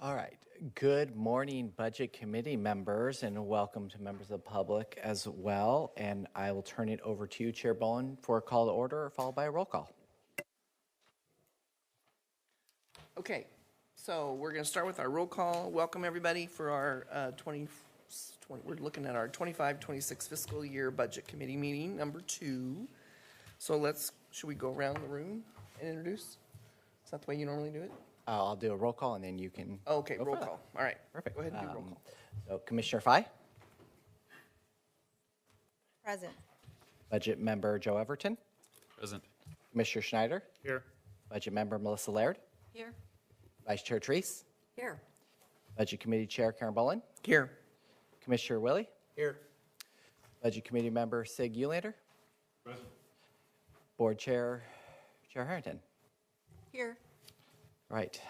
All right. Good morning, Budget Committee members, and welcome to members of the public as well. And I will turn it over to you, Chair Bowen, for a call to order, followed by a roll call. Okay, so we're going to start with our roll call. Welcome, everybody, for our we're looking at our 25-26 fiscal year Budget Committee meeting, number 2. So should we go around the room and introduce? Is that the way you normally do it? I'll do a roll call, and then you can. Okay, roll call. All right. Perfect. Go ahead and do roll call. So, Commissioner Fye, Present. Budget Member Joe Everton, Present. Commissioner Schneider, Here. Budget Member Melissa Laird, Here. Vice Chair Treese, Here. Budget Committee Chair Karen Bowen, Here. Commissioner Willie, Here. Budget Committee Member Sig Ulander, Present. Board Chair Chair Harrington. Here. Right.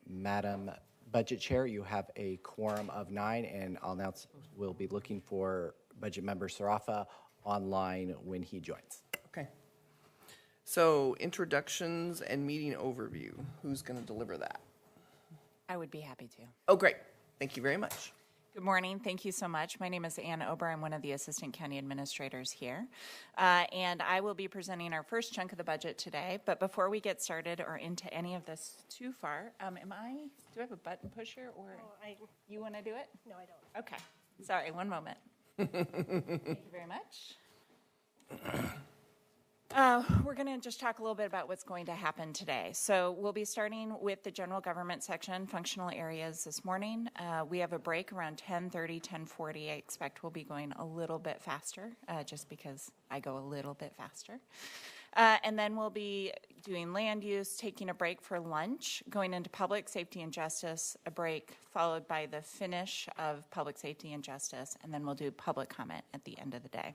Madam Budget Chair, you have a quorum of 9, and I'll announce we'll be looking for Budget Member Sarafa online when he joins. Okay. So introductions and meeting overview. Who's going to deliver that? I would be happy to. Oh, great. Thank you very much. Good morning. Thank you so much. My name is Ann Ober. I'm one of the Assistant County Administrators here. And I will be presenting our first chunk of the budget today. But before we get started or into any of this too far, do I have a button pusher or you want to do it? No, I don't. Okay. Sorry, one moment. Thank you very much. We're going to just talk a little bit about what's going to happen today. So we'll be starting with the general government section, functional areas this morning. We have a break around 10:30, 10:40. I expect we'll be going a little bit faster, just because I go a little bit faster. And then we'll be doing land use, taking a break for lunch, going into public safety and justice, a break followed by the finish of public safety and justice, and then we'll do public comment at the end of the day.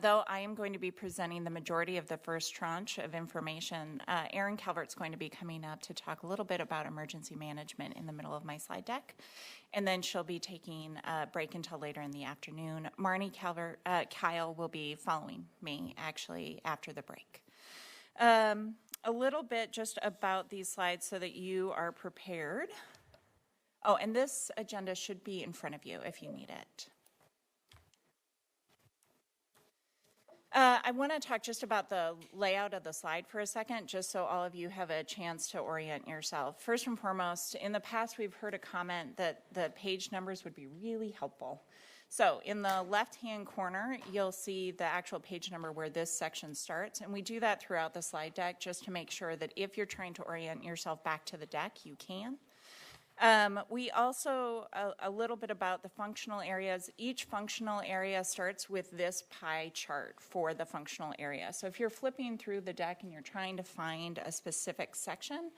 Though I am going to be presenting the majority of the first tranche of information, Erin Calvert's going to be coming up to talk a little bit about emergency management in the middle of my slide deck. And then she'll be taking a break until later in the afternoon. Kyle will be following me, actually, after the break. A little bit just about these slides so that you are prepared. Oh, and this agenda should be in front of you if you need it. I want to talk just about the layout of the slide for a second, just so all of you have a chance to orient yourself. First and foremost, in the past we've heard a comment that the page numbers would be really helpful. So in the left-hand corner, you'll see the actual page number where this section starts, and we do that throughout the slide deck just to make sure that if you're trying to orient yourself back to the deck, you can. We also, a little bit about the functional areas. Each functional area starts with this pie chart for the functional area. So if you're flipping through the deck and you're trying to find a specific section,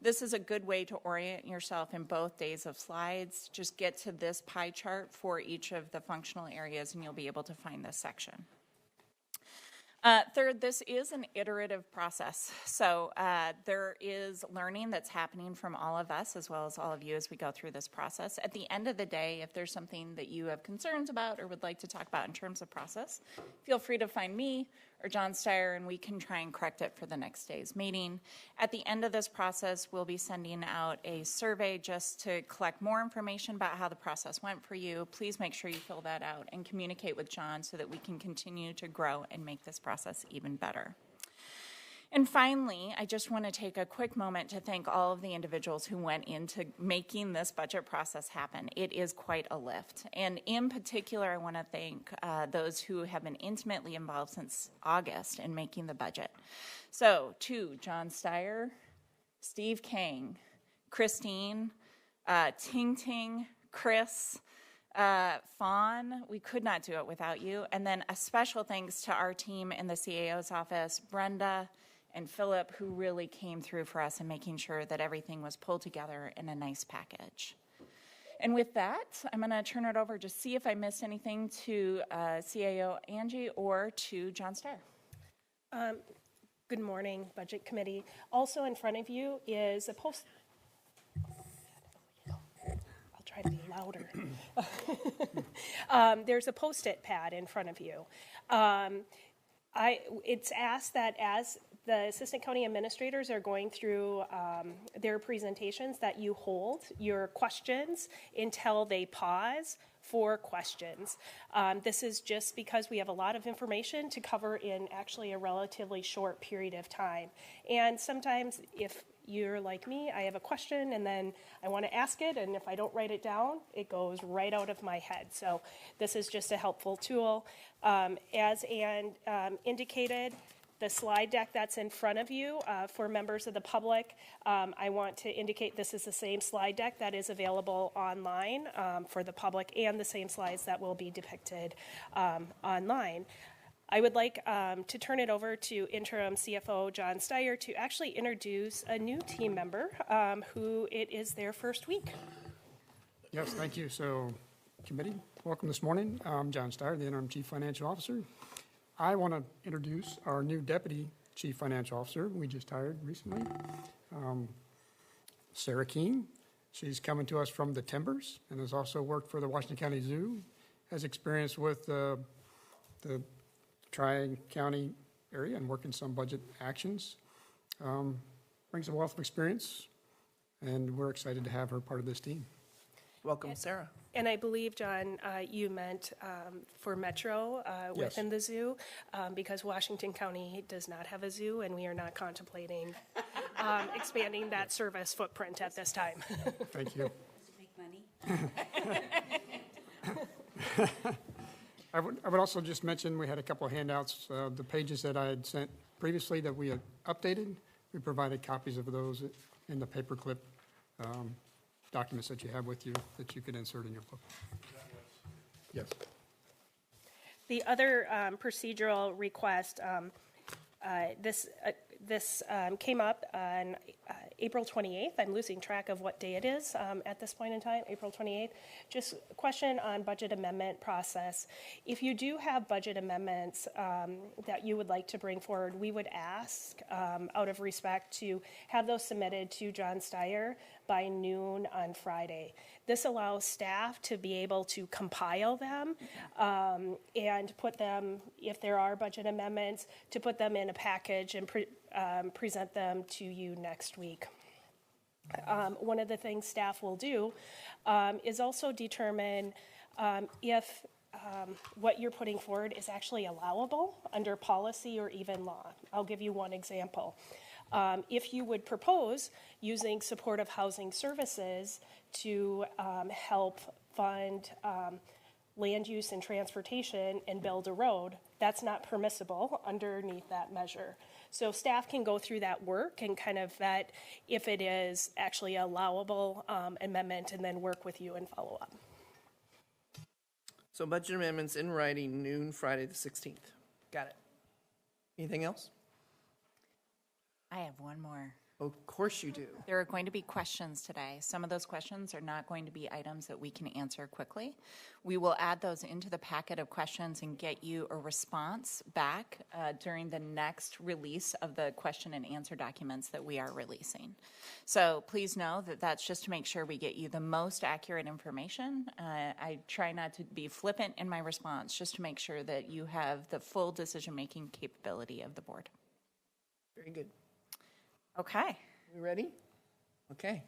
this is a good way to orient yourself in both days of slides. Just get to this pie chart for each of the functional areas and you'll be able to find this section. Third, this is an iterative process. So there is learning that's happening from all of us as well as all of you as we go through this process. At the end of the day, if there's something that you have concerns about or would like to talk about in terms of process, feel free to find me or John Steyer and we can try and correct it for the next day's meeting. At the end of this process, we'll be sending out a survey just to collect more information about how the process went for you. Please make sure you fill that out and communicate with John so that we can continue to grow and make this process even better. And finally, I just want to take a quick moment to thank all of the individuals who went into making this budget process happen. It is quite a lift. And in particular, I want to thank those who have been intimately involved since August in making the budget. So to John Steyer, Steve Kang, Christine, Ting Ting, Chris, Fawn, we could not do it without you. And then a special thanks to our team in the CAO's office, Brenda and Philip, who really came through for us in making sure that everything was pulled together in a nice package. And with that, I'm going to turn it over to see if I missed anything to CAO Angie or to John Steyer. Good morning, Budget Committee. Also in front of you is a post. I'll try to be louder. There's a Post-it pad in front of you. It's asked that as the Assistant County Administrators are going through their presentations that you hold your questions until they pause for questions. This is just because we have a lot of information to cover in actually a relatively short period of time. And sometimes if you're like me, I have a question and then I want to ask it, and if I don't write it down, it goes right out of my head. So this is just a helpful tool. As Ann indicated, the slide deck that's in front of you for members of the public, I want to indicate this is the same slide deck that is available online for the public and the same slides that will be depicted online. I would like to turn it over to Interim CFO John Steyer to actually introduce a new team member who it is their first week. Yes, thank you. So, committee, welcome this morning. I'm John Steyer, the Interim Chief Financial Officer. I want to introduce our new Deputy Chief Financial Officer we just hired recently, Sarah Keene. She's coming to us from the Timbers and has also worked for the Washington County Zoo, has experience with the Tri-County area and worked in some budget actions. Brings a wealth of experience, and we're excited to have her part of this team. Welcome, Sarah. And I believe, John, you meant for Metro within the zoo, because Washington County does not have a zoo, and we are not contemplating expanding that service footprint at this time. Thank you. Does it make money? I would also just mention we had a couple of handouts, the pages that I had sent previously that we had updated. We provided copies of those in the paperclip documents that you have with you that you could insert in your book. Yes. The other procedural request, this came up on April 28th. I'm losing track of what day it is at this point in time, April 28th. Just a question on budget amendment process. If you do have budget amendments that you would like to bring forward, we would ask, out of respect, to have those submitted to John Steyer by noon on Friday. This allows staff to be able to compile them and put them, if there are budget amendments, to put them in a package and present them to you next week. One of the things staff will do is also determine if what you're putting forward is actually allowable under policy or even law. I'll give you one example. If you would propose using supportive housing services to help fund land use and transportation and build a road, that's not permissible underneath that measure. So staff can go through that work and kind of vet if it is actually allowable amendment and then work with you and follow up. So budget amendments in writing, noon, Friday the 16th. Got it. Anything else? I have one more. Of course you do. There are going to be questions today. Some of those questions are not going to be items that we can answer quickly. We will add those into the packet of questions and get you a response back during the next release of the question and answer documents that we are releasing. So please know that that's just to make sure we get you the most accurate information. I try not to be flippant in my response, just to make sure that you have the full decision-making capability of the board. Very good. Okay. We ready? Okay.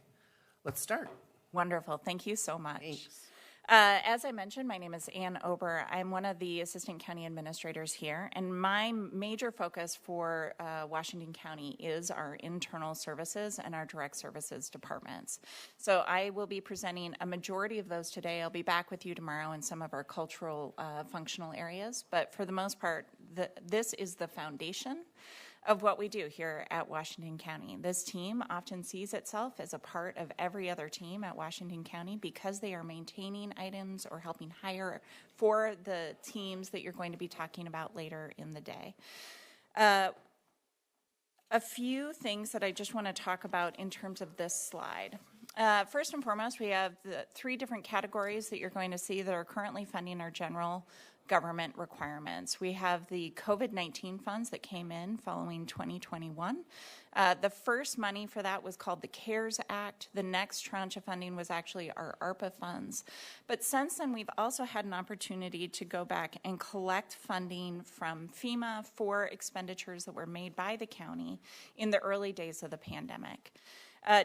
Let's start. Wonderful. Thank you so much. Thanks. As I mentioned, my name is Ann Ober. I'm one of the assistant county administrators here, and my major focus for Washington County is our internal services and our direct services departments. So I will be presenting a majority of those today. I'll be back with you tomorrow in some of our cultural functional areas, but for the most part, this is the foundation of what we do here at Washington County. This team often sees itself as a part of every other team at Washington County because they are maintaining items or helping hire for the teams that you're going to be talking about later in the day. A few things that I just want to talk about in terms of this slide. First and foremost, we have the 3 different categories that you're going to see that are currently funding our general government requirements. We have the COVID-19 funds that came in following 2021. The first money for that was called the CARES Act. The next tranche of funding was actually our ARPA funds. But since then, we've also had an opportunity to go back and collect funding from FEMA for expenditures that were made by the county in the early days of the pandemic.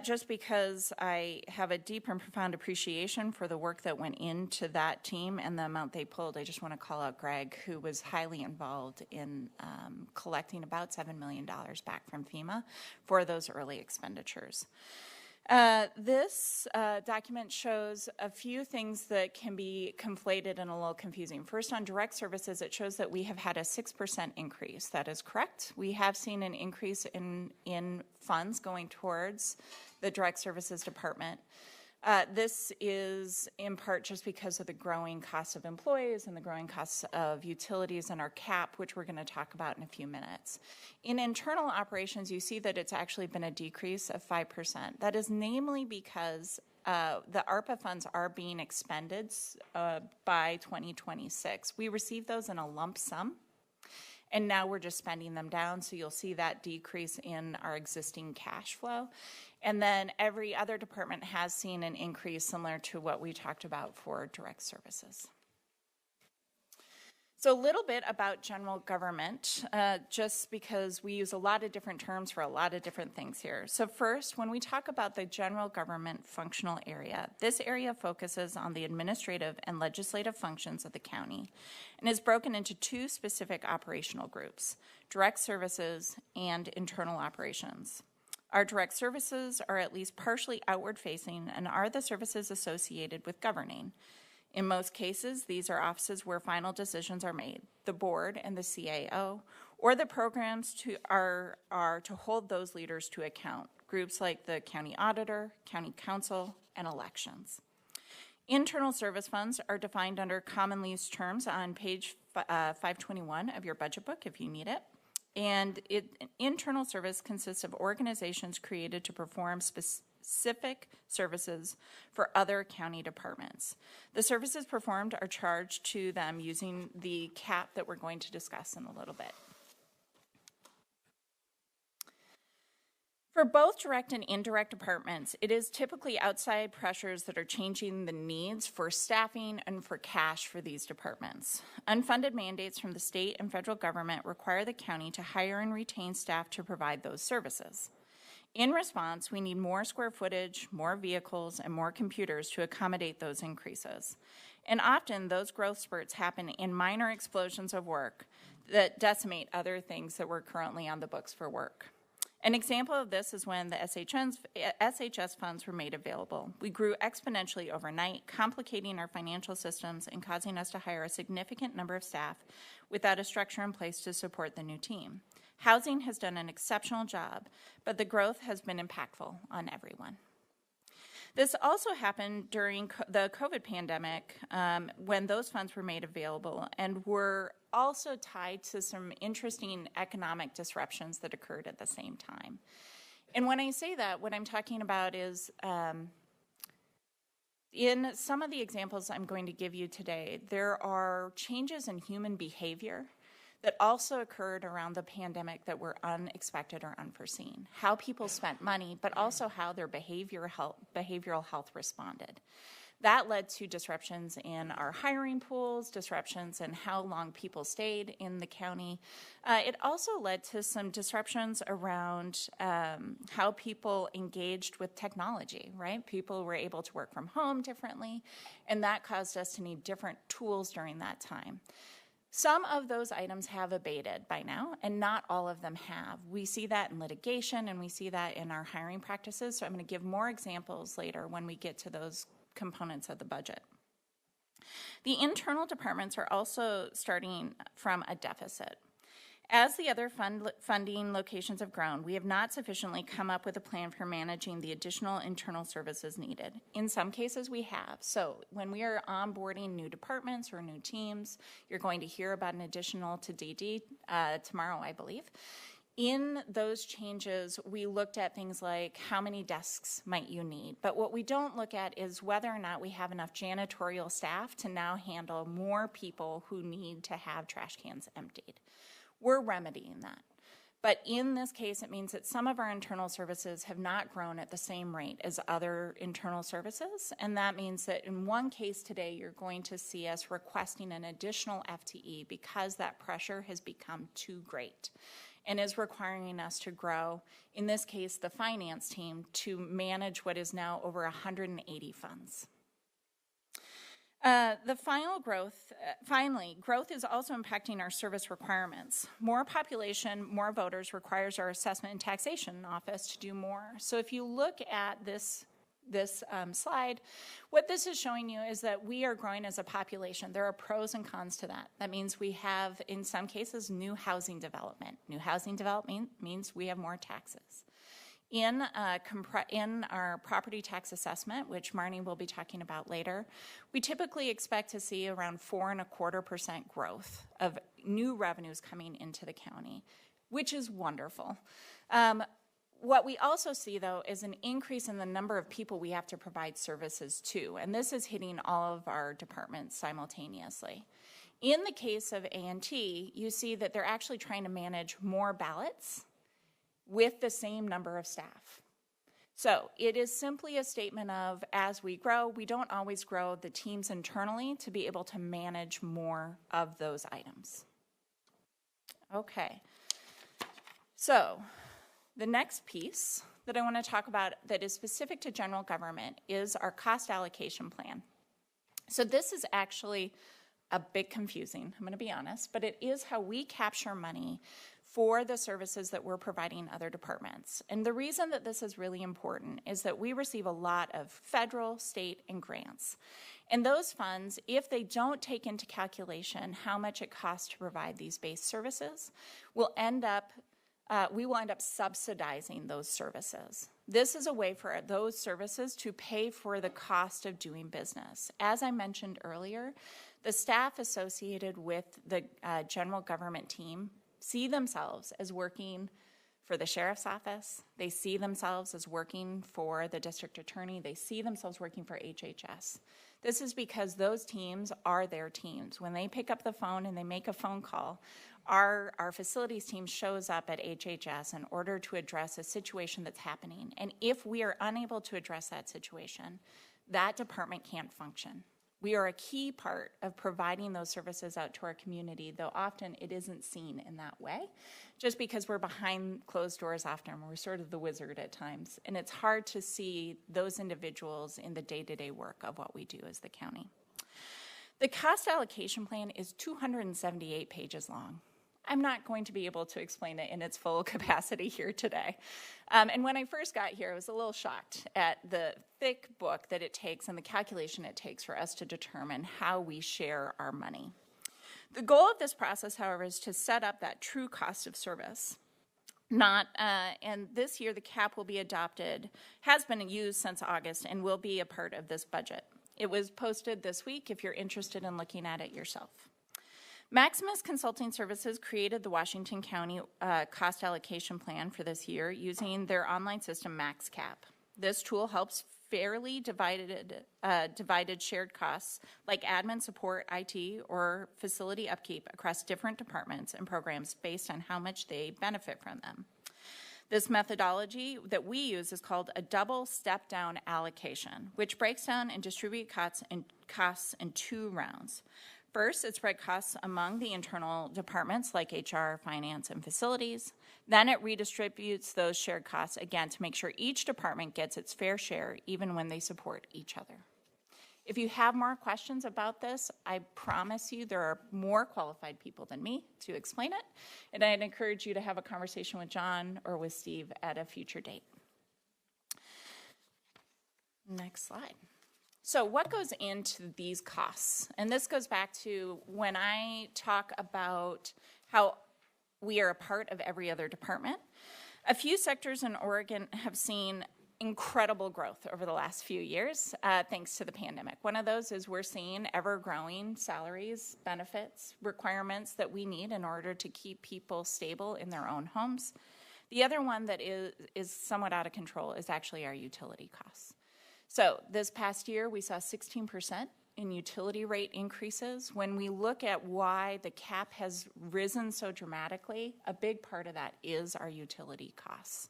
Just because I have a deep and profound appreciation for the work that went into that team and the amount they pulled, I just want to call out Greg, who was highly involved in collecting about $7 million back from FEMA for those early expenditures. This document shows a few things that can be conflated and a little confusing. First, on direct services, it shows that we have had a 6% increase. That is correct. We have seen an increase in funds going towards the direct services department. This is in part just because of the growing costs of employees and the growing costs of utilities and our cap, which we're going to talk about in a few minutes. In internal operations, you see that it's actually been a decrease of 5%. That is namely because the ARPA funds are being expended by 2026. We received those in a lump sum, and now we're just spending them down, so you'll see that decrease in our existing cash flow. And then every other department has seen an increase similar to what we talked about for direct services. So a little bit about general government, just because we use a lot of different terms for a lot of different things here. So first, when we talk about the general government functional area, this area focuses on the administrative and legislative functions of the county and is broken into 2 specific operational groups, direct services and internal operations. Our direct services are at least partially outward-facing and are the services associated with governing. In most cases, these are offices where final decisions are made, the board and the CAO, or the programs are to hold those leaders to account, groups like the County Auditor, County Counsel, and elections. Internal service funds are defined under commonly used terms on page 521 of your budget book if you need it. And internal service consists of organizations created to perform specific services for other county departments. The services performed are charged to them using the cap that we're going to discuss in a little bit. For both direct and indirect departments, it is typically outside pressures that are changing the needs for staffing and for cash for these departments. Unfunded mandates from the state and federal government require the county to hire and retain staff to provide those services. In response, we need more square footage, more vehicles, and more computers to accommodate those increases. And often, those growth spurts happen in minor explosions of work that decimate other things that were currently on the books for work. An example of this is when the SHS funds were made available. We grew exponentially overnight, complicating our financial systems and causing us to hire a significant number of staff without a structure in place to support the new team. Housing has done an exceptional job, but the growth has been impactful on everyone. This also happened during the COVID pandemic when those funds were made available and were also tied to some interesting economic disruptions that occurred at the same time. And when I say that, what I'm talking about is in some of the examples I'm going to give you today, there are changes in human behavior that also occurred around the pandemic that were unexpected or unforeseen. How people spent money, but also how their behavioral health responded. That led to disruptions in our hiring pools, disruptions in how long people stayed in the county. It also led to some disruptions around how people engaged with technology, right? People were able to work from home differently, and that caused us to need different tools during that time. Some of those items have abated by now, and not all of them have. We see that in litigation, and we see that in our hiring practices, so I'm going to give more examples later when we get to those components of the budget. The internal departments are also starting from a deficit. As the other funding locations have grown, we have not sufficiently come up with a plan for managing the additional internal services needed. In some cases, we have. So when we are onboarding new departments or new teams, you're going to hear about an additional to DD tomorrow, I believe. In those changes, we looked at things like how many desks might you need, but what we don't look at is whether or not we have enough janitorial staff to now handle more people who need to have trash cans emptied. We're remedying that. But in this case, it means that some of our internal services have not grown at the same rate as other internal services, and that means that in one case today, you're going to see us requesting an additional FTE because that pressure has become too great and is requiring us to grow, in this case, the finance team, to manage what is now over 180 funds. Finally, growth is also impacting our service requirements. More population, more voters requires our assessment and taxation office to do more. So if you look at this slide, what this is showing you is that we are growing as a population. There are pros and cons to that. That means we have, in some cases, new housing development. New housing development means we have more taxes. In our property tax assessment, which Marnie will be talking about later, we typically expect to see around 4.25% growth of new revenues coming into the county, which is wonderful. What we also see, though, is an increase in the number of people we have to provide services to, and this is hitting all of our departments simultaneously. In the case of A&T, you see that they're actually trying to manage more ballots with the same number of staff. So it is simply a statement of, as we grow, we don't always grow the teams internally to be able to manage more of those items. Okay, so the next piece that I want to talk about that is specific to general government is our cost allocation plan. So this is actually a bit confusing, I'm going to be honest, but it is how we capture money for the services that we're providing other departments. And the reason that this is really important is that we receive a lot of federal, state, and grants. And those funds, if they don't take into calculation how much it costs to provide these base services, we will end up subsidizing those services. This is a way for those services to pay for the cost of doing business. As I mentioned earlier, the staff associated with the general government team see themselves as working for the sheriff's office. They see themselves as working for the district attorney. They see themselves working for HHS. This is because those teams are their teams. When they pick up the phone and they make a phone call, our facilities team shows up at HHS in order to address a situation that's happening. And if we are unable to address that situation, that department can't function. We are a key part of providing those services out to our community, though often it isn't seen in that way, just because we're behind closed doors often. We're sort of the wizard at times, and it's hard to see those individuals in the day-to-day work of what we do as the county. The cost allocation plan is 278 pages long. I'm not going to be able to explain it in its full capacity here today. And when I first got here, I was a little shocked at the thick book that it takes and the calculation it takes for us to determine how we share our money. The goal of this process, however, is to set up that true cost of service. And this year the cap will be adopted, has been used since August, and will be a part of this budget. It was posted this week if you're interested in looking at it yourself. Maximus Consulting Services created the Washington County cost allocation plan for this year using their online system MaxCap. This tool helps fairly divided shared costs like admin support, IT, or facility upkeep across different departments and programs based on how much they benefit from them. This methodology that we use is called a double step-down allocation, which breaks down and distributes costs in two rounds. First, it spread costs among the internal departments like HR, finance, and facilities. Then it redistributes those shared costs again to make sure each department gets its fair share, even when they support each other. If you have more questions about this, I promise you there are more qualified people than me to explain it, and I'd encourage you to have a conversation with John or with Steve at a future date. Next slide. So what goes into these costs? And this goes back to when I talk about how we are a part of every other department. A few sectors in Oregon have seen incredible growth over the last few years, thanks to the pandemic. One of those is we're seeing ever-growing salaries, benefits, requirements that we need in order to keep people stable in their own homes. The other one that is somewhat out of control is actually our utility costs. So this past year, we saw 16% in utility rate increases. When we look at why the cap has risen so dramatically, a big part of that is our utility costs.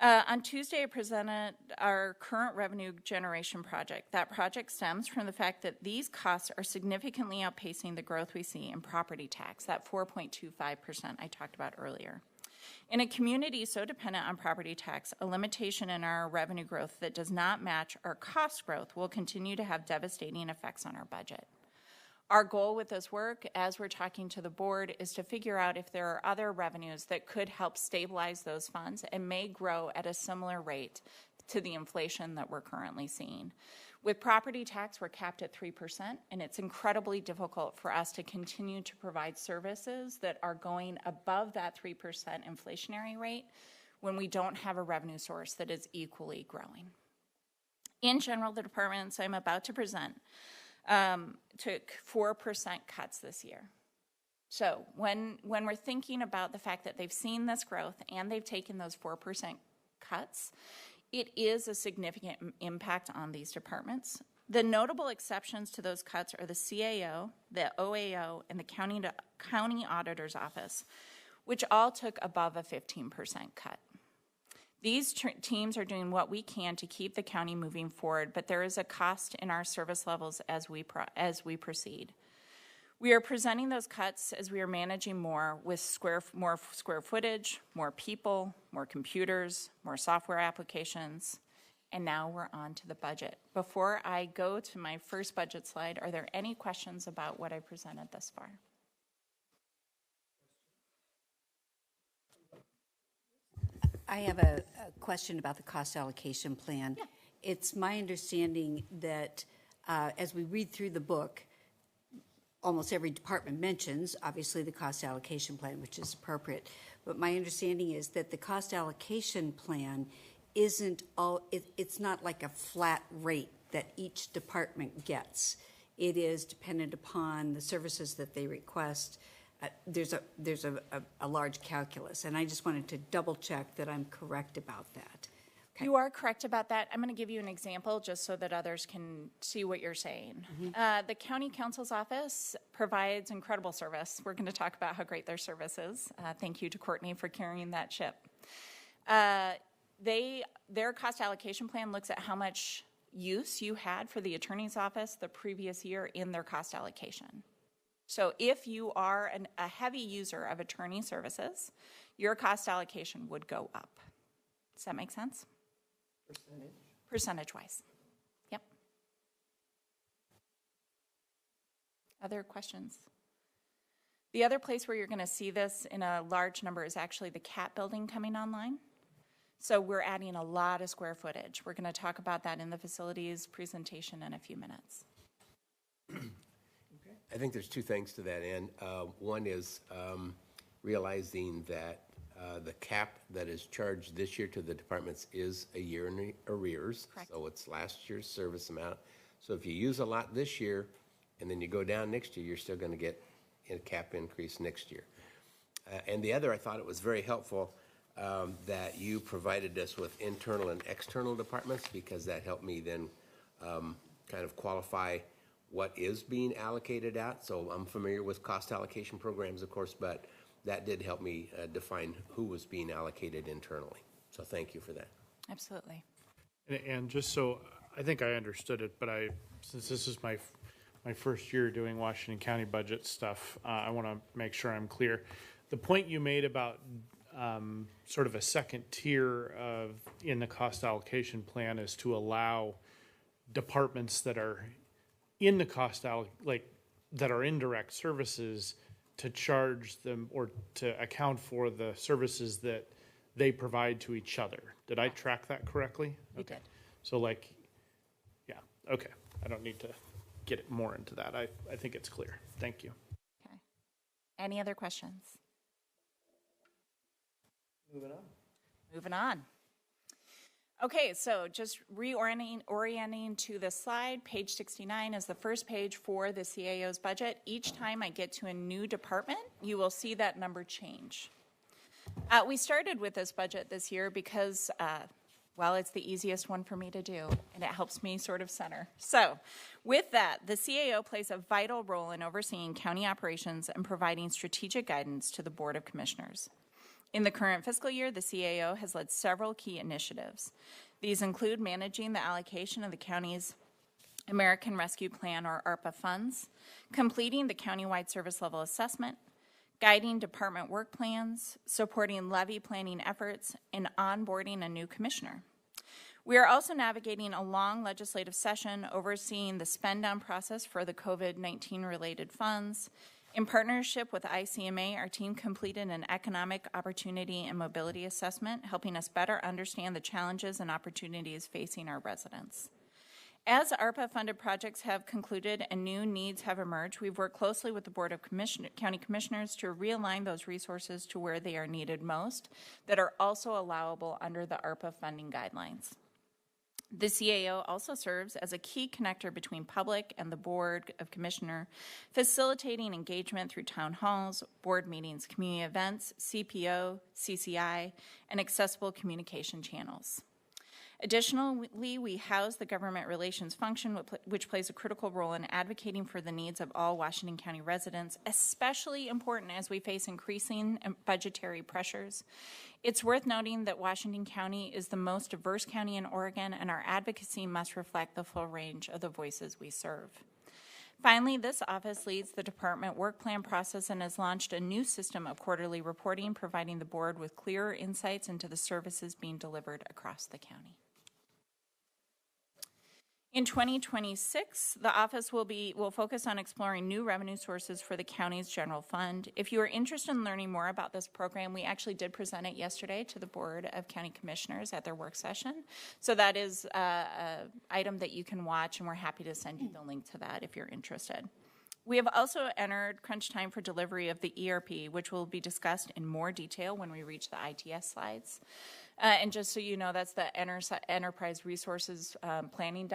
On Tuesday, I presented our current revenue generation project. That project stems from the fact that these costs are significantly outpacing the growth we see in property tax, that 4.25% I talked about earlier. In a community so dependent on property tax, a limitation in our revenue growth that does not match our cost growth will continue to have devastating effects on our budget. Our goal with this work, as we're talking to the board, is to figure out if there are other revenues that could help stabilize those funds and may grow at a similar rate to the inflation that we're currently seeing. With property tax, we're capped at 3%, and it's incredibly difficult for us to continue to provide services that are going above that 3% inflationary rate when we don't have a revenue source that is equally growing. In general, the departments I'm about to present took 4% cuts this year. So when we're thinking about the fact that they've seen this growth and they've taken those 4% cuts, it is a significant impact on these departments. The notable exceptions to those cuts are the CAO, the OAO, and the county auditor's office, which all took above a 15% cut. These teams are doing what we can to keep the county moving forward, but there is a cost in our service levels as we proceed. We are presenting those cuts as we are managing more with more square footage, more people, more computers, more software applications, and now we're on to the budget. Before I go to my first budget slide, are there any questions about what I presented thus far? I have a question about the cost allocation plan. Yeah. It's my understanding that as we read through the book, almost every department mentions, obviously, the cost allocation plan, which is appropriate. But my understanding is that the cost allocation plan isn't all, it's not like a flat rate that each department gets. It is dependent upon the services that they request. There's a large calculus, and I just wanted to double check that I'm correct about that. Okay. You are correct about that. I'm going to give you an example just so that others can see what you're saying. The county counsel's office provides incredible service. We're going to talk about how great their service is. Thank you to Courtney for carrying that ship. Their cost allocation plan looks at how much use you had for the attorney's office the previous year in their cost allocation. So if you are a heavy user of attorney services, your cost allocation would go up. Does that make sense? Percentage-wise. Yep. Other questions? The other place where you're going to see this in a large number is actually the CAT building coming online. So we're adding a lot of square footage. We're going to talk about that in the facilities presentation in a few minutes. I think there's two things to that end. One is realizing that the cap that is charged this year to the departments is a year in arrears. Correct. So it's last year's service amount. So if you use a lot this year and then you go down next year, you're still going to get a cap increase next year. And the other, I thought it was very helpful that you provided us with internal and external departments, because that helped me then kind of qualify what is being allocated out. So I'm familiar with cost allocation programs, of course, but that did help me define who was being allocated internally. So thank you for that. Absolutely. And just so I think I understood it, but since this is my first year doing Washington County budget stuff, I want to make sure I'm clear. The point you made about sort of a second tier in the cost allocation plan is to allow departments that are in the cost that are indirect services to charge them or to account for the services that they provide to each other. Did I track that correctly? You Okay. did. So yeah, okay. I don't need to get more into that. I think it's clear. Thank you. Okay. Any other questions? Moving on. Okay, so just orienting to the slide, page 69 is the first page for the CAO's budget. Each time I get to a new department, you will see that number change. We started with this budget this year because, well, it's the easiest one for me to do, and it helps me sort of center. So, with that, the CAO plays a vital role in overseeing county operations and providing strategic guidance to the Board of Commissioners. In the current fiscal year, the CAO has led several key initiatives. These include managing the allocation of the county's American Rescue Plan, or ARPA funds, completing the countywide service level assessment, guiding department work plans, supporting levy planning efforts, and onboarding a new commissioner. We are also navigating a long legislative session overseeing the spend down process for the COVID-19 related funds. In partnership with ICMA, our team completed an economic opportunity and mobility assessment, helping us better understand the challenges and opportunities facing our residents. As ARPA-funded projects have concluded and new needs have emerged, we've worked closely with the Board of County Commissioners to realign those resources to where they are needed most that are also allowable under the ARPA funding guidelines. The CAO also serves as a key connector between public and the Board of Commissioners, facilitating engagement through town halls, board meetings, community events, CPO, CCI, and accessible communication channels. Additionally, we house the government relations function, which plays a critical role in advocating for the needs of all Washington County residents, especially important as we face increasing budgetary pressures. It's worth noting that Washington County is the most diverse county in Oregon, and our advocacy must reflect the full range of the voices we serve. Finally, this office leads the department work plan process and has launched a new system of quarterly reporting, providing the board with clearer insights into the services being delivered across the county. In 2026, the office will focus on exploring new revenue sources for the county's general fund. If you are interested in learning more about this program, we actually did present it yesterday to the Board of County Commissioners at their work session. So that is an item that you can watch, and we're happy to send you the link to that if you're interested. We have also entered crunch time for delivery of the ERP, which will be discussed in more detail when we reach the ITS slides. And just so you know, that's the Enterprise Resources Planning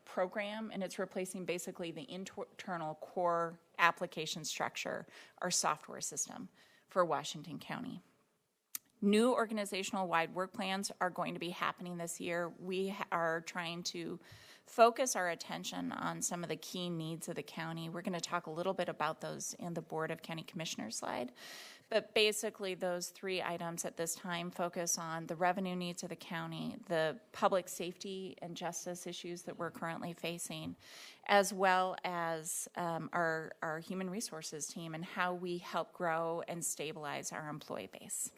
program, and it's replacing basically the internal core application structure, our software system for Washington County. New organizational-wide work plans are going to be happening this year. We are trying to focus our attention on some of the key needs of the county. We're going to talk a little bit about those in the Board of County Commissioners slide. But basically, those three items at this time focus on the revenue needs of the county, the public safety and justice issues that we're currently facing, as well as our human resources team and how we help grow and stabilize our employee base.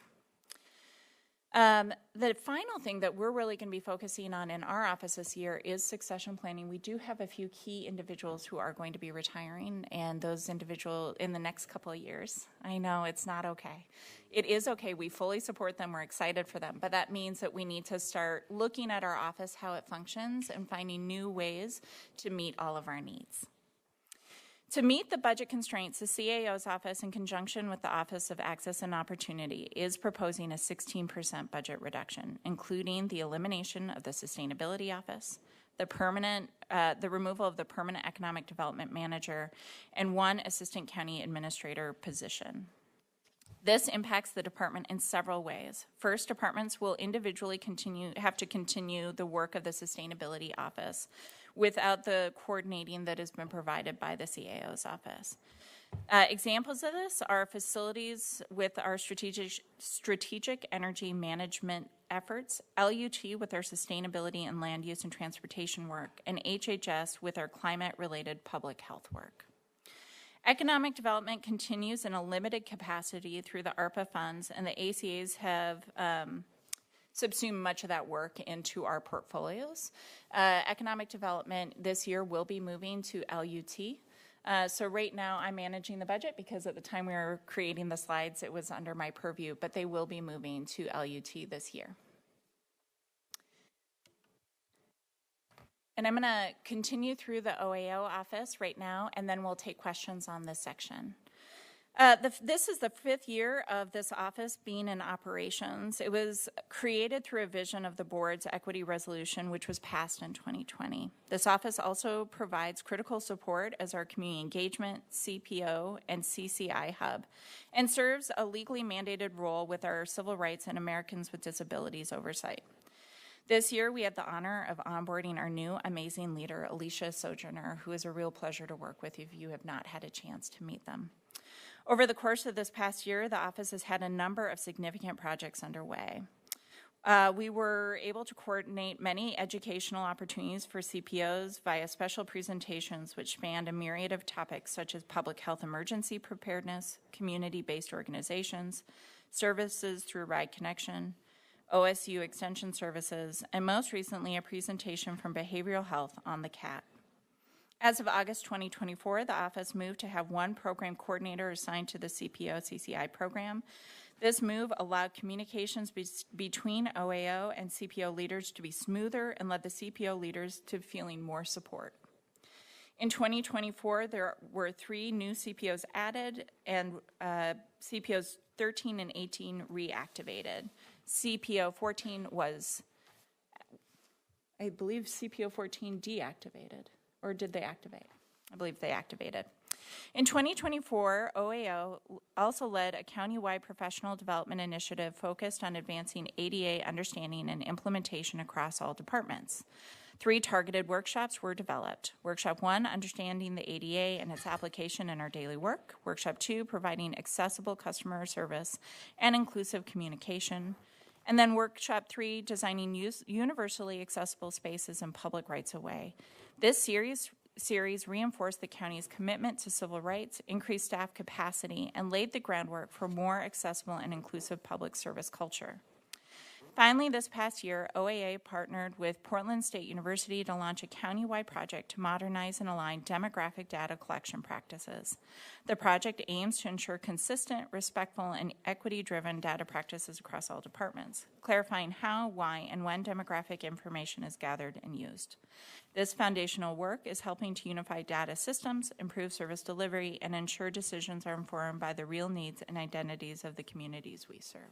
The final thing that we're really going to be focusing on in our office this year is succession planning. We do have a few key individuals who are going to be retiring, and those individuals in the next couple of years. I know it's not okay. It is okay. We fully support them. We're excited for them. But that means that we need to start looking at our office, how it functions, and finding new ways to meet all of our needs. To meet the budget constraints, the CAO's office, in conjunction with the Office of Access and Opportunity, is proposing a 16% budget reduction, including the elimination of the Sustainability Office, the removal of the Permanent Economic Development Manager, and one Assistant County Administrator position. This impacts the department in several ways. First, departments will individually have to continue the work of the Sustainability Office without the coordinating that has been provided by the CAO's office. Examples of this are facilities with our strategic energy management efforts, LUT with our sustainability and land use and transportation work, and HHS with our climate-related public health work. Economic development continues in a limited capacity through the ARPA funds, and the ACAs have subsumed much of that work into our portfolios. Economic development this year will be moving to LUT. So right now I'm managing the budget because at the time we were creating the slides it was under my purview, but they will be moving to LUT this year. And I'm going to continue through the OAO office right now, and then we'll take questions on this section. This is the 5th year of this office being in operations. It was created through a vision of the board's equity resolution, which was passed in 2020. This office also provides critical support as our community engagement, CPO, and CCI hub, and serves a legally mandated role with our civil rights and Americans with Disabilities oversight. This year, we had the honor of onboarding our new amazing leader, Alicia Sojourner, who is a real pleasure to work with if you have not had a chance to meet them. Over the course of this past year, the office has had a number of significant projects underway. We were able to coordinate many educational opportunities for CPOs via special presentations which spanned a myriad of topics such as public health emergency preparedness, community-based organizations, services through Ride Connection, OSU Extension Services, and most recently a presentation from Behavioral Health on the CAT. As of August 2024, the office moved to have one program coordinator assigned to the CPO-CCI program. This move allowed communications between OAO and CPO leaders to be smoother and led the CPO leaders to feeling more support. In 2024, there were 3 new CPOs added and CPOs 13 and 18 reactivated. CPO 14 was, I believe CPO 14 deactivated. Or did they activate? I believe they activated. In 2024, OAO also led a countywide professional development initiative focused on advancing ADA understanding and implementation across all departments. 3 targeted workshops were developed. Workshop 1, understanding the ADA and its application in our daily work. Workshop 2, providing accessible customer service and inclusive communication. And then Workshop 3, designing universally accessible spaces and public rights-of-way. This series reinforced the county's commitment to civil rights, increased staff capacity, and laid the groundwork for more accessible and inclusive public service culture. Finally, this past year, OAA partnered with Portland State University to launch a countywide project to modernize and align demographic data collection practices. The project aims to ensure consistent, respectful, and equity-driven data practices across all departments, clarifying how, why, and when demographic information is gathered and used. This foundational work is helping to unify data systems, improve service delivery, and ensure decisions are informed by the real needs and identities of the communities we serve.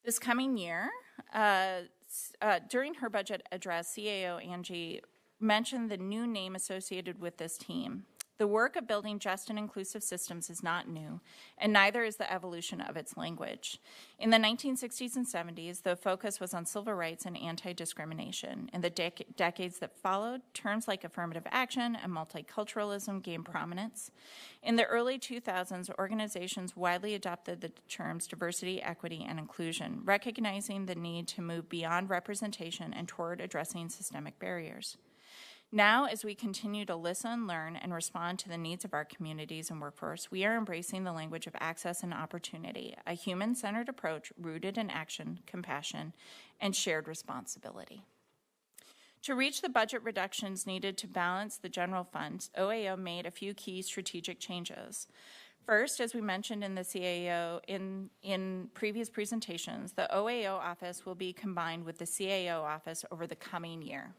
This coming year, during her budget address, CAO Angie mentioned the new name associated with this team. The work of building just and inclusive systems is not new, and neither is the evolution of its language. In the 1960s and 70s, the focus was on civil rights and anti-discrimination. In the decades that followed, terms like affirmative action and multiculturalism gained prominence. In the early 2000s, organizations widely adopted the terms diversity, equity, and inclusion, recognizing the need to move beyond representation and toward addressing systemic barriers. Now, as we continue to listen, learn, and respond to the needs of our communities and workforce, we are embracing the language of access and opportunity, a human-centered approach rooted in action, compassion, and shared responsibility. To reach the budget reductions needed to balance the general fund, OAO made a few key strategic changes. First, as we mentioned in the CAO in previous presentations, the OAO office will be combined with the CAO office over the coming year.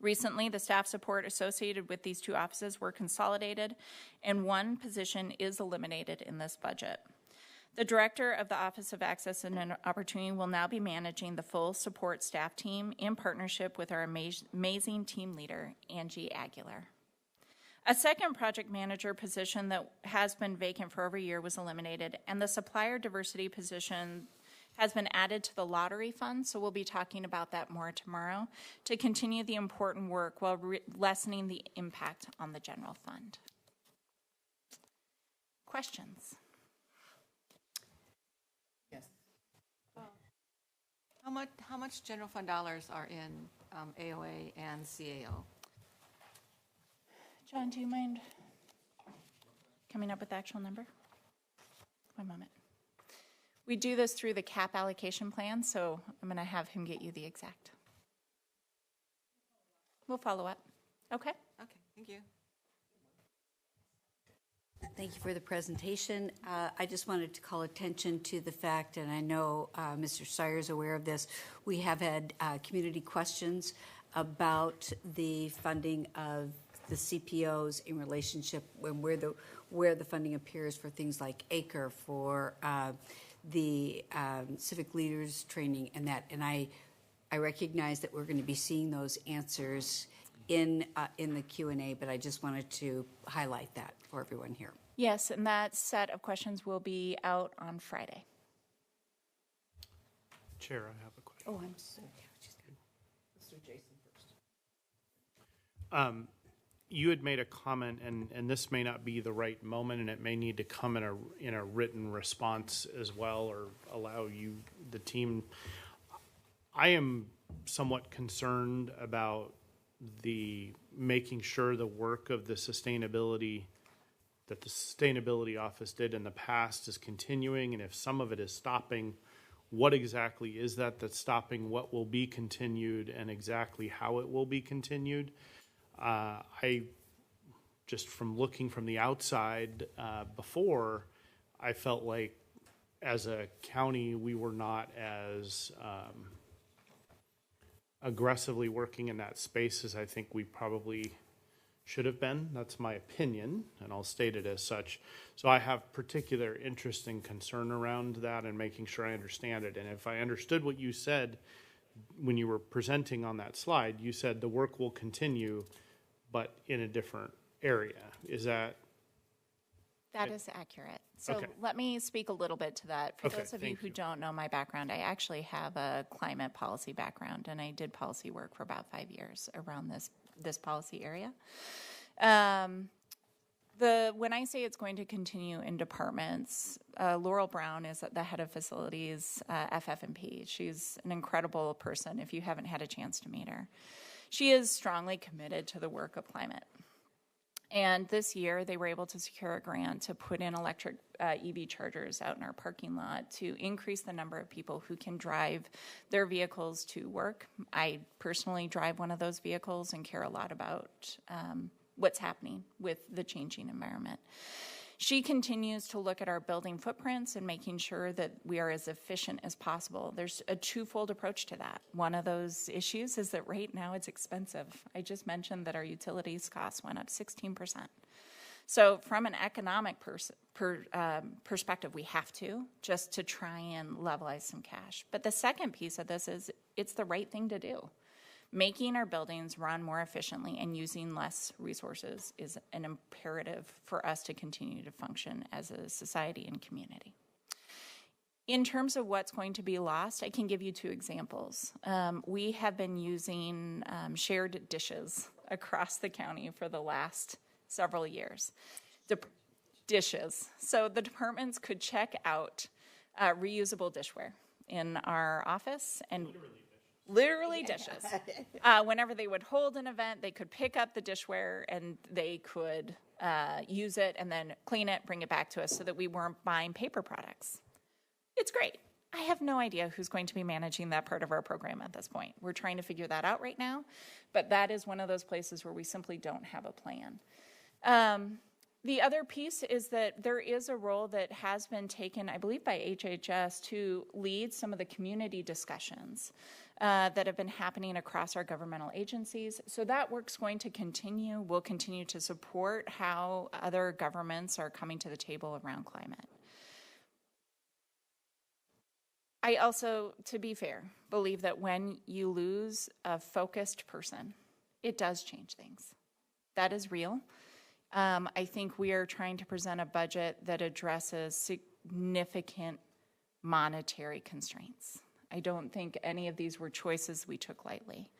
Recently, the staff support associated with these 2 offices were consolidated, and 1 position is eliminated in this budget. The director of the Office of Access and Opportunity will now be managing the full support staff team in partnership with our amazing team leader, Angie Aguilar. A second project manager position that has been vacant for over a year was eliminated, and the supplier diversity position has been added to the lottery fund, so we'll be talking about that more tomorrow, to continue the important work while lessening the impact on the general fund. Questions? Yes. How much general fund dollars are in AOA and CAO? John, do you mind coming up with the actual number? One moment. We do this through the CAP allocation plan, so I'm going to have him get you the exact. We'll follow up. Okay? Okay, thank you. Thank you for the presentation. I just wanted to call attention to the fact, and I know Mr. Steyer is aware of this, we have had community questions about the funding of the CPOs in relationship when where the funding appears for things like ACRE, for the civic leaders training and that. And I recognize that we're going to be seeing those answers in the Q&A, but I just wanted to highlight that for everyone here. Yes, and that set of questions will be out on Friday. Chair, I have a question. Oh, I'm so. Let's do Jason first. You had made a comment, and this may not be the right moment, and it may need to come in a written response as well, or allow you, the team. I am somewhat concerned about the making sure the work of the sustainability that the Sustainability Office did in the past is continuing, and if some of it is stopping, what exactly is that that's stopping, what will be continued, and exactly how it will be continued. I just from looking from the outside before, I felt like as a county we were not as aggressively working in that space as I think we probably should have been. That's my opinion, and I'll state it as such. So I have particular interest and concern around that and making sure I understand it. And if I understood what you said when you were presenting on that slide, you said the work will continue, but in a different area. Is that? That is accurate. So Okay. let me speak a little bit to that. For Okay, those of you thank who you. don't know my background, I actually have a climate policy background, and I did policy work for about 5 years around this policy area. When I say it's going to continue in departments, Laurel Brown is at the head of facilities, FF&P. She's an incredible person if you haven't had a chance to meet her. She is strongly committed to the work of climate. And this year, they were able to secure a grant to put in electric EV chargers out in our parking lot to increase the number of people who can drive their vehicles to work. I personally drive one of those vehicles and care a lot about what's happening with the changing environment. She continues to look at our building footprints and making sure that we are as efficient as possible. There's a twofold approach to that. One of those issues is that right now it's expensive. I just mentioned that our utilities costs went up 16%. So from an economic perspective, we have to, just to try and levelize some cash. But the second piece of this is it's the right thing to do. Making our buildings run more efficiently and using less resources is an imperative for us to continue to function as a society and community. In terms of what's going to be lost, I can give you 2 examples. We have been using shared dishes across the county for the last several years. Dishes. So the departments could check out reusable dishware in our office and literally dishes. Whenever they would hold an event, they could pick up the dishware and they could use it and then clean it, bring it back to us so that we weren't buying paper products. It's great. I have no idea who's going to be managing that part of our program at this point. We're trying to figure that out right now, but that is one of those places where we simply don't have a plan. The other piece is that there is a role that has been taken, I believe, by HHS to lead some of the community discussions that have been happening across our governmental agencies. So that work's going to continue. We'll continue to support how other governments are coming to the table around climate. I also, to be fair, believe that when you lose a focused person, it does change things. That is real. I think we are trying to present a budget that addresses significant monetary constraints. I don't think any of these were choices we took lightly.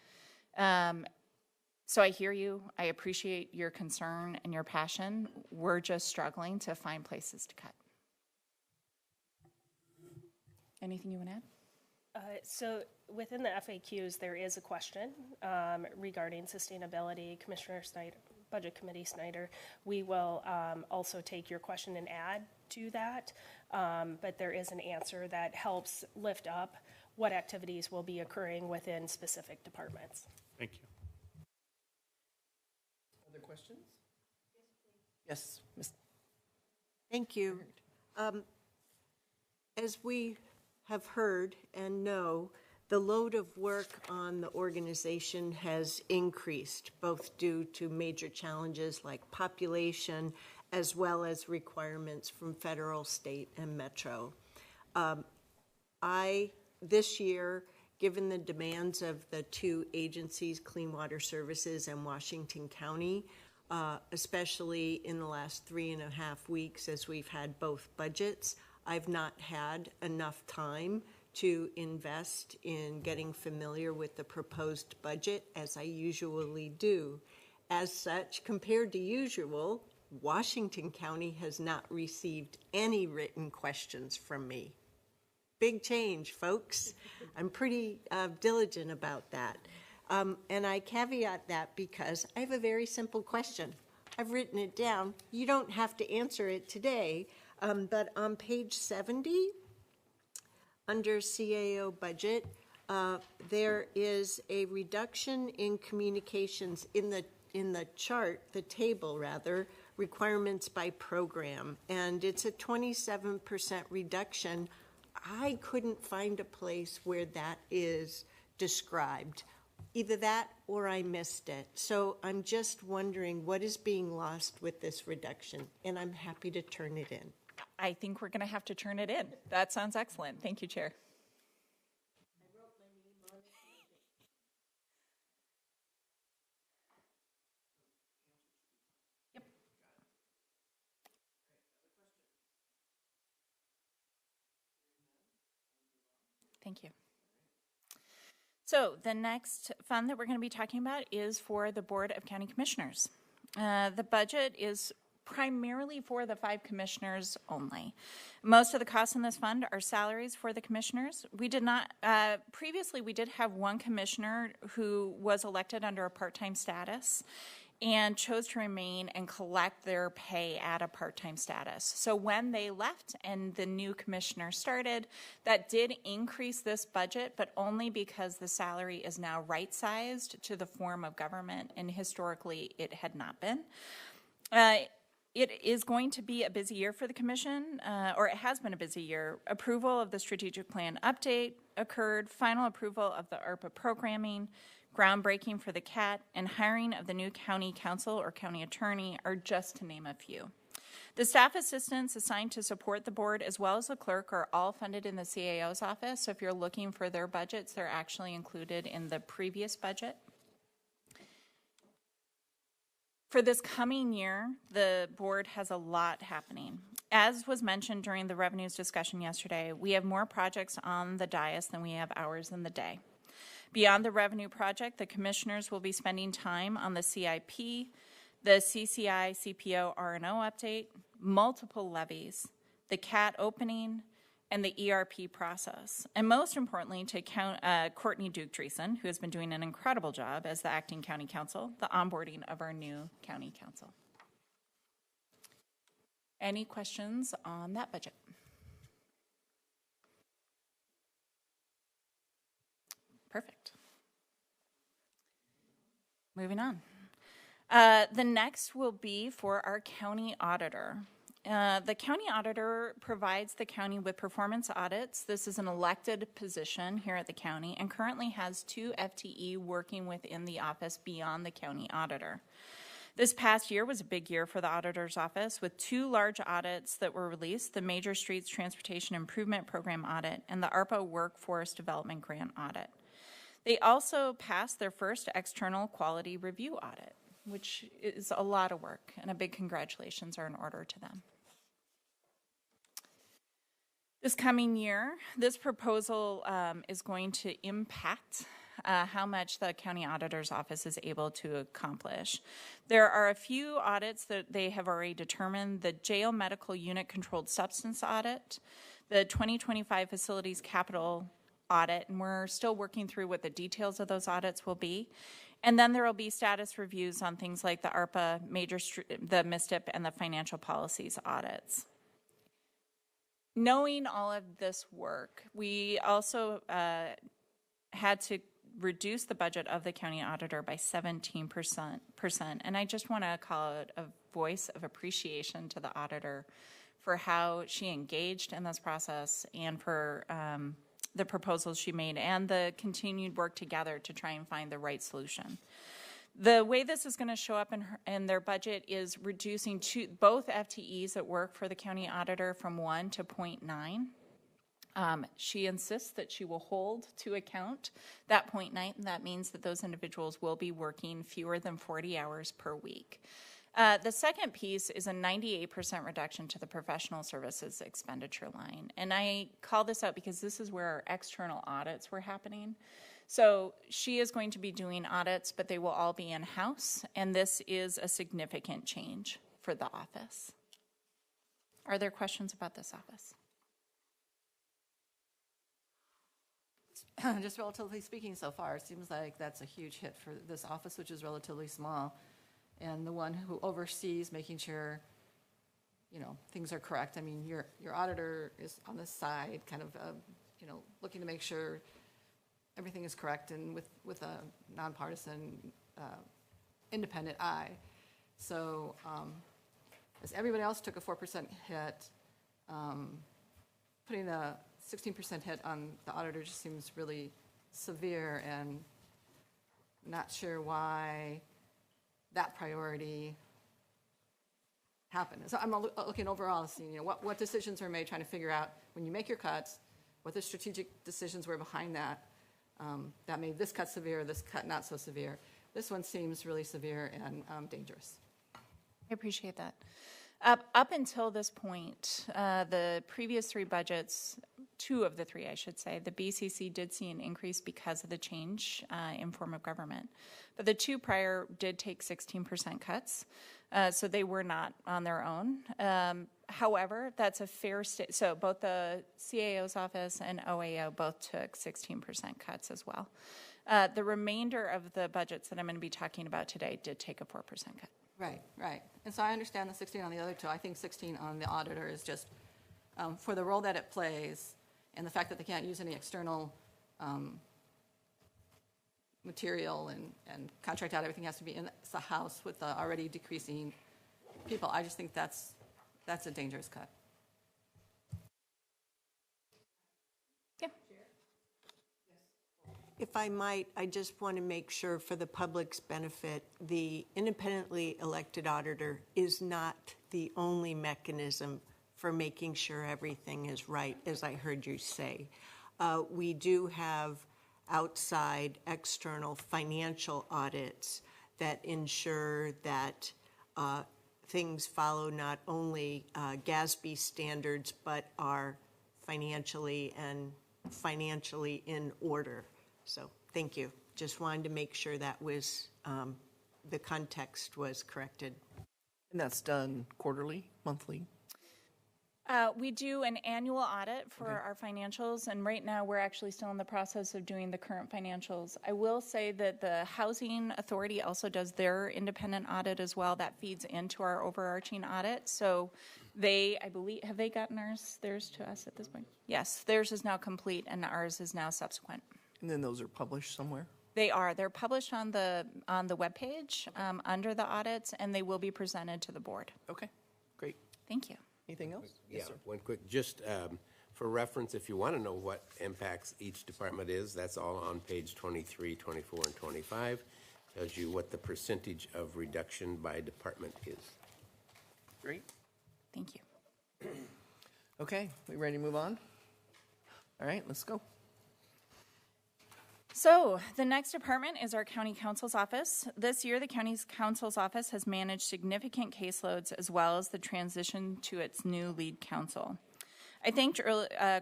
So I hear you. I appreciate your concern and your passion. We're just struggling to find places to cut. Anything you want to add? So within the FAQs, there is a question regarding sustainability. Commissioner Snyder, Budget Committee Snyder, we will also take your question and add to that, but there is an answer that helps lift up what activities will be occurring within specific departments. Thank you. Other questions? Yes, Ms. Thank you. As we have heard and know, the load of work on the organization has increased, both due to major challenges like population, as well as requirements from federal, state, and metro. This year, given the demands of the two agencies, Clean Water Services and Washington County, especially in the last 3.5 weeks as we've had both budgets, I've not had enough time to invest in getting familiar with the proposed budget as I usually do. As such, compared to usual, Washington County has not received any written questions from me. Big change, folks. I'm pretty diligent about that. And I caveat that because I have a very simple question. I've written it down. You don't have to answer it today, but on page 70, under CAO budget, there is a reduction in communications in the chart, the table rather, requirements by program, and it's a 27% reduction. I couldn't find a place where that is described. Either that or I missed it. So I'm just wondering what is being lost with this reduction, and I'm happy to turn it in. I think we're going to have to turn it in. That sounds excellent. Thank you, Chair. Yep. Thank you. So the next fund that we're going to be talking about is for the Board of County Commissioners. The budget is primarily for the 5 commissioners only. Most of the costs in this fund are salaries for the commissioners. We did not, previously we did have one commissioner who was elected under a part-time status and chose to remain and collect their pay at a part-time status. So when they left and the new commissioner started, that did increase this budget, but only because the salary is now right-sized to the form of government, and historically it had not been. It is going to be a busy year for the commission, or it has been a busy year. Approval of the strategic plan update occurred, final approval of the ARPA programming, groundbreaking for the CAT, and hiring of the new county counsel or county attorney are just to name a few. The staff assistants assigned to support the board as well as the clerk are all funded in the CAO's office. So if you're looking for their budgets, they're actually included in the previous budget. For this coming year, the board has a lot happening. As was mentioned during the revenues discussion yesterday, we have more projects on the dais than we have hours in the day. Beyond the revenue project, the commissioners will be spending time on the CIP, the CCI, CPO, R&O update, multiple levies, the CAT opening, and the ERP process. And most importantly, to Courtney Duke-Dreesen, who has been doing an incredible job as the acting county counsel, the onboarding of our new county counsel. Any questions on that budget? Perfect. Moving on. The next will be for our county auditor. The county auditor provides the county with performance audits. This is an elected position here at the county and currently has 2 FTE working within the office beyond the county auditor. This past year was a big year for the auditor's office with 2 large audits that were released, the Major Streets Transportation Improvement Program audit and the ARPA Workforce Development Grant audit. They also passed their first external quality review audit, which is a lot of work, and a big congratulations are in order to them. This coming year, this proposal is going to impact how much the county auditor's office is able to accomplish. There are a few audits that they have already determined: the jail medical unit controlled substance audit, the 2025 facilities capital audit, and we're still working through what the details of those audits will be. And then there will be status reviews on things like the ARPA, the MISTIP, and the financial policies audits. Knowing all of this work, we also had to reduce the budget of the county auditor by 17%. And I just want to call it a voice of appreciation to the auditor for how she engaged in this process and for the proposals she made and the continued work together to try and find the right solution. The way this is going to show up in their budget is reducing both FTEs that work for the county auditor from 1 to 0.9. She insists that she will hold to account that 0.9, and that means that those individuals will be working fewer than 40 hours per week. The second piece is a 98% reduction to the professional services expenditure line. And I call this out because this is where our external audits were happening. So she is going to be doing audits, but they will all be in-house, and this is a significant change for the office. Are there questions about this office? Just relatively speaking so far, it seems like that's a huge hit for this office, which is relatively small. And the one who oversees making sure, things are correct. I mean, your auditor is on the side, kind of, looking to make sure everything is correct and with a nonpartisan, independent eye. So as everybody else took a 4% hit, putting a 16% hit on the auditor just seems really severe, and not sure why that priority happened. So I'm looking overall, seeing what decisions were made, trying to figure out when you make your cuts, what the strategic decisions were behind that. That made this cut severe, this cut not so severe. This one seems really severe and dangerous. I appreciate that. Up until this point, the previous three budgets, two of the three, I should say, the BCC did see an increase because of the change in form of government. But the two prior did take 16% cuts, so they were not on their own. However, that's a fair so both the CAO's office and OAO both took 16% cuts as well. The remainder of the budgets that I'm going to be talking about today did take a 4% cut. Right. And so I understand the 16 on the other two. I think 16 on the auditor is just for the role that it plays and the fact that they can't use any external material and contract out. Everything has to be in the house with the already decreasing people. I just think that's a dangerous cut. Yeah. If I might, I just want to make sure for the public's benefit, the independently elected auditor is not the only mechanism for making sure everything is right, as I heard you say. We do have outside external financial audits that ensure that things follow not only GASB standards, but are financially in order. So thank you. Just wanted to make sure that was, the context was corrected. And that's done quarterly, monthly? We do an annual audit for our financials, and right now we're actually still in the process of doing the current financials. I will say that the Housing Authority also does their independent audit as well. That feeds into our overarching audit. So they, I believe, have they gotten theirs to us at this point? Yes, theirs is now complete and ours is now subsequent. And then those are published somewhere? They are. They're published on the webpage under the audits, and they will be presented to the board. Okay, great. Thank you. Anything else? Yeah, Yes, sir. one quick, just for reference, if you want to know what impacts each department is, that's all on page 23, 24, and 25. Tells you what the percentage of reduction by department is. Great. Thank you. Okay, we ready to move on? All right, let's go. So the next department is our county counsel's office. This year, the county counsel's office has managed significant caseloads as well as the transition to its new lead counsel. I thanked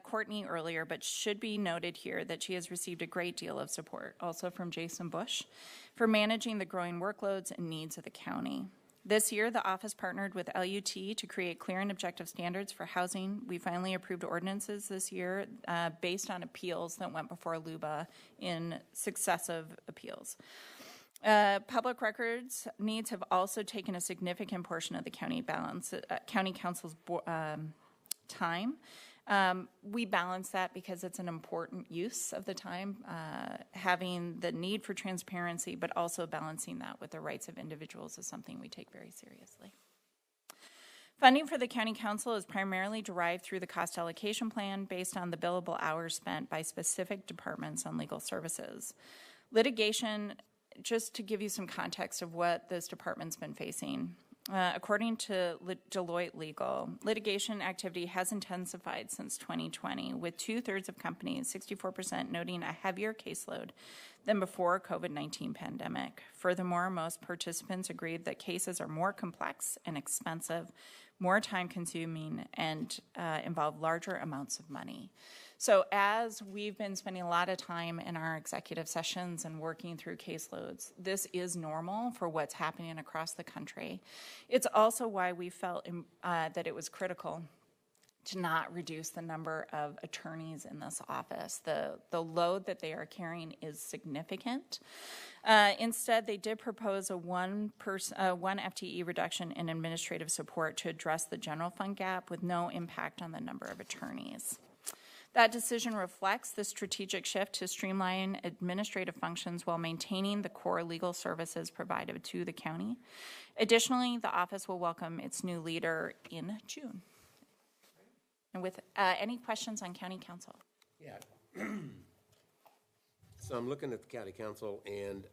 Courtney earlier, but should be noted here that she has received a great deal of support, also from Jason Bush, for managing the growing workloads and needs of the county. This year, the office partnered with LUT to create clear and objective standards for housing. We finally approved ordinances this year based on appeals that went before LUBA in successive appeals. Public records needs have also taken a significant portion of the county counsel's time. We balance that because it's an important use of the time, having the need for transparency, but also balancing that with the rights of individuals is something we take very seriously. Funding for the County Council is primarily derived through the cost allocation plan based on the billable hours spent by specific departments on legal services. Litigation, just to give you some context of what this department's been facing. According to Deloitte Legal, litigation activity has intensified since 2020, with 2/3 of companies, 64%, noting a heavier caseload than before COVID-19 pandemic. Furthermore, most participants agreed that cases are more complex and expensive, more time-consuming, and involve larger amounts of money. So as we've been spending a lot of time in our executive sessions and working through caseloads, this is normal for what's happening across the country. It's also why we felt that it was critical to not reduce the number of attorneys in this office. The load that they are carrying is significant. Instead, they did propose a one FTE reduction in administrative support to address the general fund gap with no impact on the number of attorneys. That decision reflects the strategic shift to streamline administrative functions while maintaining the core legal services provided to the county. Additionally, the office will welcome its new leader in June. And with any questions on County Council? Yeah. So I'm looking at the County Council, and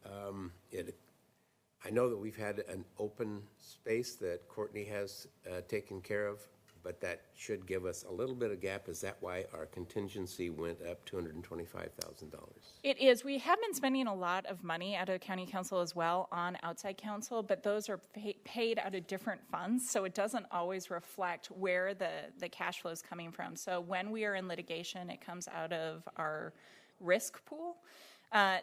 I know that we've had an open space that Courtney has taken care of, but that should give us a little bit of gap. Is that why our contingency went up $225,000? It is. We have been spending a lot of money out of County Council as well on outside counsel, but those are paid out of different funds, so it doesn't always reflect where the cash flow is coming from. So when we are in litigation, it comes out of our risk pool.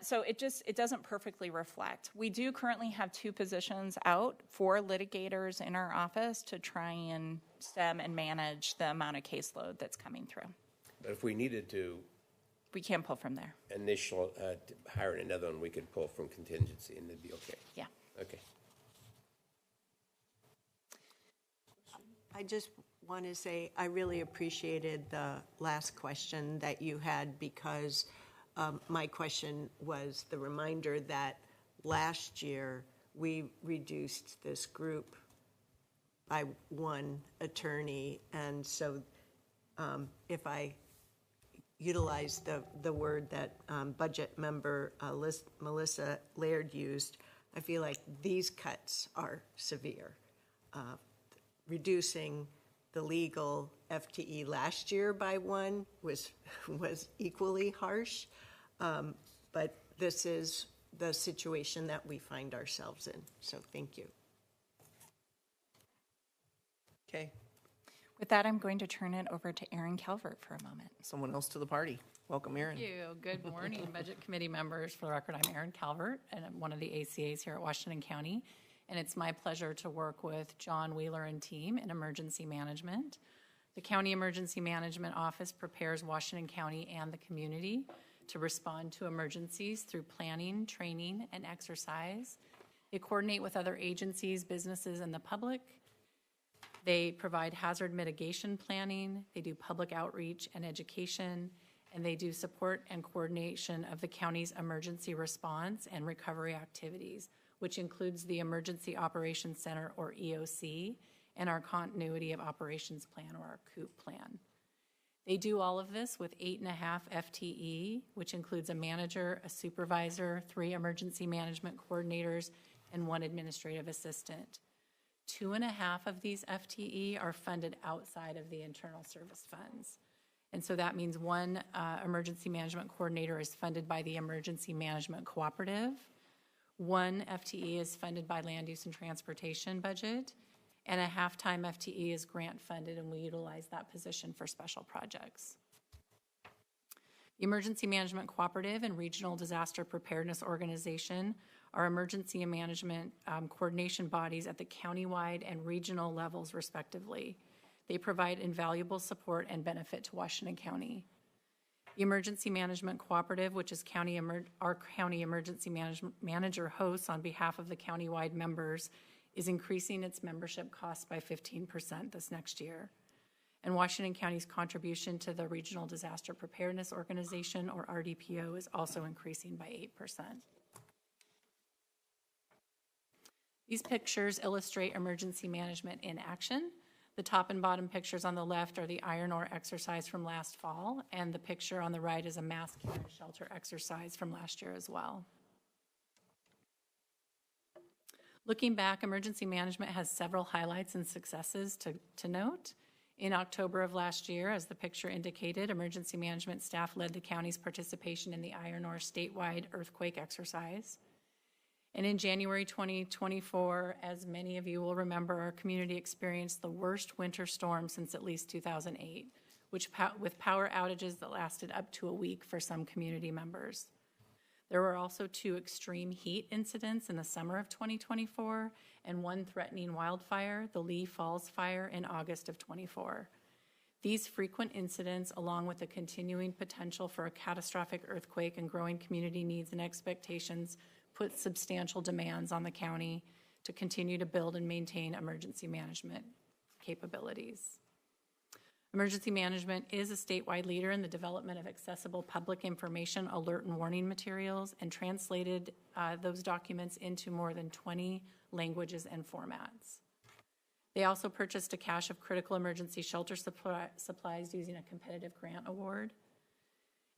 So it doesn't perfectly reflect. We do currently have 2 positions out for litigators in our office to try and stem and manage the amount of caseload that's coming through. But if we needed to We can pull from there. hire another one, we could pull from contingency and it'd be okay. Yeah. Okay. I just want to say I really appreciated the last question that you had, because my question was the reminder that last year we reduced this group by 1 attorney. And so if I utilize the word that budget member Melissa Laird used, I feel like these cuts are severe. Reducing the legal FTE last year by 1 was equally harsh, but this is the situation that we find ourselves in. So thank you. Okay, With that, I'm going to turn it over to Erin Calvert for a moment. someone else to the party. Welcome, Erin. Thank you. Good morning, Budget Committee members. For the record, I'm Erin Calvert, and I'm one of the ACAs here at Washington County. And it's my pleasure to work with John Wheeler and team in emergency management. The County Emergency Management Office prepares Washington County and the community to respond to emergencies through planning, training, and exercise. They coordinate with other agencies, businesses, and the public. They provide hazard mitigation planning. They do public outreach and education, and they do support and coordination of the county's emergency response and recovery activities, which includes the Emergency Operations Center, or EOC, and our Continuity of Operations Plan, or our COOP plan. They do all of this with 8.5 FTE, which includes a manager, a supervisor, 3 emergency management coordinators, and 1 administrative assistant. 2.5 of these FTE are funded outside of the internal service funds. And so that means 1 emergency management coordinator is funded by the Emergency Management Cooperative. 1 FTE is funded by Land Use and Transportation budget, and a half-time FTE is grant funded, and we utilize that position for special projects. The Emergency Management Cooperative and Regional Disaster Preparedness Organization are emergency management coordination bodies at the countywide and regional levels, respectively. They provide invaluable support and benefit to Washington County. The Emergency Management Cooperative, which is our county emergency manager hosts on behalf of the countywide members, is increasing its membership costs by 15% this next year. And Washington County's contribution to the Regional Disaster Preparedness Organization, or RDPO, is also increasing by 8%. These pictures illustrate emergency management in action. The top and bottom pictures on the left are the iron ore exercise from last fall, and the picture on the right is a mass care and shelter exercise from last year as well. Looking back, emergency management has several highlights and successes to note. In October of last year, as the picture indicated, emergency management staff led the county's participation in the iron ore statewide earthquake exercise. And in January 2024, as many of you will remember, our community experienced the worst winter storm since at least 2008, with power outages that lasted up to a week for some community members. There were also 2 extreme heat incidents in the summer of 2024 and 1 threatening wildfire, the Lee Falls Fire, in August of 24. These frequent incidents, along with the continuing potential for a catastrophic earthquake and growing community needs and expectations, put substantial demands on the county to continue to build and maintain emergency management capabilities. Emergency management is a statewide leader in the development of accessible public information, alert and warning materials, and translated those documents into more than 20 languages and formats. They also purchased a cache of critical emergency shelter supplies using a competitive grant award,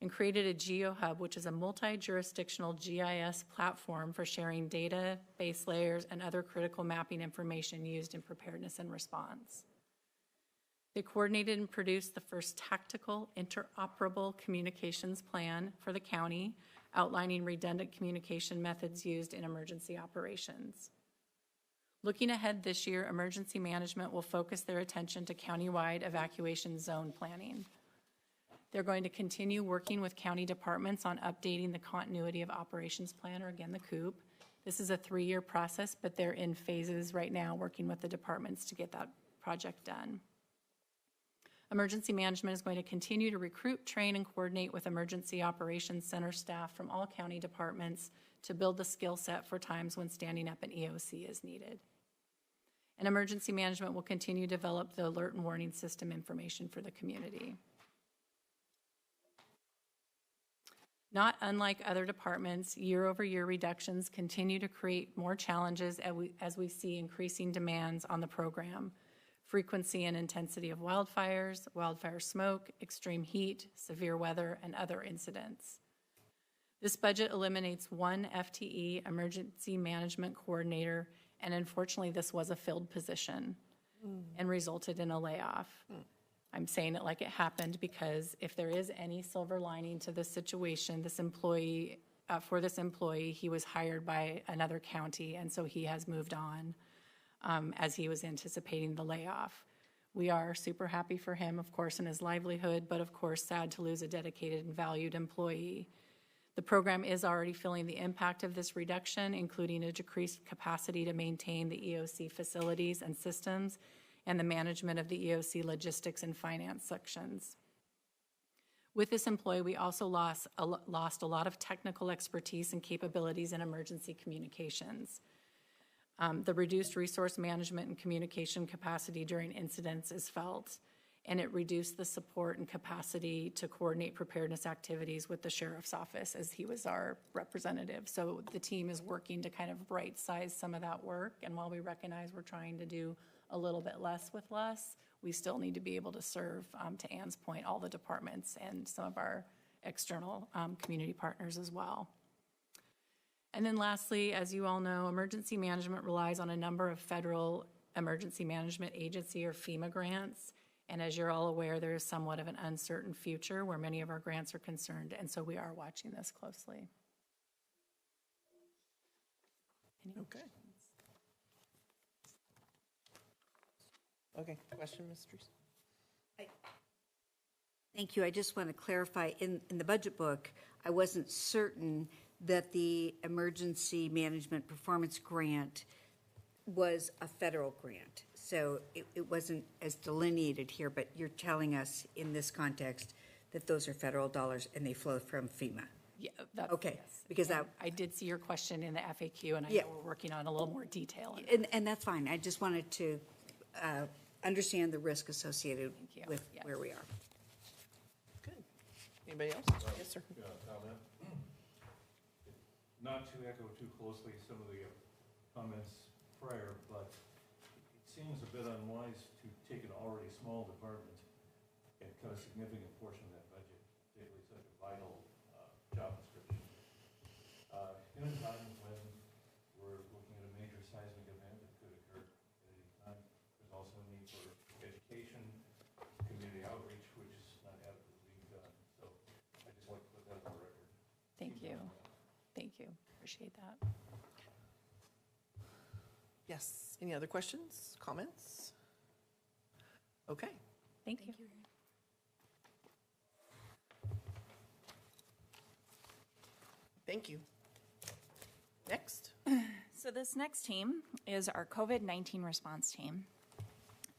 and created a GeoHub, which is a multi-jurisdictional GIS platform for sharing data, base layers, and other critical mapping information used in preparedness and response. They coordinated and produced the first tactical interoperable communications plan for the county, outlining redundant communication methods used in emergency operations. Looking ahead this year, emergency management will focus their attention to countywide evacuation zone planning. They're going to continue working with county departments on updating the continuity of operations plan, or again, the COOP. This is a 3-year process, but they're in phases right now working with the departments to get that project done. Emergency management is going to continue to recruit, train, and coordinate with Emergency Operations Center staff from all county departments to build the skill set for times when standing up an EOC is needed. And emergency management will continue to develop the alert and warning system information for the community. Not unlike other departments, year-over-year reductions continue to create more challenges as we see increasing demands on the program. Frequency and intensity of wildfires, wildfire smoke, extreme heat, severe weather, and other incidents. This budget eliminates 1 FTE, emergency management coordinator, and unfortunately this was a filled position and resulted in a layoff. I'm saying it like it happened because if there is any silver lining to this situation, this employee, he was hired by another county, and so he has moved on. As he was anticipating the layoff. We are super happy for him, of course, in his livelihood, but of course sad to lose a dedicated and valued employee. The program is already feeling the impact of this reduction, including a decreased capacity to maintain the EOC facilities and systems and the management of the EOC logistics and finance sections. With this employee, we also lost a lot of technical expertise and capabilities in emergency communications. The reduced resource management and communication capacity during incidents is felt, and it reduced the support and capacity to coordinate preparedness activities with the sheriff's office, as he was our representative. So the team is working to kind of right-size some of that work, and while we recognize we're trying to do a little bit less with less, we still need to be able to serve, to Ann's point, all the departments and some of our external community partners as well. And then lastly, as you all know, emergency management relies on a number of federal emergency management agency or FEMA grants. And as you're all aware, there is somewhat of an uncertain future where many of our grants are concerned. And so we are watching this closely. Okay. Okay, question, Ms. Drees? Thank you. I just want to clarify, in the budget book, I wasn't certain that the Emergency Management Performance Grant was a federal grant. So it wasn't as delineated here, but you're telling us in this context that those are federal dollars and they flow from FEMA. Yeah, that's, Okay, yes. because I did see your question in the FAQ, and I Yeah. know we're working on a little more detail. And that's fine. I just wanted to understand the risk associated you. with Yes. where we are. Good. Anybody else? Yes, sir. Yeah, comment. Not to echo too closely some of the comments prior, but it seems a bit unwise to take an already small department and cut a significant portion of that budget, particularly such a vital job description. In a time when we're looking at a major seismic event that could occur at any time, there's also a need for education, community outreach, which is not adequately being done. So I just like to put that on the record. Thank you. Thank you. Appreciate that. Yes, any other questions, comments? Okay. Thank you. Thank you. Next. So this next team is our COVID-19 response team.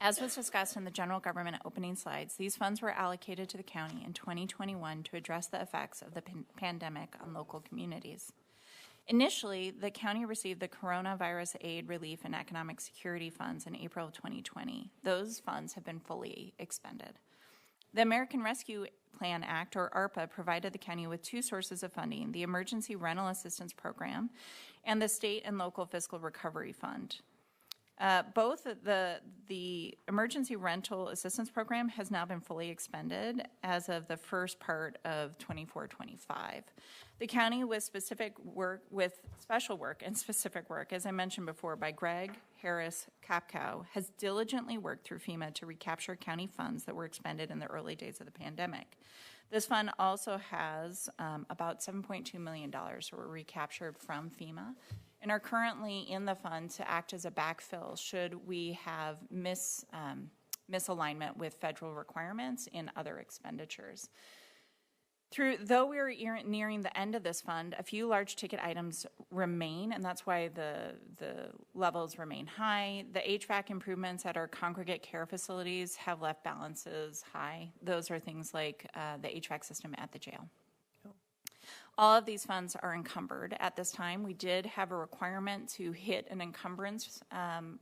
As was discussed in the general government opening slides, these funds were allocated to the county in 2021 to address the effects of the pandemic on local communities. Initially, the county received the Coronavirus Aid, Relief, and Economic Security Funds in April of 2020. Those funds have been fully expended. The American Rescue Plan Act, or ARPA, provided the county with two sources of funding, the Emergency Rental Assistance Program and the State and Local Fiscal Recovery Fund. Both the Emergency Rental Assistance Program has now been fully expended as of the first part of 24-25. The county with special work and specific work, as I mentioned before, by Greg Harris Capcow, has diligently worked through FEMA to recapture county funds that were expended in the early days of the pandemic. This fund also has about $7.2 million were recaptured from FEMA and are currently in the fund to act as a backfill should we have misalignment with federal requirements in other expenditures. Though we are nearing the end of this fund, a few large ticket items remain, and that's why the levels remain high. The HVAC improvements at our congregate care facilities have left balances high. Those are things like the HVAC system at the jail. All of these funds are encumbered at this time. We did have a requirement to hit an encumbrance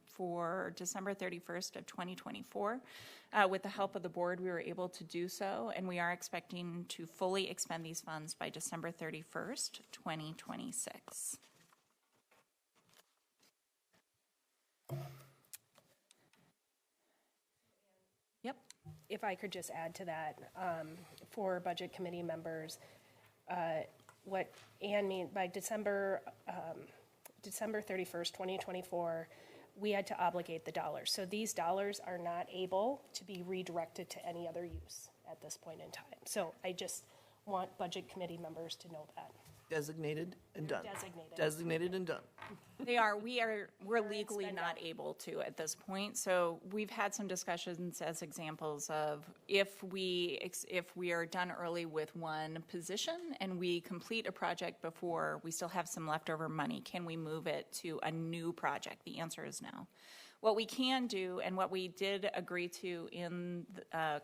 for December 31st of 2024. With the help of the board, we were able to do so, and we are expecting to fully expend these funds by December 31st, 2026. Yep. If I could just add to that, for budget committee members, what Ann mean by December 31st, 2024, we had to obligate the dollars. So these dollars are not able to be redirected to any other use at this point in time. So I just want budget committee members to know that. Designated and done. Designated. Designated and done. They are. We're legally not able to at this point. So we've had some discussions as examples of if we are done early with one position and we complete a project before we still have some leftover money, can we move it to a new project? The answer is no. What we can do, and what we did agree to in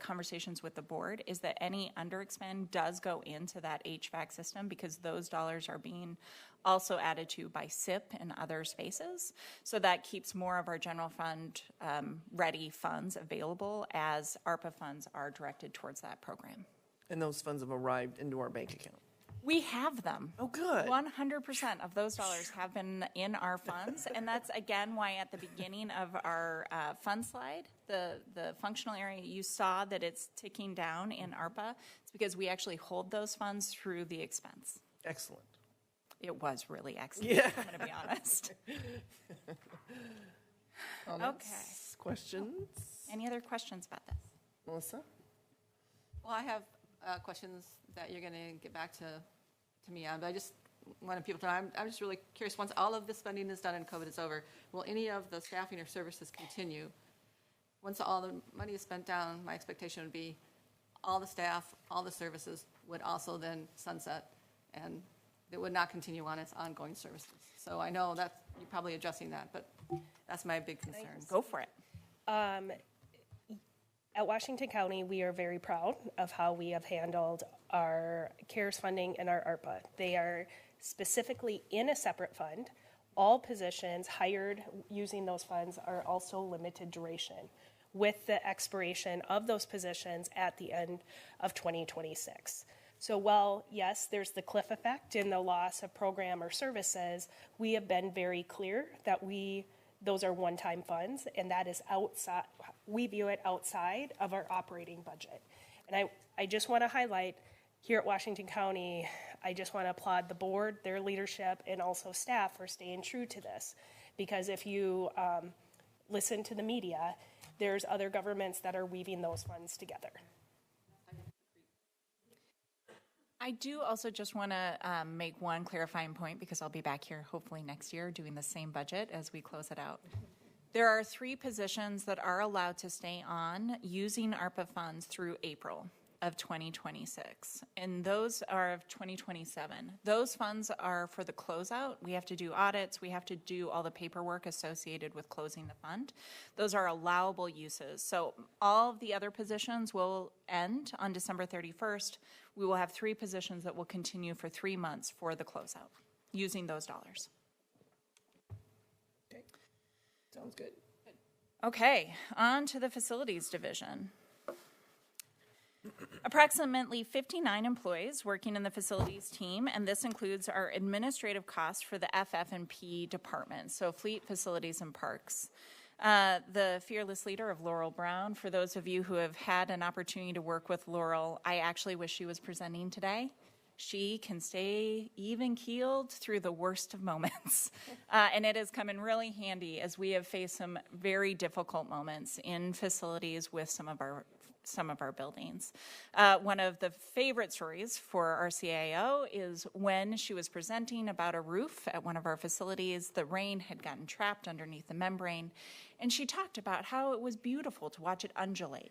conversations with the board, is that any underexpend does go into that HVAC system because those dollars are being also added to by SIP and other spaces. So that keeps more of our general fund ready funds available as ARPA funds are directed towards that program. And those funds have arrived into our bank account. We have them. Oh, good. 100% of those dollars have been in our funds, and that's, again, why at the beginning of our fund slide, the functional area, you saw that it's ticking down in ARPA. It's because we actually hold those funds through the expense. Excellent. It was really excellent, Yeah. I'm going to be honest. Okay. Questions? Any other questions about this? Melissa? Well, I have questions that you're going to get back to me on, but I just wanted people to know, I'm just really curious, once all of this spending is done and COVID is over, will any of the staffing or services continue? Once all the money is spent down, my expectation would be all the staff, all the services would also then sunset, and it would not continue on its ongoing services. So I know that you're probably addressing that, but that's my big concern. Go for it. At Washington County, we are very proud of how we have handled our CARES funding and our ARPA. They are specifically in a separate fund. All positions hired using those funds are also limited duration, with the expiration of those positions at the end of 2026. So while, yes, there's the cliff effect in the loss of program or services, we have been very clear that we those are one-time funds, and that is outside, we view it outside of our operating budget. And I just want to highlight, here at Washington County, I just want to applaud the board, their leadership, and also staff for staying true to this. Because if you listen to the media, there's other governments that are weaving those funds together. I do also just want to make one clarifying point, because I'll be back here hopefully next year doing the same budget as we close it out. There are 3 positions that are allowed to stay on using ARPA funds through April of 2026, and those are of 2027. Those funds are for the closeout. We have to do audits. We have to do all the paperwork associated with closing the fund. Those are allowable uses. So all of the other positions will end on December 31st. We will have 3 positions that will continue for 3 months for the closeout using those dollars. Okay, sounds good. Okay, on to the facilities division. Approximately 59 employees working in the facilities team, and this includes our administrative costs for the FF&P department, so fleet, facilities, and parks. The fearless leader of Laurel Brown, for those of you who have had an opportunity to work with Laurel, I actually wish she was presenting today. She can stay even-keeled through the worst of moments, and it has come in really handy as we have faced some very difficult moments in facilities with some of our buildings. One of the favorite stories for our CIO is when she was presenting about a roof at one of our facilities. The rain had gotten trapped underneath the membrane, and she talked about how it was beautiful to watch it undulate.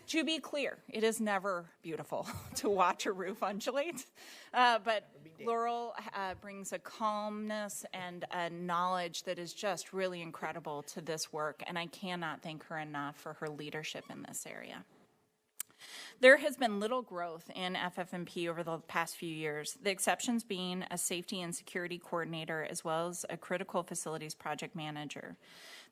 To be clear, it is never beautiful to watch a roof undulate, but Laurel brings a calmness and a knowledge that is just really incredible to this work, and I cannot thank her enough for her leadership in this area. There has been little growth in FF&P over the past few years, the exceptions being a safety and security coordinator as well as a critical facilities project manager.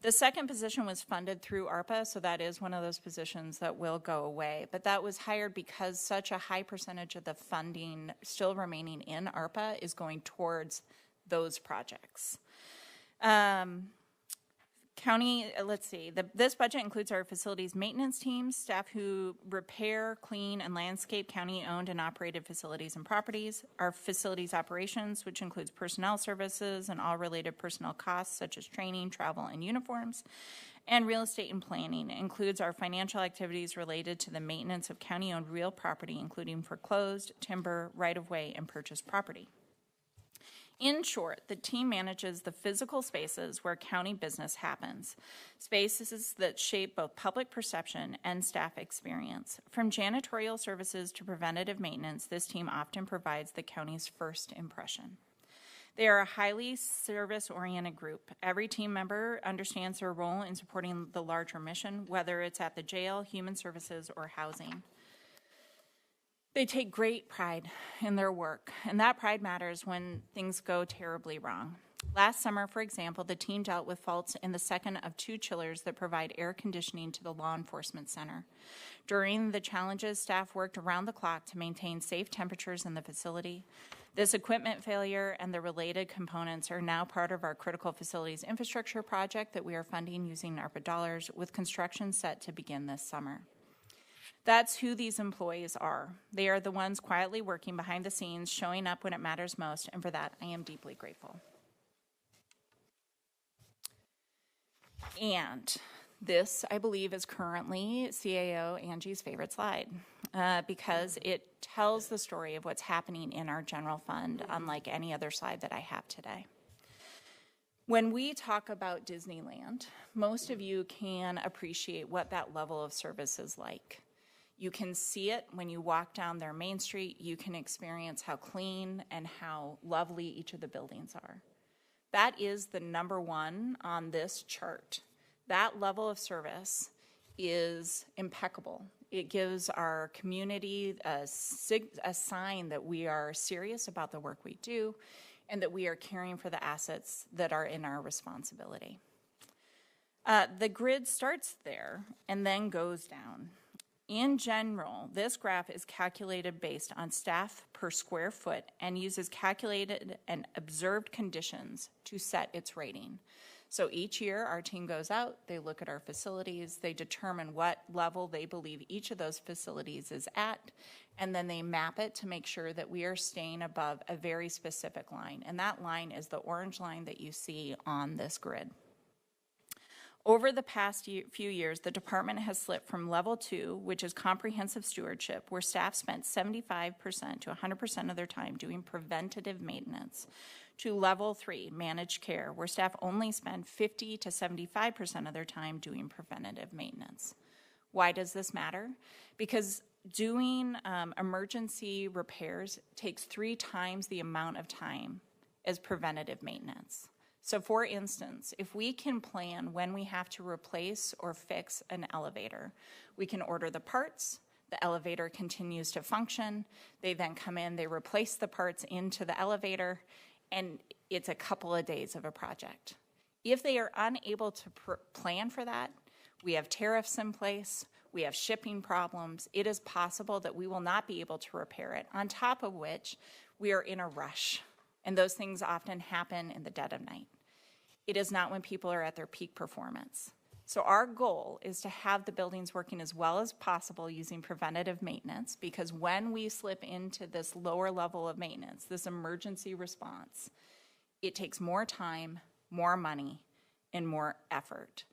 The second position was funded through ARPA, so that is one of those positions that will go away, but that was hired because such a high percentage of the funding still remaining in ARPA is going towards those projects. This budget includes our facilities maintenance teams, staff who repair, clean, and landscape county-owned and operated facilities and properties, our facilities operations, which includes personnel services and all related personnel costs such as training, travel, and uniforms, and real estate and planning. It includes our financial activities related to the maintenance of county-owned real property, including foreclosed, timber, right-of-way, and purchased property. In short, the team manages the physical spaces where county business happens, spaces that shape both public perception and staff experience. From janitorial services to preventative maintenance, this team often provides the county's first impression. They are a highly service-oriented group. Every team member understands their role in supporting the larger mission, whether it's at the jail, human services, or housing. They take great pride in their work, and that pride matters when things go terribly wrong. Last summer, for example, the team dealt with faults in the second of 2 chillers that provide air conditioning to the law enforcement center. During the challenges, staff worked around the clock to maintain safe temperatures in the facility. This equipment failure and the related components are now part of our critical facilities infrastructure project that we are funding using ARPA dollars, with construction set to begin this summer. That's who these employees are. They are the ones quietly working behind the scenes, showing up when it matters most, and for that, I am deeply grateful. And this, I believe, is currently CAO Angie's favorite slide because it tells the story of what's happening in our general fund, unlike any other slide that I have today. When we talk about Disneyland, most of you can appreciate what that level of service is like. You can see it when you walk down their Main Street. You can experience how clean and how lovely each of the buildings are. That is the number one on this chart. That level of service is impeccable. It gives our community a sign that we are serious about the work we do and that we are caring for the assets that are in our responsibility. The grid starts there and then goes down. In general, this graph is calculated based on staff per square foot and uses calculated and observed conditions to set its rating. So each year, our team goes out, they look at our facilities, they determine what level they believe each of those facilities is at, and then they map it to make sure that we are staying above a very specific line. And that line is the orange line that you see on this grid. Over the past few years, the department has slipped from level 2, which is comprehensive stewardship, where staff spent 75% to 100% of their time doing preventative maintenance, to level 3, managed care, where staff only spend 50 to 75% of their time doing preventative maintenance. Why does this matter? Because doing emergency repairs takes 3 times the amount of time as preventative maintenance. So for instance, if we can plan when we have to replace or fix an elevator, we can order the parts, the elevator continues to function, they then come in, they replace the parts into the elevator, and it's a couple of days of a project. If they are unable to plan for that, we have tariffs in place, we have shipping problems, it is possible that we will not be able to repair it, on top of which we are in a rush. And those things often happen in the dead of night. It is not when people are at their peak performance. So our goal is to have the buildings working as well as possible using preventative maintenance, because when we slip into this lower level of maintenance, this emergency response, it takes more time, more money, and more effort.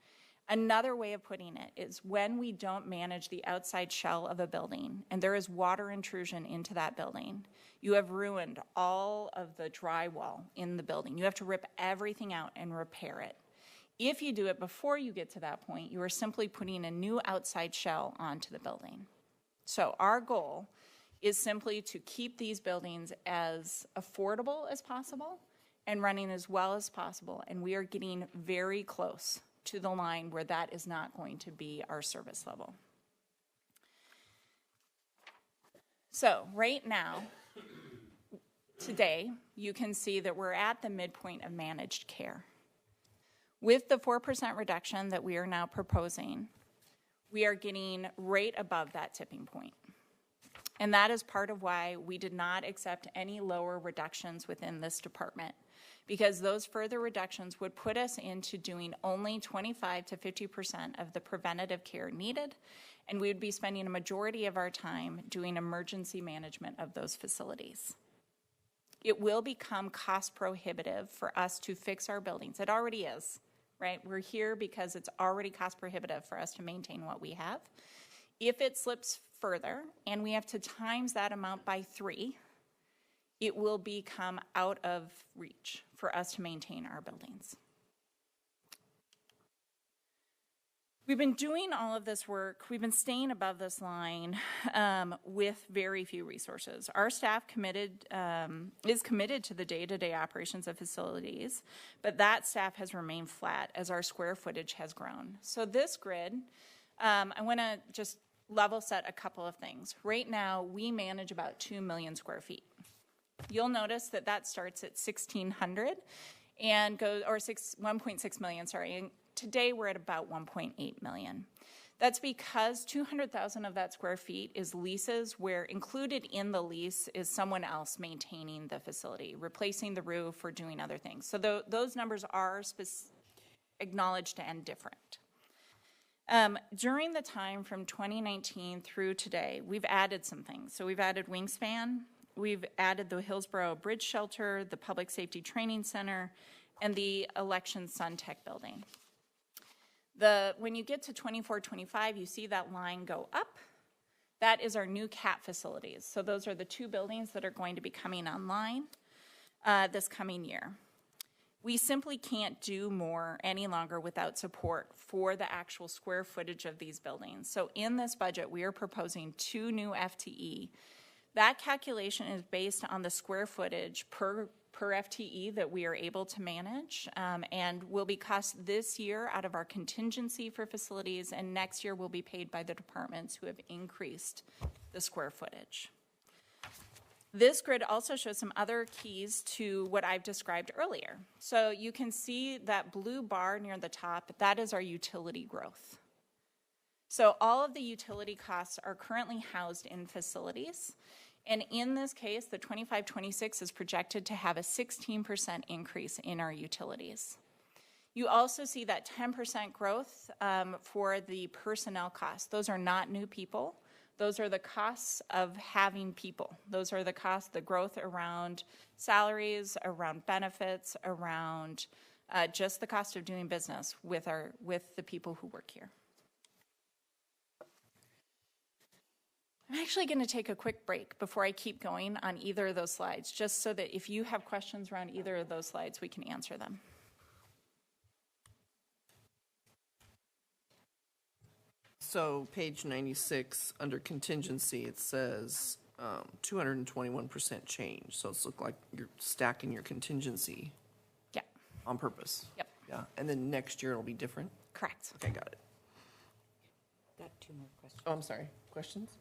Another way of putting it is when we don't manage the outside shell of a building and there is water intrusion into that building, you have ruined all of the drywall in the building. You have to rip everything out and repair it. If you do it before you get to that point, you are simply putting a new outside shell onto the building. So our goal is simply to keep these buildings as affordable as possible and running as well as possible, and we are getting very close to the line where that is not going to be our service level. So right now, today, you can see that we're at the midpoint of managed care. With the 4% reduction that we are now proposing, we are getting right above that tipping point. And that is part of why we did not accept any lower reductions within this department, because those further reductions would put us into doing only 25 to 50% of the preventative care needed, and we would be spending a majority of our time doing emergency management of those facilities. It will become cost prohibitive for us to fix our buildings. It already is, right? We're here because it's already cost prohibitive for us to maintain what we have. If it slips further and we have to times that amount by 3, it will become out of reach for us to maintain our buildings. We've been doing all of this work, we've been staying above this line with very few resources. Our staff is committed to the day-to-day operations of facilities, but that staff has remained flat as our square footage has grown. So this grid, I want to just level set a couple of things. Right now, we manage about 2 million square feet. You'll notice that that starts at 1,600 and goes, or 1.6 million, sorry, and today we're at about 1.8 million. That's because 200,000 of that square feet is leases where included in the lease is someone else maintaining the facility, replacing the roof or doing other things. So those numbers are acknowledged and different. During the time from 2019 through today, we've added some things. So we've added Wingspan, we've added the Hillsborough Bridge Shelter, the Public Safety Training Center, and the Election Sun Tech Building. When you get to 24-25, you see that line go up. That is our new CAT facilities. So those are the 2 buildings that are going to be coming online this coming year. We simply can't do more any longer without support for the actual square footage of these buildings. So in this budget, we are proposing 2 new FTE. That calculation is based on the square footage per FTE that we are able to manage, and will be cost this year out of our contingency for facilities, and next year will be paid by the departments who have increased the square footage. This grid also shows some other keys to what I've described earlier. So you can see that blue bar near the top, that is our utility growth. So all of the utility costs are currently housed in facilities. And in this case, the 25-26 is projected to have a 16% increase in our utilities. You also see that 10% growth for the personnel costs. Those are not new people. Those are the costs of having people. Those are the costs, the growth around salaries, around benefits, around just the cost of doing business with the people who work here. I'm actually going to take a quick break before I keep going on either of those slides, just so that if you have questions around either of those slides, we can answer them. So page 96, under contingency, it says 221% change. So it's look like you're stacking your contingency Yeah, on purpose. Yep. Yeah, and then next year it'll be different? correct. Okay, got it. Got two more questions. Oh, I'm sorry. Questions?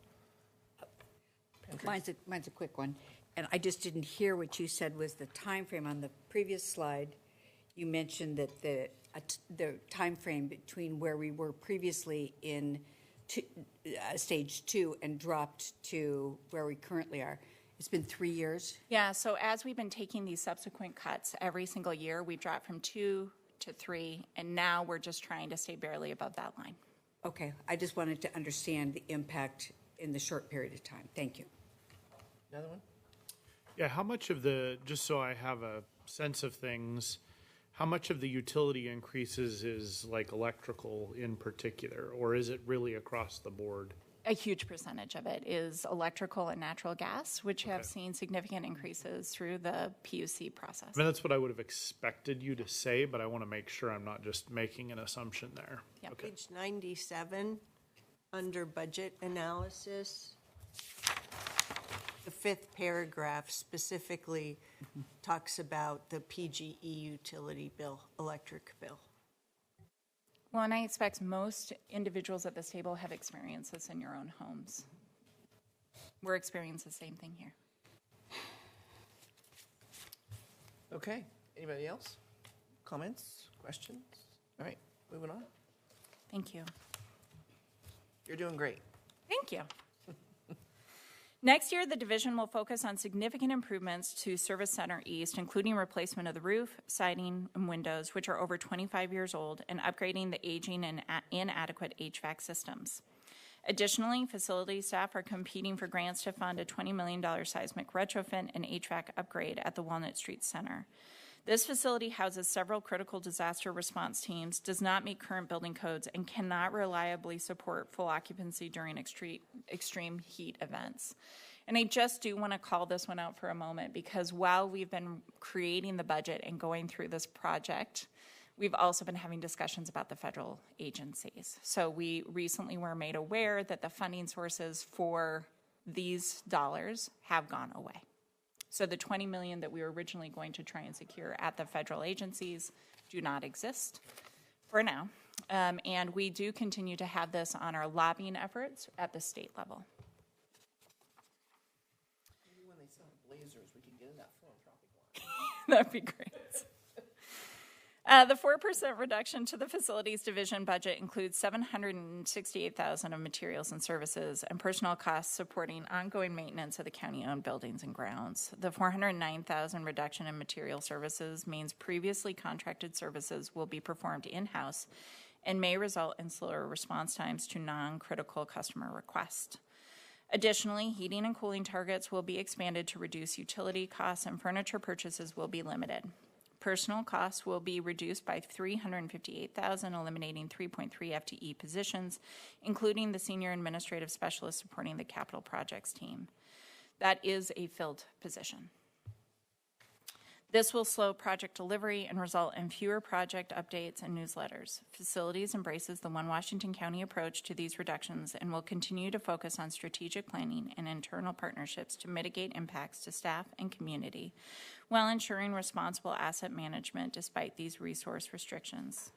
Mine's a quick one, and I just didn't hear what you said was the time frame on the previous slide. You mentioned that the time frame between where we were previously in stage 2 and dropped to where we currently are. It's been 3 years. Yeah, so as we've been taking these subsequent cuts every single year, we've dropped from 2 to 3, and now we're just trying to stay barely above that line. Okay, I just wanted to understand the impact in the short period of time. Thank you. Another one? Yeah, how much of the, just so I have a sense of things, how much of the utility increases is like electrical in particular, or is it really across the board? A huge percentage of it is electrical and natural gas, which have seen significant increases through the PUC process. I mean, that's what I would have expected you to say, but I want to make sure I'm not just making an assumption there. Yep. Okay. Page 97, under budget analysis, the 5th paragraph specifically talks about the PGE utility bill, electric bill. Well, and I expect most individuals at this table have experienced this in your own homes. We're experiencing the same thing here. Okay. Anybody else? Comments? Questions? All right, moving on. Thank you. You're doing great. Thank you. Next year, the division will focus on significant improvements to Service Center East, including replacement of the roof, siding, and windows, which are over 25 years old, and upgrading the aging and inadequate HVAC systems. Additionally, facility staff are competing for grants to fund a $20 million seismic retrofit and HVAC upgrade at the Walnut Street Center. This facility houses several critical disaster response teams, does not meet current building codes, and cannot reliably support full occupancy during extreme heat events. And I just do want to call this one out for a moment, because while we've been creating the budget and going through this project, we've also been having discussions about the federal agencies. So we recently were made aware that the funding sources for these dollars have gone away. So the $20 million that we were originally going to try and secure at the federal agencies do not exist for now. And we do continue to have this on our lobbying efforts at the state level. Maybe when they sell blazers, we can get in that philanthropic one. That'd be great. The 4% reduction to the facilities division budget includes $768,000 of materials and services and personnel costs supporting ongoing maintenance of the county-owned buildings and grounds. The $409,000 reduction in material services means previously contracted services will be performed in-house and may result in slower response times to non-critical customer requests. Additionally, heating and cooling targets will be expanded to reduce utility costs, and furniture purchases will be limited. Personnel costs will be reduced by $358,000, eliminating 3.3 FTE positions, including the senior administrative specialist supporting the capital projects team. That is a filled position. This will slow project delivery and result in fewer project updates and newsletters. Facilities embraces the One Washington County approach to these reductions and will continue to focus on strategic planning and internal partnerships to mitigate impacts to staff and community, while ensuring responsible asset management despite these resource restrictions.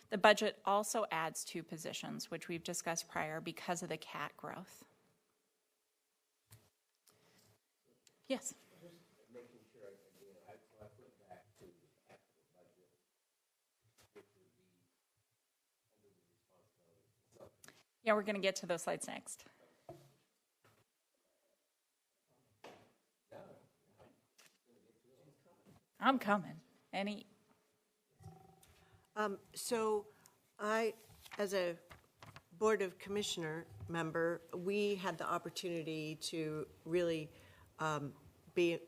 The budget also adds 2 positions, which we've discussed prior because of the CAT growth. Yes? Yeah, we're going to get to those slides next. I'm coming. So I, as a Board of Commissioner member, we had the opportunity to really be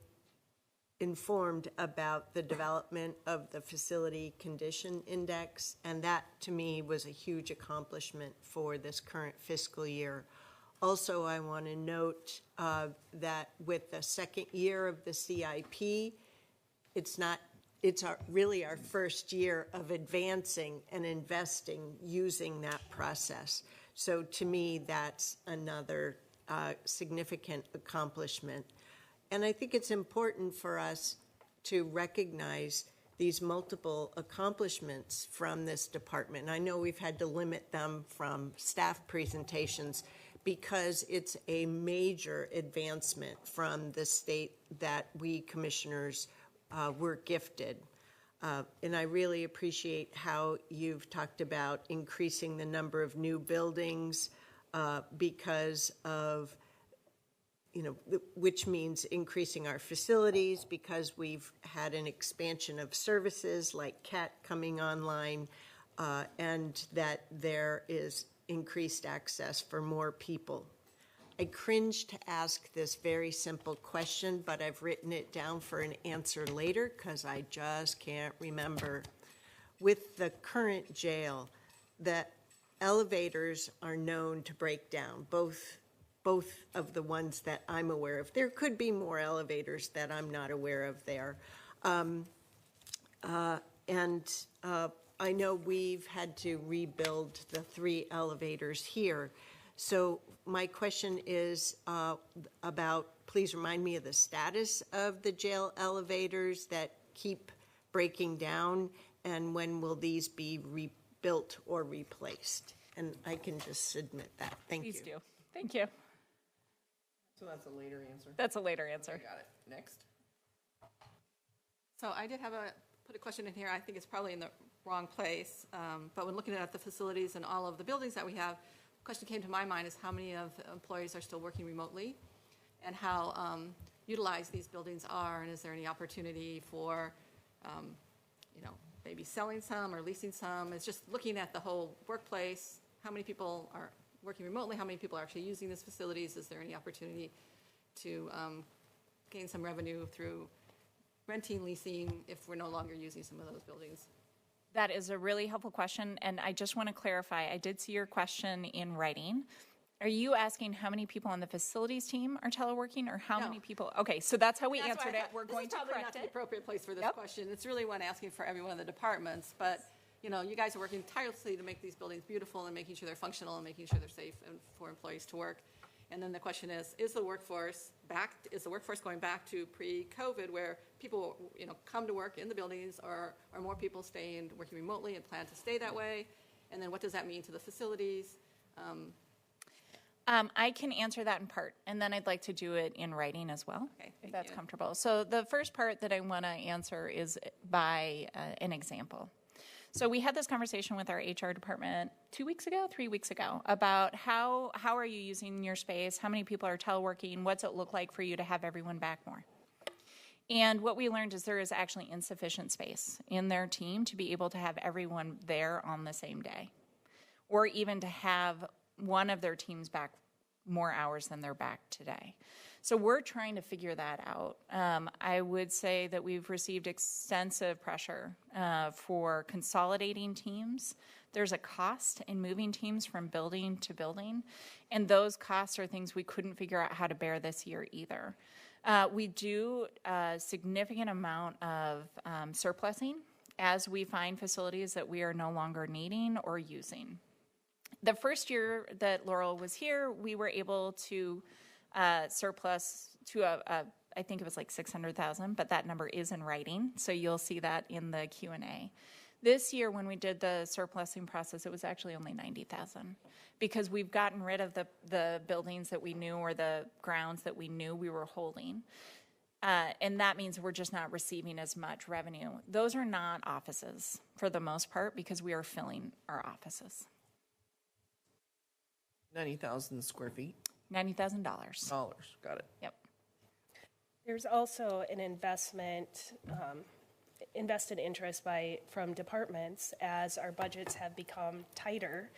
informed about the development of the Facility Condition Index, and that, to me, was a huge accomplishment for this current fiscal year. Also, I want to note that with the second year of the CIP, it's really our first year of advancing and investing using that process. So to me, that's another significant accomplishment. And I think it's important for us to recognize these multiple accomplishments from this department. I know we've had to limit them from staff presentations because it's a major advancement from the state that we commissioners were gifted. And I really appreciate how you've talked about increasing the number of new buildings because of, which means increasing our facilities because we've had an expansion of services like CAT coming online, and that there is increased access for more people. I cringe to ask this very simple question, but I've written it down for an answer later because I just can't remember. With the current jail, the elevators are known to break down, both of the ones that I'm aware of. There could be more elevators that I'm not aware of there. I know we've had to rebuild the 3 elevators here. So my question is about, please remind me of the status of the jail elevators that keep breaking down, and when will these be rebuilt or replaced? And I can just submit that. Thank you. Please do. Thank you. So that's a later answer. That's a later answer. I got it. Next. So I did put a question in here. I think it's probably in the wrong place. But when looking at the facilities and all of the buildings that we have, the question came to my mind is how many of the employees are still working remotely and how utilized these buildings are, and is there any opportunity for, maybe selling some or leasing some? It's just looking at the whole workplace, how many people are working remotely, how many people are actually using these facilities, is there any opportunity to gain some revenue through renting, leasing, if we're no longer using some of those buildings? That is a really helpful question, and I just want to clarify, I did see your question in writing. Are you asking how many people on the facilities team are teleworking, or how many people? Okay, so that's how we answered it. We're going to correct This is probably not the it. appropriate place for this question. It's really one asking for every one of the departments, but you guys are working tirelessly to make these buildings beautiful and making sure they're functional and making sure they're safe and for employees to work. And then the question is the workforce going back to pre-COVID, where people, come to work in the buildings, or are more people staying, working remotely and plan to stay that way? And then what does that mean to the facilities? I can answer that in part, and then I'd like to do it in writing as well, if that's comfortable. So the first part that I want to answer is by an example. So we had this conversation with our HR department 3 weeks ago, about how are you using your space, how many people are teleworking, what's it look like for you to have everyone back more? And what we learned is there is actually insufficient space in their team to be able to have everyone there on the same day, or even to have one of their teams back more hours than they're back today. So we're trying to figure that out. I would say that we've received extensive pressure for consolidating teams. There's a cost in moving teams from building to building, and those costs are things we couldn't figure out how to bear this year either. We do a significant amount of surplusing as we find facilities that we are no longer needing or using. The first year that Laurel was here, we were able to surplus to I think it was like 600,000, but that number is in writing, so you'll see that in the Q&A. This year, when we did the surplusing process, it was actually only 90,000, because we've gotten rid of the buildings that we knew, or the grounds that we knew we were holding. And that means we're just not receiving as much revenue. Those are not offices for the most part, because we are filling our offices. 90,000 square feet. $90,000. Got it. Yep. There's also an investment invested interest from departments as our budgets have become tighter,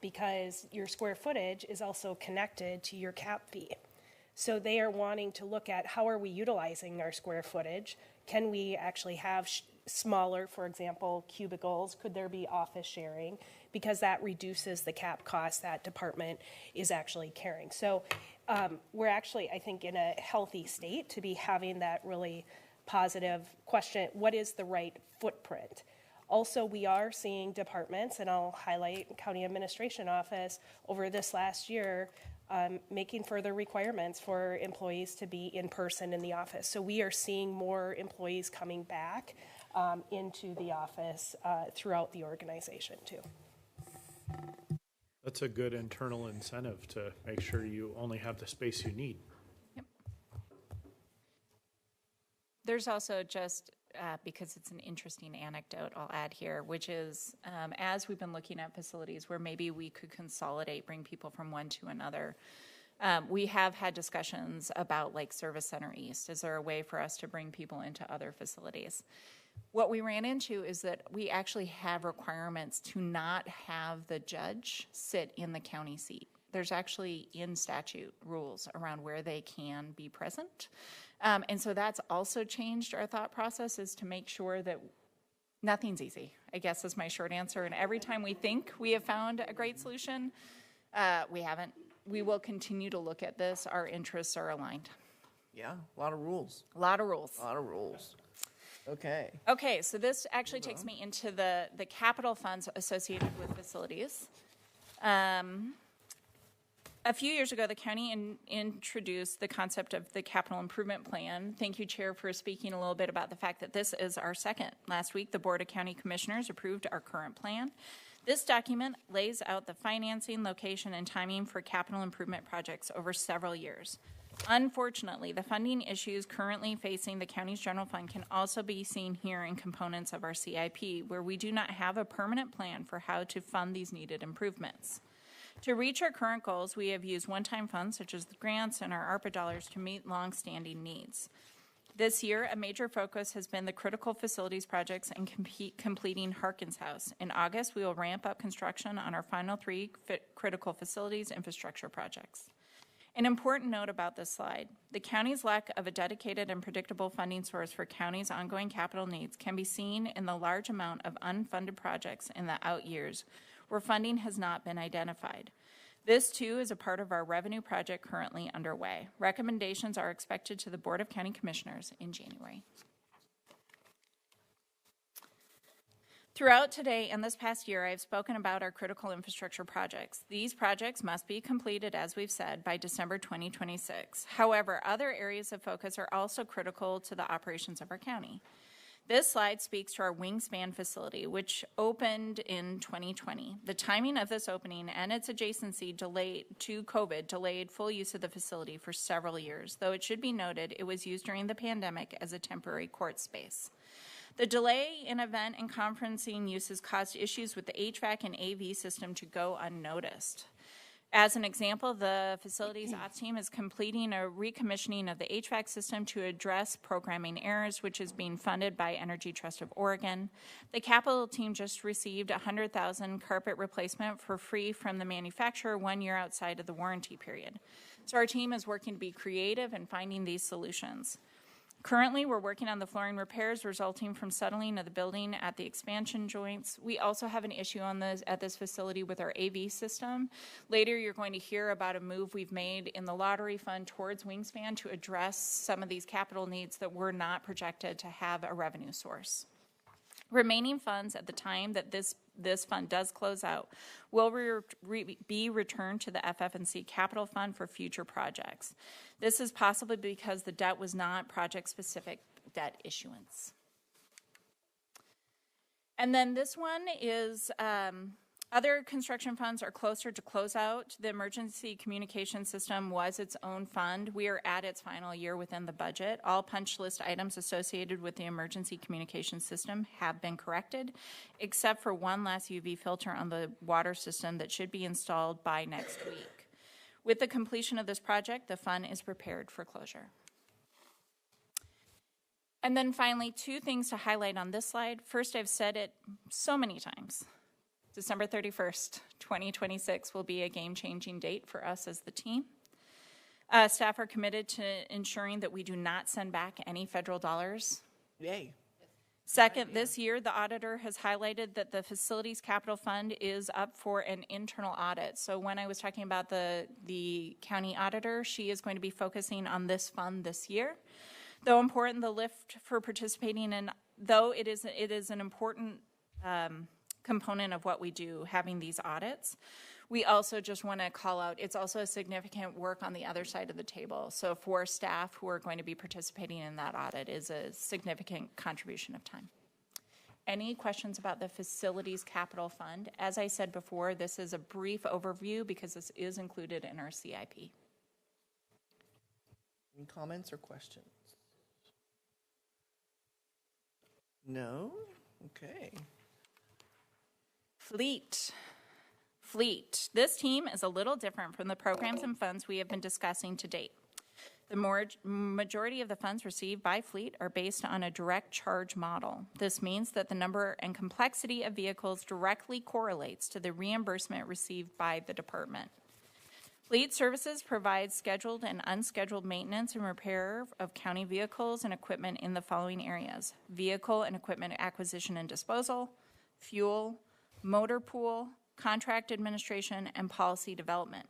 because your square footage is also connected to your cap fee. So they are wanting to look at how are we utilizing our square footage? Can we actually have smaller, for example, cubicles? Could there be office sharing? Because that reduces the cap cost that department is actually carrying. So we're actually, I think, in a healthy state to be having that really positive question, what is the right footprint? Also, we are seeing departments, and I'll highlight County Administration Office over this last year, making further requirements for employees to be in person in the office. So we are seeing more employees coming back into the office throughout the organization too. That's a good internal incentive to make sure you only have the space you need. Yep. There's also just, because it's an interesting anecdote I'll add here, which is as we've been looking at facilities where maybe we could consolidate, bring people from one to another, we have had discussions about like Service Center East. Is there a way for us to bring people into other facilities? What we ran into is that we actually have requirements to not have the judge sit in the county seat. There's actually in statute rules around where they can be present. And so that's also changed our thought process, is to make sure that nothing's easy, I guess is my short answer. And every time we think we have found a great solution, we haven't. We will continue to look at this. Our interests are aligned. Yeah, a lot of rules. A lot of rules. A lot of rules. Okay. Okay, so this actually takes me into the capital funds associated with facilities. A few years ago, the county introduced the concept of the capital improvement plan. Thank you, Chair, for speaking a little bit about the fact that this is our second. Last week, the Board of County Commissioners approved our current plan. This document lays out the financing, location, and timing for capital improvement projects over several years. Unfortunately, the funding issues currently facing the county's general fund can also be seen here in components of our CIP, where we do not have a permanent plan for how to fund these needed improvements. To reach our current goals, we have used one-time funds such as the grants and our ARPA dollars to meet long-standing needs. This year, a major focus has been the critical facilities projects and completing Harkins House. In August, we will ramp up construction on our final 3 critical facilities infrastructure projects. An important note about this slide, the county's lack of a dedicated and predictable funding source for county's ongoing capital needs can be seen in the large amount of unfunded projects in the out years where funding has not been identified. This, too, is a part of our revenue project currently underway. Recommendations are expected to the Board of County Commissioners in January. Throughout today and this past year, I have spoken about our critical infrastructure projects. These projects must be completed, as we've said, by December 2026. However, other areas of focus are also critical to the operations of our county. This slide speaks to our Wingspan facility, which opened in 2020. The timing of this opening and its adjacency to COVID delayed full use of the facility for several years, though it should be noted it was used during the pandemic as a temporary court space. The delay in event and conferencing uses caused issues with the HVAC and AV system to go unnoticed. As an example, the facilities ops team is completing a recommissioning of the HVAC system to address programming errors, which is being funded by Energy Trust of Oregon. The capital team just received $100,000 carpet replacement for free from the manufacturer 1 year outside of the warranty period. So our team is working to be creative in finding these solutions. Currently, we're working on the flooring repairs resulting from settling of the building at the expansion joints. We also have an issue at this facility with our AV system. Later, you're going to hear about a move we've made in the lottery fund towards Wingspan to address some of these capital needs that were not projected to have a revenue source. Remaining funds at the time that this fund does close out will be returned to the FF&C Capital Fund for future projects. This is possibly because the debt was not project-specific debt issuance. And then this one is other construction funds are closer to closeout. The emergency communication system was its own fund. We are at its final year within the budget. All punch list items associated with the emergency communication system have been corrected, except for one last UV filter on the water system that should be installed by next week. With the completion of this project, the fund is prepared for closure. And then finally, 2 things to highlight on this slide. First, I've said it so many times. December 31st, 2026 will be a game-changing date for us as the team. Staff are committed to ensuring that we do not send back any federal dollars. Yay. Second, this year, the auditor has highlighted that the Facilities Capital Fund is up for an internal audit. So when I was talking about the county auditor, she is going to be focusing on this fund this year. Though important, the lift for participating in, though it is an important component of what we do, having these audits, we also just want to call out, it's also a significant work on the other side of the table. So for staff who are going to be participating in that audit is a significant contribution of time. Any questions about the Facilities Capital Fund? As I said before, this is a brief overview because this is included in our CIP. Any comments or questions? No? Okay. Fleet. This team is a little different from the programs and funds we have been discussing to date. The majority of the funds received by Fleet are based on a direct charge model. This means that the number and complexity of vehicles directly correlates to the reimbursement received by the department. Fleet Services provides scheduled and unscheduled maintenance and repair of county vehicles and equipment in the following areas: vehicle and equipment acquisition and disposal, fuel, motor pool, contract administration, and policy development.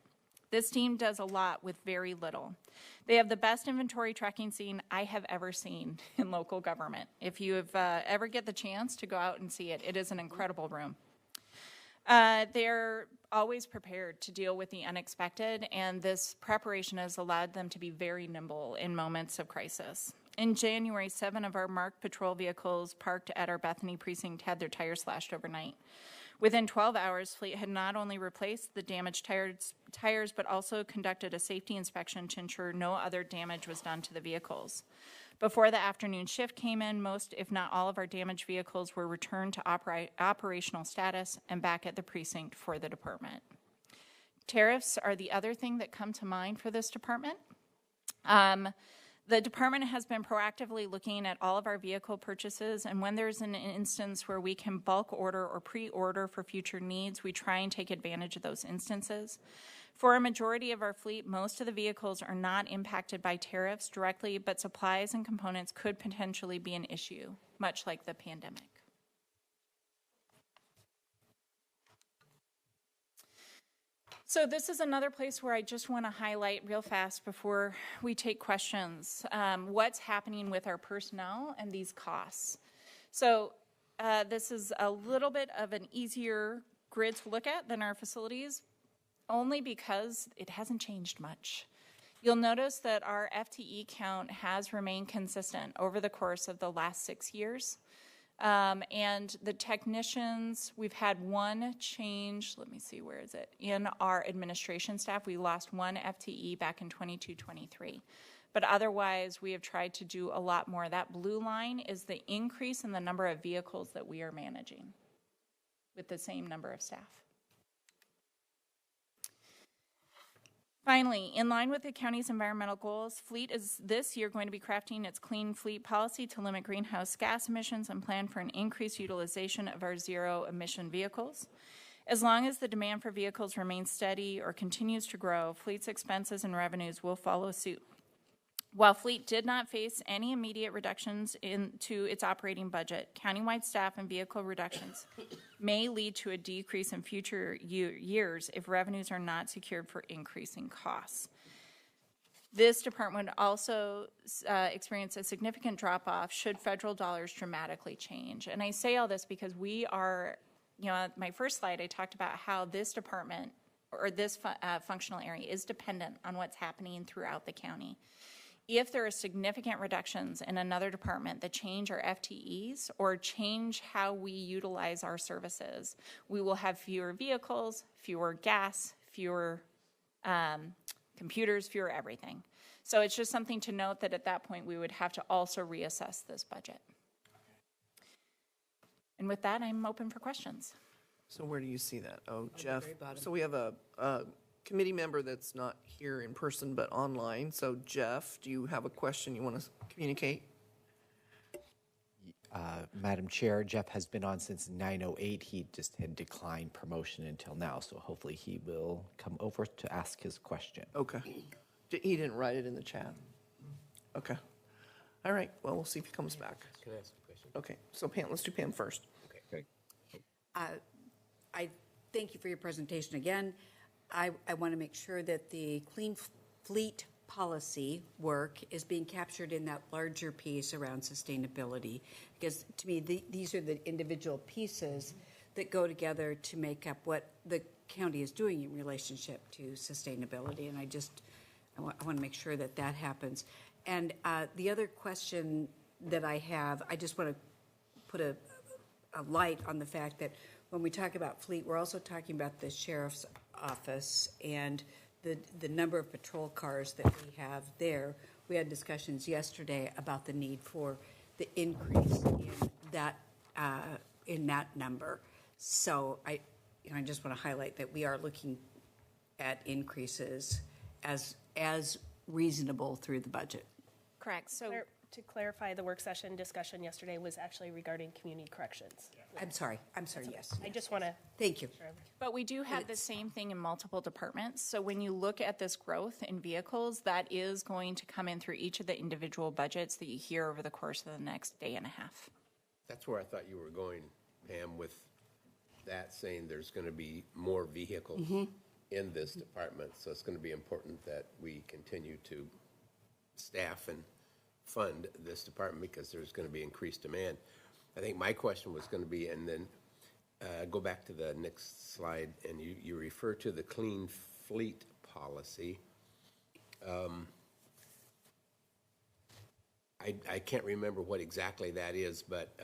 This team does a lot with very little. They have the best inventory tracking scene I have ever seen in local government. If you have ever get the chance to go out and see it, it is an incredible room. They're always prepared to deal with the unexpected, and this preparation has allowed them to be very nimble in moments of crisis. In January, 7 of our marked patrol vehicles parked at our Bethany precinct had their tires slashed overnight. Within 12 hours, Fleet had not only replaced the damaged tires, but also conducted a safety inspection to ensure no other damage was done to the vehicles. Before the afternoon shift came in, most, if not all, of our damaged vehicles were returned to operational status and back at the precinct for the department. Tariffs are the other thing that come to mind for this department. The department has been proactively looking at all of our vehicle purchases, and when there's an instance where we can bulk order or pre-order for future needs, we try and take advantage of those instances. For a majority of our fleet, most of the vehicles are not impacted by tariffs directly, but supplies and components could potentially be an issue, much like the pandemic. So this is another place where I just want to highlight real fast before we take questions, what's happening with our personnel and these costs. So this is a little bit of an easier grid to look at than our facilities, only because it hasn't changed much. You'll notice that our FTE count has remained consistent over the course of the last 6 years. And the technicians, we've had one change, let me see, where is it? In our administration staff, we lost one FTE back in 22-23. But otherwise, we have tried to do a lot more. That blue line is the increase in the number of vehicles that we are managing with the same number of staff. Finally, in line with the county's environmental goals, Fleet is this year going to be crafting its clean fleet policy to limit greenhouse gas emissions and plan for an increased utilization of our zero-emission vehicles. As long as the demand for vehicles remains steady or continues to grow, Fleet's expenses and revenues will follow suit. While Fleet did not face any immediate reductions into its operating budget, countywide staff and vehicle reductions may lead to a decrease in future years if revenues are not secured for increasing costs. This department would also experience a significant drop-off should federal dollars dramatically change. And I say all this because we are, my first slide, I talked about how this department or this functional area is dependent on what's happening throughout the county. If there are significant reductions in another department that change our FTEs or change how we utilize our services, we will have fewer vehicles, fewer gas, fewer computers, fewer everything. So it's just something to note that at that point we would have to also reassess this budget. And with that, I'm open for questions. So where do you see that? Oh, Jeff. So we have a committee member that's not here in person but online. So Jeff, do you have a question you want to communicate? Madam Chair, Jeff has been on since 9:08. He just had declined promotion until now, so hopefully he will come over to ask his question. Okay. He didn't write it in the chat. Okay. All right, well, we'll see if he comes back. Can I ask a question? Okay, so Pam, let's do Pam first. Okay. I thank you for your presentation again. I want to make sure that the clean fleet policy work is being captured in that larger piece around sustainability. Because to me, these are the individual pieces that go together to make up what the county is doing in relationship to sustainability. And I want to make sure that that happens. And the other question that I have, I just want to put a light on the fact that when we talk about fleet, we're also talking about the sheriff's office and the number of patrol cars that we have there. We had discussions yesterday about the need for the increase in that number. So I just want to highlight that we are looking at increases as reasonable through the budget. Correct. So To clarify, the work session discussion yesterday was actually regarding community corrections. I'm sorry, yes. I just want to. Thank you. But we do have the same thing in multiple departments. So when you look at this growth in vehicles, that is going to come in through each of the individual budgets that you hear over the course of the next day and a half. That's where I thought you were going, Pam, with that, saying there's going to be more vehicles in this department. So it's going to be important that we continue to staff and fund this department because there's going to be increased demand. I think my question was going to be, and then go back to the next slide, and you refer to the clean fleet policy. I can't remember what exactly that is, but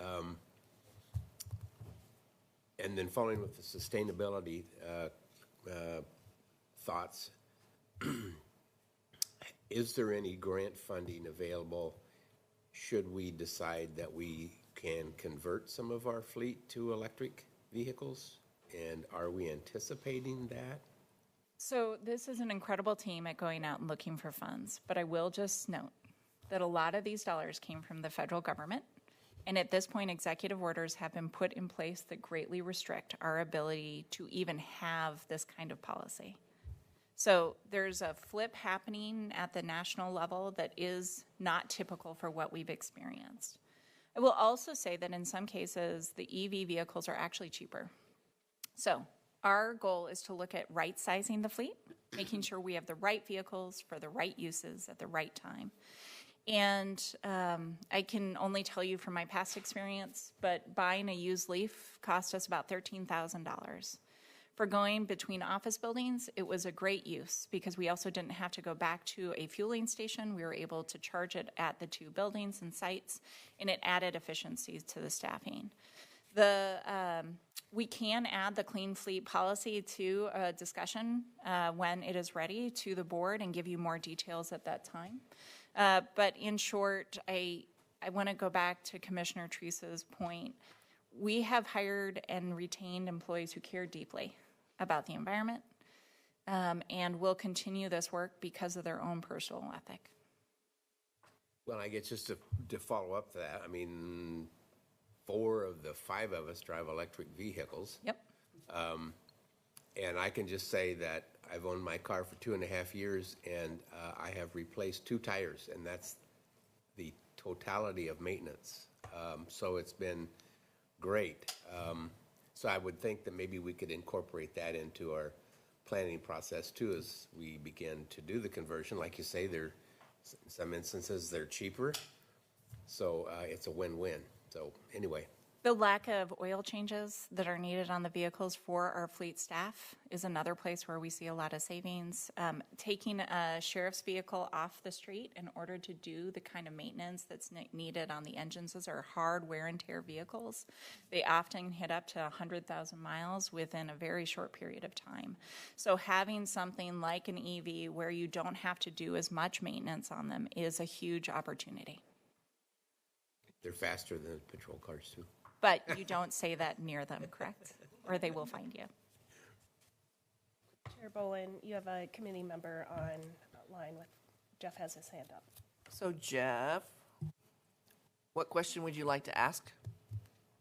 and then following with the sustainability thoughts, is there any grant funding available should we decide that we can convert some of our fleet to electric vehicles? And are we anticipating that? So this is an incredible team at going out and looking for funds. But I will just note that a lot of these dollars came from the federal government. And at this point, executive orders have been put in place that greatly restrict our ability to even have this kind of policy. So there's a flip happening at the national level that is not typical for what we've experienced. I will also say that in some cases, the EV vehicles are actually cheaper. So our goal is to look at right-sizing the fleet, making sure we have the right vehicles for the right uses at the right time. And I can only tell you from my past experience, but buying a used Leaf cost us about $13,000. For going between office buildings, it was a great use because we also didn't have to go back to a fueling station. We were able to charge it at the two buildings and sites, and it added efficiencies to the staffing. We can add the clean fleet policy to a discussion when it is ready to the board and give you more details at that time. But in short, I want to go back to Commissioner Teresa's point. We have hired and retained employees who care deeply about the environment and will continue this work because of their own personal ethic. Well, I guess just to follow up to that, I mean, 4 of the 5 of us drive electric vehicles. Yep. And I can just say that I've owned my car for 2.5 years, and I have replaced 2 tires, and that's the totality of maintenance. So it's been great. So I would think that maybe we could incorporate that into our planning process too as we begin to do the conversion. Like you say, in some instances, they're cheaper. So it's a win-win. So anyway. The lack of oil changes that are needed on the vehicles for our fleet staff is another place where we see a lot of savings. Taking a sheriff's vehicle off the street in order to do the kind of maintenance that's needed on the engines, those are hard wear and tear vehicles. They often hit up to 100,000 miles within a very short period of time. So having something like an EV where you don't have to do as much maintenance on them is a huge opportunity. They're faster than patrol cars too. But you don't say that near them, correct? Or they will find you. Chair Bolin, you have a committee member online with, Jeff has his hand up. So Jeff, What question would you like to ask?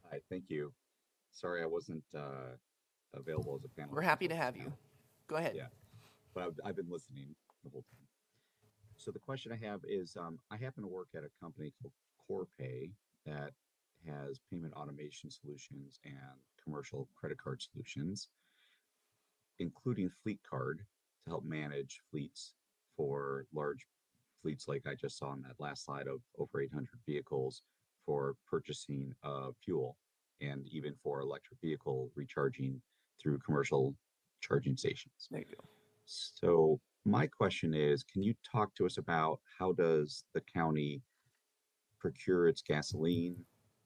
Hi, thank you. Sorry I wasn't available as a panelist. We're happy to have you. Go ahead. Yeah, but I've been listening the whole time. So the question I have is, I happen to work at a company called Corpay that has payment automation solutions and commercial credit card solutions, including Fleet Card to help manage fleets for large fleets like I just saw on that last slide of over 800 vehicles for purchasing of fuel and even for electric vehicle recharging through commercial charging stations. There you go. So my question is, can you talk to us about how does the county procure its gasoline?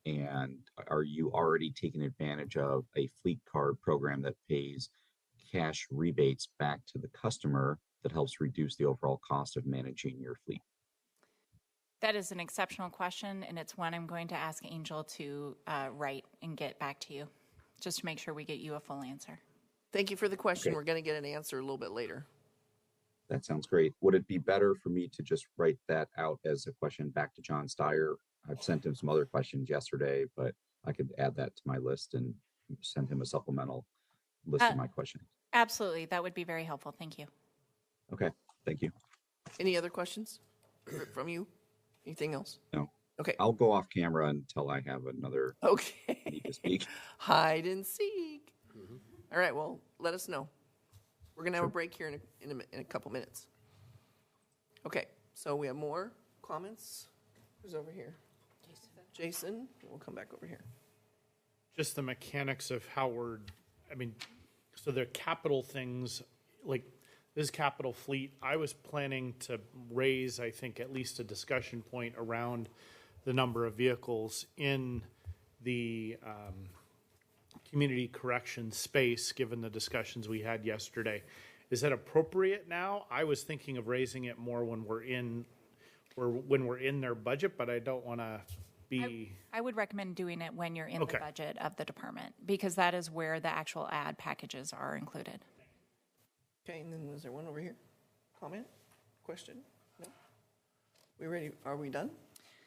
And are you already taking advantage of a fleet card program that pays cash rebates back to the customer that helps reduce the overall cost of managing your fleet? That is an exceptional question, and it's one I'm going to ask Angel to write and get back to you, just to make sure we get you a full answer. Thank you for the question. Okay. We're going to get an answer a little bit later. That sounds great. Would it be better for me to just write that out as a question back to John Steyer? I've sent him some other questions yesterday, but I could add that to my list and send him a supplemental list of my questions. Absolutely. That would be very helpful. Thank you. Okay, thank you. Any other questions from you? Anything else? No. Okay. I'll go off camera until I have another Okay. need to speak. Hide and seek. All right, well, let us know. We're going to have a break here in a couple minutes. Okay, so we have more comments. Who's over here? Jason. We'll come back over here. Just the mechanics of how so they're capital things, like this capital fleet. I was planning to raise, I think, at least a discussion point around the number of vehicles in the community correction space, given the discussions we had yesterday. Is that appropriate now? I was thinking of raising it more when we're in their budget, but I don't want to be. I would recommend doing it when you're in Okay. the budget of the department, because that is where the actual ad packages are included. Okay, and then was there one over here? Comment? Question? No? We ready? Are we done?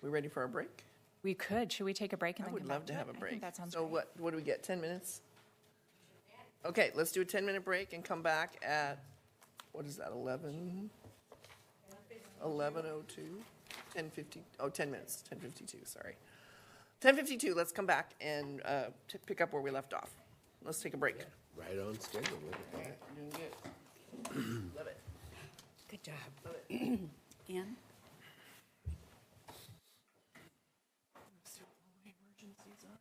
We ready for our break? We could. Should we take a break and I then would come love back to have a it? I break. think that sounds So great. what do we get, 10 minutes? Okay, let's do a 10-minute break and come back at, what is that, 11? 11:02? 10:50, 10 minutes, 10:52, sorry. 10:52, let's come back and pick up where we left off. Let's take a break. Right on schedule, look at that. We're doing good. Love it. Good job. Love it. Ann? Let's see what all the emergencies are.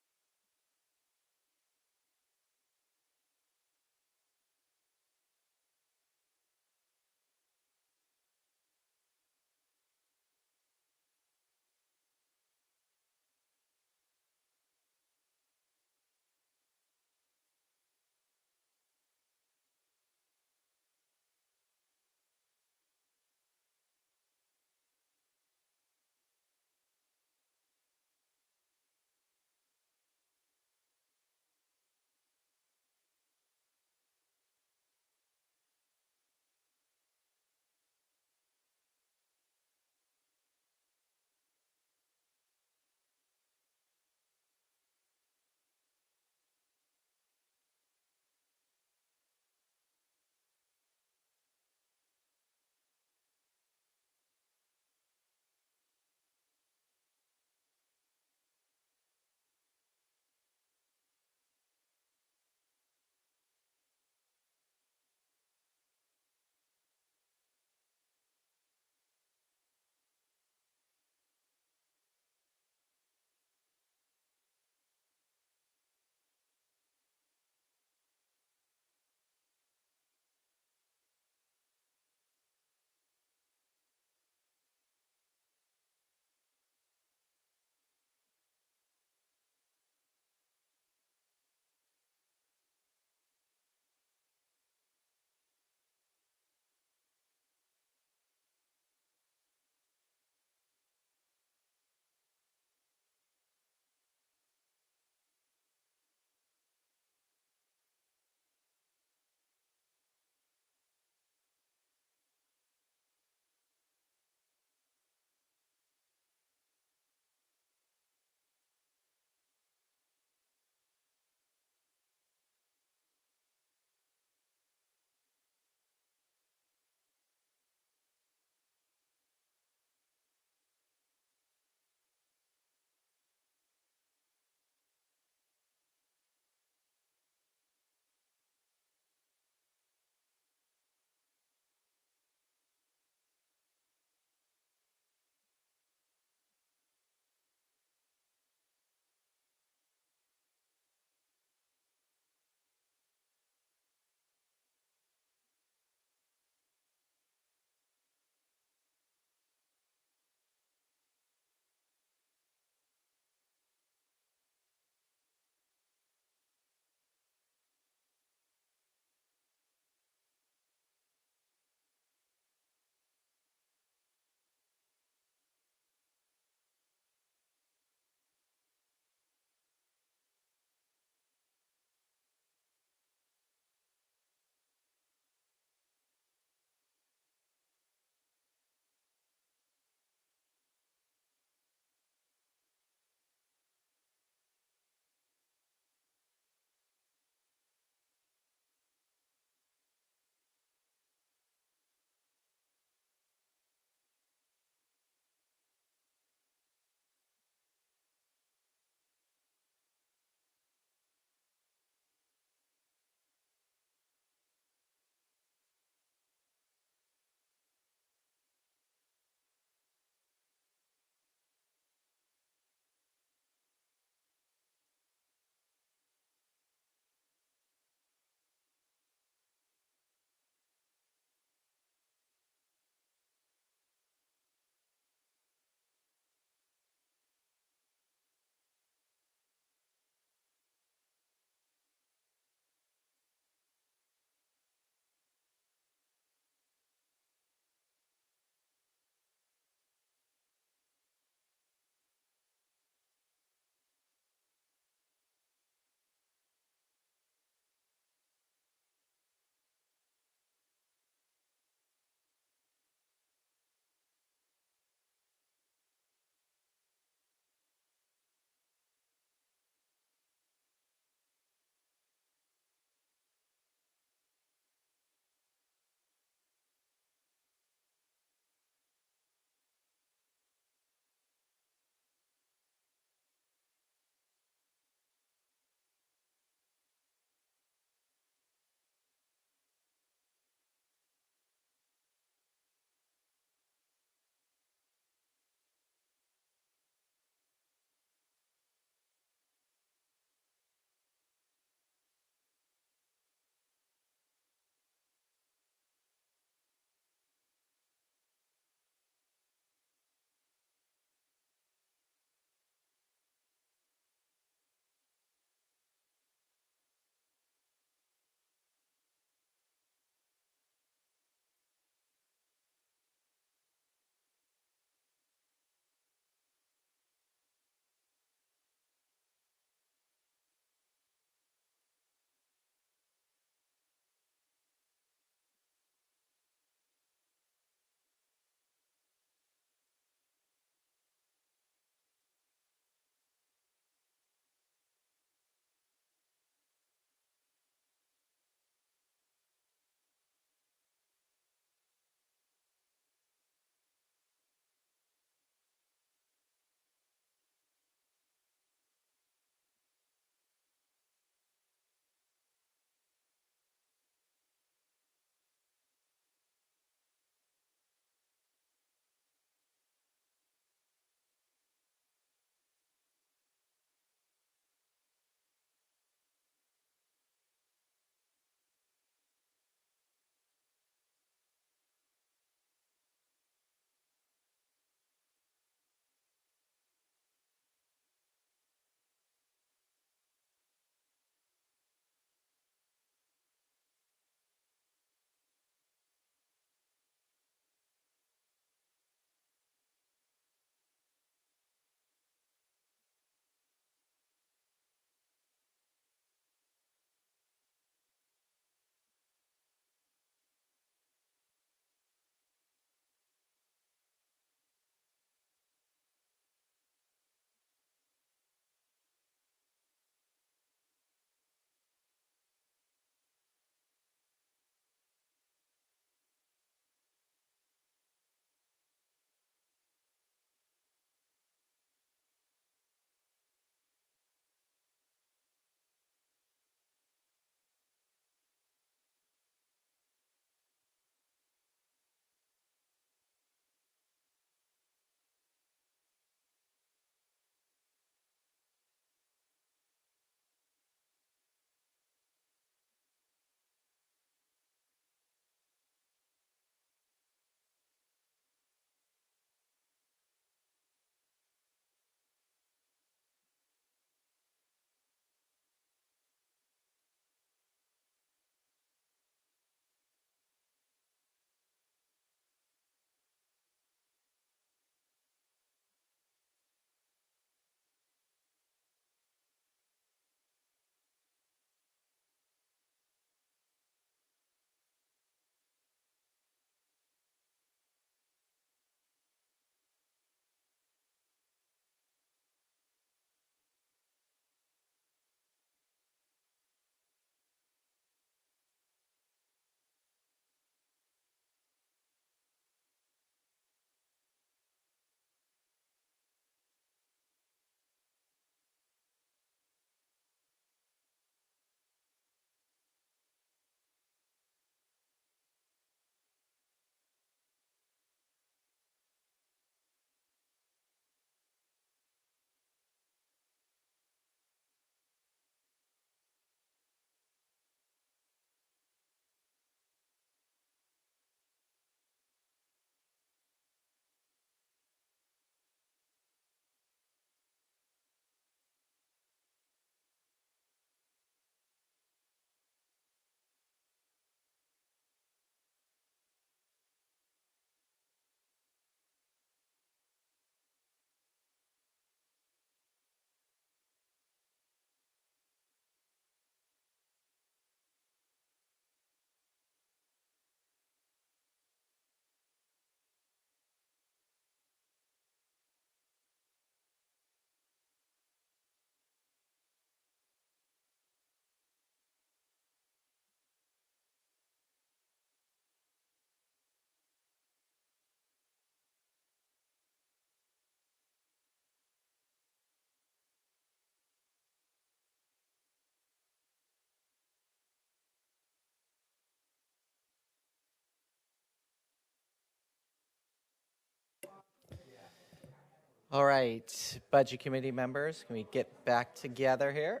All right, Budget Committee members, can we get back together here?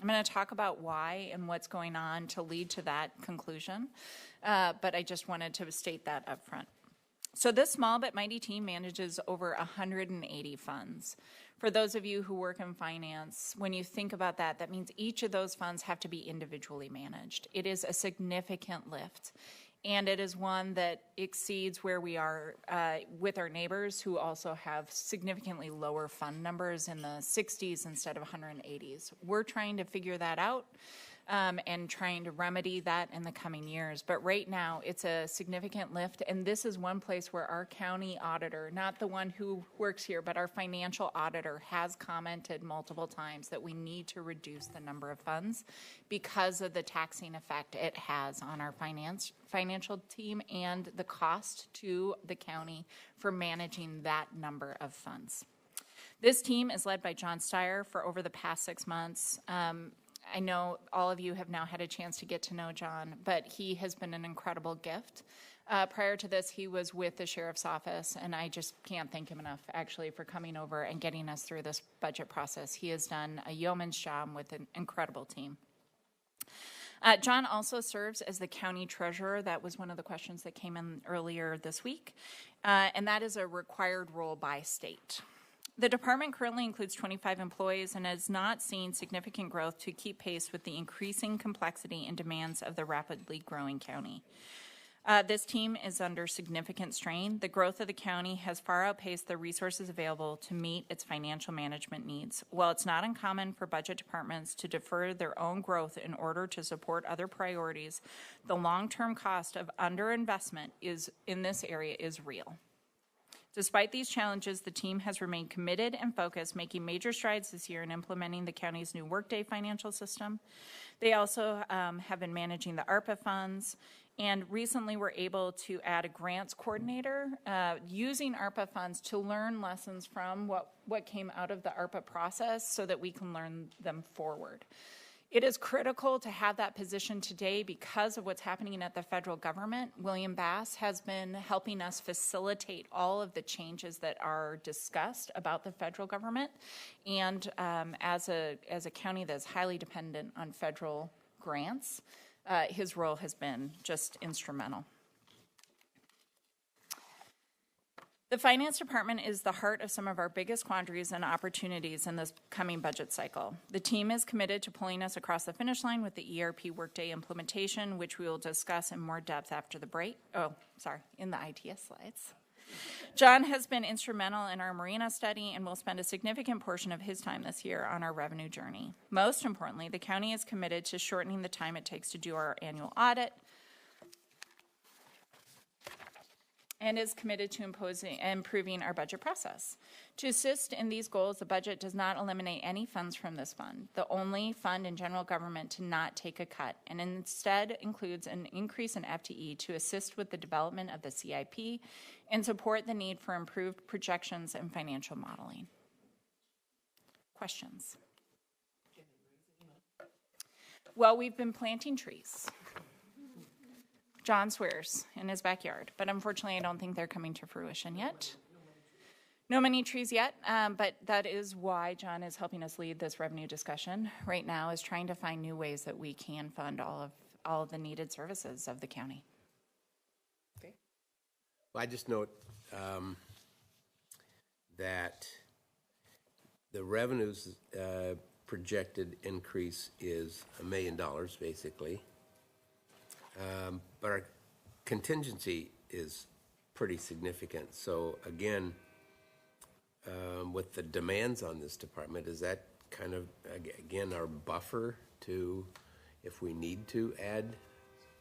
I'm going to talk about why and what's going on to lead to that conclusion, but I just wanted to state that up front. So this small but mighty team manages over 180 funds. For those of you who work in finance, when you think about that, that means each of those funds have to be individually managed. It is a significant lift. And it is one that exceeds where we are with our neighbors who also have significantly lower fund numbers in the 60s instead of 180s. We're trying to figure that out and trying to remedy that in the coming years. But right now, it's a significant lift, and this is one place where our county auditor, not the one who works here, but our financial auditor has commented multiple times that we need to reduce the number of funds because of the taxing effect it has on our financial team and the cost to the county for managing that number of funds. This team is led by John Steyer for over the past 6 months. I know all of you have now had a chance to get to know John, but he has been an incredible gift. Prior to this, he was with the Sheriff's Office, and I just can't thank him enough, actually, for coming over and getting us through this budget process. He has done a yeoman's job with an incredible team. John also serves as the county treasurer. That was one of the questions that came in earlier this week, and that is a required role by state. The department currently includes 25 employees and has not seen significant growth to keep pace with the increasing complexity and demands of the rapidly growing county. This team is under significant strain. The growth of the county has far outpaced the resources available to meet its financial management needs. While it's not uncommon for budget departments to defer their own growth in order to support other priorities, the long-term cost of underinvestment in this area is real. Despite these challenges, the team has remained committed and focused, making major strides this year in implementing the county's new Workday financial system. They also have been managing the ARPA funds, and recently were able to add a grants coordinator using ARPA funds to learn lessons from what came out of the ARPA process so that we can learn them forward. It is critical to have that position today because of what's happening at the federal government. William Bass has been helping us facilitate all of the changes that are discussed about the federal government. And as a county that's highly dependent on federal grants, his role has been just instrumental. The finance department is the heart of some of our biggest quandaries and opportunities in this coming budget cycle. The team is committed to pulling us across the finish line with the ERP Workday implementation, which we will discuss in more depth after the break. In the ITS slides. John has been instrumental in our Marina study and will spend a significant portion of his time this year on our revenue journey. Most importantly, the county is committed to shortening the time it takes to do our annual audit, and is committed to improving our budget process. To assist in these goals, the budget does not eliminate any funds from this fund, the only fund in general government to not take a cut, and instead includes an increase in FTE to assist with the development of the CIP and support the need for improved projections and financial modeling. Questions? Well, we've been planting trees. John swears in his backyard, but unfortunately I don't think they're coming to fruition yet. No many trees yet, but that is why John is helping us lead this revenue discussion right now, is trying to find new ways that we can fund all of the needed services of the county. Okay. Well, I just note that the revenues projected increase is $1 million, basically. But our contingency is pretty significant. So again, with the demands on this department, is that kind of, again, our buffer to, if we need to add?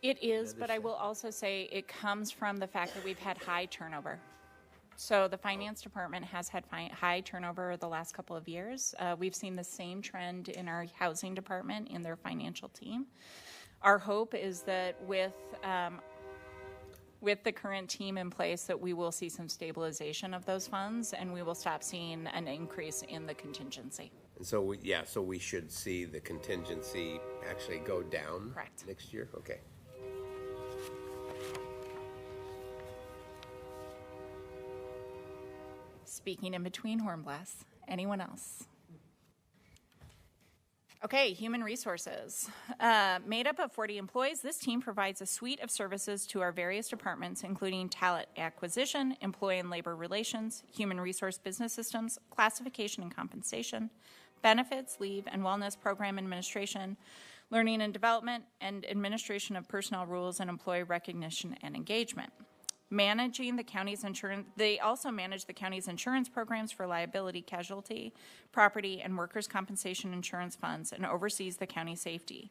It is, but I will also say it comes from the fact that we've had high turnover. So the finance department has had high turnover the last couple of years. We've seen the same trend in our housing department in their financial team. Our hope is that with the current team in place that we will see some stabilization of those funds and we will stop seeing an increase in the contingency. And so so we should see the contingency actually go down. Correct. Next year? Okay. Speaking in between horn blasts, anyone else? Okay, human resources. Made up of 40 employees, this team provides a suite of services to our various departments, including talent acquisition, employee and labor relations, human resource business systems, classification and compensation, benefits, leave and wellness program administration, learning and development, and administration of personnel rules and employee recognition and engagement. Managing the county's insurance, they also manage the county's insurance programs for liability, casualty, property, and workers' compensation insurance funds and oversees the county safety.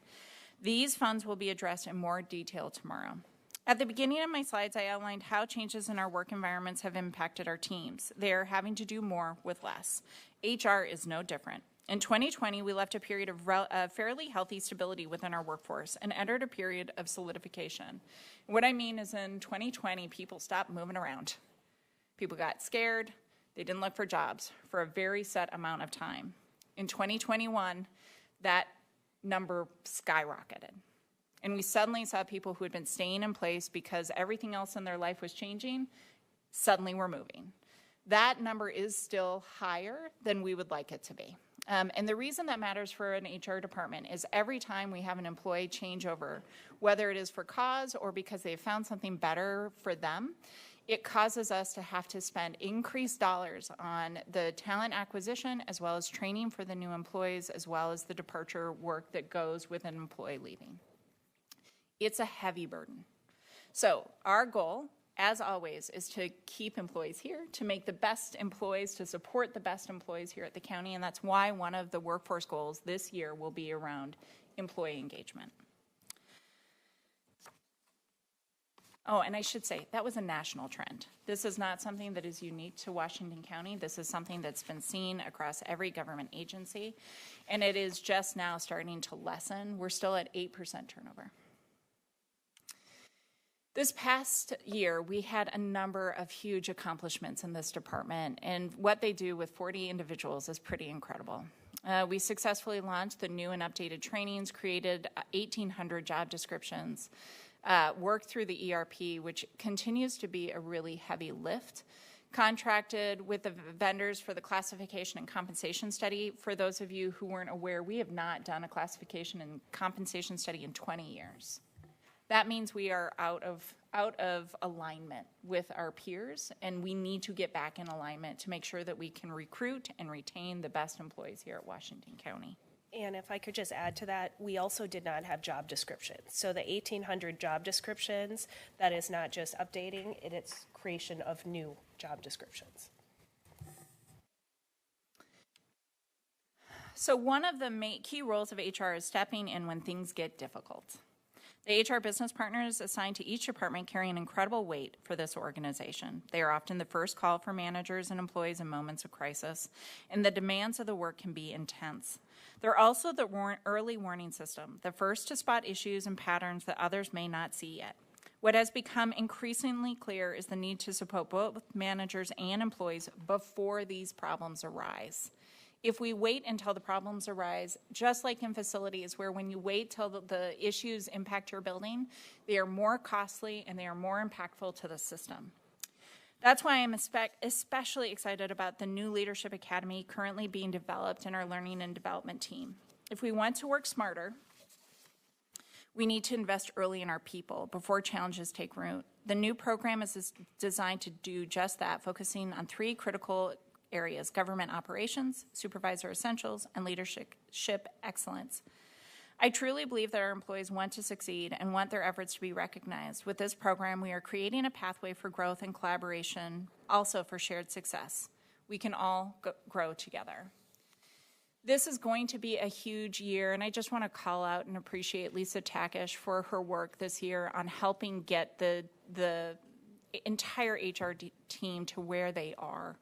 These funds will be addressed in more detail tomorrow. At the beginning of my slides, I outlined how changes in our work environments have impacted our teams. They are having to do more with less. HR is no different. In 2020, we left a period of fairly healthy stability within our workforce and entered a period of solidification. What I mean is in 2020, people stopped moving around. People got scared. They didn't look for jobs for a very set amount of time. In 2021, that number skyrocketed. And we suddenly saw people who had been staying in place because everything else in their life was changing, suddenly were moving. That number is still higher than we would like it to be. And the reason that matters for an HR department is every time we have an employee changeover, whether it is for cause or because they've found something better for them, it causes us to have to spend increased dollars on the talent acquisition as well as training for the new employees as well as the departure work that goes with an employee leaving. It's a heavy burden. So our goal, as always, is to keep employees here, to make the best employees, to support the best employees here at the county, and that's why one of the workforce goals this year will be around employee engagement. Oh, and I should say, that was a national trend. This is not something that is unique to Washington County. This is something that's been seen across every government agency, and it is just now starting to lessen. We're still at 8% turnover. This past year, we had a number of huge accomplishments in this department, and what they do with 40 individuals is pretty incredible. We successfully launched the new and updated trainings, created 1,800 job descriptions, worked through the ERP, which continues to be a really heavy lift, contracted with the vendors for the classification and compensation study. For those of you who weren't aware, we have not done a classification and compensation study in 20 years. That means we are out of alignment with our peers, and we need to get back in alignment to make sure that we can recruit and retain the best employees here at Washington County. And if I could just add to that, we also did not have job descriptions. So the 1,800 job descriptions, that is not just updating, it's creation of new job descriptions. So one of the key roles of HR is stepping in when things get difficult. The HR business partners assigned to each department carry an incredible weight for this organization. They are often the first call for managers and employees in moments of crisis, and the demands of the work can be intense. They're also the early warning system, the first to spot issues and patterns that others may not see yet. What has become increasingly clear is the need to support both managers and employees before these problems arise. If we wait until the problems arise, just like in facilities where when you wait till the issues impact your building, they are more costly and they are more impactful to the system. That's why I'm especially excited about the new Leadership Academy currently being developed in our learning and development team. If we want to work smarter, we need to invest early in our people before challenges take root. The new program is designed to do just that, focusing on 3 critical areas: government operations, supervisor essentials, and leadership excellence. I truly believe that our employees want to succeed and want their efforts to be recognized. With this program, we are creating a pathway for growth and collaboration, also for shared success. We can all grow together. This is going to be a huge year, and I just want to call out and appreciate Lisa Takish for her work this year on helping get the entire HR team to where they are.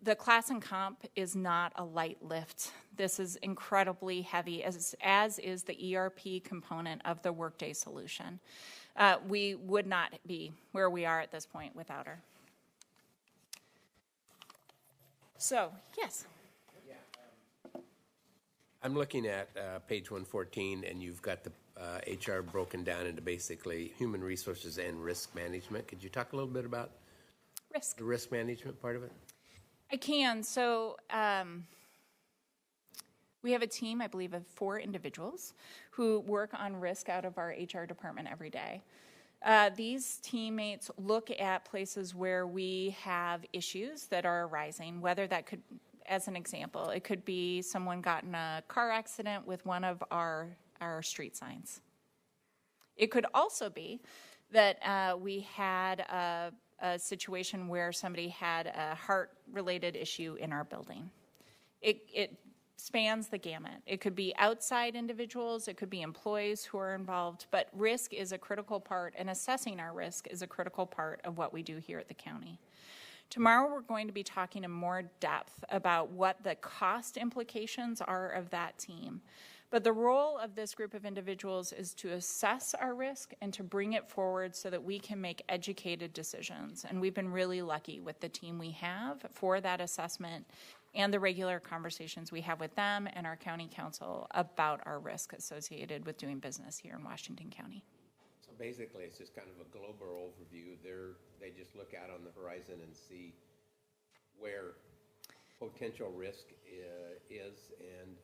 The class and comp is not a light lift. This is incredibly heavy, as is the ERP component of the Workday solution. We would not be where we are at this point without her. So, yes. I'm looking at page 114, and you've got the HR broken down into basically human resources and risk management. Could you talk a little bit about the risk management part of it? I can. So we have a team, I believe, of 4 individuals who work on risk out of our HR department every day. These teammates look at places where we have issues that are arising, whether that could, as an example, it could be someone got in a car accident with one of our street signs. It could also be that we had a situation where somebody had a heart-related issue in our building. It spans the gamut. It could be outside individuals, it could be employees who are involved, but risk is a critical part, and assessing our risk is a critical part of what we do here at the county. Tomorrow we're going to be talking in more depth about what the cost implications are of that team. But the role of this group of individuals is to assess our risk and to bring it forward so that we can make educated decisions. And we've been really lucky with the team we have for that assessment and the regular conversations we have with them and our county council about our risk associated with doing business here in Washington County. So basically, it's just kind of a global overview. They just look out on the horizon and see where potential risk is and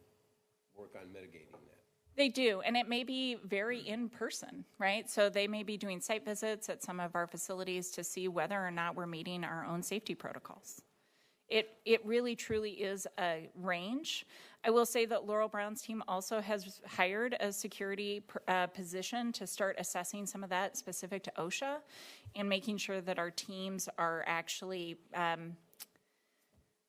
work on mitigating that. They do, and it may be very in person, right? So they may be doing site visits at some of our facilities to see whether or not we're meeting our own safety protocols. It really, truly is a range. I will say that Laurel Brown's team also has hired a security position to start assessing some of that specific to OSHA and making sure that our teams are actually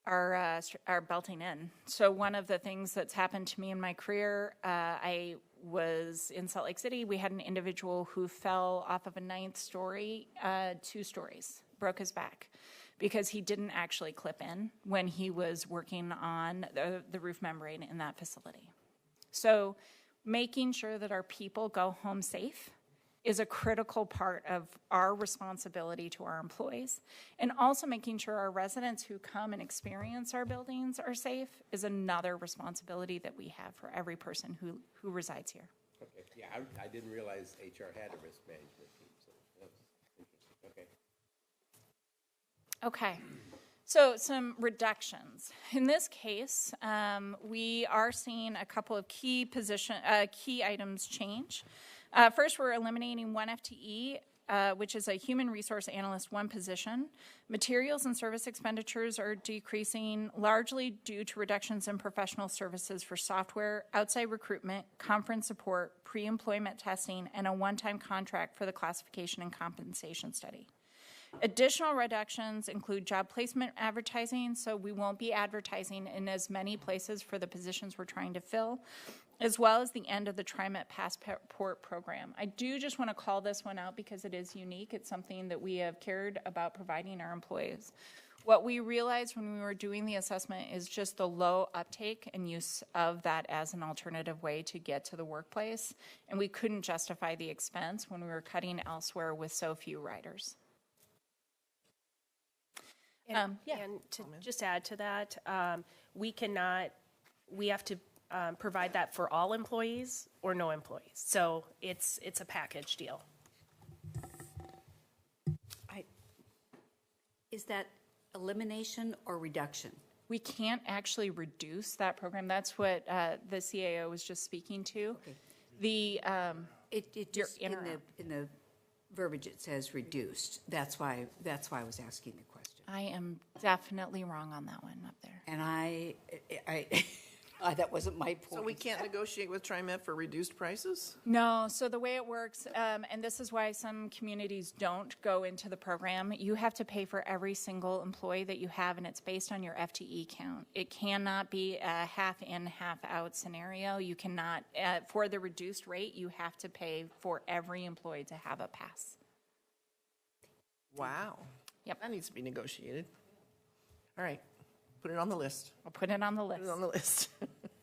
are belting in. So one of the things that's happened to me in my career, I was in Salt Lake City. We had an individual who fell off of a 9th story, 2 stories, broke his back, because he didn't actually clip in when he was working on the roof membrane in that facility. So making sure that our people go home safe is a critical part of our responsibility to our employees. And also making sure our residents who come and experience our buildings are safe is another responsibility that we have for every person who resides here. Okay, yeah, I didn't realize HR had a risk management team, so that's interesting. Okay. Okay, so some reductions. In this case, we are seeing a couple of key items change. First, we're eliminating 1 FTE, which is a human resource analyst, 1 position. Materials and service expenditures are decreasing largely due to reductions in professional services for software, outside recruitment, conference support, pre-employment testing, and a one-time contract for the classification and compensation study. Additional reductions include job placement advertising, so we won't be advertising in as many places for the positions we're trying to fill, as well as the end of the TriMet Passport program. I do just want to call this one out because it is unique. It's something that we have cared about providing our employees. What we realized when we were doing the assessment is just the low uptake and use of that as an alternative way to get to the workplace, and we couldn't justify the expense when we were cutting elsewhere with so few riders. And to just add to that, we have to provide that for all employees or no employees. So it's a package deal. Is that elimination or reduction? We can't actually reduce that program. That's what the CAO was just speaking to. Okay. It just in the verbiage it says reduced. That's why I was asking the question. I am definitely wrong on that one up there. And I that wasn't my point. So we can't negotiate with TriMet for reduced prices? No, so the way it works, and this is why some communities don't go into the program, you have to pay for every single employee that you have, and it's based on your FTE count. It cannot be a half in, half out scenario. You cannot, for the reduced rate, you have to pay for every employee to have a pass. Wow. Yep. That needs to be negotiated. All right, put it on the list. I'll put it on the Put list. it on the list.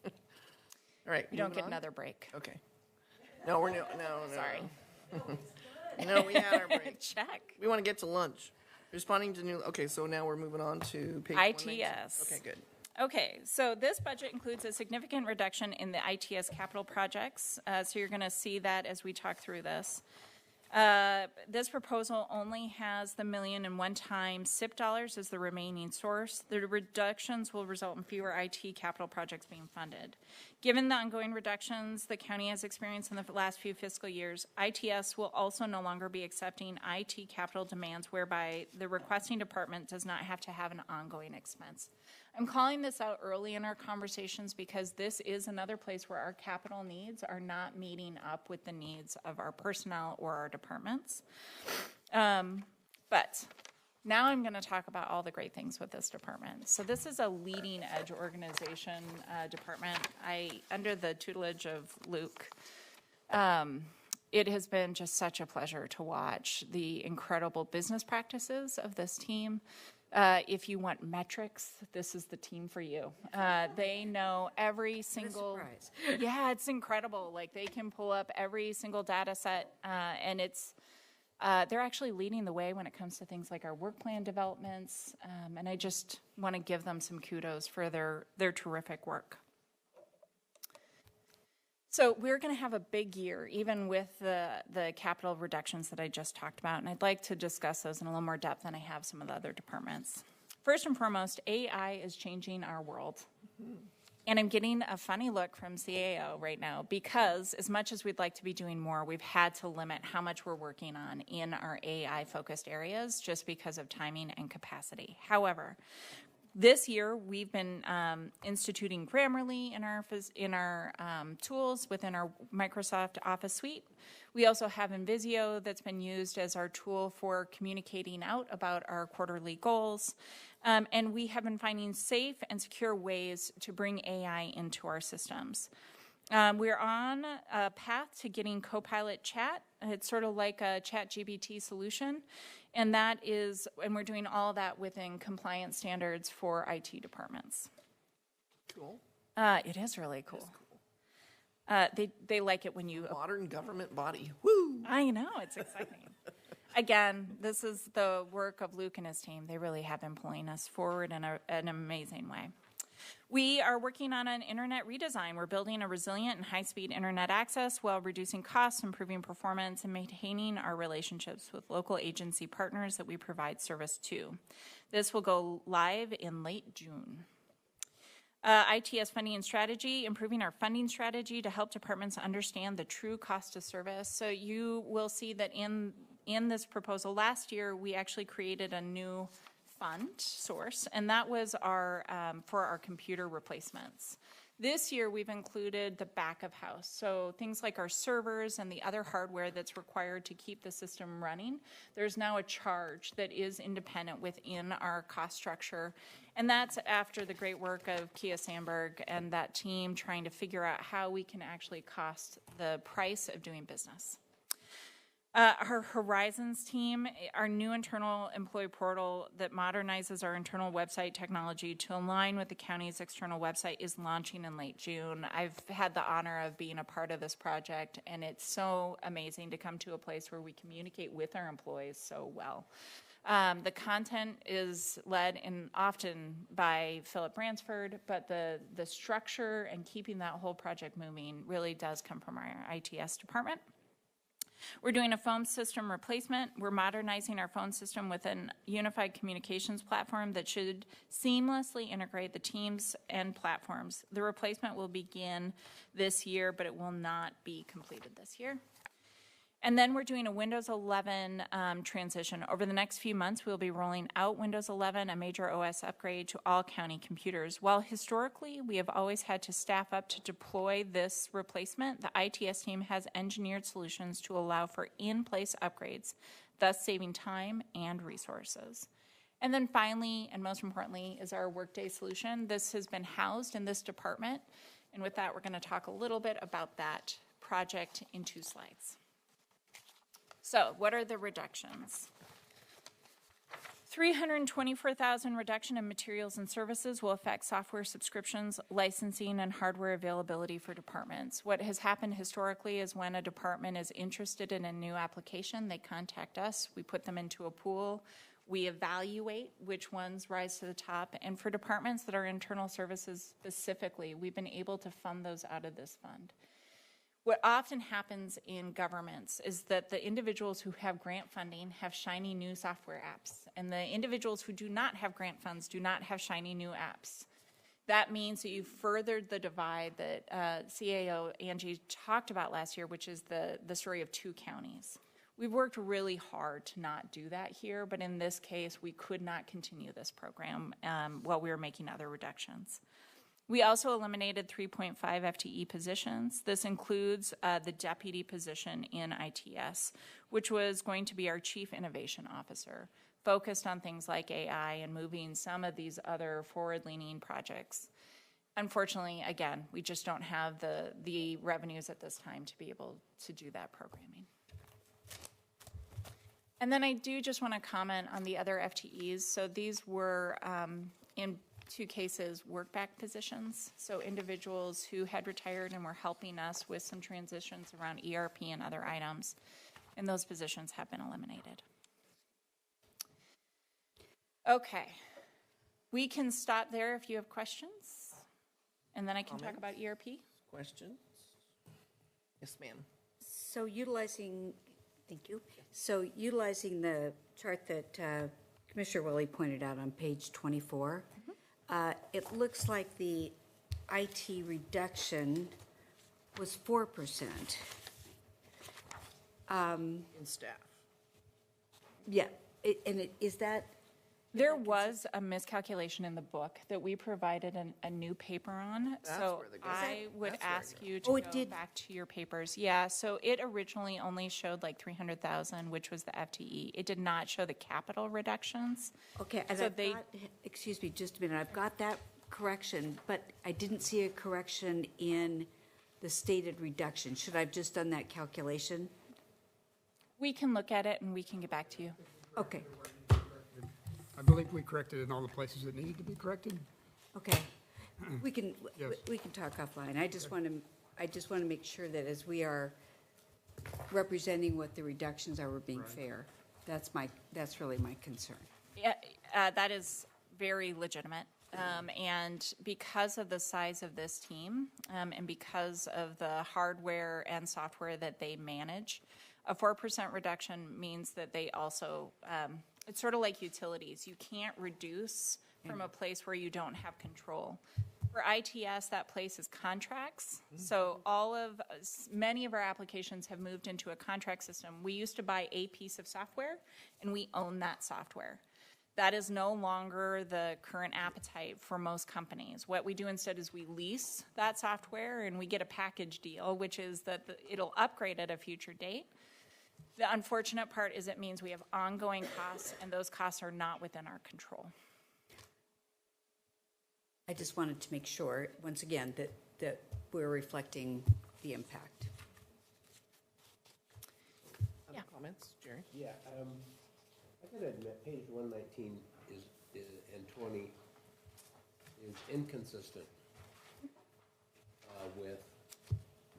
All right. You don't moving get on? another break. Okay. No, no. Sorry. No, we had our break. Check. We want to get to lunch. Responding to new, okay, so now we're moving on to page 119. ITS. Okay, good. Okay, so this budget includes a significant reduction in the ITS capital projects. So you're going to see that as we talk through this. This proposal only has the $1 million in one-time SIP dollars as the remaining source. The reductions will result in fewer IT capital projects being funded. Given the ongoing reductions the county has experienced in the last few fiscal years, ITS will also no longer be accepting IT capital demands whereby the requesting department does not have to have an ongoing expense. I'm calling this out early in our conversations because this is another place where our capital needs are not meeting up with the needs of our personnel or our departments. But now I'm going to talk about all the great things with this department. So this is a leading edge organization department. Under the tutelage of Luke, it has been just such a pleasure to watch the incredible business practices of this team. If you want metrics, this is the team for you. They know every single. Yeah, it's incredible. Like they can pull up every single data set, and it's. They're actually leading the way when it comes to things like our work plan developments, and I just want to give them some kudos for their terrific work. So we're going to have a big year, even with the capital reductions that I just talked about, and I'd like to discuss those in a little more depth than I have some of the other departments. First and foremost, AI is changing our world. And I'm getting a funny look from CAO right now because as much as we'd like to be doing more, we've had to limit how much we're working on in our AI-focused areas just because of timing and capacity. However, this year, we've been instituting Grammarly in our tools within our Microsoft Office suite. We also have Invisio that's been used as our tool for communicating out about our quarterly goals. And we have been finding safe and secure ways to bring AI into our systems. We're on a path to getting Copilot Chat. It's sort of like a ChatGPT solution. And we're doing all that within compliance standards for IT departments. Cool. It is really cool. They like it when you... Modern government body. Woo! I know, it's exciting. Again, this is the work of Luke and his team. They really have been pulling us forward in an amazing way. We are working on an internet redesign. We're building a resilient and high-speed internet access while reducing costs, improving performance, and maintaining our relationships with local agency partners that we provide service to. This will go live in late June. ITS funding and strategy, improving our funding strategy to help departments understand the true cost of service. So you will see that in this proposal last year, we actually created a new fund source, and that was for our computer replacements. This year, we've included the back of house, so things like our servers and the other hardware that's required to keep the system running. There's now a charge that is independent within our cost structure, and that's after the great work of Kia Sandberg and that team trying to figure out how we can actually cost the price of doing business. Our Horizons team, our new internal employee portal that modernizes our internal website technology to align with the county's external website is launching in late June. I've had the honor of being a part of this project, and it's so amazing to come to a place where we communicate with our employees so well. The content is led often by Philip Bransford, but the structure and keeping that whole project moving really does come from our ITS department. We're doing a phone system replacement. We're modernizing our phone system with a unified communications platform that should seamlessly integrate the teams and platforms. The replacement will begin this year, but it will not be completed this year. And then we're doing a Windows 11 transition. Over the next few months, we'll be rolling out Windows 11, a major OS upgrade to all county computers. While historically we have always had to staff up to deploy this replacement, the ITS team has engineered solutions to allow for in-place upgrades, thus saving time and resources. And then finally, and most importantly, is our Workday solution. This has been housed in this department. And with that, we're going to talk a little bit about that project in 2 slides. So what are the reductions? $324,000 reduction in materials and services will affect software subscriptions, licensing, and hardware availability for departments. What has happened historically is when a department is interested in a new application, they contact us, we put them into a pool, we evaluate which ones rise to the top, and for departments that are internal services specifically, we've been able to fund those out of this fund. What often happens in governments is that the individuals who have grant funding have shiny new software apps, and the individuals who do not have grant funds do not have shiny new apps. That means that you've furthered the divide that CAO Angie talked about last year, which is the story of 2 counties. We've worked really hard to not do that here, but in this case, we could not continue this program while we were making other reductions. We also eliminated 3.5 FTE positions. This includes the deputy position in ITS, which was going to be our chief innovation officer, focused on things like AI and moving some of these other forward-leaning projects. Unfortunately, again, we just don't have the revenues at this time to be able to do that programming. And then I do just want to comment on the other FTEs. So these were, in 2 cases, work-back positions. So individuals who had retired and were helping us with some transitions around ERP and other items, and those positions have been eliminated. Okay, we can stop there if you have questions, and then I can talk about ERP. Questions? Yes, ma'am. So utilizing, thank you. So utilizing the chart that Commissioner Willie pointed out on page 24, it looks like the IT reduction was 4%. In staff. Yeah, is that? There was a miscalculation in the book that we provided a new paper on. That's So where the good- I would That's very ask good. you to Oh, it go did? back to your papers. Yeah, so it originally only showed like 300,000, which was the FTE. It did not show the capital reductions. Okay, and So I've they- got, excuse me, just a minute, I've got that correction, but I didn't see a correction in the stated reduction. Should I have just done that calculation? We can look at it and we can get back to you. Okay, I believe we corrected in all the places that needed to be corrected. okay. We can, Yes. we can talk offline. I just want to make sure that as we are representing what the reductions are, we're being fair. That's really my concern. Yeah, that is very legitimate. And because of the size of this team, and because of the hardware and software that they manage, a 4% reduction means that they also, it's sort of like utilities. You can't reduce from a place where you don't have control. For ITS, that place is contracts. So many of our applications have moved into a contract system. We used to buy a piece of software, and we own that software. That is no longer the current appetite for most companies. What we do instead is we lease that software, and we get a package deal, which is that it'll upgrade at a future date. The unfortunate part is it means we have ongoing costs, and those costs are not within our control. I just wanted to make sure, once again, that we're reflecting the impact. Other comments, Jerry? Yeah, I gotta admit, page 119 and 20 is inconsistent with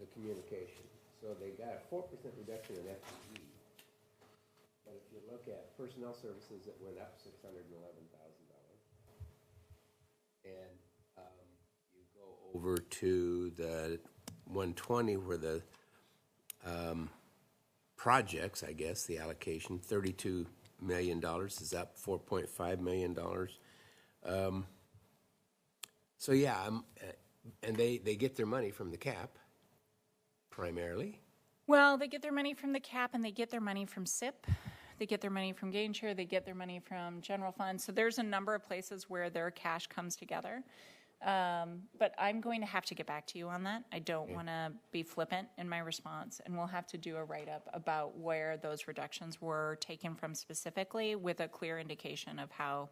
the communication. So they got a 4% reduction in FTE. But if you look at personnel services, it went up $611,000. And you go over to the 120 where the projects, I guess, the allocation, $32 million is up $4.5 million. So yeah, and they get their money from the cap primarily, Well, they get their money from the cap and they get their money from SIP. They get their money from gain share. They get their money from general fund. So there's a number of places where their cash comes together. But I'm going to have to get back to you on that. I don't want to be flippant in my response, and we'll have to do a write-up about where those reductions were taken from specifically with a clear indication of how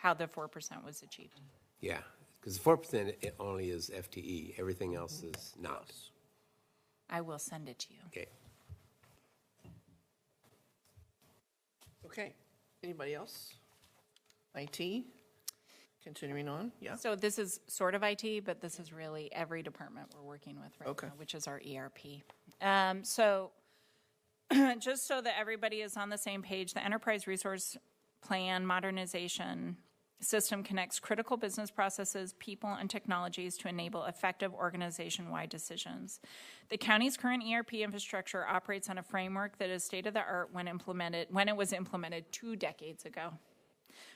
the 4% was achieved. Yeah, because 4% it only is FTE. Everything else is not. I will send it to you. Okay. Okay, anybody else? IT? Continuing on, yeah? So this is sort of IT, but this is really every department we're working with right Okay. now, which is our ERP. So just so that everybody is on the same page, the Enterprise Resource Plan Modernization System connects critical business processes, people, and technologies to enable effective organization-wide decisions. The county's current ERP infrastructure operates on a framework that is state-of-the-art when it was implemented 2 decades ago.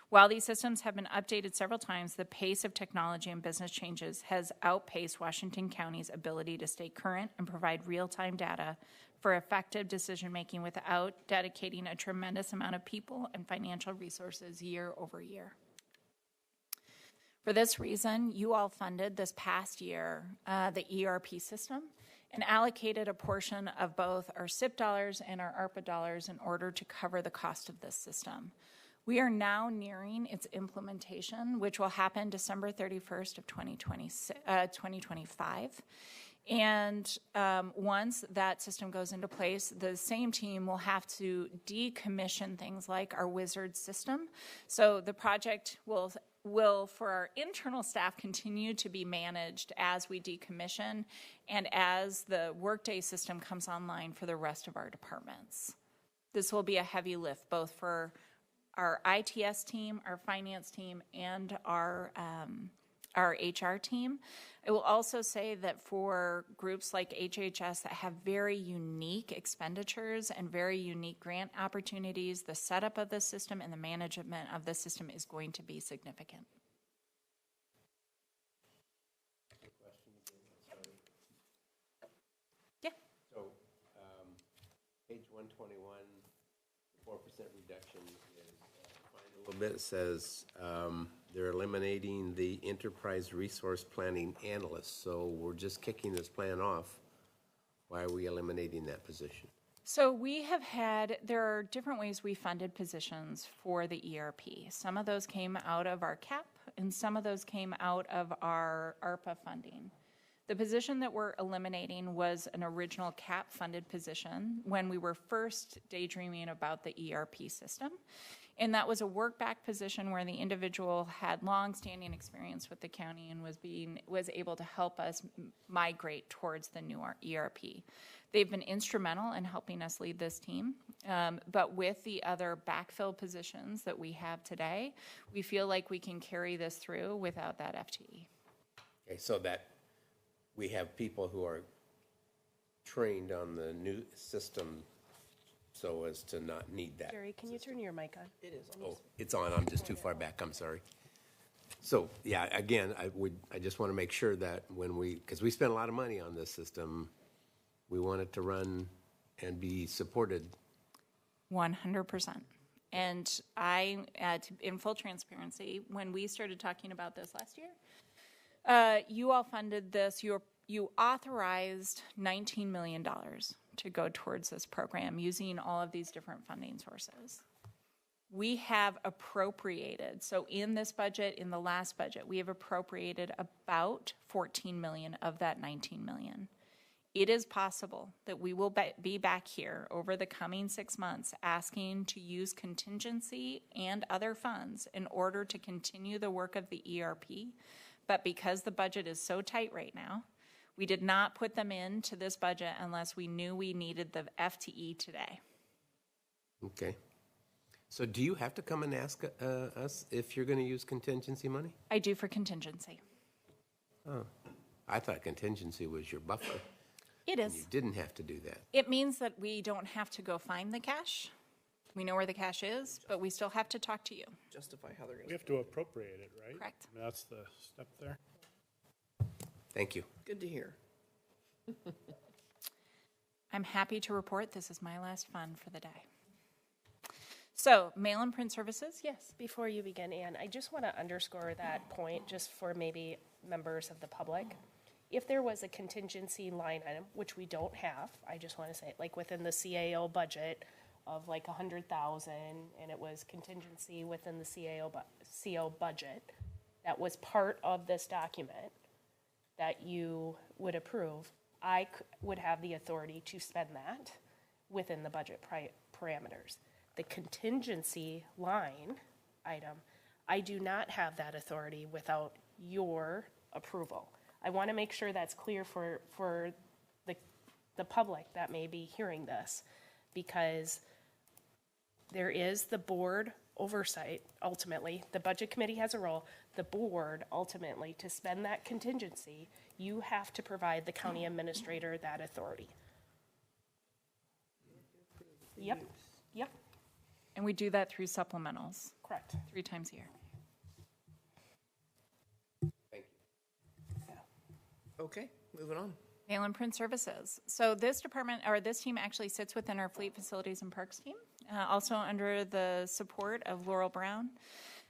While these systems have been updated several times, the pace of technology and business changes has outpaced Washington County's ability to stay current and provide real-time data for effective decision-making without dedicating a tremendous amount of people and financial resources year over year. For this reason, you all funded this past year the ERP system and allocated a portion of both our SIP dollars and our ARPA dollars in order to cover the cost of this system. We are now nearing its implementation, which will happen December 31st of 2025. And once that system goes into place, the same team will have to decommission things like our Wizard system. So the project will, for our internal staff, continue to be managed as we decommission and as the Workday system comes online for the rest of our departments. This will be a heavy lift, both for our ITS team, our finance team, and our HR team. I will also say that for groups like HHS that have very unique expenditures and very unique grant opportunities, the setup of the system and the management of the system is going to be significant. Yeah. So, page 121, 4% reduction is a little bit. It says they're eliminating the enterprise resource planning analyst. So we're just kicking this plan off. Why are we eliminating that position? So we have there are different ways we funded positions for the ERP. Some of those came out of our CAP, and some of those came out of our ARPA funding. The position that we're eliminating was an original CAP-funded position when we were first daydreaming about the ERP system. And that was a work-back position where the individual had long-standing experience with the county and was able to help us migrate towards the new ERP. They've been instrumental in helping us lead this team. But with the other backfill positions that we have today, we feel like we can carry this through without that FTE. Okay, so that we have people who are trained on the new system so as to not need that. Gary, can you turn your mic on? It is. Oh, it's on. I'm just too far back. I'm sorry. So, yeah, again, I just want to make sure that because we spent a lot of money on this system, we want it to run and be supported. 100%. And in full transparency, when we started talking about this last year, you all funded this. You authorized $19 million to go towards this program using all of these different funding sources. We have appropriated, so in this budget, in the last budget, we have appropriated about 14 million of that 19 million. It is possible that we will be back here over the coming 6 months asking to use contingency and other funds in order to continue the work of the ERP. But because the budget is so tight right now, we did not put them into this budget unless we knew we needed the FTE today. Okay. So do you have to come and ask us if you're going to use contingency money? I do for contingency. Oh, I thought contingency was your buffer. It is. You didn't have to do that. It means that we don't have to go find the cash. We know where the cash is, but we still have to talk to you. Justify how they're going We have to appropriate it, right? Correct. I mean, that's the step there. Thank you. Good to hear. I'm happy to report this is my last fund for the day. So, mail and print services, yes. Before you begin, Ann, I just want to underscore that point just for maybe members of the public. If there was a contingency line item, which we don't have, I just want to say, like within the CAO budget of like 100,000, and it was contingency within the CO budget, that was part of this document that you would approve, I would have the authority to spend that within the budget parameters. The contingency line item, I do not have that authority without your approval. I want to make sure that's clear for the public that may be hearing this, because there is the board oversight. Ultimately, the budget committee has a role. The board ultimately, to spend that contingency, you have to provide the county administrator that authority. Yep. And we do that through supplementals. Correct. 3 times a year. Thank you. Okay, moving on. Mail and print services. So this department, or this team actually sits within our Fleet Facilities and Parks team, also under the support of Laurel Brown.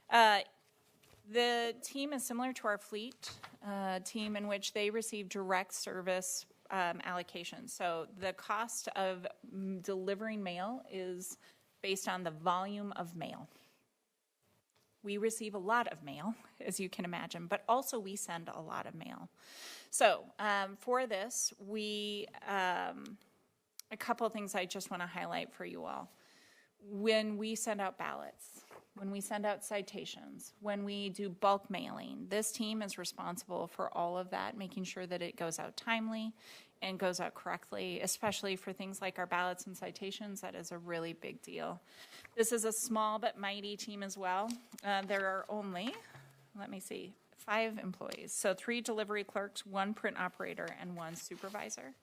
The team is similar to our fleet team, in which they receive direct service allocation. So the cost of delivering mail is based on the volume of mail. We receive a lot of mail, as you can imagine, but also we send a lot of mail. So for this, a couple of things I just want to highlight for you all. When we send out ballots, when we send out citations, when we do bulk mailing, this team is responsible for all of that, making sure that it goes out timely and goes out correctly, especially for things like our ballots and citations. That is a really big deal. This is a small but mighty team as well. There are only, 5 employees. So 3 delivery clerks, 1 print operator, and 1 supervisor.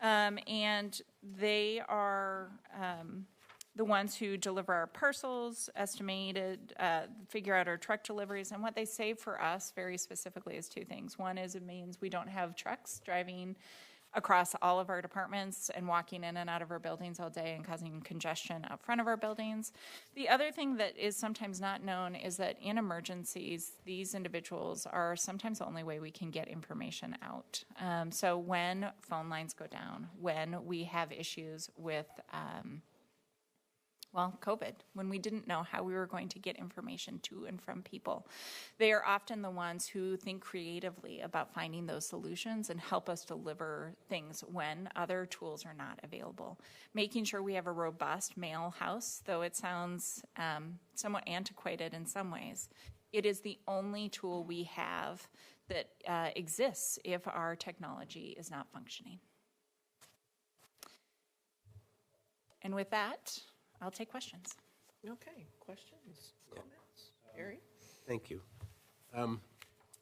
And they are the ones who deliver our parcels, figure out our truck deliveries. And what they save for us very specifically is 2 things. One is it means we don't have trucks driving across all of our departments and walking in and out of our buildings all day and causing congestion out front of our buildings. The other thing that is sometimes not known is that in emergencies, these individuals are sometimes the only way we can get information out. So when phone lines go down, when we have issues with COVID, when we didn't know how we were going to get information to and from people. They are often the ones who think creatively about finding those solutions and help us deliver things when other tools are not available. Making sure we have a robust mail house, though it sounds somewhat antiquated in some ways, it is the only tool we have that exists if our technology is not functioning. And with that, I'll take questions. Okay, questions, comments? Gary? Thank you.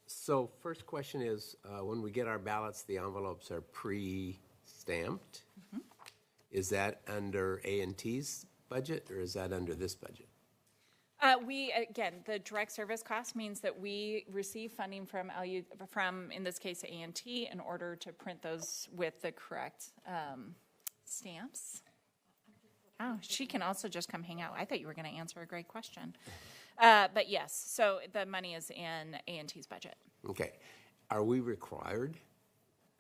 So first question is, when we get our ballots, the envelopes are pre-stamped. Mm-hmm. Is that under A&T's budget, or is that under this budget? The direct service cost means that we receive funding from in this case, A&T, in order to print those with the correct stamps. Oh, she can also just come hang out. I thought you were going to answer a great question. But yes, so the money is in A&T's budget. Okay. Are we required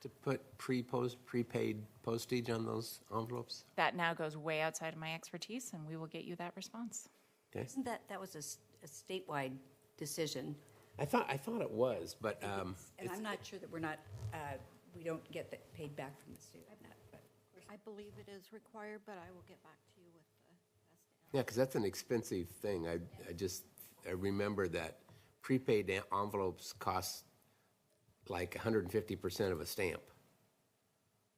to put prepaid postage on those envelopes? That now goes way outside of my expertise, and we will get you that response. Okay. Isn't that was a statewide decision? I thought it was, but and I'm not sure that we don't get that paid back from the state on that. But I believe it is required, but I will get back to you with the best. yeah, because that's an expensive thing. I remember that prepaid envelopes cost like 150% of a stamp,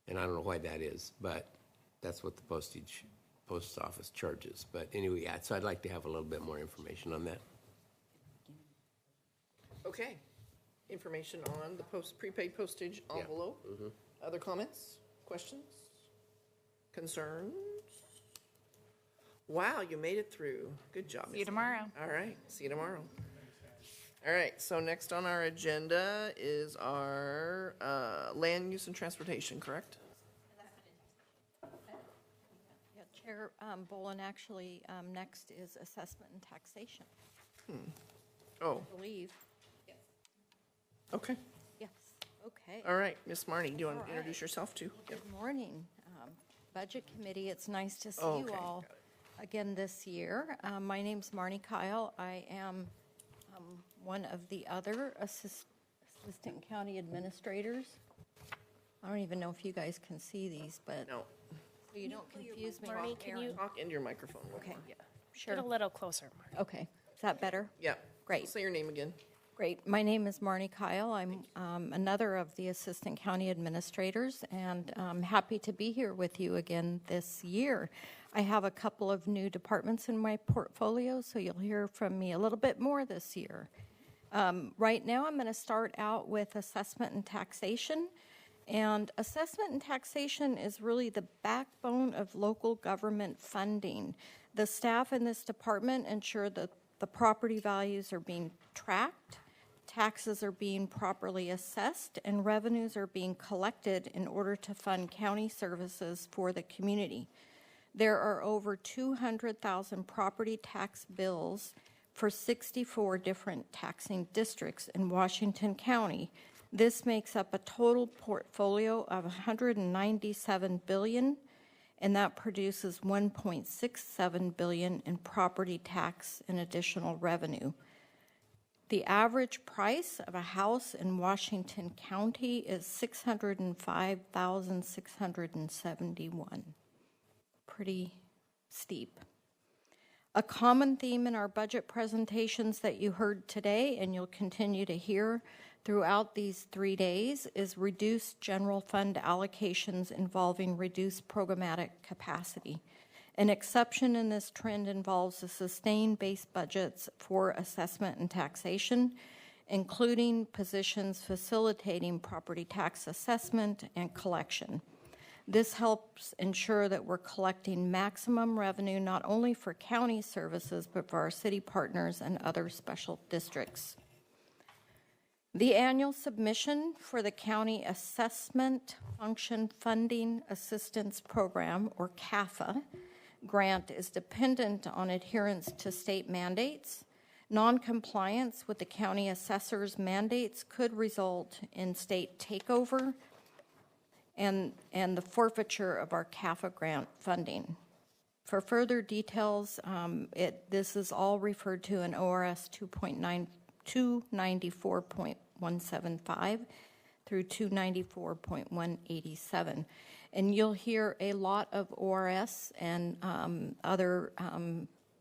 and I don't know why that is, but that's what the post office charges. But anyway, yeah, so I'd like to have a little bit more information on that. Okay, information on the prepaid postage envelope. Yeah. Mm-hmm. Other comments, questions, concerns? Wow, you made it through. Good job. See you tomorrow. All right, see you tomorrow. All right, so next on our agenda is our land use and transportation, correct? Chair Bolin, actually, next is assessment and taxation, Oh, I believe. okay. Yes, okay. All right, Miss Marnie, do you want All to introduce right. yourself too? Yep. Good morning, Budget Committee. It's nice to see Oh, you okay. all again this year. My name's Marnie Kyle. I am one of the other assistant county administrators. I don't even know if you guys can see these, but No, so you don't confuse me. Marnie, with can Aaron. you talk into your microphone. Okay, get sure. a little closer, Mark? Okay, is that better? Yeah. Great. Say your name again. Great. My name is Marnie Kyle. I'm another of the Assistant County Administrators, and I'm happy to be here with you again this year. I have a couple of new departments in my portfolio, so you'll hear from me a little bit more this year. Right now, I'm going to start out with assessment and taxation. And assessment and taxation is really the backbone of local government funding. The staff in this department ensure that the property values are being tracked, taxes are being properly assessed, and revenues are being collected in order to fund county services for the community. There are over 200,000 property tax bills for 64 different taxing districts in Washington County. This makes up a total portfolio of $197 billion, and that produces $1.67 billion in property tax and additional revenue. The average price of a house in Washington County is $605,671. Pretty steep. A common theme in our budget presentations that you heard today and you'll continue to hear throughout these 3 days is reduced general fund allocations involving reduced programmatic capacity. An exception in this trend involves the sustained base budgets for assessment and taxation, including positions facilitating property tax assessment and collection. This helps ensure that we're collecting maximum revenue not only for county services, but for our city partners and other special districts. The annual submission for the County Assessment Function Funding Assistance Program, or CAFA, grant is dependent on adherence to state mandates. Non-compliance with the county assessor's mandates could result in state takeover and the forfeiture of our CAFA grant funding. For further details, this is all referred to in ORS 294.175 through 294.187. And you'll hear a lot of ORS and other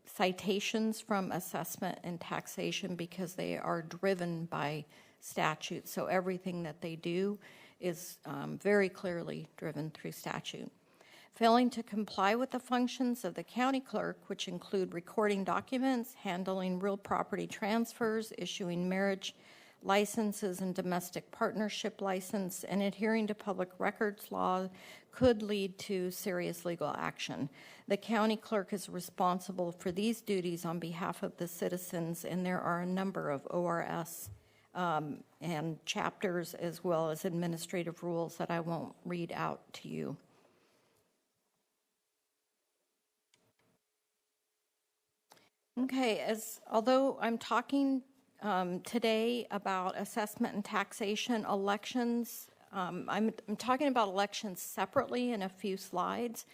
citations from assessment and taxation because they are driven by statute. So everything that they do is very clearly driven through statute. Failing to comply with the functions of the county clerk, which include recording documents, handling real property transfers, issuing marriage licenses and domestic partnership license, and adhering to public records law, could lead to serious legal action. The county clerk is responsible for these duties on behalf of the citizens, and there are a number of ORS and chapters as well as administrative rules that I won't read out to you. Okay, although I'm talking today about assessment and taxation, elections, I'm talking about elections separately in a few slides,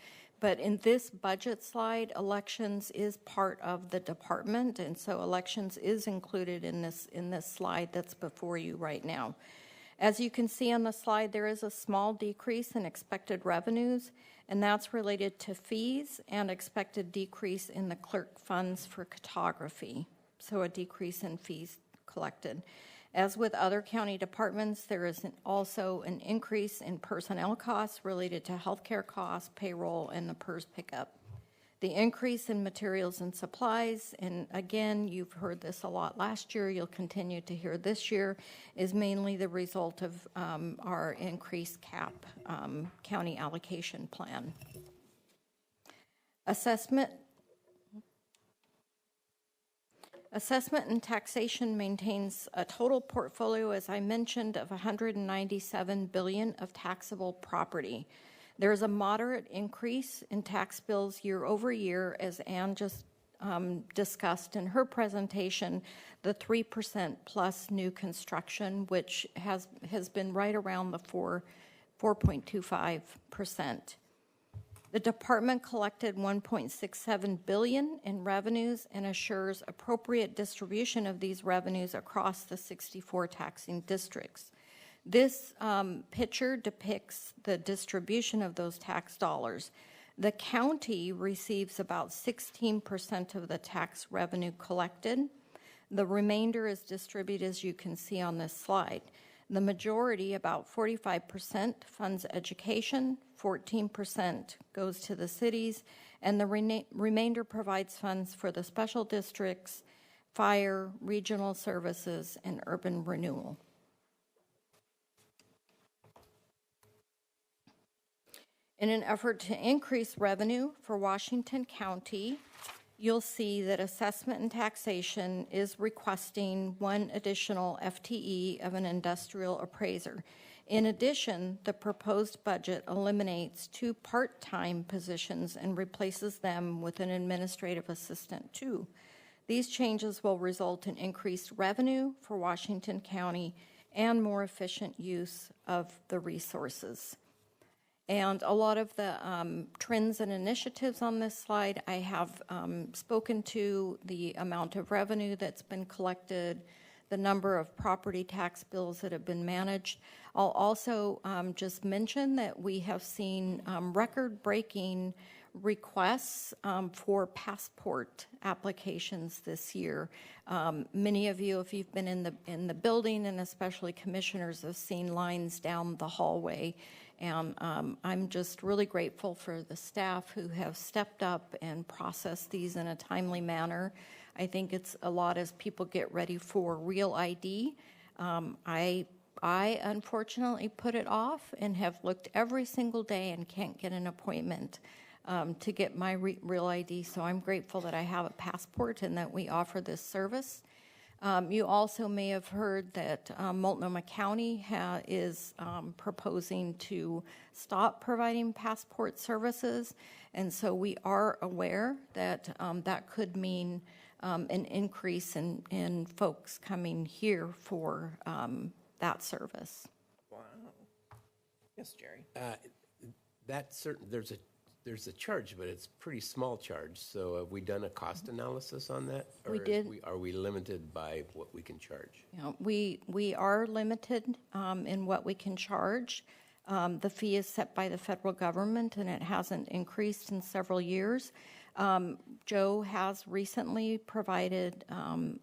but in this budget slide, elections is part of the department, and so elections is included in this slide that's before you right now. As you can see on the slide, there is a small decrease in expected revenues, and that's related to fees and expected decrease in the clerk funds for cartography, so a decrease in fees collected. As with other county departments, there is also an increase in personnel costs related to healthcare costs, payroll, and the PERS pickup. The increase in materials and supplies, and again, you've heard this a lot last year, you'll continue to hear this year, is mainly the result of our increased CAP county allocation plan. Assessment and taxation maintains a total portfolio, as I mentioned, of $197 billion of taxable property. There is a moderate increase in tax bills year over year, as Ann just discussed in her presentation, the 3% plus new construction, which has been right around the 4.25%. The department collected $1.67 billion in revenues and assures appropriate distribution of these revenues across the 64 taxing districts. This picture depicts the distribution of those tax dollars. The county receives about 16% of the tax revenue collected. The remainder is distributed, as you can see on this slide. The majority, about 45%, funds education, 14% goes to the cities, and the remainder provides funds for the special districts, fire, regional services, and urban renewal. In an effort to increase revenue for Washington County, you'll see that assessment and taxation is requesting one additional FTE of an industrial appraiser. In addition, the proposed budget eliminates 2 part-time positions and replaces them with an administrative assistant too. These changes will result in increased revenue for Washington County and more efficient use of the resources. And a lot of the trends and initiatives on this slide, I have spoken to the amount of revenue that's been collected, the number of property tax bills that have been managed. I'll also just mention that we have seen record-breaking requests for passport applications this year. Many of you, if you've been in the building, and especially commissioners, have seen lines down the hallway. And I'm just really grateful for the staff who have stepped up and processed these in a timely manner. I think it's a lot as people get ready for real ID. I unfortunately put it off and have looked every single day and can't get an appointment to get my real ID. So I'm grateful that I have a passport and that we offer this service. You also may have heard that Multnomah County is proposing to stop providing passport services, and so we are aware that that could mean an increase in folks coming here for that service. Wow. Yes, Jerry. That's certain, there's a charge, but it's a pretty small charge. So have we done a cost analysis on that? We did. Are we limited by what we can charge? You know, we are limited in what we can charge. The fee is set by the federal government, and it hasn't increased in several years. Joe has recently provided an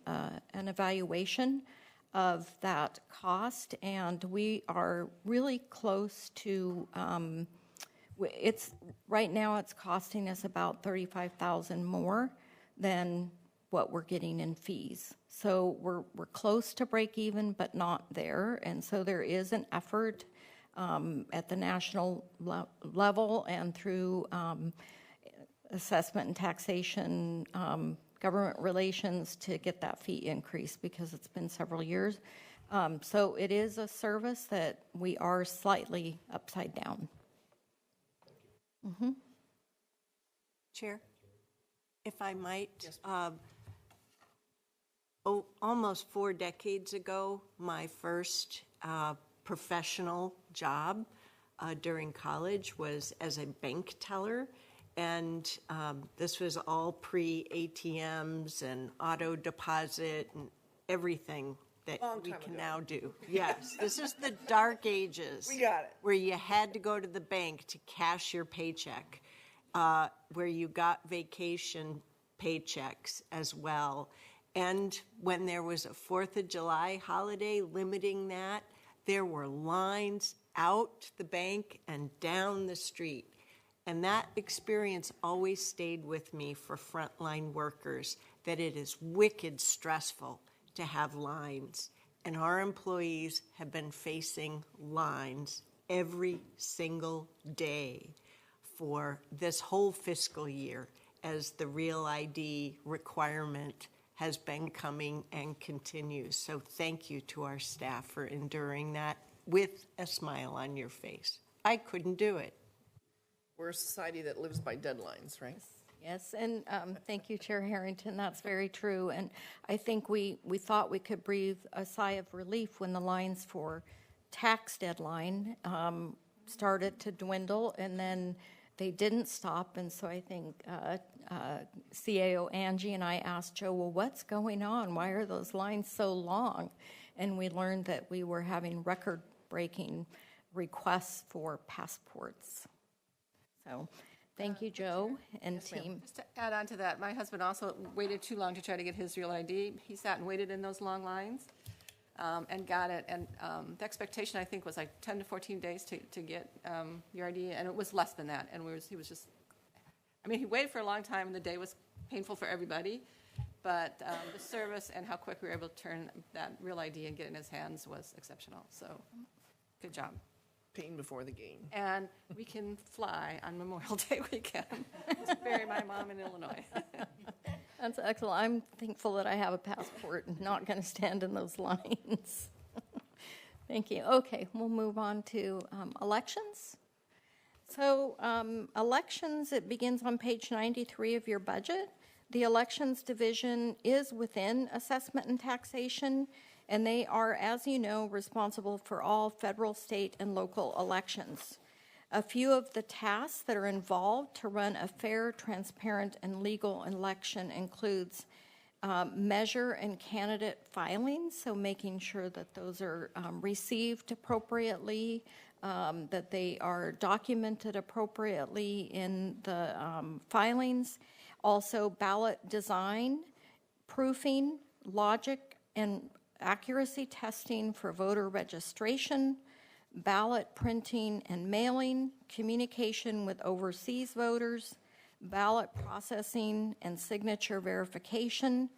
evaluation of that cost, and we are really close to right now it's costing us about $35,000 more than what we're getting in fees. So we're close to break even, but not there. And so there is an effort at the national level and through assessment and taxation, government relations to get that fee increased because it's been several years. So it is a service that we are slightly upside down. Mm-hmm. Chair, if I might, almost 4 decades ago, my first professional job during college was as a bank teller, and this was all pre-ATMs and auto deposit and everything that we can now do. Yes, this is the dark ages. We got it. Where you had to go to the bank to cash your paycheck, where you got vacation paychecks as well. And when there was a 4th of July holiday limiting that, there were lines out the bank and down the street. And that experience always stayed with me for frontline workers, that it is wicked stressful to have lines. And our employees have been facing lines every single day for this whole fiscal year as the Real ID requirement has been coming and continues. So thank you to our staff for enduring that with a smile on your face. I couldn't do it. We're a society that lives by deadlines, right? Yes, and thank you, Chair Harrington. That's very true. And I think we thought we could breathe a sigh of relief when the lines for tax deadline started to dwindle, and then they didn't stop. And so I think CAO Angie and I asked Joe, well, what's going on? Why are those lines so long? And we learned that we were having record-breaking requests for passports. So thank you, Joe and team. Just to add on to that, my husband also waited too long to try to get his real ID. He sat and waited in those long lines and got it. And the expectation, I think, was like 10 to 14 days to get your ID, and it was less than that. And he was just, I mean, he waited for a long time, and the day was painful for everybody. But the service and how quick we were able to turn that real ID and get it in his hands was exceptional. So good job. Pain before the gain. And we can fly on Memorial Day weekend to bury my mom in Illinois. That's excellent. I'm thankful that I have a passport and not going to stand in those lines. Thank you. Okay, we'll move on to elections. So elections, it begins on page 93 of your budget. The elections division is within assessment and taxation, and they are, as you know, responsible for all federal, state, and local elections. A few of the tasks that are involved to run a fair, transparent, and legal election includes measure and candidate filings, so making sure that those are received appropriately, that they are documented appropriately in the filings. Also, ballot design, proofing, logic, and accuracy testing for voter registration, ballot printing and mailing, communication with overseas voters, ballot processing and signature verification,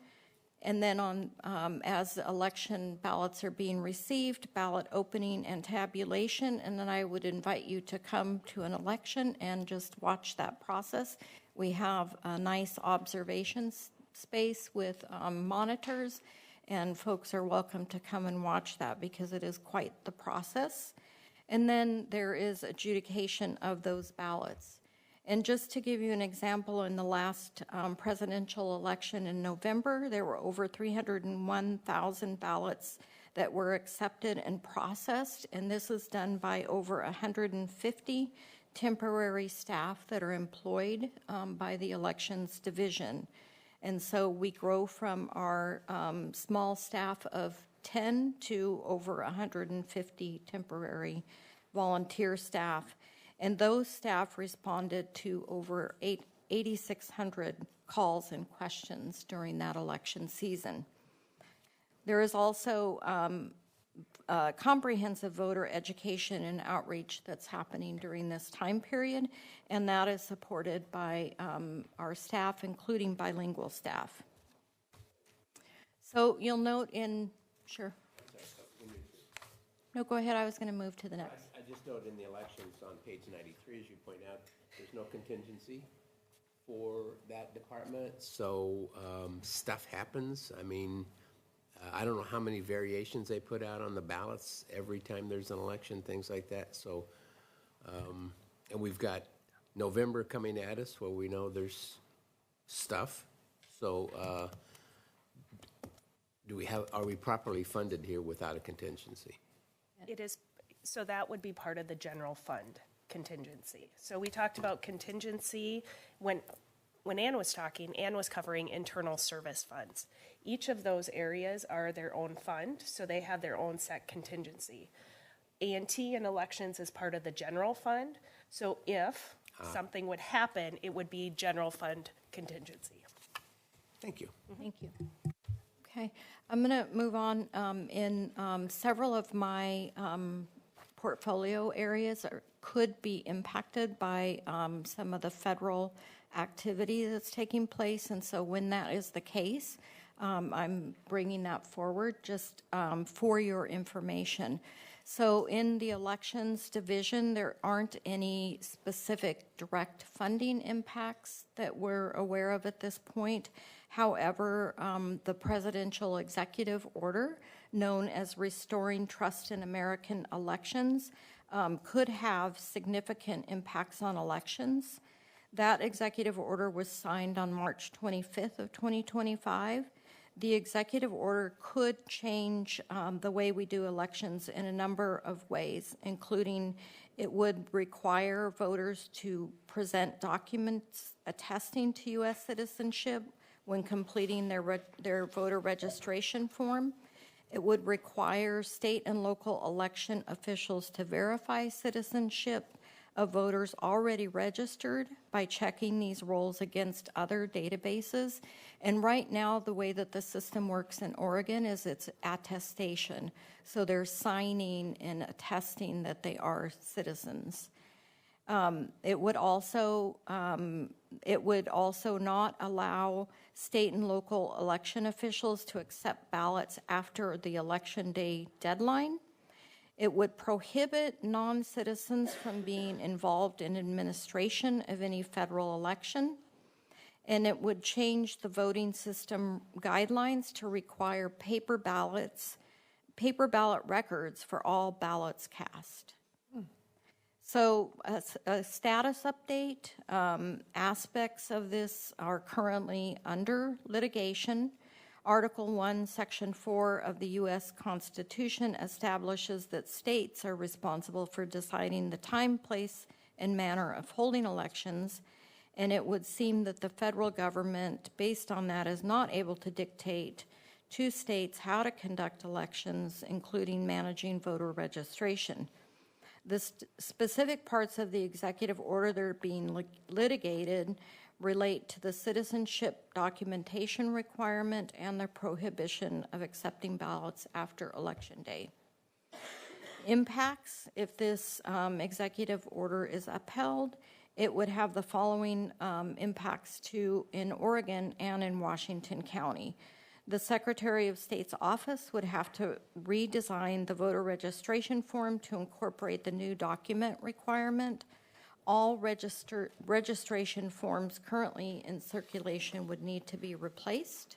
and then on as election ballots are being received, ballot opening and tabulation. And then I would invite you to come to an election and just watch that process. We have a nice observation space with monitors, and folks are welcome to come and watch that because it is quite the process. And then there is adjudication of those ballots. And just to give you an example, in the last presidential election in November, there were over 301,000 ballots that were accepted and processed, and this is done by over 150 temporary staff that are employed by the elections division. And so we grow from our small staff of 10 to over 150 temporary volunteer staff. And those staff responded to over 8,600 calls and questions during that election season. There is also comprehensive voter education and outreach that's happening during this time period, and that is supported by our staff, including bilingual staff. So you'll note in, sure. No, go ahead, I was going to move to the next. I just noted in the elections on page 93, as you point out, there's no contingency for that department, so stuff happens. I mean, I don't know how many variations they put out on the ballots every time there's an election, things like that. So, and we've got November coming at us where we know there's stuff. So, are we properly funded here without a contingency? It is, so that would be part of the general fund contingency. So we talked about contingency when Ann was talking. Ann was covering internal service funds. Each of those areas are their own fund, so they have their own set contingency. A&T and elections is part of the general fund, so if something would happen, it would be general fund contingency. Thank you. Thank you. Okay, I'm going to move on. In several of my portfolio areas could be impacted by some of the federal activity that's taking place, and so when that is the case, I'm bringing that forward just for your information. So in the elections division, there aren't any specific direct funding impacts that we're aware of at this point. However, the presidential executive order known as Restoring Trust in American Elections, could have significant impacts on elections. That executive order was signed on March 25th of 2025. The executive order could change the way we do elections in a number of ways, including it would require voters to present documents attesting to U.S. citizenship when completing their voter registration form. It would require state and local election officials to verify citizenship of voters already registered by checking these rolls against other databases. And right now, the way that the system works in Oregon is it's attestation. So they're signing and attesting that they are citizens. It would also not allow state and local election officials to accept ballots after the election day deadline. It would prohibit non-citizens from being involved in administration of any federal election. And it would change the voting system guidelines to require paper ballot records for all ballots cast. So a status update, aspects of this are currently under litigation. Article 1, Section 4 of the U.S. Constitution establishes that states are responsible for deciding the time, place, and manner of holding elections, and it would seem that the federal government, based on that, is not able to dictate to states how to conduct elections, including managing voter registration. The specific parts of the executive order that are being litigated relate to the citizenship documentation requirement and the prohibition of accepting ballots after Election Day. Impacts, if this executive order is upheld, it would have the following impacts in Oregon and in Washington County. The Secretary of State's office would have to redesign the voter registration form to incorporate the new document requirement. All registration forms currently in circulation would need to be replaced.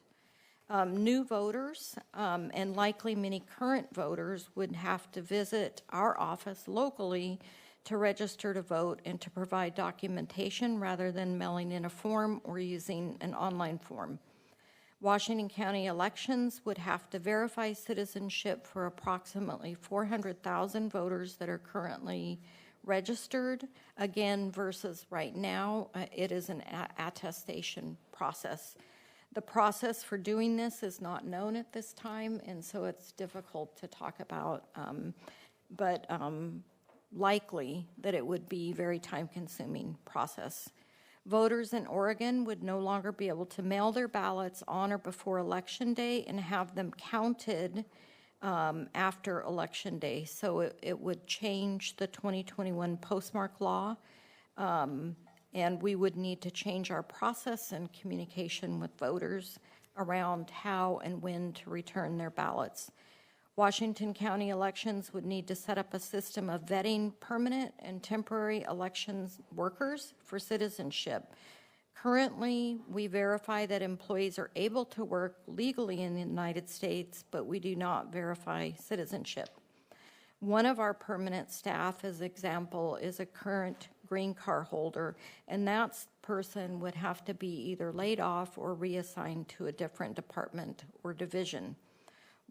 New voters and likely many current voters would have to visit our office locally to register to vote and to provide documentation rather than mailing in a form or using an online form. Washington County elections would have to verify citizenship for approximately 400,000 voters that are currently registered, again, versus right now, it is an attestation process. The process for doing this is not known at this time, and so it's difficult to talk about, but likely that it would be a very time-consuming process. Voters in Oregon would no longer be able to mail their ballots on or before Election Day and have them counted after Election Day. So it would change the 2021 postmark law, and we would need to change our process and communication with voters around how and when to return their ballots. Washington County elections would need to set up a system of vetting permanent and temporary elections workers for citizenship. Currently, we verify that employees are able to work legally in the United States, but we do not verify citizenship. One of our permanent staff, as example, is a current green card holder, and that person would have to be either laid off or reassigned to a different department or division.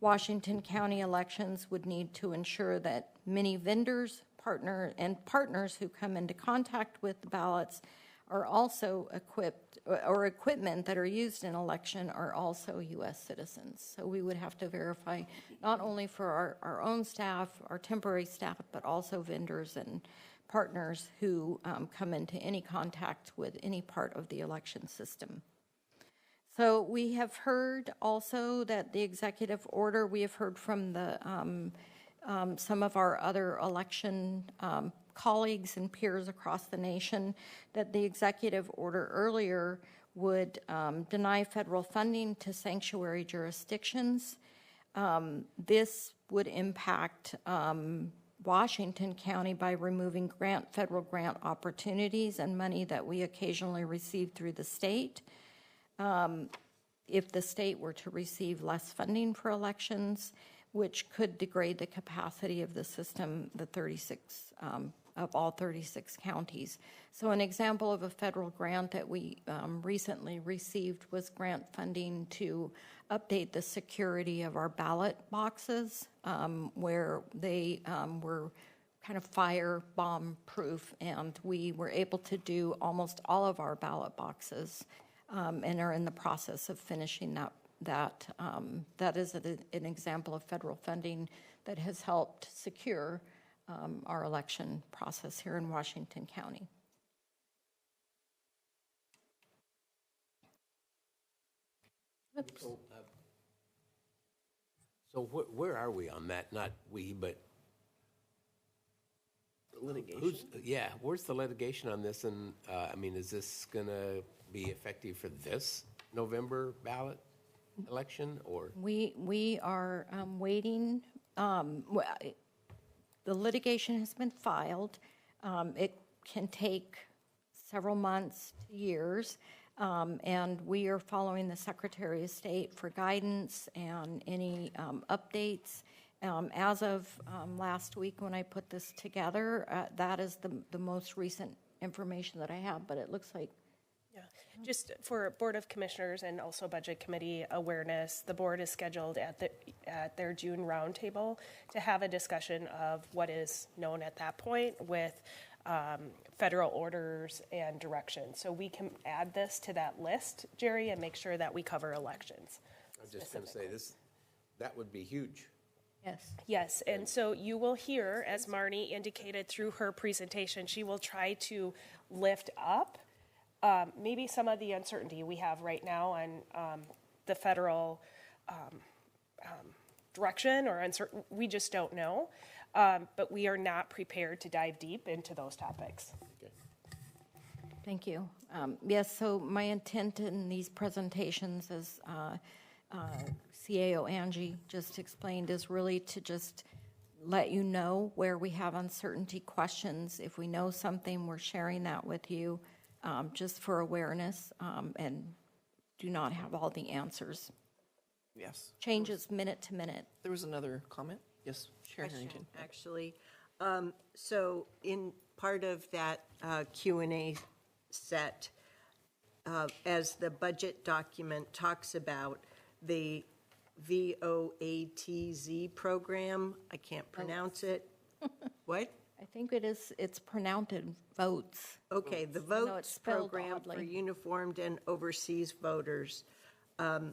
Washington County elections would need to ensure that many vendors, partners who come into contact with the ballots are also equipped, or equipment that are used in election are also U.S. citizens. So we would have to verify not only for our own staff, our temporary staff, but also vendors and partners who come into any contact with any part of the election system. So we have heard also that the executive order, we have heard from the some of our other election colleagues and peers across the nation that the executive order earlier would deny federal funding to sanctuary jurisdictions. This would impact Washington County by removing federal grant opportunities and money that we occasionally receive through the state. If the state were to receive less funding for elections, which could degrade the capacity of the system, the 36, of all 36 counties. So an example of a federal grant that we recently received was grant funding to update the security of our ballot boxes, where they were kind of fire bomb proof, and we were able to do almost all of our ballot boxes and are in the process of finishing that. That is an example of federal funding that has helped secure our election process here in Washington County. Oops. So where are we on that? Not we, but Litigation? where's the litigation on this? And, I mean, is this going to be effective for this November ballot election, or? We are waiting. The litigation has been filed. It can take several months to years, and we are following the Secretary of State for guidance and any updates. As of last week when I put this together, that is the most recent information that I have, but it looks like. Yeah, just for Board of Commissioners and also Budget Committee awareness, the board is scheduled at their June roundtable to have a discussion of what is known at that point with federal orders and direction. So we can add this to that list, Jerry, and make sure that we cover elections. I was just going to say this, that would be huge. Yes. Yes, and so you will hear, as Marnie indicated through her presentation, she will try to lift up maybe some of the uncertainty we have right now on the federal direction or uncertain. We just don't know, but we are not prepared to dive deep into those topics. Okay. Thank you. Yes, so my intent in these presentations, as CAO Angie just explained, is really to just let you know where we have uncertainty questions. If we know something, we're sharing that with you just for awareness, and do not have all the answers. Yes. Changes minute to minute. There was another comment? Yes, Sharon Harrington. Actually, so in part of that Q&A set, as the budget document talks about the VOATZ program, I can't pronounce it. What? I think it's pronounced votes. Okay, the No, it's VOTES spelled program for oddly. uniformed and overseas voters. As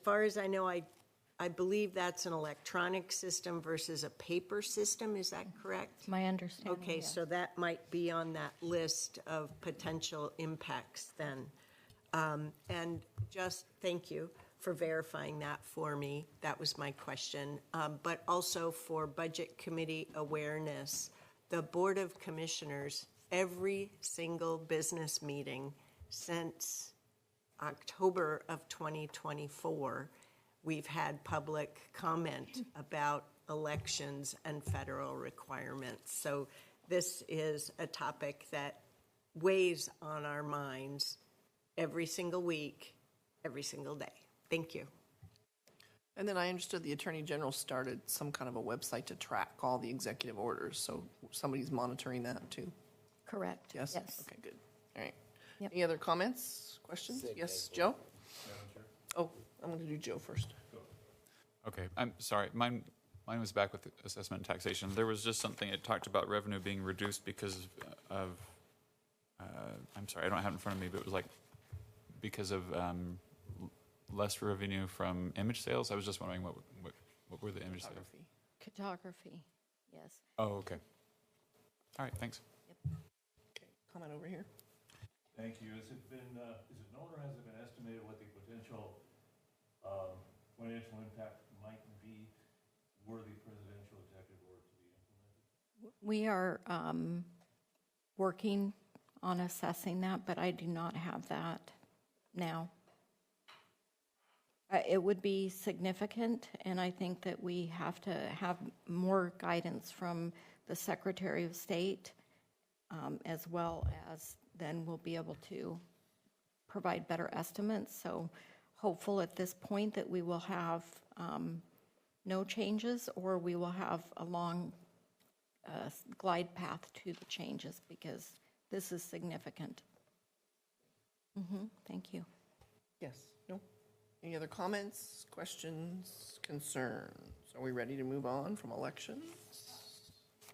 far as I know, I believe that's an electronic system versus a paper system, is that correct? My understanding. Okay, yes. so that might be on that list of potential impacts then. And just thank you for verifying that for me. That was my question. But also for Budget Committee awareness, the Board of Commissioners, every single business meeting since October of 2024, we've had public comment about elections and federal requirements. So this is a topic that weighs on our minds every single week, every single day. Thank you. And then I understood the Attorney General started some kind of a website to track all the executive orders, so somebody's monitoring that too? Correct. Yes? Yes. Okay, good. All right. Yep. Any other comments, questions? Yes, Joe? Oh, I'm going to do Joe first. Okay, I'm sorry. Mine was back with assessment and taxation. There was just something, it talked about revenue being reduced because of, I'm sorry, I don't have it in front of me, but it was like because of less revenue from image sales. I was just wondering what were the image sales? Cartography, yes. Oh, okay. All right, thanks. Okay, comment over here. Thank you. Is it known or has it been estimated what the potential financial impact might be were the presidential executive order to be implemented? We are working on assessing that, but I do not have that now. It would be significant, and I think that we have to have more guidance from the Secretary of State, as well as then we'll be able to provide better estimates. So hopeful at this point that we will have no changes, or we will have a long glide path to the changes because this is significant. Thank you. Yes, no? Any other comments, questions, concerns? Are we ready to move on from elections?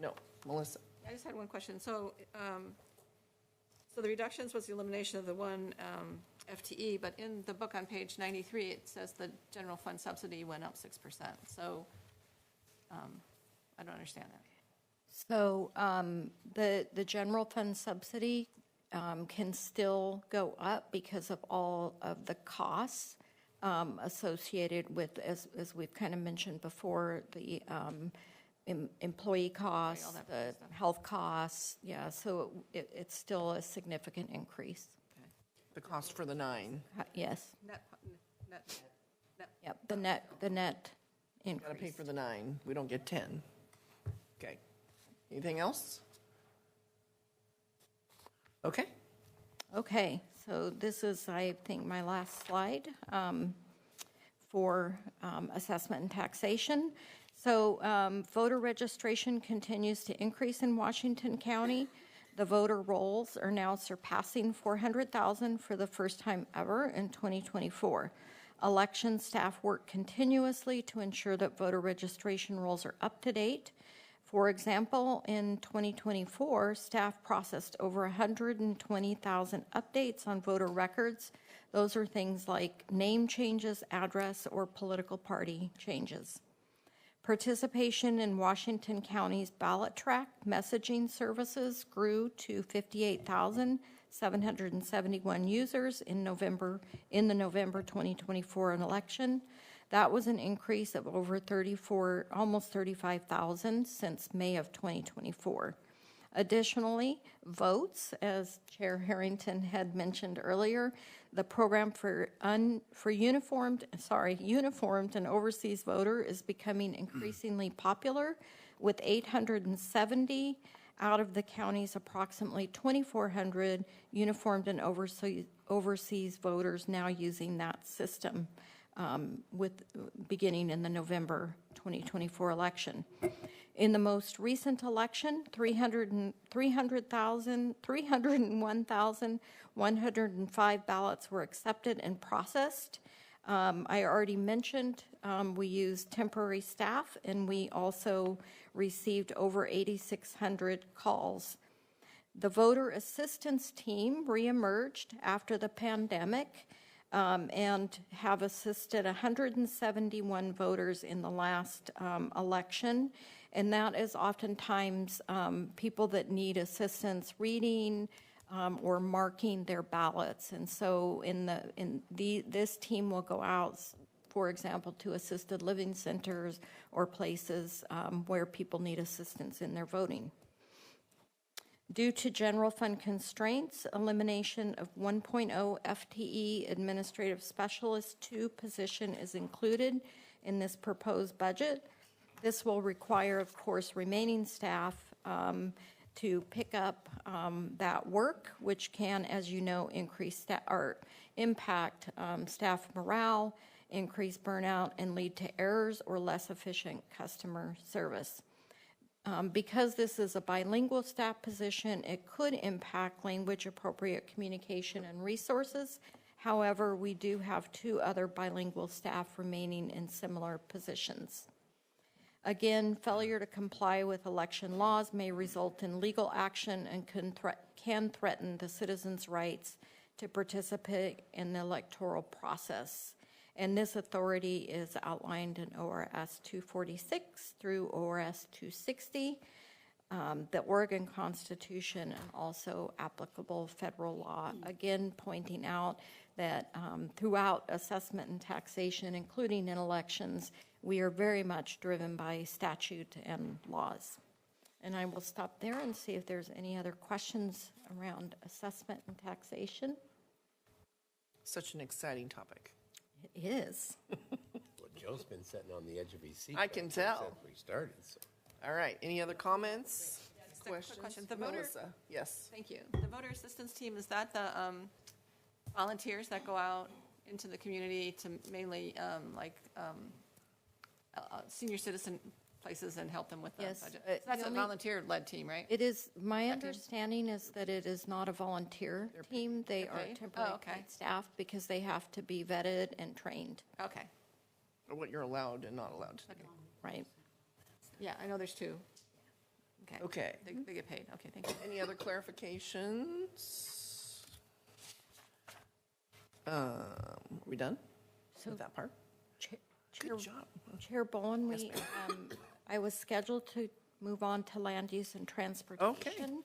No, Melissa? I just had one question. So, so the reductions was the elimination of the one FTE, but in the book on page 93, it says the general fund subsidy went up 6%. So I don't understand that. So the general fund subsidy can still go up because of all of the costs associated with, as we've kind of mentioned before, the employee costs, the health costs. Yeah, so it's still a significant increase. The cost for the 9. Yes. Net. Yep, the net increase. Got to pay for the 9. We don't get 10. Okay. Anything else? Okay. Okay, so this is, I think, my last slide for assessment and taxation. So voter registration continues to increase in Washington County. The voter rolls are now surpassing 400,000 for the first time ever in 2024. Election staff work continuously to ensure that voter registration rolls are up to date. For example, in 2024, staff processed over 120,000 updates on voter records. Those are things like name changes, address, or political party changes. Participation in Washington County's ballot track messaging services grew to 58,771 users in the November 2024 election. That was an increase of over almost 35,000 since May of 2024. Additionally, votes, as Chair Harrington had mentioned earlier, the program for uniformed and overseas voter is becoming increasingly popular, with 870 out of the county's approximately 2,400 uniformed and overseas voters now using that system. Beginning in the November 2024 election. In the most recent election, 301,105 ballots were accepted and processed. I already mentioned we used temporary staff, and we also received over 8,600 calls. The voter assistance team reemerged after the pandemic and have assisted 171 voters in the last election. And that is oftentimes people that need assistance reading or marking their ballots. And so this team will go out, for example, to assisted living centers or places where people need assistance in their voting. Due to general fund constraints, elimination of 1.0 FTE Administrative Specialist 2 position is included in this proposed budget. This will require, of course, remaining staff to pick up that work, which can, as you know, impact staff morale, increase burnout, and lead to errors or less efficient customer service. Because this is a bilingual staff position, it could impact language-appropriate communication and resources. However, we do have 2 other bilingual staff remaining in similar positions. Again, failure to comply with election laws may result in legal action and can threaten the citizens' rights to participate in the electoral process. And this authority is outlined in ORS 246 through ORS 260, the Oregon Constitution, and also applicable federal law. Again, pointing out that throughout assessment and taxation, including in elections, we are very much driven by statute and laws. And I will stop there and see if there's any other questions around assessment and taxation. Such an exciting topic. It is. Well, Joe's been sitting on the edge of his seat. I can tell. Since we started, so. All right, any other comments? Just a quick Questions? question. The voter- Melissa, yes. Thank you. The voter assistance team, is that the volunteers that go out into the community to mainly senior citizen places and help them with the Yes, budget. the So that's a only- volunteer-led team, right? It is, my That team? understanding is that it is not a volunteer team. They are paid? temporary Oh, okay. paid staff because they have to be vetted and trained, Okay, Or what you're allowed and not allowed to do. right? yeah, I know there's two. Okay. Okay. They get paid, okay, thank you. Any other clarifications? Are we done So with that part? Cha- Good job. Chair Bowen, I was scheduled to move on to land use and transportation.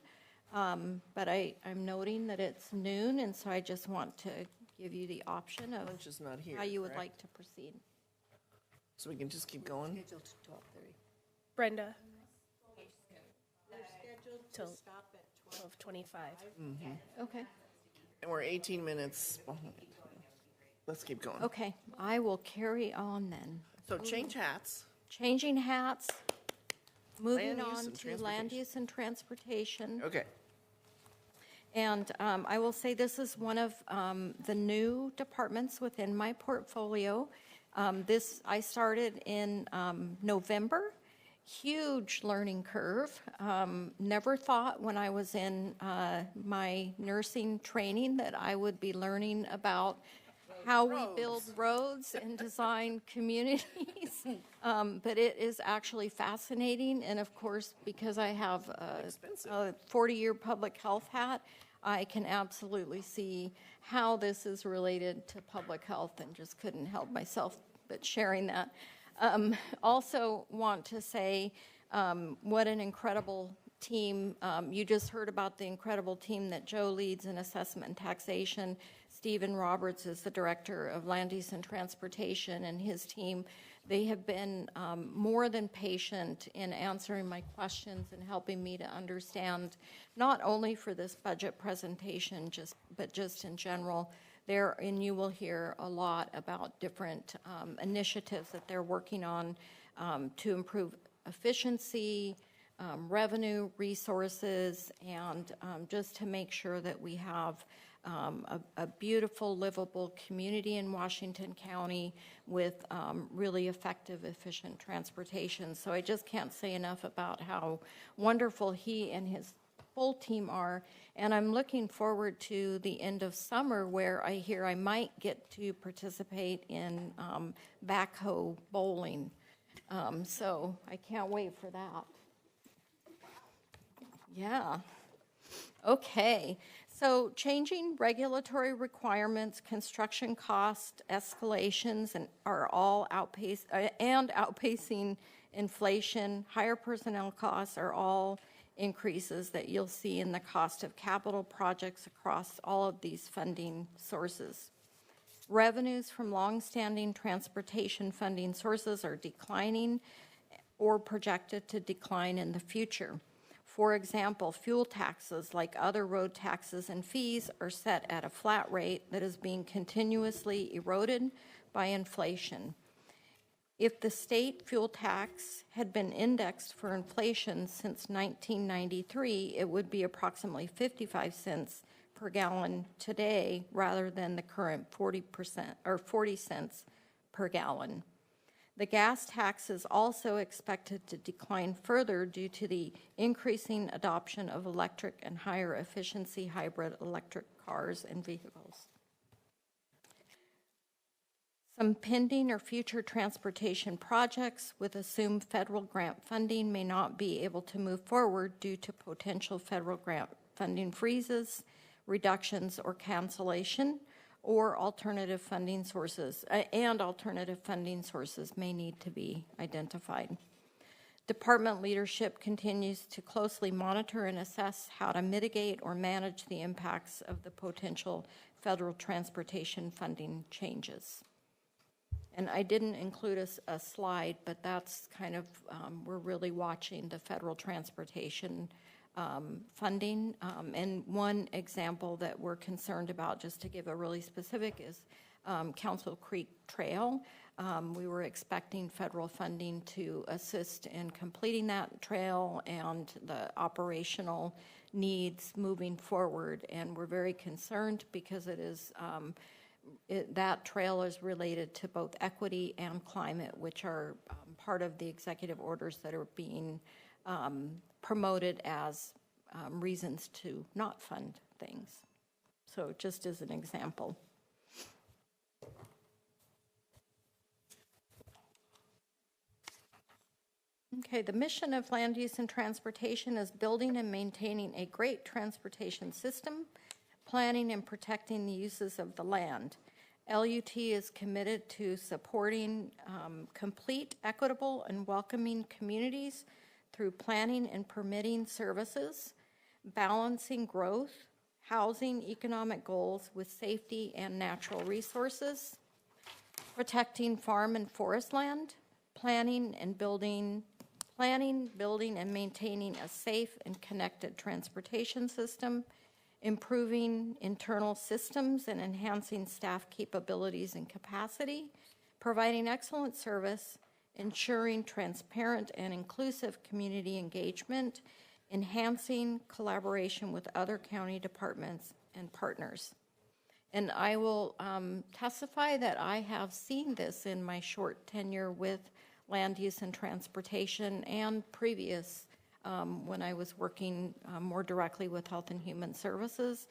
But I'm noting that it's noon, and so I just want to give you the option of Lunch is not here, how you would correct? like to proceed. So we can just keep going? Scheduled to 12:30. Brenda? Scheduled Till- to stop at 12:25. Okay. And we're 18 minutes behind. Let's keep going. Okay, I will carry on then. So change hats. Changing hats, moving Land use on and to land use and transportation. Okay. And I will say this is one of the new departments within my portfolio. I started in November. Huge learning curve. Never thought when I was in my nursing training that I would be learning about how we build roads and design communities. But it is actually fascinating. And of course, because I have a 40-year public health hat, I can absolutely see how this is related to public health and just couldn't help myself but sharing that. Also want to say what an incredible team. You just heard about the incredible team that Joe leads in assessment and taxation. Stephen Roberts is the director of land use and transportation, and his team. They have been more than patient in answering my questions and helping me to understand, not only for this budget presentation, but just in general. And you will hear a lot about different initiatives that they're working on to improve efficiency, revenue, resources, and just to make sure that we have a beautiful, livable community in Washington County with really effective, efficient transportation. So I just can't say enough about how wonderful he and his full team are. And I'm looking forward to the end of summer where I hear I might get to participate in backhoe bowling. So I can't wait for that. Yeah. Okay. So changing regulatory requirements, construction cost escalations, and are all outpacing inflation. Higher personnel costs are all increases that you'll see in the cost of capital projects across all of these funding sources. Revenues from longstanding transportation funding sources are declining or projected to decline in the future. For example, fuel taxes, like other road taxes and fees, are set at a flat rate that is being continuously eroded by inflation. If the state fuel tax had been indexed for inflation since 1993, it would be approximately 55 cents per gallon today rather than the current 40 cents per gallon. The gas tax is also expected to decline further due to the increasing adoption of electric and higher efficiency hybrid electric cars and vehicles. Some pending or future transportation projects with assumed federal grant funding may not be able to move forward due to potential federal grant funding freezes, reductions, or cancellation, or alternative funding sources, may need to be identified. Department leadership continues to closely monitor and assess how to mitigate or manage the impacts of the potential federal transportation funding changes. And I didn't include a slide, but that's kind of, we're really watching the federal transportation funding. And one example that we're concerned about, just to give a really specific, is Council Creek Trail. We were expecting federal funding to assist in completing that trail and the operational needs moving forward. And we're very concerned because it is that trail is related to both equity and climate, which are part of the executive orders that are being promoted as reasons to not fund things. So just as an example. Okay, the mission of Land Use and Transportation is building and maintaining a great transportation system, planning and protecting the uses of the land. LUT is committed to supporting complete, equitable, and welcoming communities through planning and permitting services, balancing growth, housing, economic goals with safety and natural resources, protecting farm and forest land, planning, building, and maintaining a safe and connected transportation system, improving internal systems and enhancing staff capabilities and capacity, providing excellent service, ensuring transparent and inclusive community engagement, enhancing collaboration with other county departments and partners. And I will testify that I have seen this in my short tenure with Land Use and Transportation and previous when I was working more directly with Health and Human Services.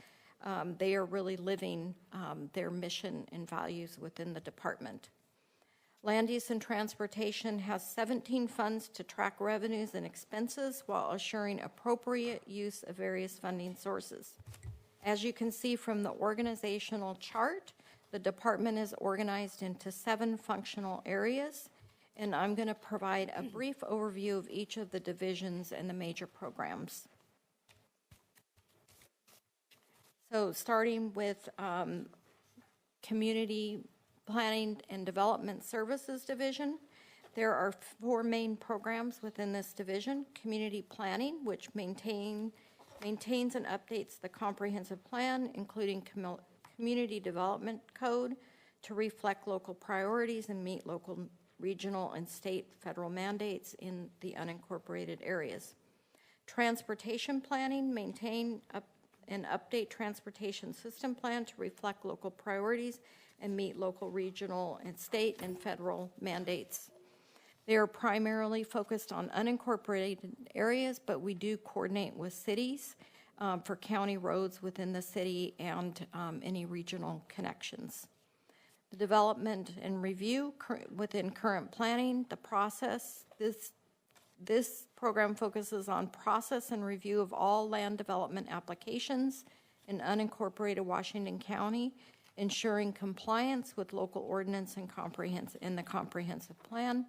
They are really living their mission and values within the department. Land Use and Transportation has 17 funds to track revenues and expenses while assuring appropriate use of various funding sources. As you can see from the organizational chart, the department is organized into 7 functional areas, and I'm going to provide a brief overview of each of the divisions and the major programs. So starting with Community Planning and Development Services Division, there are 4 main programs within this division. Community Planning, which maintains and updates the comprehensive plan, including Community Development Code, to reflect local priorities and meet local, regional, and state federal mandates in the unincorporated areas. Transportation Planning, maintain and update transportation system plan to reflect local priorities and meet local, regional, and state and federal mandates. They are primarily focused on unincorporated areas, but we do coordinate with cities for county roads within the city and any regional connections. The development and review within current planning, the process. This program focuses on process and review of all land development applications in unincorporated Washington County, ensuring compliance with local ordinance and the comprehensive plan.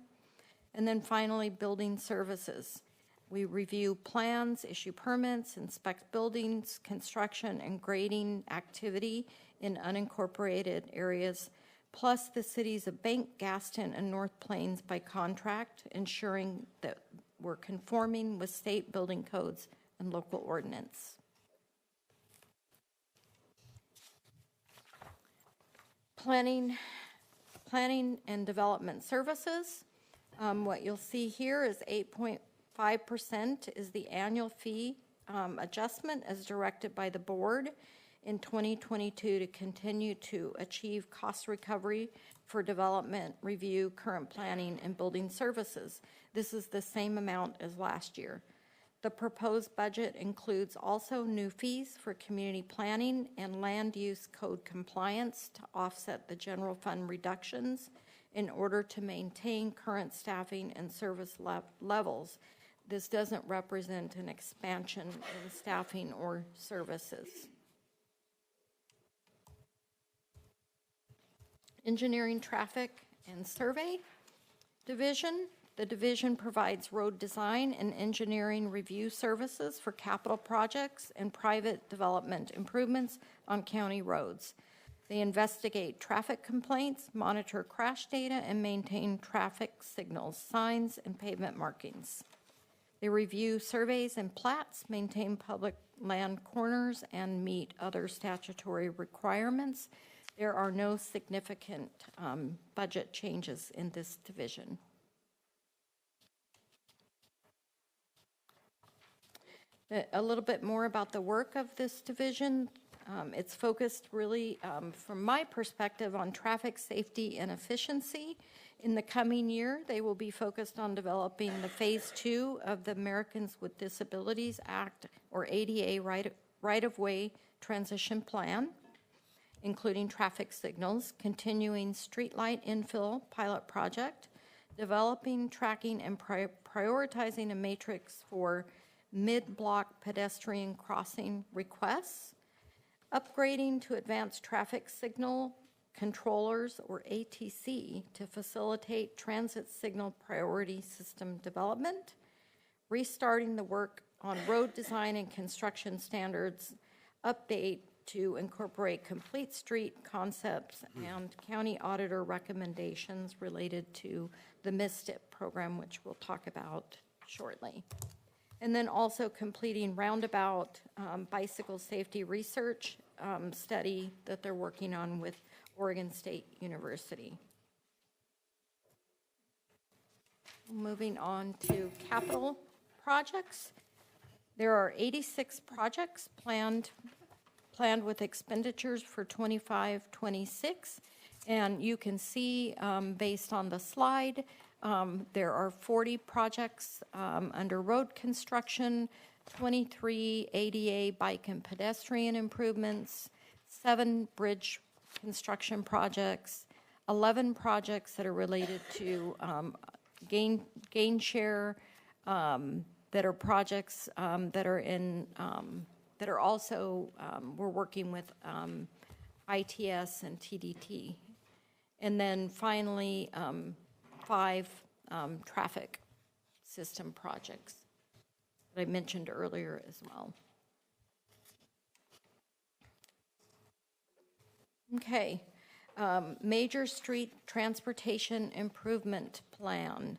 And then finally, building services. We review plans, issue permits, inspect buildings, construction, and grading activity in unincorporated areas, plus the cities of Bank, Gaston, and North Plains by contract, ensuring that we're conforming with state building codes and local ordinance. Planning and Development Services. What you'll see here is 8.5% is the annual fee adjustment as directed by the board in 2022 to continue to achieve cost recovery for development, review, current planning, and building services. This is the same amount as last year. The proposed budget includes also new fees for community planning and land use code compliance to offset the general fund reductions in order to maintain current staffing and service levels. This doesn't represent an expansion in staffing or services. Engineering, Traffic, and Survey Division. The division provides road design and engineering review services for capital projects and private development improvements on county roads. They investigate traffic complaints, monitor crash data, and maintain traffic signals, signs, and pavement markings. They review surveys and plats, maintain public land corners, and meet other statutory requirements. There are no significant budget changes in this division. A little bit more about the work of this division. It's focused really, from my perspective, on traffic safety and efficiency. In the coming year, they will be focused on developing the Phase 2 of the Americans with Disabilities Act, or ADA, right-of-way transition plan, including traffic signals, continuing streetlight infill pilot project, developing, tracking, and prioritizing a matrix for mid-block pedestrian crossing requests, upgrading to advanced traffic signal controllers, or ATC, to facilitate transit signal priority system development, restarting the work on road design and construction standards update to incorporate complete street concepts and county auditor recommendations related to the MISTIP program, which we'll talk about shortly. And then also completing roundabout bicycle safety research study that they're working on with Oregon State University. Moving on to capital projects. There are 86 projects planned with expenditures for 25-26, and you can see based on the slide, there are 40 projects under road construction, 23 ADA bike and pedestrian improvements, 7 bridge construction projects, 11 projects that are related to gain share, that are projects that are in that are also we're working with ITS and TDT, and then finally 5 traffic system projects that I mentioned earlier as well. Okay, major street transportation improvement plan.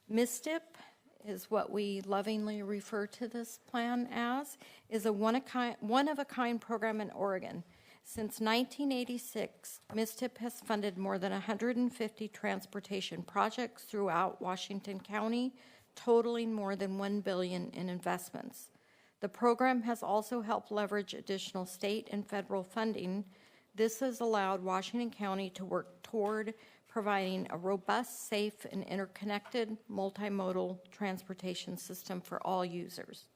MISTIP is what we lovingly refer to this plan as, is a one-of-a-kind program in Oregon. Since 1986, MISTIP has funded more than 150 transportation projects throughout Washington County, totaling more than $1 billion in investments. The program has also helped leverage additional state and federal funding. This has allowed Washington County to work toward providing a robust, safe, and interconnected multimodal transportation system for all users.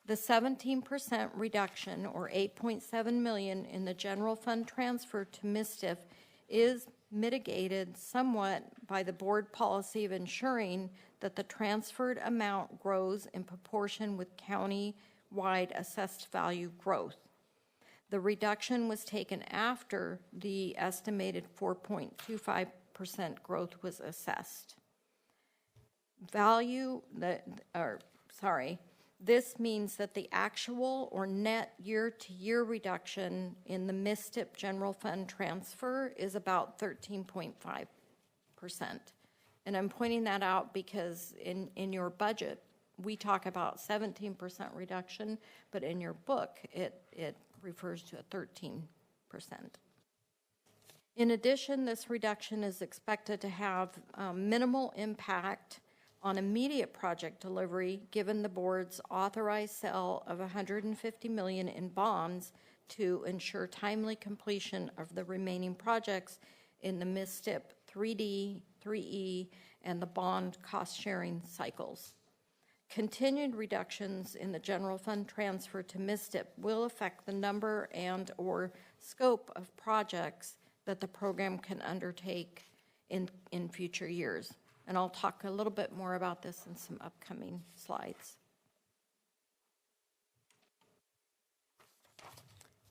The 17% reduction, or $8.7 million, in the general fund transfer to MISTIF is mitigated somewhat by the board policy of ensuring that the transferred amount grows in proportion with county-wide assessed value growth. The reduction was taken after the estimated 4.25% growth was assessed. This means that the actual or net year-to-year reduction in the MISTIP general fund transfer is about 13.5%. And I'm pointing that out because in your budget, we talk about 17% reduction, but in your book, it refers to a 13%. In addition, this reduction is expected to have minimal impact on immediate project delivery, given the board's authorized sale of $150 million in bonds to ensure timely completion of the remaining projects in the MISTIP 3D, 3E, and the bond cost-sharing cycles. Continued reductions in the general fund transfer to MISTIP will affect the number and/or scope of projects that the program can undertake in future years. And I'll talk a little bit more about this in some upcoming slides.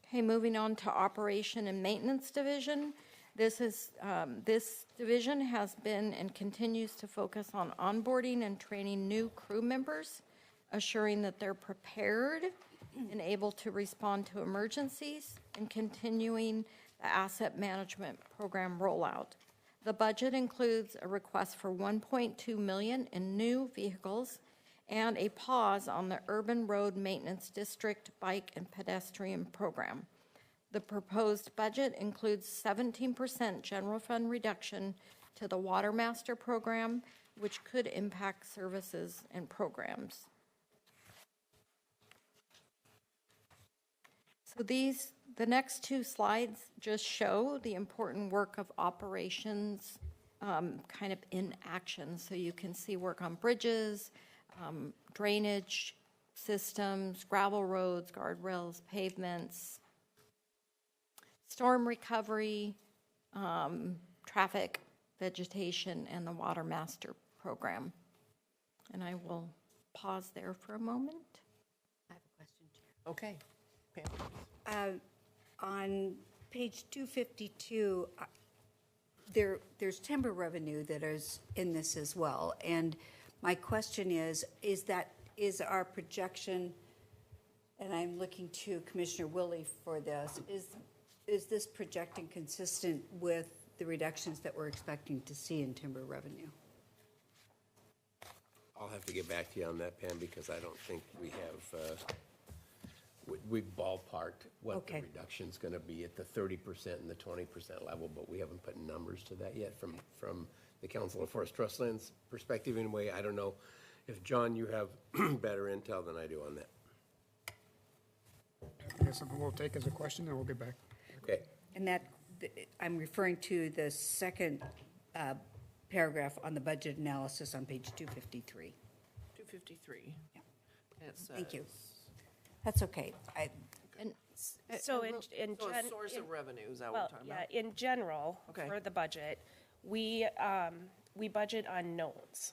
Okay, moving on to Operation and Maintenance Division. This division has been and continues to focus on onboarding and training new crew members, assuring that they're prepared and able to respond to emergencies, and continuing the asset management program rollout. The budget includes a request for $1.2 million in new vehicles and a pause on the Urban Road Maintenance District Bike and Pedestrian Program. The proposed budget includes 17% general fund reduction to the Water Master Program, which could impact services and programs. So the next two slides just show the important work of operations kind of in action. So you can see work on bridges, drainage systems, gravel roads, guardrails, pavements, storm recovery, traffic, vegetation, and the Water Master Program. And I will pause there for a moment. I have a question, Chair. Okay. Pam? On page 252, there's timber revenue that is in this as well. And my question is our projection, and I'm looking to Commissioner Willie for this, is this projecting consistent with the reductions that we're expecting to see in timber revenue? I'll have to get back to you on that, Pam, because I don't think we have, we ballparked what the Okay. reduction's gonna be at the 30% and the 20% level, but we haven't put numbers to that yet from the Council of Forest Trustlands perspective anyway. I don't know if, John, you have better intel than I do on that. I guess we'll take as a question, and we'll get back. Okay. And that, I'm referring to the second paragraph on the budget analysis on page 253. 253. Yeah. It Thank you. says- That's okay. So in So a source of revenue, is that what we're well, talking yeah, about? in general, Okay. for the budget, we budget on knowns.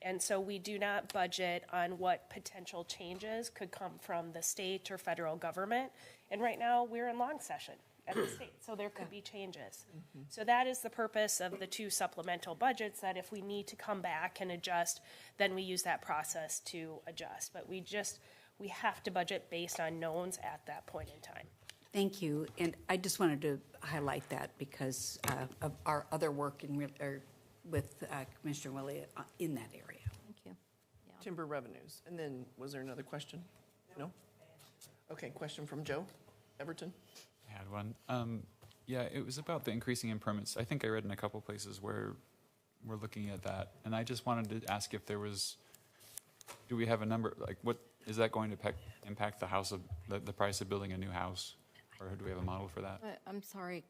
And so we do not budget on what potential changes could come from the state or federal government. And right now, we're in long session at the state, so there could be changes. So that is the purpose of the two supplemental budgets, that if we need to come back and adjust, then we use that process to adjust. But we have to budget based on knowns at that point in time. Thank you. And I just wanted to highlight that because of our other work with Commissioner Willie in that area. Thank you. Timber revenues. And then, was there another question? No? Okay, question from Joe Everton. I had one. Yeah, it was about the increasing in permits. I think I read in a couple places where we're looking at that. And I just wanted to ask if there was, do we have a number, like what, is that going to impact the price of building a new house? Or do we have a model for that? I'm sorry,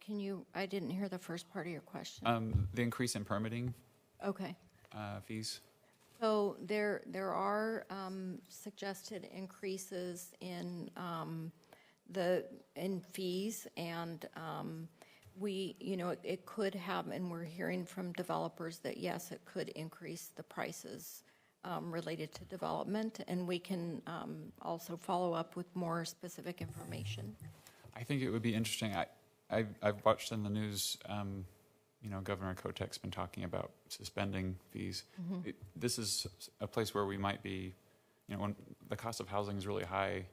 I didn't hear the first part of your question. The increase in permitting Okay. fees. So there are suggested increases in fees, and it could have, and we're hearing from developers that yes, it could increase the prices related to development, and we can also follow up with more specific information. I think it would be interesting. I've watched in the news, Governor Kotek's been talking about suspending fees. This is a place where we might be, when the cost of housing is really high,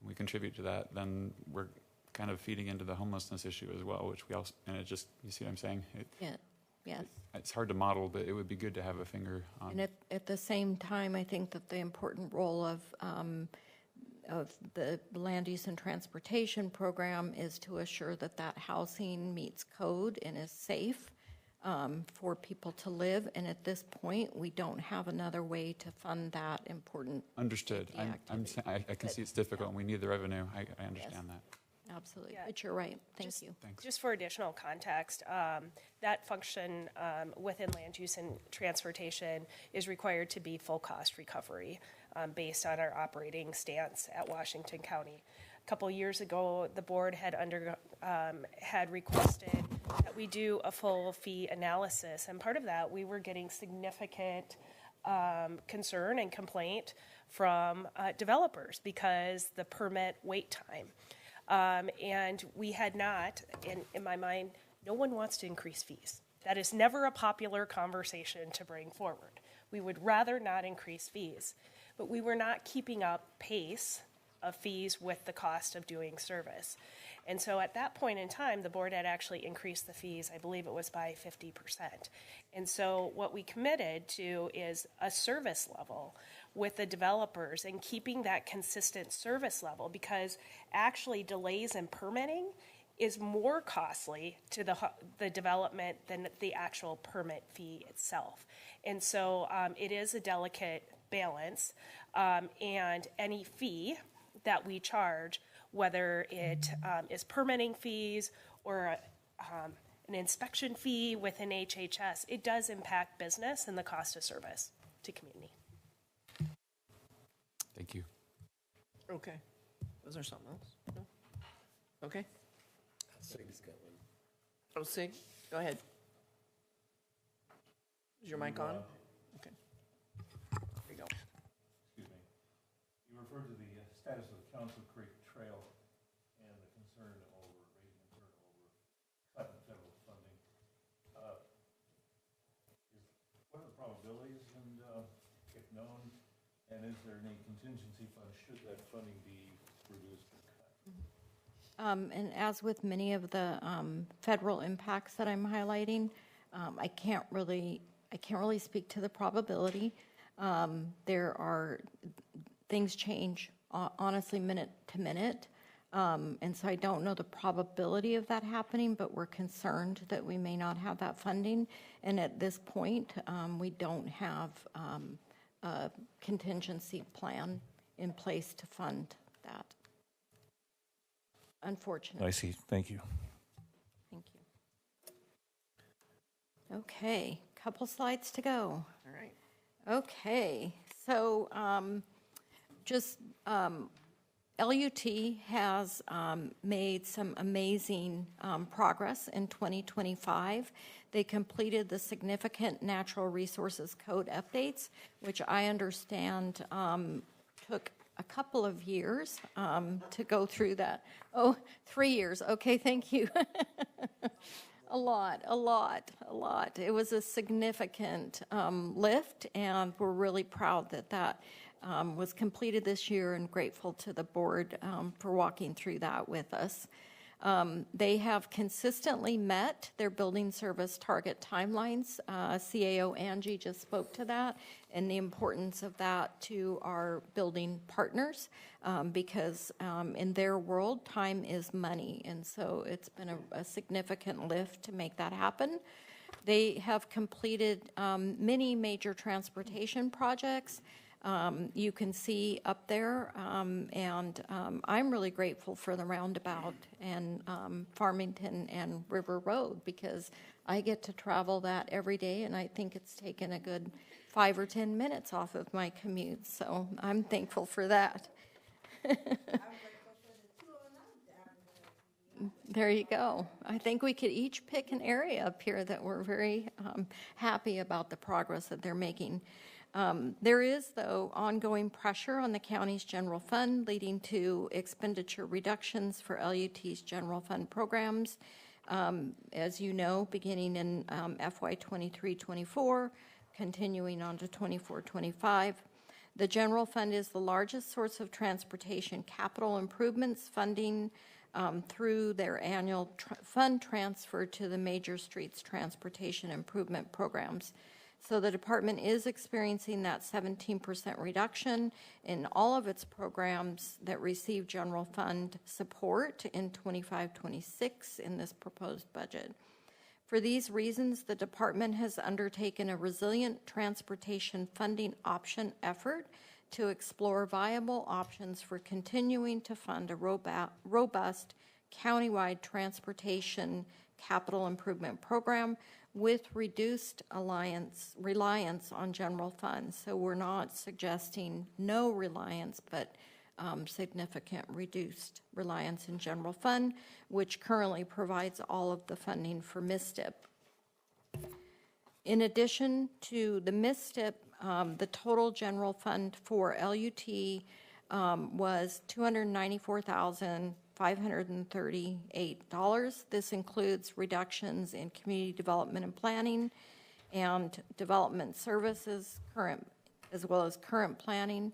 and we contribute to that, then we're kind of feeding into the homelessness issue as well, which we also, and it just, you see what I'm saying? Yes. It's hard to model, but it would be good to have a finger on. And at the same time, I think that the important role of the Land Use and Transportation Program is to assure that housing meets code and is safe for people to live. And at this point, we don't have another way to fund that important. Understood. I can see it's difficult, and we need the revenue. I understand that. Absolutely. Yeah. But you're right. Thank you. Thanks. Just for additional context, that function within land use and transportation is required to be full cost recovery based on our operating stance at Washington County. A couple years ago, the board had requested that we do a full fee analysis, and part of that, we were getting significant concern and complaint from developers because the permit wait time. And we had not, in my mind, no one wants to increase fees. That is never a popular conversation to bring forward. We would rather not increase fees, but we were not keeping up pace of fees with the cost of doing service. And so at that point in time, the board had actually increased the fees, I believe it was by 50%. And so what we committed to is a service level with the developers and keeping that consistent service level, because actually delays in permitting is more costly to the development than the actual permit fee itself. And so it is a delicate balance, and any fee that we charge whether it is permitting fees or an inspection fee within HHS, it does impact business and the cost of service to community. Thank you. Okay. Was there something else? No? Okay. Sig's got one. Oh, Sig, go ahead. Is your mic on? Okay. There you go. Excuse me. You referred to the status of the Council Creek Trail and the concern over, raising concern over cutting federal funding. What are the probabilities and, if known, and is there any contingency fund should that funding be reduced or cut? And as with many of the federal impacts that I'm highlighting, I can't really speak to the probability. There are, things change honestly minute to minute. And so I don't know the probability of that happening, but we're concerned that we may not have that funding. And at this point, we don't have a contingency plan in place to fund that. Unfortunately. I see. Thank you. Thank you. Okay, couple slides to go. All right. Okay, so LUT has made some amazing progress in 2025. They completed the significant natural resources code updates, which I understand took a couple of years to go through that. Oh, 3 years. Okay, thank you. A lot. It was a significant lift, and we're really proud that that was completed this year and grateful to the board for walking through that with us. They have consistently met their building service target timelines. CAO Angie just spoke to that and the importance of that to our building partners because in their world, time is money. And so it's been a significant lift to make that happen. They have completed many major transportation projects. You can see up there, and I'm really grateful for the roundabout and Farmington and River Road because I get to travel that every day, and I think it's taken a good 5 or 10 minutes off of my commute, so I'm thankful for that. There you go. I think we could each pick an area up here that we're very happy about the progress that they're making. There is, though, ongoing pressure on the county's general fund, leading to expenditure reductions for LUT's general fund programs. As you know, beginning in FY 23-24, continuing on to 24-25. The general fund is the largest source of transportation capital improvements funding through their annual fund transfer to the major streets transportation improvement programs. So the department is experiencing that 17% reduction in all of its programs that receive general fund support in 25-26 in this proposed budget. For these reasons, the department has undertaken a resilient transportation funding option effort to explore viable options for continuing to fund a robust countywide transportation capital improvement program with reduced reliance on general funds. So we're not suggesting no reliance, but significant reduced reliance in general fund, which currently provides all of the funding for MISTIP. In addition to the MISTIP, the total general fund for LUT was $294,538. This includes reductions in community development and planning and development services, current as well as current planning.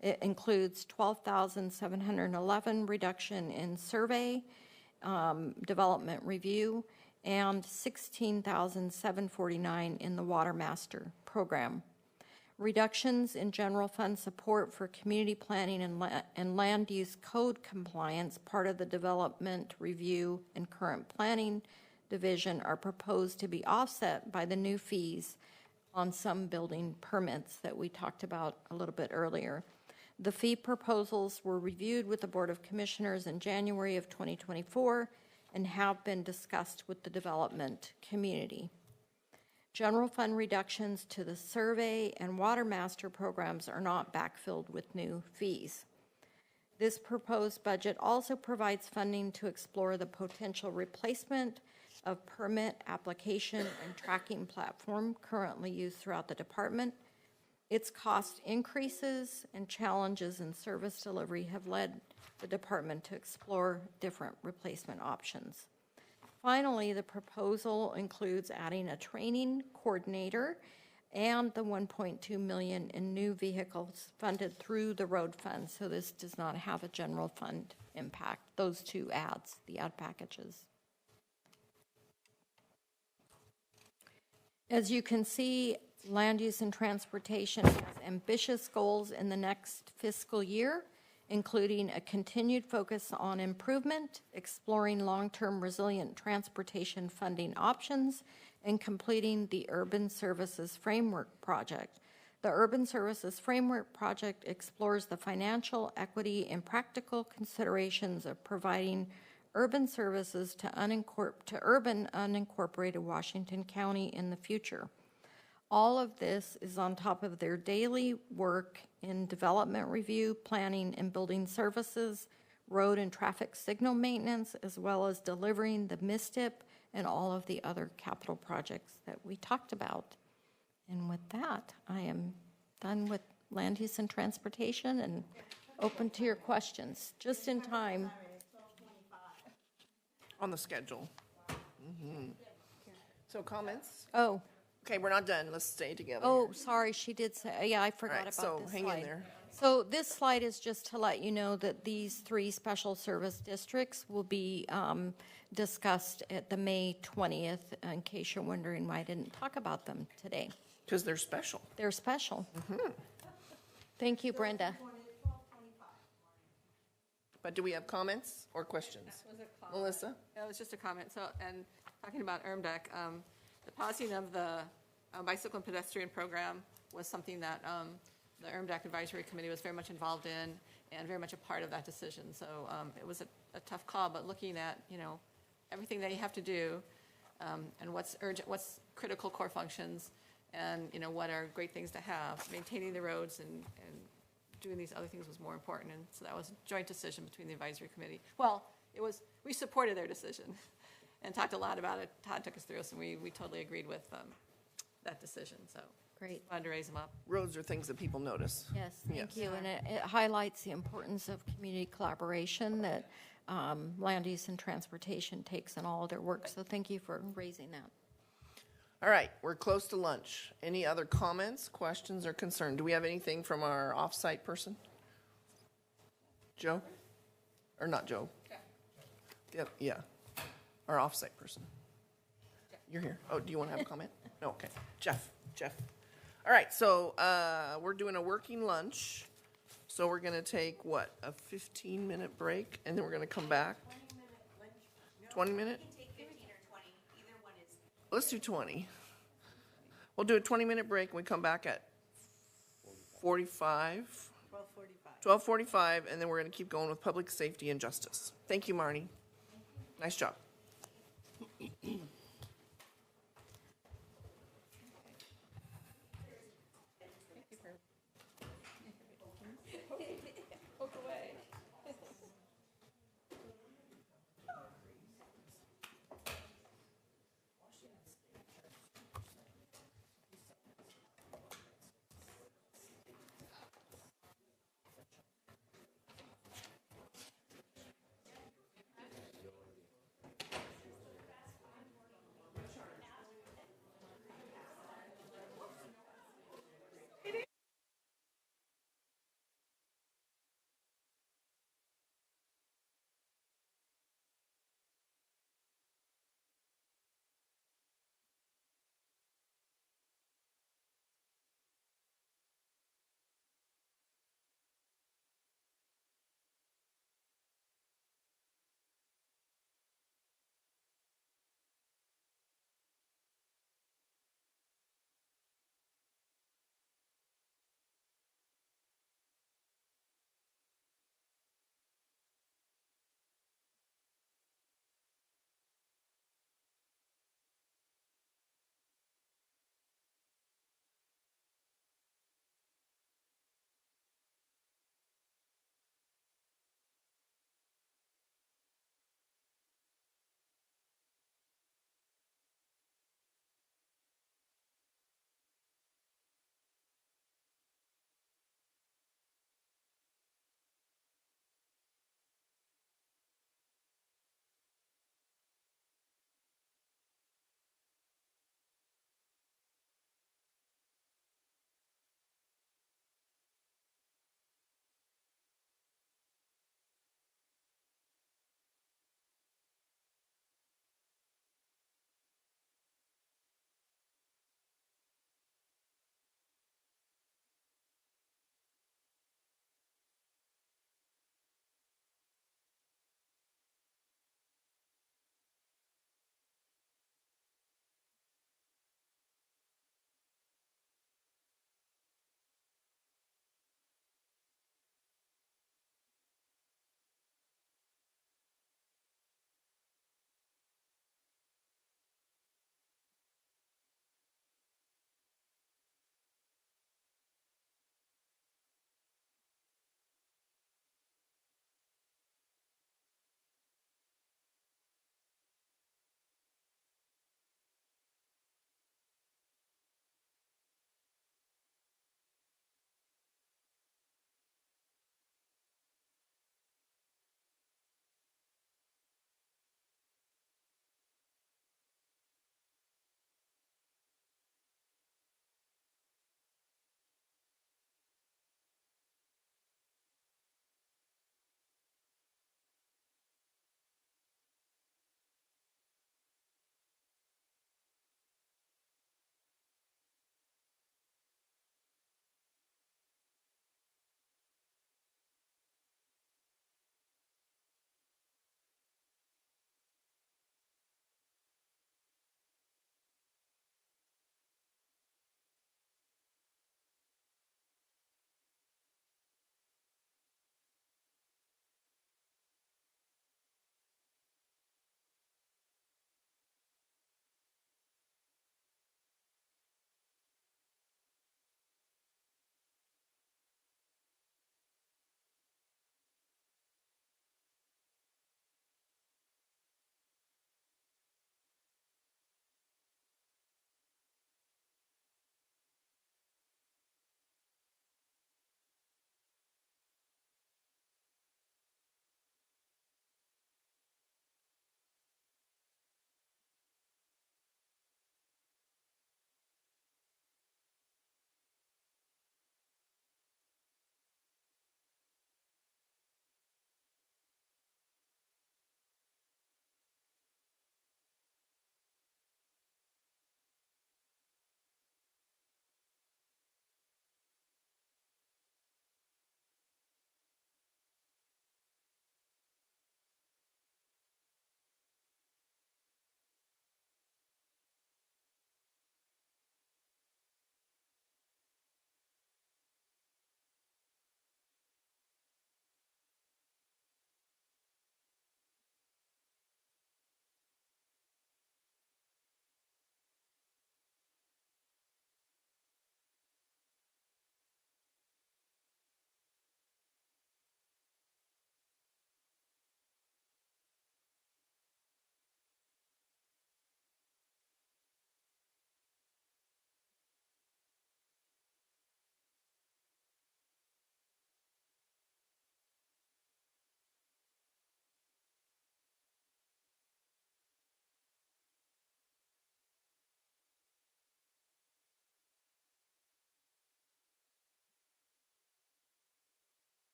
It includes $12,711 reduction in survey, development review, and $16,749 in the Water Master program. Reductions in general fund support for community planning and land use code compliance, part of the development review and current planning division, are proposed to be offset by the new fees on some building permits that we talked about a little bit earlier. The fee proposals were reviewed with the Board of Commissioners in January of 2024 and have been discussed with the development community. General fund reductions to the survey and water master programs are not backfilled with new fees. This proposed budget also provides funding to explore the potential replacement of permit application and tracking platform currently used throughout the department. Its cost increases and challenges in service delivery have led the department to explore different replacement options. Finally, the proposal includes adding a training coordinator and the $1.2 million in new vehicles funded through the road fund. So this does not have a general fund impact. Those two adds, the ad packages. As you can see, land use and transportation has ambitious goals in the next fiscal year, including a continued focus on improvement, exploring long-term resilient transportation funding options, and completing the Urban Services Framework Project. The Urban Services Framework Project explores the financial, equity, and practical considerations of providing urban services to urban unincorporated Washington County in the future. All of this is on top of their daily work in development review, planning and building services, road and traffic signal maintenance, as well as delivering the MISTIP and all of the other capital projects that we talked about. And with that, I am done with land use and transportation and open to your questions, just in time. On the schedule. So comments? Oh, Okay, we're not done. Let's stay together. oh, sorry, she did say, yeah, I forgot All right, about so this hang in slide. there. So this slide is just to let you know that these 3 special service districts will be discussed at the May 20th, in case you're wondering why I didn't talk about them today. Because they're special. They're special. Thank you, Brenda. But do we have comments or questions? Melissa? That was just a comment. So, and talking about ERMDEC, the pausing of the bicycle and pedestrian program was something that the ERMDEC Advisory Committee was very much involved in and very much a part of that decision. So it was a tough call, but looking at, everything that you have to do and what's urgent, what's critical core functions and, what are great things to have, maintaining the roads and doing these other things was more important. And so that was a joint decision between the advisory committee. Well, we supported their decision and talked a lot about it. Todd took us through us, and we totally agreed with that decision. So Great. wanted to raise them up. Roads are things that people notice. Yes, thank you. And it highlights the importance of community collaboration that land use and transportation takes in all of their work. So thank you for raising that. All right, we're close to lunch. Any other comments, questions, or concern? Do we have anything from our off-site person? Joe? Or not Joe? Yeah, our off-site person. You're here. Oh, do you want to have a comment? No, okay. Jeff. All right, so we're doing a working lunch. So we're going to take, a 15-minute break, and then we're going to come back? 20 minute? Let's do 20. We'll do a 20-minute break, and we come back at 12:45, and then we're going to keep going with public safety and justice. Thank you, Marnie. Nice job.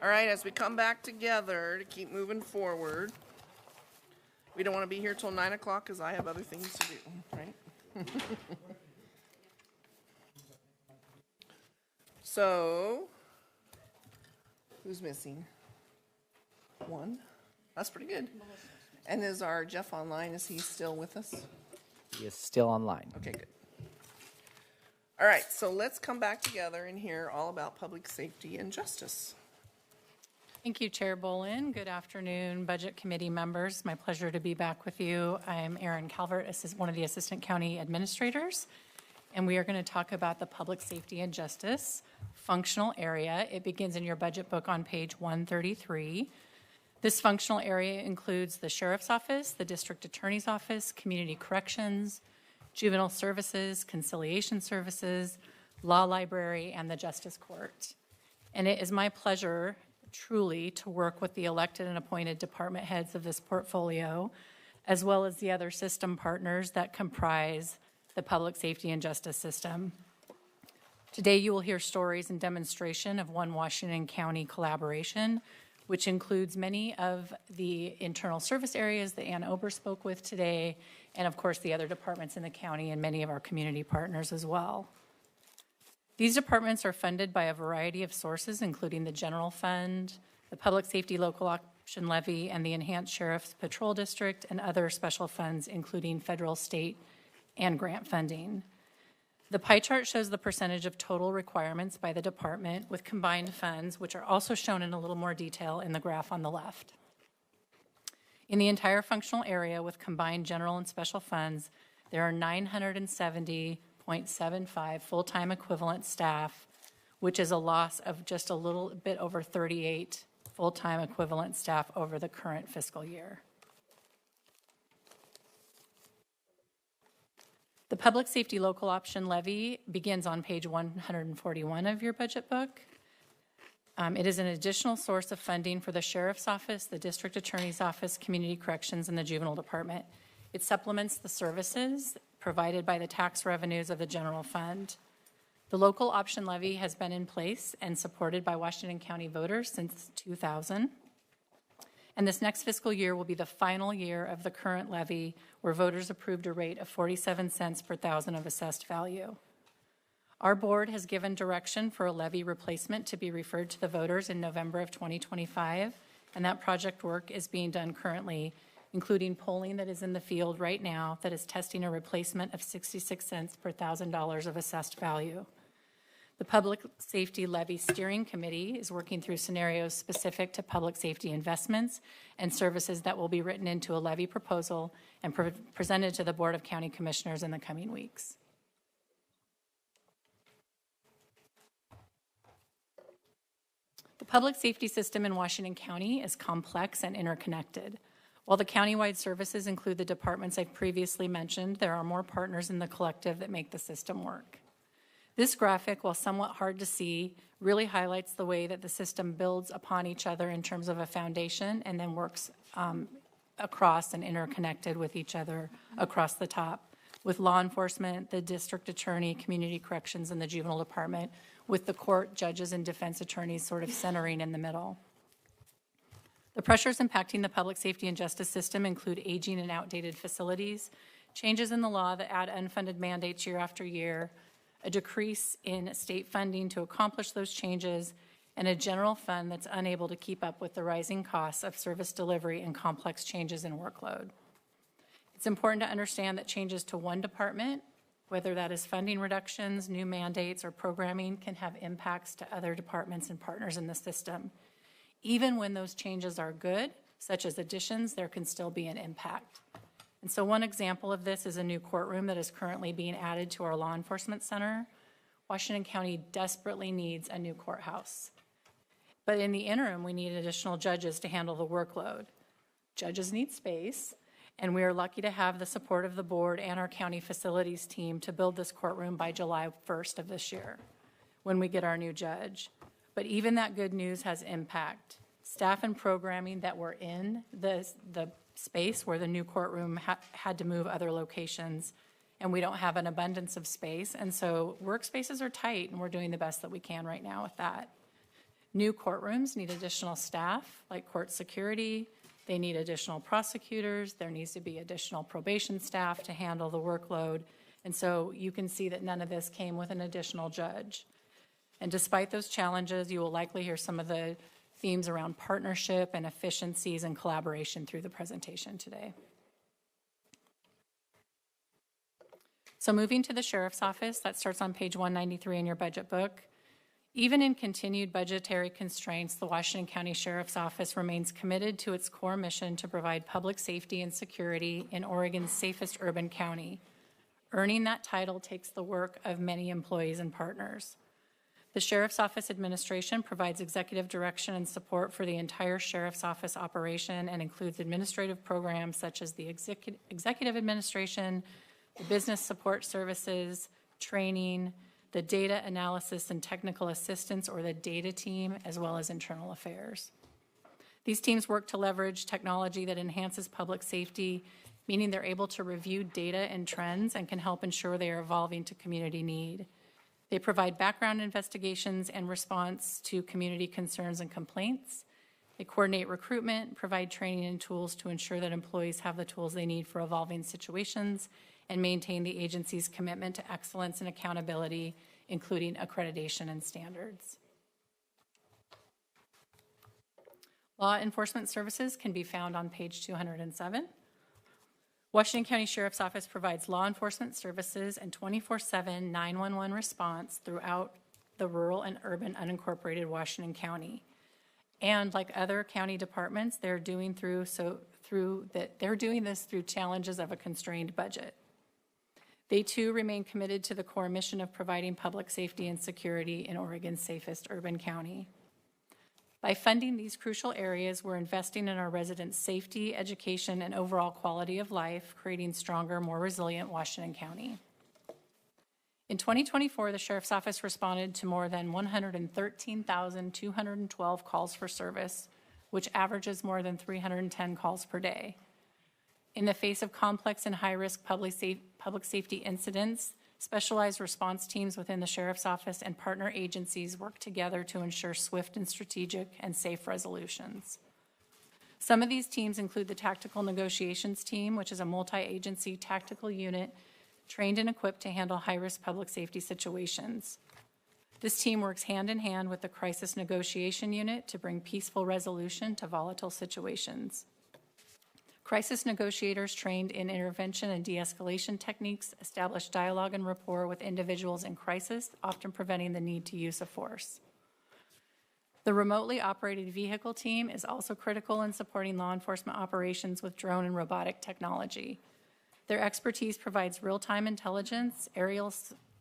All right, as we come back together to keep moving forward, we don't want to be here till 9 o'clock because I have other things to do, right? So, who's missing? One? That's pretty good. And is our Jeff online? Is he still with us? He is still online. Okay, good. All right, so let's come back together and hear all about public safety and justice. Thank you, Chair Bolin. Good afternoon, Budget Committee members. My pleasure to be back with you. I'm Erin Calvert, one of the Assistant County Administrators, and we are going to talk about the public safety and justice functional area. It begins in your budget book on page 133. This functional area includes the Sheriff's Office, the District Attorney's Office, Community Corrections, Juvenile Services, Conciliation Services, Law Library, and the Justice Court. And it is my pleasure, truly, to work with the elected and appointed department heads of this portfolio, as well as the other system partners that comprise the public safety and justice system. Today, you will hear stories and demonstration of One Washington County collaboration, which includes many of the internal service areas that Ann Ober spoke with today, and of course the other departments in the county and many of our community partners as well. These departments are funded by a variety of sources, including the general fund, the Public Safety Local Option Levy, and the Enhanced Sheriff's Patrol District, and other special funds, including federal, state, and grant funding. The pie chart shows the percentage of total requirements by the department with combined funds, which are also shown in a little more detail in the graph on the left. In the entire functional area with combined general and special funds, there are 970.75 full-time equivalent staff, which is a loss of just a little bit over 38 full-time equivalent staff over the current fiscal year. The Public Safety Local Option Levy begins on page 141 of your budget book. It is an additional source of funding for the Sheriff's Office, the District Attorney's Office, Community Corrections, and the Juvenile Department. It supplements the services provided by the tax revenues of the general fund. The local option levy has been in place and supported by Washington County voters since 2000. And this next fiscal year will be the final year of the current levy, where voters approved a rate of 47 cents per thousand of assessed value. Our board has given direction for a levy replacement to be referred to the voters in November of 2025, and that project work is being done currently, including polling that is in the field right now that is testing a replacement of 66 cents per $1,000 of assessed value. The Public Safety Levy Steering Committee is working through scenarios specific to public safety investments and services that will be written into a levy proposal and presented to the Board of County Commissioners in the coming weeks. The public safety system in Washington County is complex and interconnected. While the countywide services include the departments I've previously mentioned, there are more partners in the collective that make the system work. This graphic, while somewhat hard to see, really highlights the way that the system builds upon each other in terms of a foundation and then works across and interconnected with each other across the top, with law enforcement, the district attorney, community corrections, and the juvenile department, with the court, judges, and defense attorneys sort of centering in the middle. The pressures impacting the public safety and justice system include aging and outdated facilities, changes in the law that add unfunded mandates year after year, a decrease in state funding to accomplish those changes, and a general fund that's unable to keep up with the rising costs of service delivery and complex changes in workload. It's important to understand that changes to one department, whether that is funding reductions, new mandates, or programming, can have impacts to other departments and partners in the system. Even when those changes are good, such as additions, there can still be an impact. And so one example of this is a new courtroom that is currently being added to our law enforcement center. Washington County desperately needs a new courthouse. But in the interim, we need additional judges to handle the workload. Judges need space, and we are lucky to have the support of the board and our county facilities team to build this courtroom by July 1st of this year, when we get our new judge. But even that good news has impact. Staff and programming that were in the space where the new courtroom had to move other locations, and we don't have an abundance of space, and so workspaces are tight, and we're doing the best that we can right now with that. New courtrooms need additional staff, like court security. They need additional prosecutors. There needs to be additional probation staff to handle the workload. And so you can see that none of this came with an additional judge. And despite those challenges, you will likely hear some of the themes around partnership and efficiencies and collaboration through the presentation today. So moving to the Sheriff's Office, that starts on page 193 in your budget book. Even in continued budgetary constraints, the Washington County Sheriff's Office remains committed to its core mission to provide public safety and security in Oregon's safest urban county. Earning that title takes the work of many employees and partners. The Sheriff's Office administration provides executive direction and support for the entire Sheriff's Office operation and includes administrative programs such as the executive administration, the business support services, training, the data analysis and technical assistance, or the data team, as well as internal affairs. These teams work to leverage technology that enhances public safety, meaning they're able to review data and trends and can help ensure they are evolving to community need. They provide background investigations and response to community concerns and complaints. They coordinate recruitment, provide training and tools to ensure that employees have the tools they need for evolving situations, and maintain the agency's commitment to excellence and accountability, including accreditation and standards. Law enforcement services can be found on page 207. Washington County Sheriff's Office provides law enforcement services and 24/7 911 response throughout the rural and urban unincorporated Washington County. And like other county departments, they're doing this through challenges of a constrained budget. They too remain committed to the core mission of providing public safety and security in Oregon's safest urban county. By funding these crucial areas, we're investing in our residents' safety, education, and overall quality of life, creating stronger, more resilient Washington County. In 2024, the Sheriff's Office responded to more than 113,212 calls for service, which averages more than 310 calls per day. In the face of complex and high-risk public safety incidents, specialized response teams within the Sheriff's Office and partner agencies work together to ensure swift and strategic and safe resolutions. Some of these teams include the Tactical Negotiations Team, which is a multi-agency tactical unit trained and equipped to handle high-risk public safety situations. This team works hand in hand with the Crisis Negotiation Unit to bring peaceful resolution to volatile situations. Crisis negotiators trained in intervention and de-escalation techniques establish dialogue and rapport with individuals in crisis, often preventing the need to use of force. The remotely operated vehicle team is also critical in supporting law enforcement operations with drone and robotic technology. Their expertise provides real-time intelligence, aerial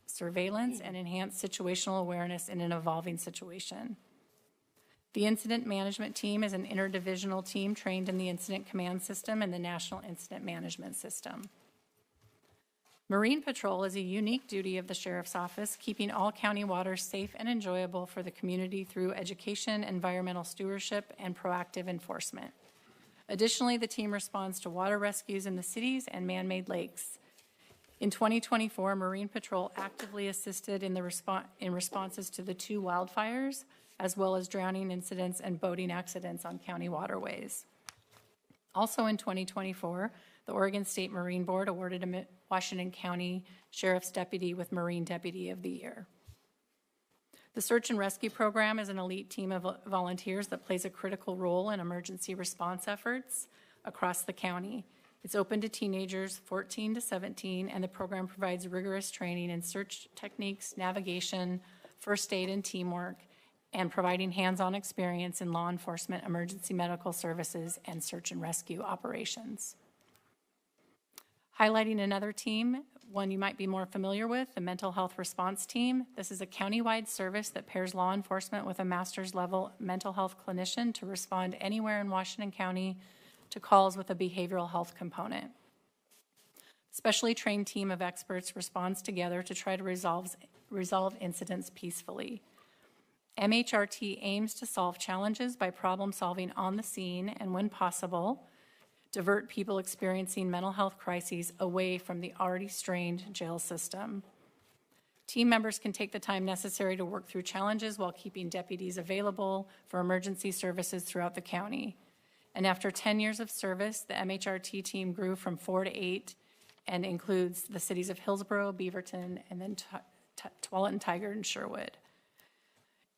surveillance, and enhanced situational awareness in an evolving situation. The Incident Management Team is an interdivisional team trained in the Incident Command System and the National Incident Management System. Marine Patrol is a unique duty of the Sheriff's Office, keeping all county waters safe and enjoyable for the community through education, environmental stewardship, and proactive enforcement. Additionally, the team responds to water rescues in the cities and man-made lakes. In 2024, Marine Patrol actively assisted in responses to the 2 wildfires, as well as drowning incidents and boating accidents on county waterways. Also in 2024, the Oregon State Marine Board awarded a Washington County Sheriff's Deputy with Marine Deputy of the Year. The Search and Rescue Program is an elite team of volunteers that plays a critical role in emergency response efforts across the county. It's open to teenagers 14 to 17, and the program provides rigorous training in search techniques, navigation, first aid, and teamwork, and providing hands-on experience in law enforcement, emergency medical services, and search and rescue operations. Highlighting another team, one you might be more familiar with, the Mental Health Response Team. This is a countywide service that pairs law enforcement with a master's level mental health clinician to respond anywhere in Washington County to calls with a behavioral health component. Specially trained team of experts responds together to try to resolve incidents peacefully. MHRT aims to solve challenges by problem solving on the scene and, when possible, divert people experiencing mental health crises away from the already strained jail system. Team members can take the time necessary to work through challenges while keeping deputies available for emergency services throughout the county. And after 10 years of service, the MHRT team grew from 4 to 8 and includes the cities of Hillsborough, Beaverton, and then Tualatin, Tigard, and Sherwood.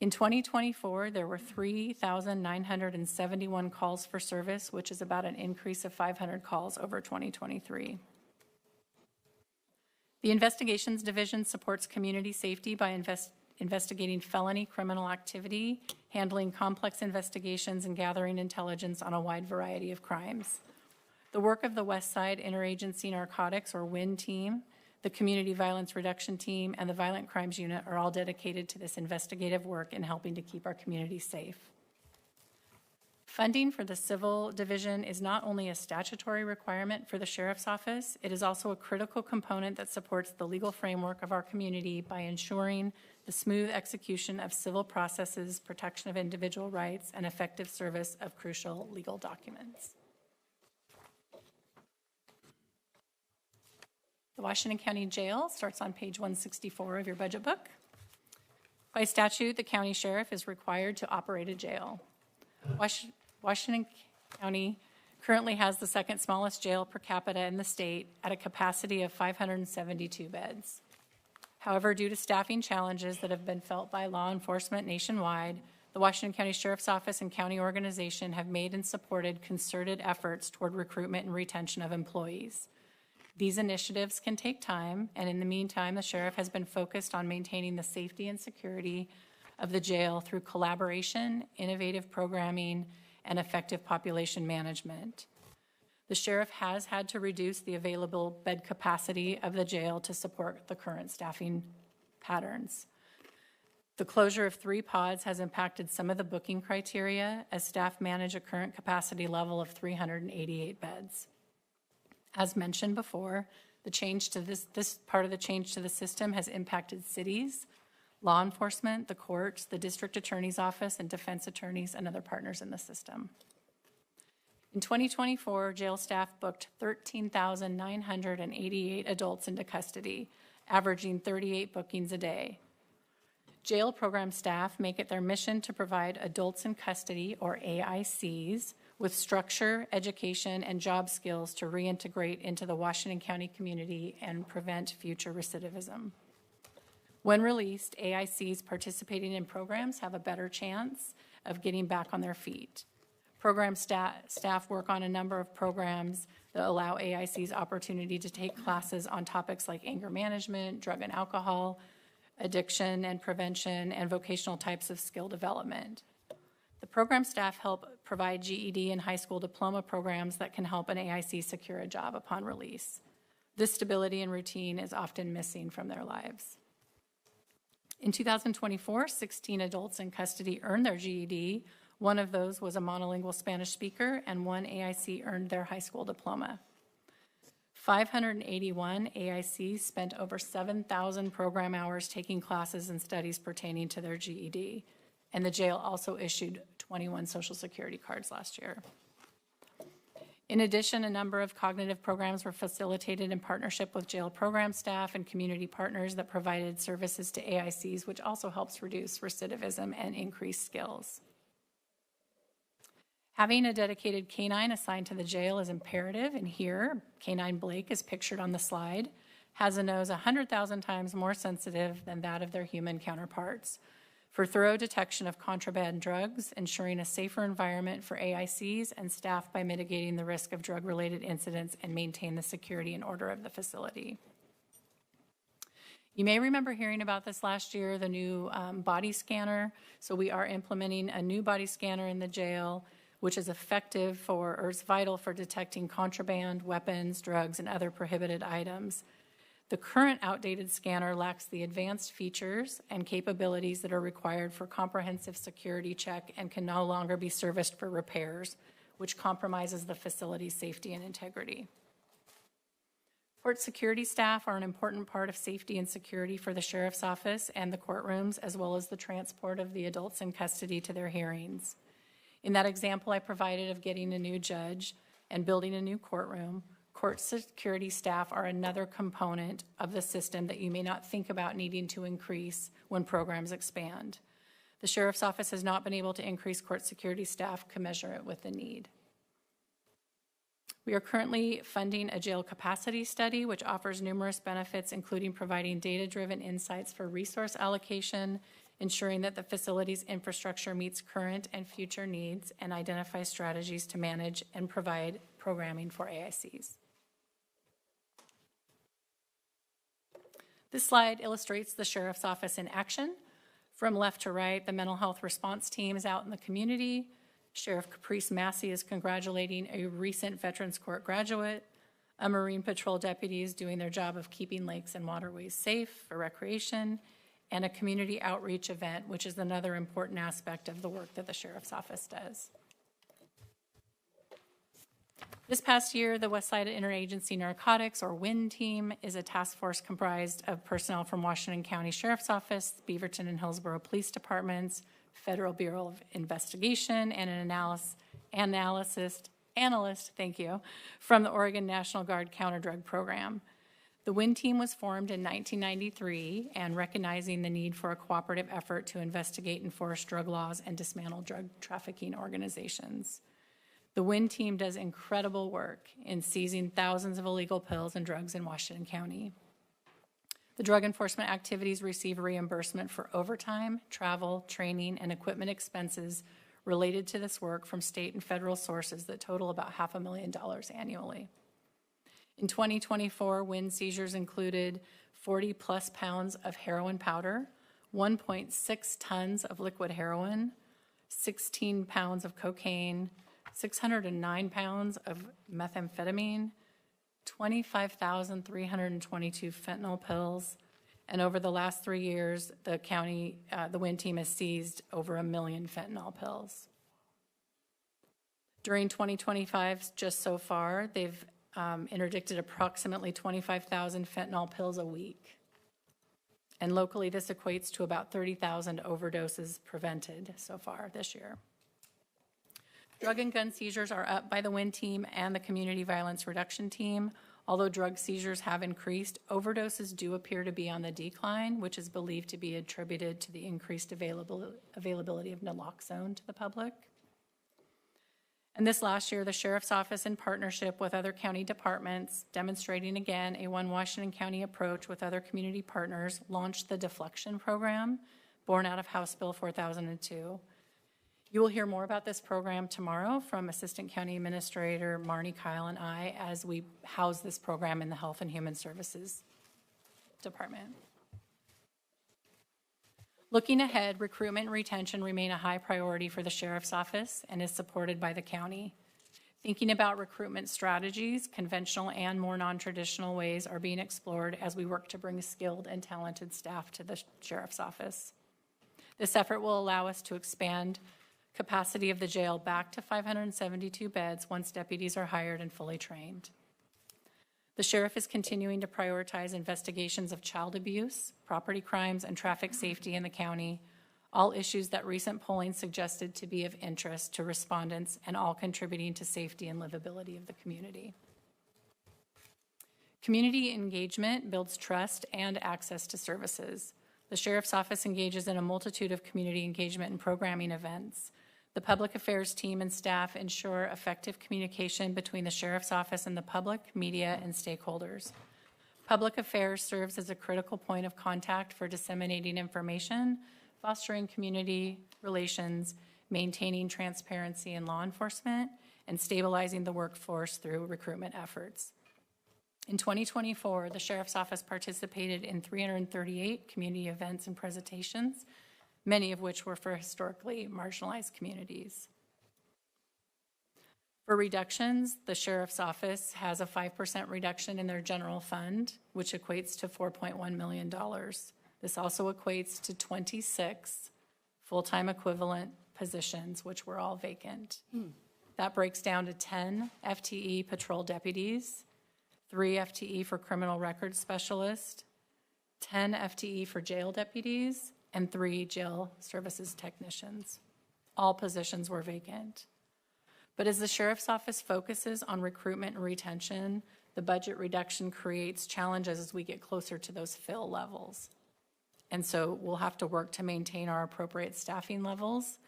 In 2024, there were 3,971 calls for service, which is about an increase of 500 calls over 2023. The Investigations Division supports community safety by investigating felony criminal activity, handling complex investigations, and gathering intelligence on a wide variety of crimes. The work of the West Side Interagency Narcotics, or WIN team, the Community Violence Reduction Team, and the Violent Crimes Unit are all dedicated to this investigative work in helping to keep our community safe. Funding for the Civil Division is not only a statutory requirement for the Sheriff's Office, it is also a critical component that supports the legal framework of our community by ensuring the smooth execution of civil processes, protection of individual rights, and effective service of crucial legal documents. The Washington County Jail starts on page 164 of your budget book. By statute, the county sheriff is required to operate a jail. Washington County currently has the second smallest jail per capita in the state at a capacity of 572 beds. However, due to staffing challenges that have been felt by law enforcement nationwide, the Washington County Sheriff's Office and county organization have made and supported concerted efforts toward recruitment and retention of employees. These initiatives can take time, and in the meantime, the sheriff has been focused on maintaining the safety and security of the jail through collaboration, innovative programming, and effective population management. The sheriff has had to reduce the available bed capacity of the jail to support the current staffing patterns. The closure of 3 pods has impacted some of the booking criteria as staff manage a current capacity level of 388 beds. As mentioned before, the change to this part of the change to the system has impacted cities, law enforcement, the courts, the district attorney's office, and defense attorneys and other partners in the system. In 2024, jail staff booked 13,988 adults into custody, averaging 38 bookings a day. Jail program staff make it their mission to provide adults in custody, or AICs, with structure, education, and job skills to reintegrate into the Washington County community and prevent future recidivism. When released, AICs participating in programs have a better chance of getting back on their feet. Program staff work on a number of programs that allow AICs opportunity to take classes on topics like anger management, drug and alcohol, addiction and prevention, and vocational types of skill development. The program staff help provide GED and high school diploma programs that can help an AIC secure a job upon release. This stability and routine is often missing from their lives. In 2024, 16 adults in custody earned their GED. One of those was a monolingual Spanish speaker, and 1 AIC earned their high school diploma. 581 AICs spent over 7,000 program hours taking classes and studies pertaining to their GED. And the jail also issued 21 Social Security cards last year. In addition, a number of cognitive programs were facilitated in partnership with jail program staff and community partners that provided services to AICs, which also helps reduce recidivism and increase skills. Having a dedicated canine assigned to the jail is imperative, and here, Canine Blake is pictured on the slide, has a nose 100,000 times more sensitive than that of their human counterparts. For thorough detection of contraband drugs, ensuring a safer environment for AICs and staff by mitigating the risk of drug-related incidents and maintain the security and order of the facility. You may remember hearing about this last year, the new body scanner. So we are implementing a new body scanner in the jail, which is effective or is vital for detecting contraband, weapons, drugs, and other prohibited items. The current outdated scanner lacks the advanced features and capabilities that are required for comprehensive security check and can no longer be serviced for repairs, which compromises the facility's safety and integrity. Court security staff are an important part of safety and security for the sheriff's office and the courtrooms, as well as the transport of the adults in custody to their hearings. In that example I provided of getting a new judge and building a new courtroom, court security staff are another component of the system that you may not think about needing to increase when programs expand. The Sheriff's Office has not been able to increase court security staff commensurate with the need. We are currently funding a jail capacity study, which offers numerous benefits, including providing data-driven insights for resource allocation, ensuring that the facility's infrastructure meets current and future needs, and identifies strategies to manage and provide programming for AICs. This slide illustrates the Sheriff's Office in action. From left to right, the mental health response team is out in the community. Sheriff Caprice Massey is congratulating a recent Veterans Court graduate. A Marine Patrol deputy is doing their job of keeping lakes and waterways safe for recreation, and a community outreach event, which is another important aspect of the work that the Sheriff's Office does. This past year, the Westside Interagency Narcotics, or WIN team, is a task force comprised of personnel from Washington County Sheriff's Office, Beaverton and Hillsborough Police Departments, Federal Bureau of Investigation, and an analyst from the Oregon National Guard Counter-Drug Program. The WIN team was formed in 1993 and recognizing the need for a cooperative effort to investigate, enforce drug laws, and dismantle drug trafficking organizations. The WIN team does incredible work in seizing thousands of illegal pills and drugs in Washington County. The drug enforcement activities receive reimbursement for overtime, travel, training, and equipment expenses related to this work from state and federal sources that total about $500,000 annually. In 2024, WIN seizures included 40-plus pounds of heroin powder, 1.6 tons of liquid heroin, 16 pounds of cocaine, 609 pounds of methamphetamine, 25,322 fentanyl pills, and over the last 3 years, the WIN team has seized over 1 million fentanyl pills. During 2025, just so far, they've interdicted approximately 25,000 fentanyl pills a week. And locally, this equates to about 30,000 overdoses prevented so far this year. Drug and gun seizures are up by the WIN team and the Community Violence Reduction Team. Although drug seizures have increased, overdoses do appear to be on the decline, which is believed to be attributed to the increased availability of naloxone to the public. And this last year, the Sheriff's Office, in partnership with other county departments, demonstrating again a One Washington County approach with other community partners, launched the Deflection Program, born out of House Bill 4002. You will hear more about this program tomorrow from Assistant County Administrator Marnie Kyle and I as we house this program in the Health and Human Services Department. Looking ahead, recruitment and retention remain a high priority for the Sheriff's Office and is supported by the county. Thinking about recruitment strategies, conventional and more non-traditional ways are being explored as we work to bring skilled and talented staff to the Sheriff's Office. This effort will allow us to expand capacity of the jail back to 572 beds once deputies are hired and fully trained. The sheriff is continuing to prioritize investigations of child abuse, property crimes, and traffic safety in the county, all issues that recent polling suggested to be of interest to respondents and all contributing to safety and livability of the community. Community engagement builds trust and access to services. The Sheriff's Office engages in a multitude of community engagement and programming events. The public affairs team and staff ensure effective communication between the Sheriff's Office and the public, media, and stakeholders. Public affairs serves as a critical point of contact for disseminating information, fostering community relations, maintaining transparency in law enforcement, and stabilizing the workforce through recruitment efforts. In 2024, the Sheriff's Office participated in 338 community events and presentations, many of which were for historically marginalized communities. For reductions, the Sheriff's Office has a 5% reduction in their general fund, which equates to $4.1 million. This also equates to 26 full-time equivalent positions, which were all vacant. That breaks down to 10 FTE patrol deputies, 3 FTE for criminal records specialists, 10 FTE for jail deputies, and 3 jail services technicians. All positions were vacant. But as the Sheriff's Office focuses on recruitment and retention, the budget reduction creates challenges as we get closer to those fill levels. And so we'll have to work to maintain our appropriate staffing levels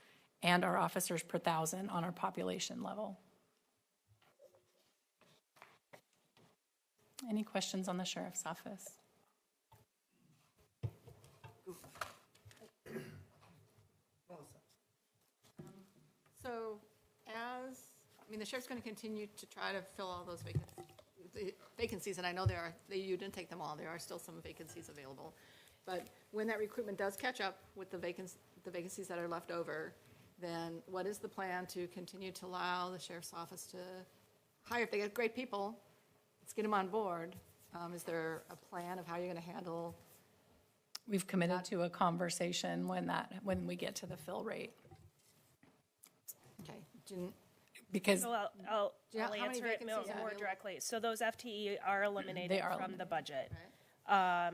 and our officers per thousand on our population level. Any questions on the sheriff's office? So the sheriff's going to continue to try to fill all those vacancies, and I know you didn't take them all, there are still some vacancies available. But when that recruitment does catch up with the vacancies that are left over, then what is the plan to continue to allow the sheriff's office to hire? If they get great people, let's get them on board. Is there a plan of how you're going to handle? We've committed to a conversation when we get to the fill rate. Okay. Because So I'll how many answer it vacancies are more available? directly. So those FTE are eliminated from eliminated. the budget. Right.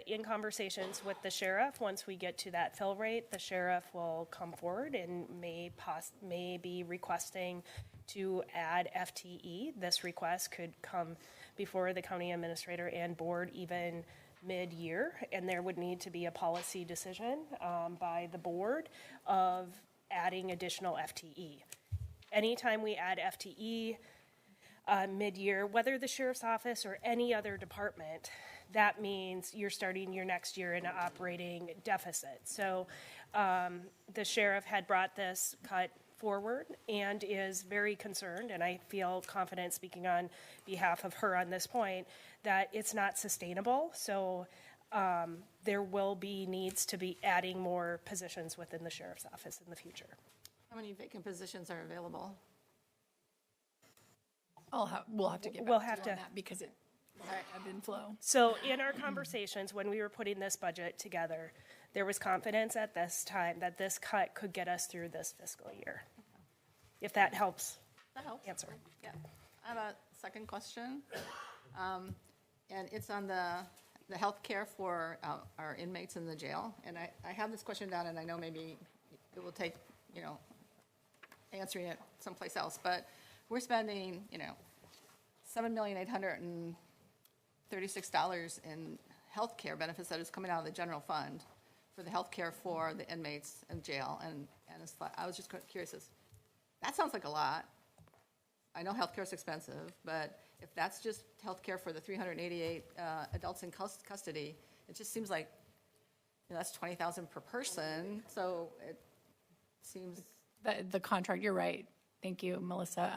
In conversations with the sheriff, once we get to that fill rate, the sheriff will come forward and may be requesting to add FTE. This request could come before the county administrator and board even mid-year, and there would need to be a policy decision by the board of adding additional FTE. Anytime we add FTE mid-year, whether the sheriff's office or any other department, that means you're starting your next year in an operating deficit. So the sheriff had brought this cut forward and is very concerned, and I feel confident speaking on behalf of her on this point, that it's not sustainable. So there will be needs to be adding more positions within the sheriff's office in the future. How many vacant positions are available? We'll have to get We'll back have to you on to- that because it ebbed and flow. So in our conversations, when we were putting this budget together, there was confidence at this time that this cut could get us through this fiscal year. If that helps That helps. answer. Yeah. I have a second question, and it's on the health care for our inmates in the jail. And I have this question down, and I know maybe it will take, answering it someplace else, but we're spending, $7,836 in health care benefits that is coming out of the general fund for the health care for the inmates in jail. And I was just curious, that sounds like a lot. I know healthcare is expensive, but if that's just healthcare for the 388 adults in custody, it just seems like that's $20,000 per person. So it seems The contract, you're right. Thank you, Melissa.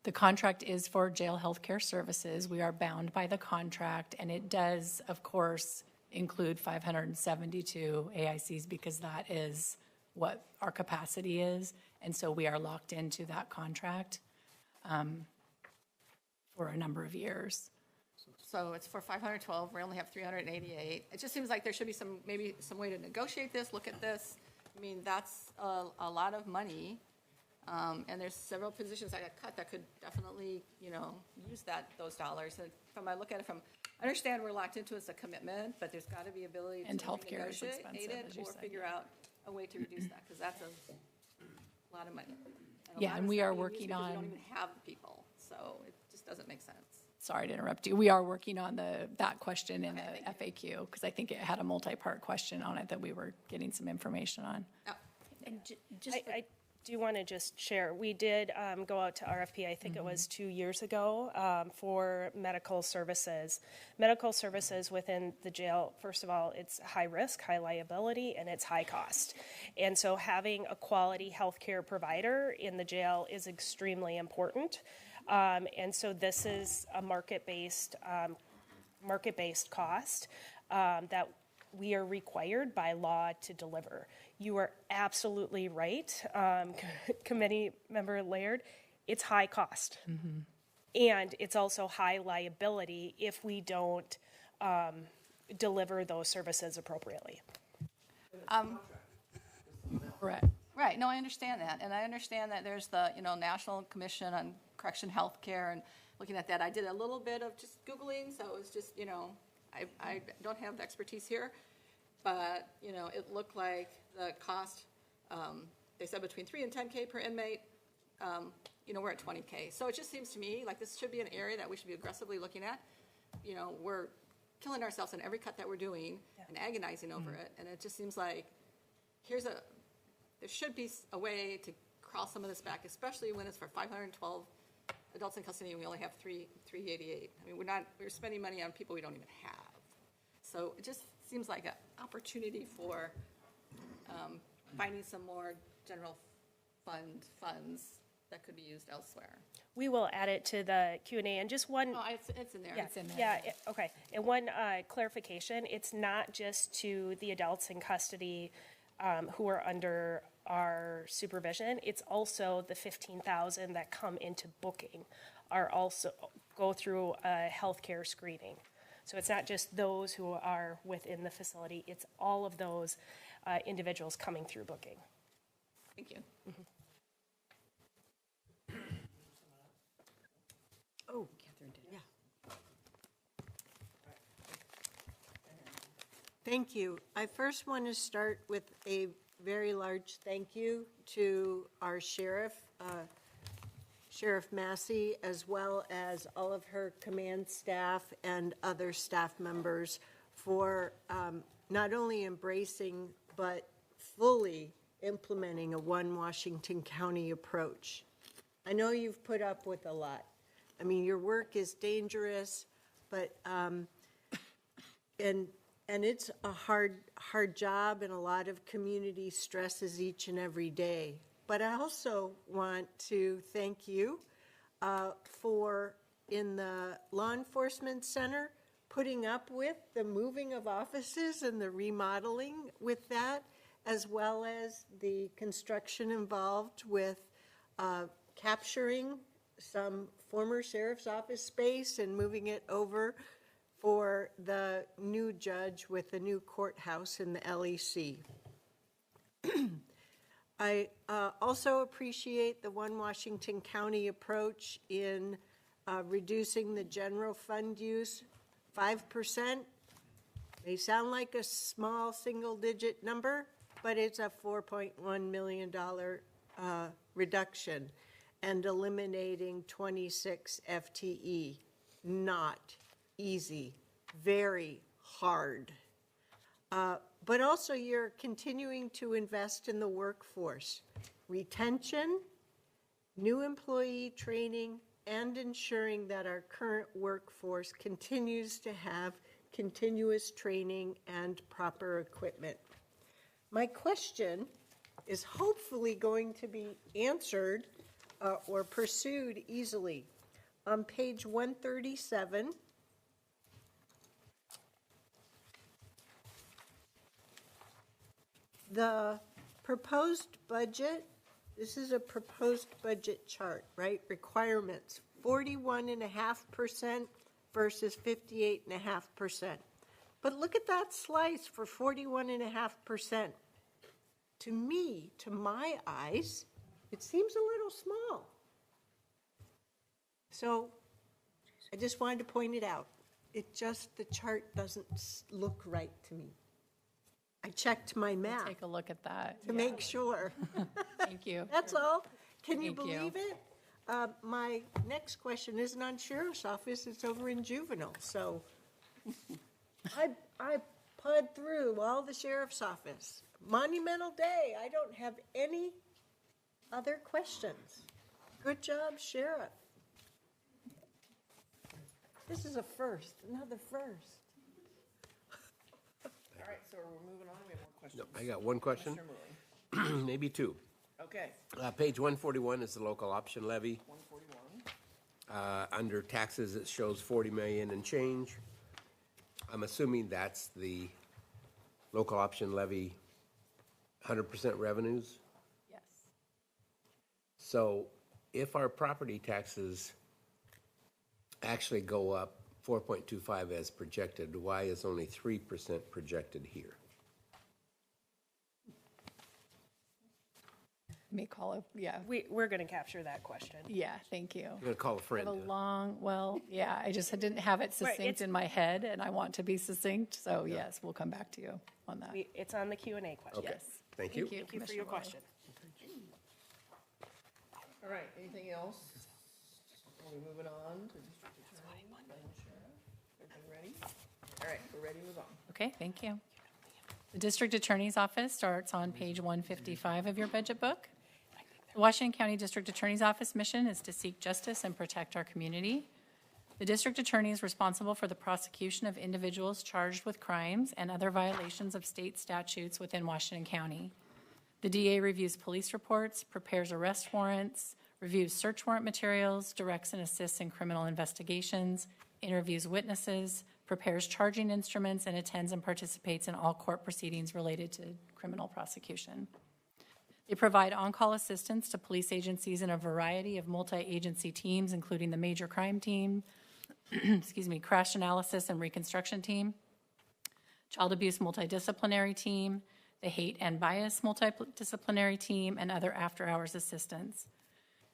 The contract is for jail healthcare services. We are bound by the contract, and it does, of course, include 572 AICs because that is what our capacity is. And so we are locked into that contract for a number of years. So it's for 512, we only have 388. It just seems like there should be maybe some way to negotiate this, look at this. I mean, that's a lot of money. And there's several positions that got cut that could definitely, use those dollars. And I look at it I understand we're locked into it's a commitment, but there's got to be ability And to healthcare is negotiate expensive, it as you or said, figure out a way to reduce that, because that's a lot of money. A Yeah, lot and of we it's are not being used working because we on- don't even have the people, so it just doesn't make sense. Sorry to interrupt you. We are working on that question in the FAQ because I think it had a multi-part question on it that we were getting some information on. Oh, And I do want to just share, we did go out to RFP, I think it was 2 years ago, for medical services. Medical services within the jail, first of all, it's high risk, high liability, and it's high cost. And so having a quality healthcare provider in the jail is extremely important. And so this is a market-based cost that we are required by law to deliver. You are absolutely right, Committee Member Laird. It's high cost. And it's also high liability if we don't deliver those services appropriately. Correct. Right, no, I understand that, and I understand that there's the, National Commission on Correction Healthcare, and looking at that, I did a little bit of just Googling, so it was just, I don't have the expertise here, but, it looked like the cost, they said between $3 and $10K per inmate, we're at 20K. So it just seems to me like this should be an area that we should be aggressively looking at. We're killing ourselves in every cut that we're doing and agonizing over it. And it just seems like there should be a way to crawl some of this back, especially when it's for 512 adults in custody and we only have 388. I mean, we're spending money on people we don't even have. So it just seems like an opportunity for finding some more general funds that could be used elsewhere. We will add it to the Q&A, and just one. Oh, it's in there. Yeah, It's in there. yeah, okay. And one clarification, it's not just to the adults in custody who are under our supervision. It's also the 15,000 that come into booking are also go through a healthcare screening. So it's not just those who are within the facility, it's all of those individuals coming through booking. Thank you. Oh, Catherine did. Yeah. Thank you. I first want to start with a very large thank you to our sheriff, Sheriff Massey, as well as all of her command staff and other staff members for not only embracing but fully implementing a one Washington County approach. I know you've put up with a lot. I mean, your work is dangerous, but and it's a hard job, and a lot of community stresses each and every day. But I also want to thank you for, in the law enforcement center, putting up with the moving of offices and the remodeling with that, as well as the construction involved with capturing some former sheriff's office space and moving it over for the new judge with the new courthouse in the LEC. I also appreciate the One Washington County approach in reducing the general fund use 5%. May sound like a small single-digit number, but it's a $4.1 million reduction, and eliminating 26 FTE. Not easy, very hard. But also you're continuing to invest in the workforce, retention, new employee training, and ensuring that our current workforce continues to have continuous training and proper equipment. My question is hopefully going to be answered or pursued easily. On page 137, the proposed budget, this is a proposed budget chart, right? Requirements, 41.5% versus 58.5%. But look at that slice for 41.5%. To me, to my eyes, it seems a little small. So I just wanted to point it out. The chart doesn't look right to me. I checked my math Take a look at that. to make sure. Thank you. That's all. Can you Thank you. believe it? My next question isn't on Sheriff's Office, it's over in Juvenile. So I pawed through all the Sheriff's Office. Monumental day. I don't have any other questions. Good job, Sheriff. This is a first, another first. All right, so we're moving on. We have more questions. No, I got one question, Mr. Murray. maybe two. Okay, Page 141 is the local option levy. 141. Under taxes, it shows 40 million and change. I'm assuming that's the local option levy 100% revenues. Yes. So if our property taxes actually go up 4.25 as projected, why is only 3% projected here? May call it, yeah. We're going to capture that question. Yeah, thank you. I'm going to call a I friend. have a long, I just didn't have it succinct it's- in my head, and I want to be succinct, so yes, we'll come back to you on that. It's on the Q&A question. Okay, Yes. thank you. Thank you for your Commissioner Roy. question. All right, anything else? Are we moving on to district attorney, Madam Sheriff? Everybody ready? All right, we're ready to move on. Okay, thank you. The District Attorney's Office starts on page 155 of your budget book. The Washington County District Attorney's Office mission is to seek justice and protect our community. The District Attorney is responsible for the prosecution of individuals charged with crimes and other violations of state statutes within Washington County. The DA reviews police reports, prepares arrest warrants, reviews search warrant materials, directs and assists in criminal investigations, interviews witnesses, prepares charging instruments, and attends and participates in all court proceedings related to criminal prosecution. They provide on-call assistance to police agencies in a variety of multi-agency teams, including the Major Crime Team, Crash Analysis and Reconstruction Team, Child Abuse Multidisciplinary Team, the Hate and Bias Multidisciplinary Team, and other after-hours assistance.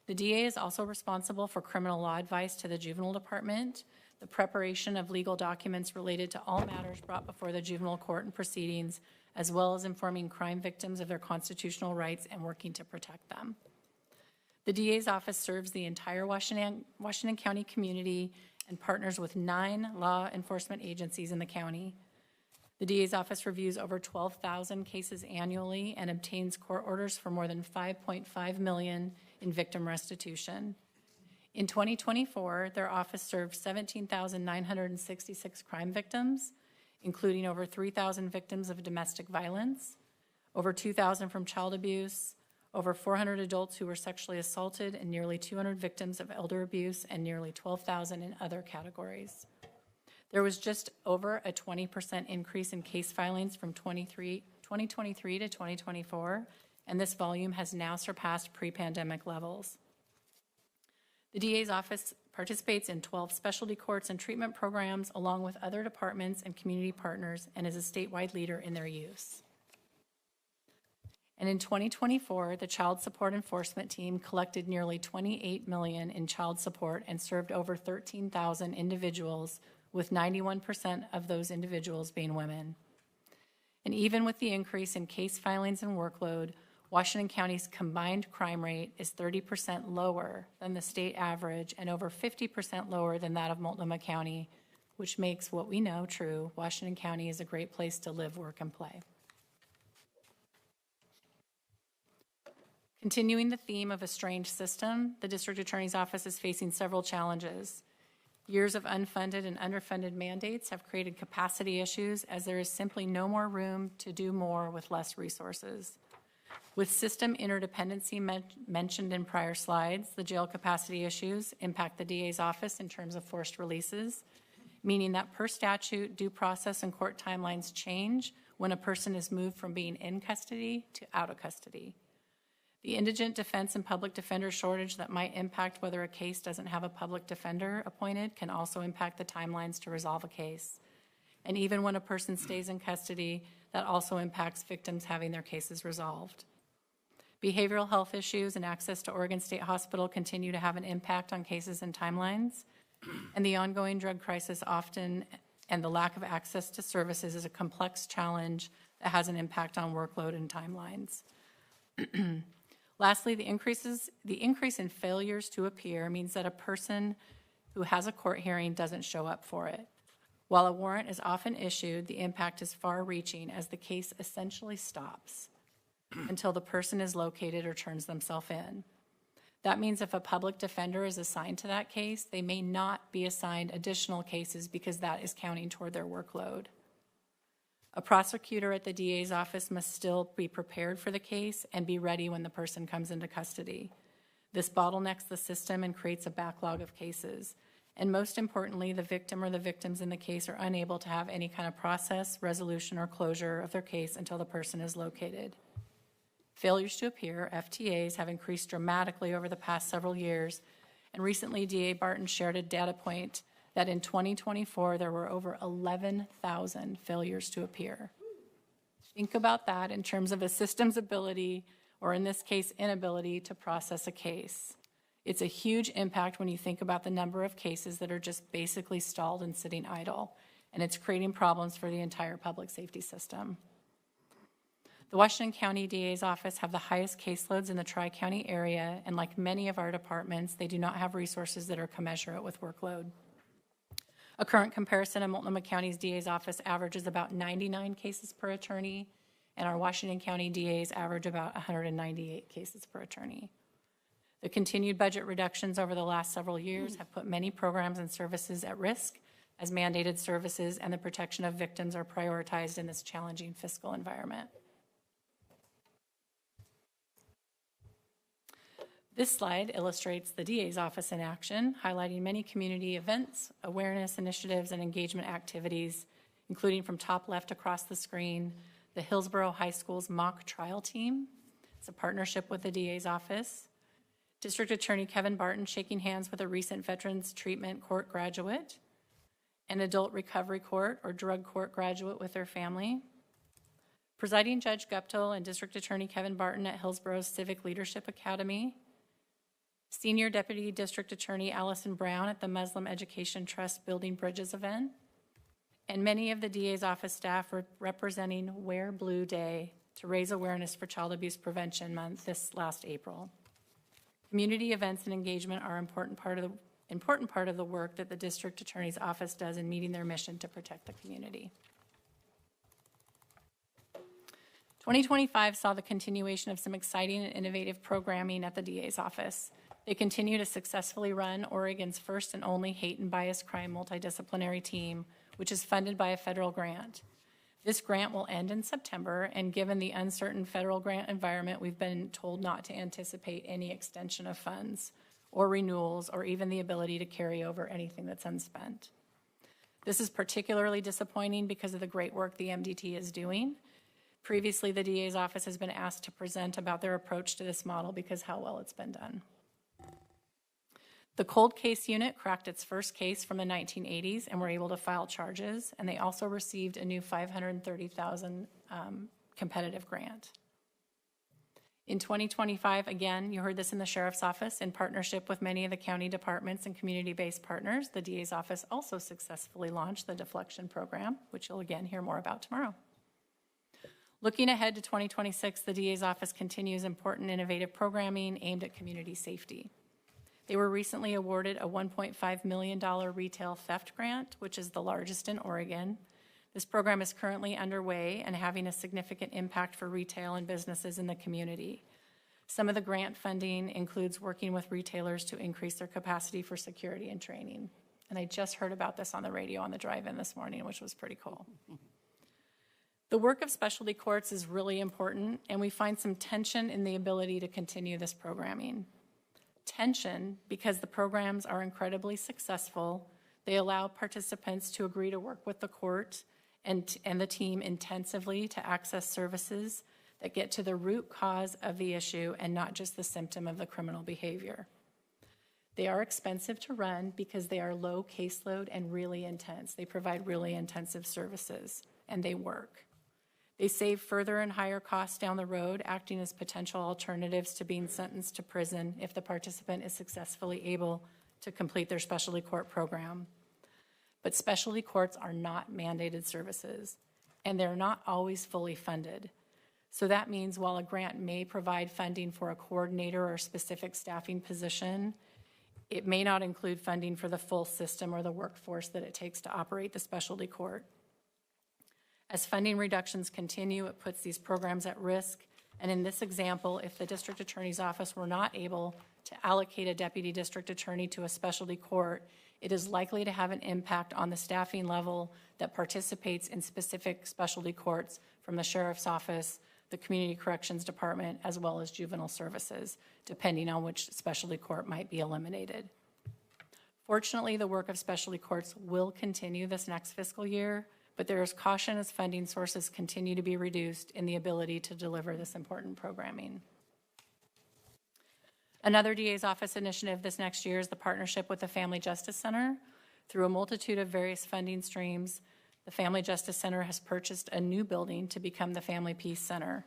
The DA is also responsible for criminal law advice to the Juvenile Department, the preparation of legal documents related to all matters brought before the juvenile court and proceedings, as well as informing crime victims of their constitutional rights and working to protect them. The DA's office serves the entire Washington County community and partners with 9 law enforcement agencies in the county. The DA's office reviews over 12,000 cases annually and obtains court orders for more than $5.5 million in victim restitution. In 2024, their office served 17,966 crime victims, including over 3,000 victims of domestic violence, over 2,000 from child abuse, over 400 adults who were sexually assaulted, and nearly 200 victims of elder abuse, and nearly 12,000 in other categories. There was just over a 20% increase in case filings from 2023 to 2024, and this volume has now surpassed pre-pandemic levels. The DA's office participates in 12 specialty courts and treatment programs, along with other departments and community partners, and is a statewide leader in their use. And in 2024, the Child Support Enforcement Team collected nearly $28 million in child support and served over 13,000 individuals, with 91% of those individuals being women. And even with the increase in case filings and workload, Washington County's combined crime rate is 30% lower than the state average and over 50% lower than that of Multnomah County, which makes what we know true: Washington County is a great place to live, work, and play. Continuing the theme of a strange system, the District Attorney's Office is facing several challenges. Years of unfunded and underfunded mandates have created capacity issues, as there is simply no more room to do more with less resources. With system interdependency mentioned in prior slides, the jail capacity issues impact the DA's office in terms of forced releases, meaning that per statute, due process and court timelines change when a person is moved from being in custody to out of custody. The indigent defense and public defender shortage that might impact whether a case doesn't have a public defender appointed can also impact the timelines to resolve a case. And even when a person stays in custody, that also impacts victims having their cases resolved. Behavioral health issues and access to Oregon State Hospital continue to have an impact on cases and timelines. And the ongoing drug crisis and the lack of access to services is a complex challenge that has an impact on workload and timelines. Lastly, the increase in failures to appear means that a person who has a court hearing doesn't show up for it. While a warrant is often issued, the impact is far-reaching, as the case essentially stops until the person is located or turns themselves in. That means if a public defender is assigned to that case, they may not be assigned additional cases because that is counting toward their workload. A prosecutor at the DA's office must still be prepared for the case and be ready when the person comes into custody. This bottlenecks the system and creates a backlog of cases. And most importantly, the victim or the victims in the case are unable to have any kind of process, resolution, or closure of their case until the person is located. Failures to appear, FTAs, have increased dramatically over the past several years, and recently DA Barton shared a data point that in 2024 there were over 11,000 failures to appear. Think about that in terms of a system's ability, or in this case, inability to process a case. It's a huge impact when you think about the number of cases that are just basically stalled and sitting idle, and it's creating problems for the entire public safety system. The Washington County DA's office have the highest caseloads in the Tri-County area, and like many of our departments, they do not have resources that are commensurate with workload. A current comparison of Multnomah County's DA's office averages about 99 cases per attorney, and our Washington County DA's average about 198 cases per attorney. The continued budget reductions over the last several years have put many programs and services at risk, as mandated services and the protection of victims are prioritized in this challenging fiscal environment. This slide illustrates the DA's office in action, highlighting many community events, awareness initiatives, and engagement activities, including from top left across the screen, the Hillsborough High School's mock trial team. It's a partnership with the DA's office. District Attorney Kevin Barton shaking hands with a recent Veterans Treatment Court graduate, an adult recovery court or drug court graduate with their family. Presiding Judge Guptill and District Attorney Kevin Barton at Hillsborough's Civic Leadership Academy. Senior Deputy District Attorney Allison Brown at the Muslim Education Trust Building Bridges event. And many of the DA's office staff representing Wear Blue Day to raise awareness for Child Abuse Prevention Month this last April. Community events and engagement are an important part of the work that the District Attorney's Office does in meeting their mission to protect the community. 2025 saw the continuation of some exciting and innovative programming at the DA's office. They continue to successfully run Oregon's first and only hate and bias crime multidisciplinary team, which is funded by a federal grant. This grant will end in September, and given the uncertain federal grant environment, we've been told not to anticipate any extension of funds or renewals or even the ability to carry over anything that's unspent. This is particularly disappointing because of the great work the MDT is doing. Previously, the DA's office has been asked to present about their approach to this model because how well it's been done. The cold case unit cracked its first case from the 1980s and were able to file charges, and they also received a new $530,000 competitive grant. In 2025, again, you heard this in the Sheriff's Office, in partnership with many of the county departments and community-based partners, the DA's office also successfully launched the deflection program, which you'll again hear more about tomorrow. Looking ahead to 2026, the DA's office continues important innovative programming aimed at community safety. They were recently awarded a $1.5 million retail theft grant, which is the largest in Oregon. This program is currently underway and having a significant impact for retail and businesses in the community. Some of the grant funding includes working with retailers to increase their capacity for security and training. And I just heard about this on the radio on the drive-in this morning, which was pretty cool. The work of specialty courts is really important, and we find some tension in the ability to continue this programming. Tension because the programs are incredibly successful. They allow participants to agree to work with the court and the team intensively to access services that get to the root cause of the issue and not just the symptom of the criminal behavior. They are expensive to run because they are low caseload and really intense. They provide really intensive services, and they work. They save further and higher costs down the road, acting as potential alternatives to being sentenced to prison if the participant is successfully able to complete their specialty court program. But specialty courts are not mandated services, and they're not always fully funded. So that means while a grant may provide funding for a coordinator or specific staffing position, it may not include funding for the full system or the workforce that it takes to operate the specialty court. As funding reductions continue, it puts these programs at risk. And in this example, if the district attorney's office were not able to allocate a deputy district attorney to a specialty court, it is likely to have an impact on the staffing level that participates in specific specialty courts from the sheriff's office, the community corrections department, as well as juvenile services, depending on which specialty court might be eliminated. Fortunately, the work of specialty courts will continue this next fiscal year, but there is caution as funding sources continue to be reduced in the ability to deliver this important programming. Another DA's office initiative this next year is the partnership with the Family Justice Center. Through a multitude of various funding streams, the Family Justice Center has purchased a new building to become the Family Peace Center.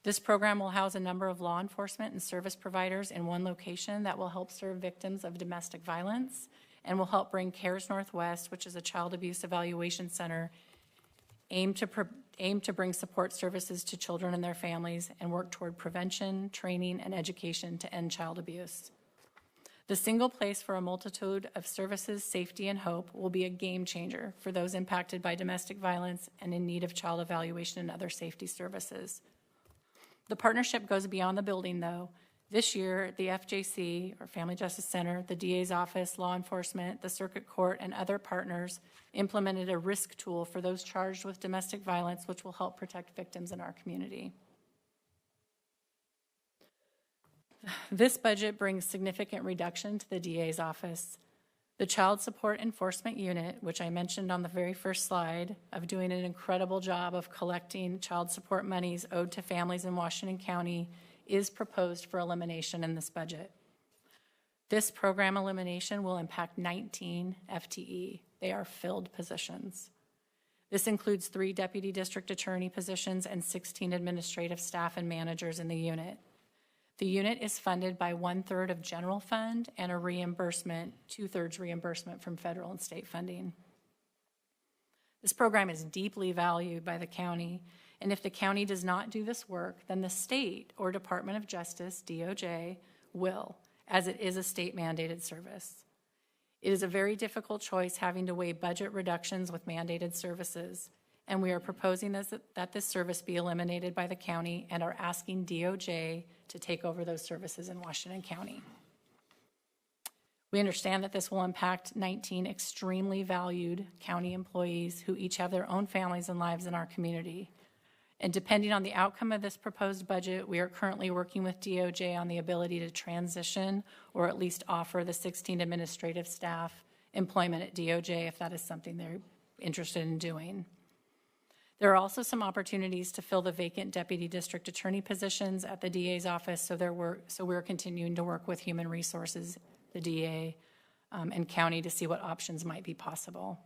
This program will house a number of law enforcement and service providers in one location that will help serve victims of domestic violence and will help bring CARES Northwest, which is a child abuse evaluation center aimed aim to bring support services to children and their families and work toward prevention, training, and education to end child abuse. The single place for a multitude of services, safety, and hope will be a game changer for those impacted by domestic violence and in need of child evaluation and other safety services. The partnership goes beyond the building, though. This year, the FJC, or Family Justice Center, the DA's office, law enforcement, the circuit court, and other partners implemented a risk tool for those charged with domestic violence, which will help protect victims in our community. This budget brings significant reduction to the DA's office. The Child Support Enforcement Unit, which I mentioned on the very first slide, of doing an incredible job of collecting child support monies owed to families in Washington County, is proposed for elimination in this budget. This program elimination will impact 19 FTE. They are filled positions. This includes 3 deputy district attorney positions and 16 administrative staff and managers in the unit. The unit is funded by 1/3 of general fund and a reimbursement, 2/3 reimbursement from federal and state funding. This program is deeply valued by the county, and if the county does not do this work, then the state or Department of Justice, DOJ, will, as it is a state mandated service. It is a very difficult choice having to weigh budget reductions with mandated services, and we are proposing that this service be eliminated by the county and are asking DOJ to take over those services in Washington County. We understand that this will impact 19 extremely valued county employees who each have their own families and lives in our community. And depending on the outcome of this proposed budget, we are currently working with DOJ on the ability to transition or at least offer the 16 administrative staff employment at DOJ if that is something they're interested in doing. There are also some opportunities to fill the vacant deputy district attorney positions at the DA's office, so we're continuing to work with Human Resources, the DA, and county to see what options might be possible.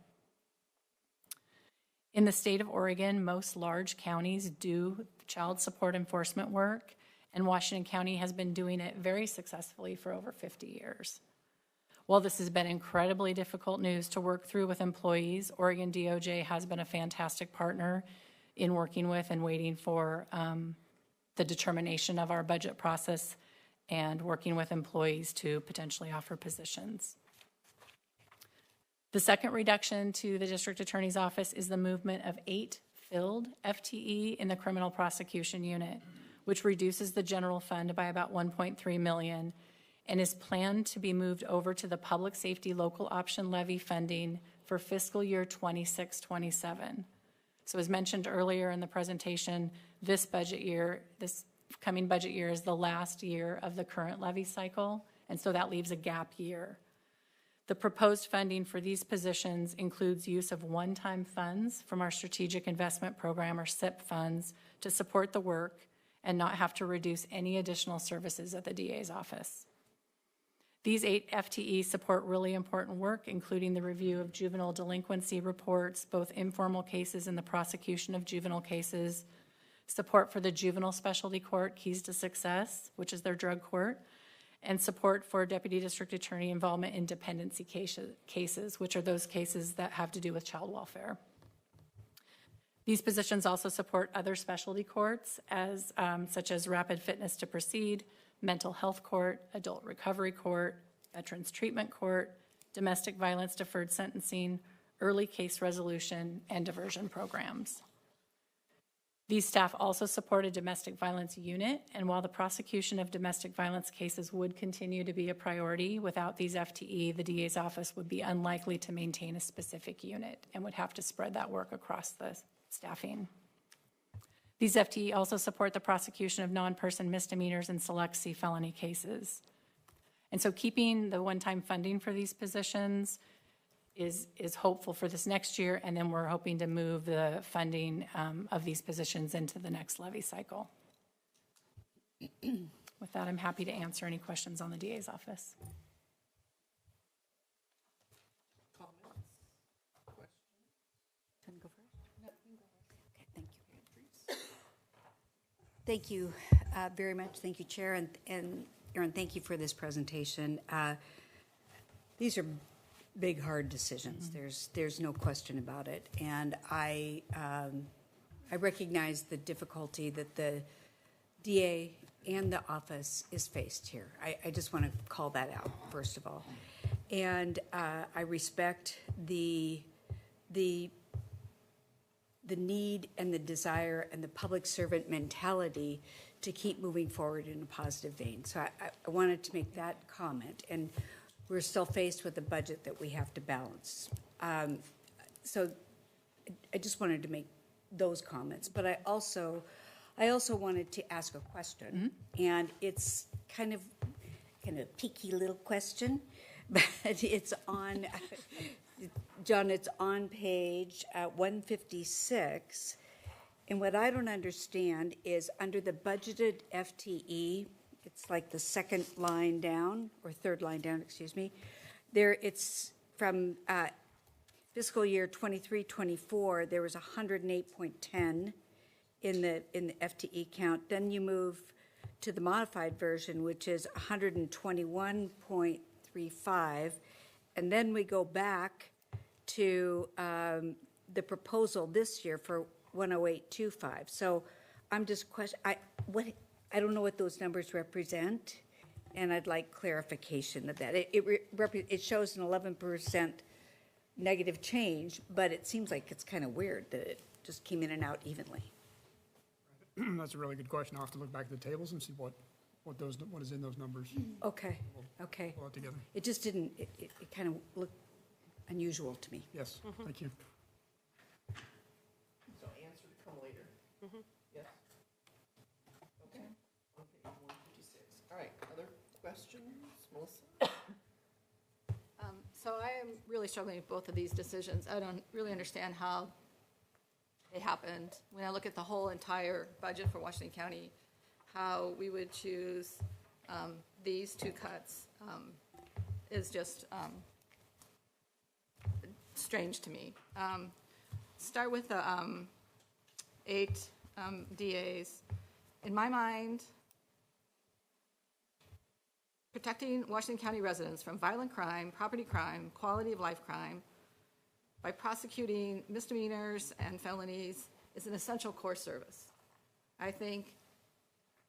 In the state of Oregon, most large counties do child support enforcement work, and Washington County has been doing it very successfully for over 50 years. While this has been incredibly difficult news to work through with employees, Oregon DOJ has been a fantastic partner in working with and waiting for the determination of our budget process and working with employees to potentially offer positions. The second reduction to the district attorney's office is the movement of 8 filled FTE in the criminal prosecution unit, which reduces the general fund by about $1.3 million and is planned to be moved over to the public safety local option levy funding for fiscal year 26-27. So as mentioned earlier in the presentation, this coming budget year is the last year of the current levy cycle, and so that leaves a gap year. The proposed funding for these positions includes use of one-time funds from our Strategic Investment Program, or SIP funds, to support the work and not have to reduce any additional services at the DA's office. These 8 FTE support really important work, including the review of juvenile delinquency reports, both informal cases and the prosecution of juvenile cases, support for the Juvenile Specialty Court, Keys to Success, which is their drug court, and support for Deputy District Attorney involvement in dependency cases, which are those cases that have to do with child welfare. These positions also support other specialty courts, such as Rapid Fitness to Proceed, Mental Health Court, Adult Recovery Court, Veterans Treatment Court, Domestic Violence Deferred Sentencing, Early Case Resolution, and diversion programs. These staff also support a domestic violence unit, and while the prosecution of domestic violence cases would continue to be a priority, without these FTE, the DA's office would be unlikely to maintain a specific unit and would have to spread that work across the staffing. These FTE also support the prosecution of non-person misdemeanors and select C felony cases. And so keeping the one-time funding for these positions is hopeful for this next year, and then we're hoping to move the funding of these positions into the next levy cycle. With that, I'm happy to answer any questions on the DA's office. Thank you very much. Thank you, Chair, and Aaron, thank you for this presentation. These are big, hard decisions. There's no question about it. And I I recognize the difficulty that the DA and the office is faced here. I just want to call that out, first of all. And I respect the need and the desire and the public servant mentality to keep moving forward in a positive vein. So I wanted to make that comment. And we're still faced with a budget that we have to balance. So I just wanted to make those comments. But I also wanted to ask a question. And it's kind of a peaky little question, but it's on, John, it's on page 156. And what I don't understand is under the budgeted FTE, it's like the second line down, or third line down, excuse me. There, it's from fiscal year 23-24, there was 108.10 in the FTE count. Then you move to the modified version, which is 121.35. And then we go back to the proposal this year for 108.25. So I'm just I don't know what those numbers represent, and I'd like clarification of that. It shows an 11% negative change, but it seems like it's kind of weird that it just came in and out evenly. That's a really good question. I'll have to look back at the tables and see what is in those numbers. Okay, okay. Pull it together. It just didn't, it kind of looked unusual to me. Yes, thank you. So answer to come later. Yes? Okay. On page 156. All right, other questions? Melissa? So I am really struggling with both of these decisions. I don't really understand how they happened. When I look at the whole entire budget for Washington County, how we would choose these two cuts is just strange to me. Start with the 8 DAs. In my mind, protecting Washington County residents from violent crime, property crime, quality of life crime, by prosecuting misdemeanors and felonies is an essential core service. I think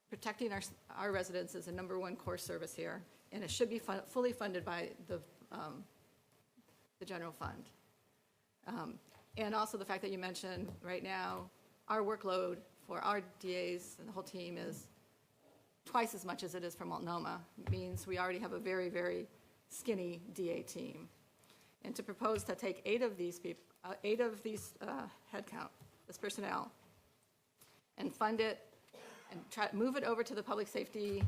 protecting our residents is a number one core service here, and it should be fully funded by the general fund. And also the fact that you mentioned right now, our workload for our DAs and the whole team is twice as much as it is for Multnomah. It means we already have a very, very skinny DA team. And to propose to take 8 of these people, 8 of these headcount, this personnel, and fund it and move it over to the public safety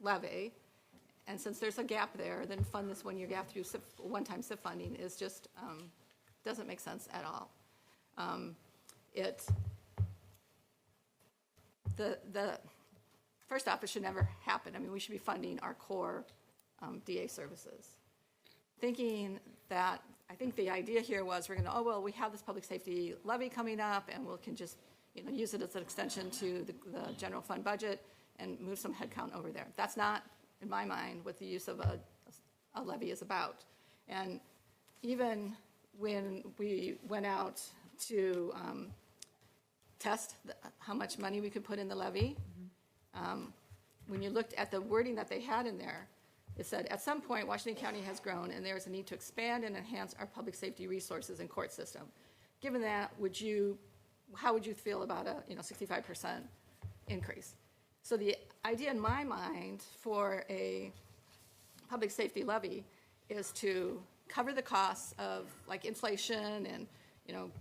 levy, and since there's a gap there, then fund this one-year gap through one-time SIF funding is just doesn't make sense at all. The first off, it should never happen. I mean, we should be funding our core DA services. Thinking that, I think the idea here was we're going to, we have this public safety levy coming up, and we can just use it as an extension to the general fund budget and move some headcount over there. That's not, in my mind, what the use of a levy is about. And even when we went out to test how much money we could put in the levy, when you looked at the wording that they had in there, it said, at some point, Washington County has grown, and there is a need to expand and enhance our public safety resources and court system. Given that, how would you feel about a 65% increase? So the idea in my mind for a public safety levy is to cover the costs of like inflation and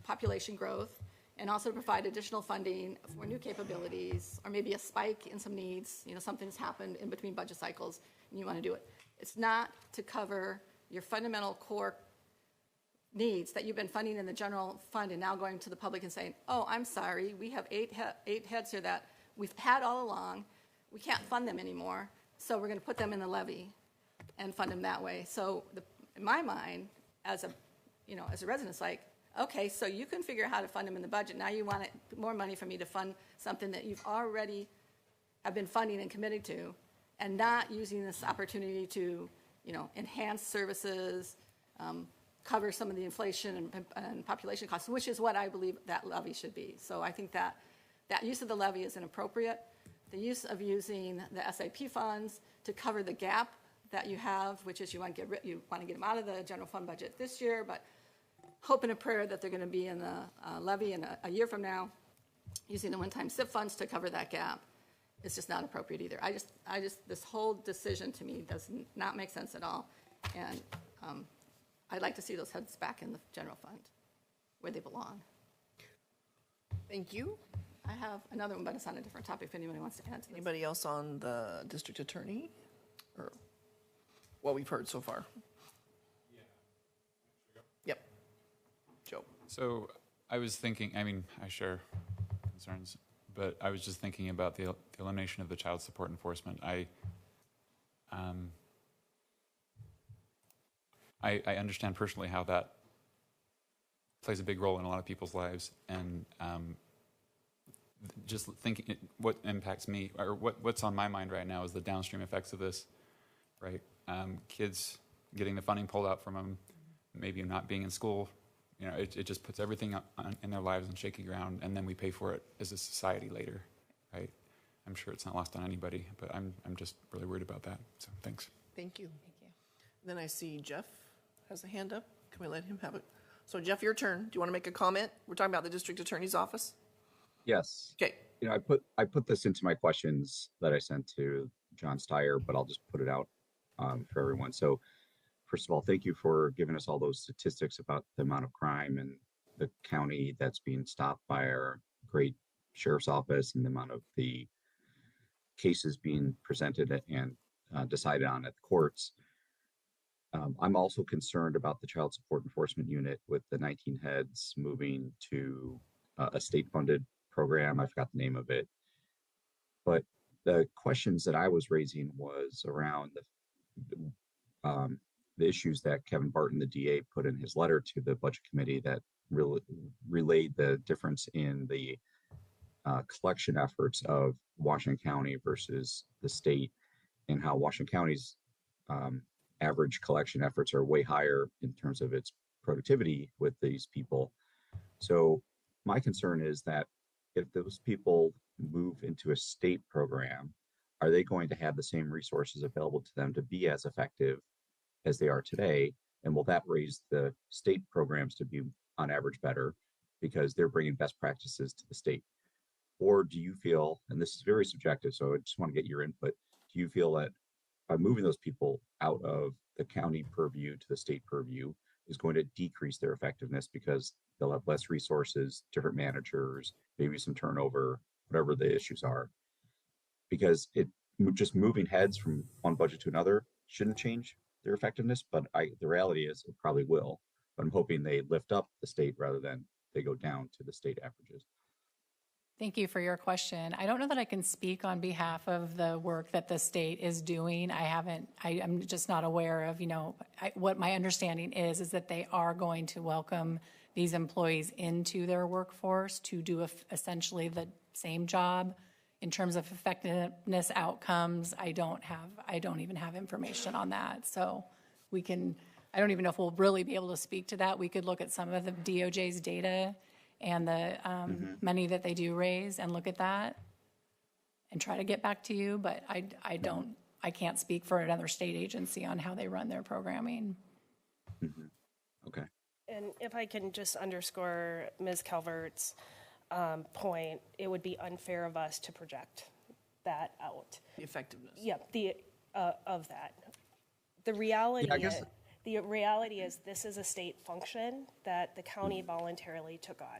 population growth, and also to provide additional funding for new capabilities, or maybe a spike in some needs, something's happened in between budget cycles and you want to do it. It's not to cover your fundamental core needs that you've been funding in the general fund and now going to the public and saying, oh, I'm sorry, we have eight heads here that we've had all along, we can't fund them anymore, so we're going to put them in the levy and fund them that way. So in my mind, as a resident, it's like, okay, so you can figure out how to fund them in the budget. Now you want more money from me to fund something that you've already have been funding and committed to, and not using this opportunity to, enhance services, cover some of the inflation and population costs, which is what I believe that levy should be. So I think that use of the levy is inappropriate. The use of using the SAP funds to cover the gap that you have, which is you want to get them out of the general fund budget this year, but hope and a prayer that they're going to be in the levy in a year from now, using the one-time SIP funds to cover that gap. It's just not appropriate either. I just, this whole decision to me does not make sense at all. And I'd like to see those heads back in the general fund where they belong. Thank you. I have another one, but it's on a different topic if anybody wants to add to this. Anybody else on the district attorney or what we've heard so far? Yep. Joe. So I was thinking, I mean, I share concerns, but I was just thinking about the elimination of the child support enforcement. I understand personally how that plays a big role in a lot of people's lives, and just thinking what impacts me, or what's on my mind right now is the downstream effects of this, right? Kids getting the funding pulled out from them, maybe not being in school, you know, it just puts everything in their lives on shaky ground, and then we pay for it as a society later, right? I'm sure it's not lost on anybody, but I'm just really worried about that. So thanks. Thank you. Thank you. Then I see Jeff has a hand up. Can we let him have it? So Jeff, your turn. Do you want to make a comment? We're talking about the district attorney's office. Yes. Okay. You know, I put this into my questions that I sent to John Steyer, but I'll just put it out for everyone. So first of all, thank you for giving us all those statistics about the amount of crime in the county that's being stopped by our great sheriff's office and the amount of the cases being presented and decided on at the courts. I'm also concerned about the child support enforcement unit with the 19 heads moving to a state-funded program. I forgot the name of it. But the questions that I was raising was around the issues that Kevin Barton, the DA, put in his letter to the budget committee that really relayed the difference in the collection efforts of Washington County versus the state, and how Washington County's average collection efforts are way higher in terms of its productivity with these people. So my concern is that if those people move into a state program, are they going to have the same resources available to them to be as effective as they are today? And will that raise the state programs to be on average better because they're bringing best practices to the state? Or do you feel, and this is very subjective, so I just want to get your input, do you feel that by moving those people out of the county purview to the state purview is going to decrease their effectiveness because they'll have less resources, different managers, maybe some turnover, whatever the issues are? Because just moving heads from one budget to another shouldn't change their effectiveness, but the reality is it probably will. But I'm hoping they lift up the state rather than they go down to the state averages. Thank you for your question. I don't know that I can speak on behalf of the work that the state is doing. I'm just not aware of, what my understanding is that they are going to welcome these employees into their workforce to do essentially the same job. In terms of effectiveness outcomes, I don't even have information on that. So I don't even know if we'll really be able to speak to that. We could look at some of the DOJ's data and the money that they do raise and look at that and try to get back to you, but I can't speak for another state agency on how they run their programming. Mm-hmm. Okay. And if I can just underscore Ms. Calvert's point, it would be unfair of us to project that out. The effectiveness. Yeah, of that. The reality is this is a state function that the county voluntarily took on.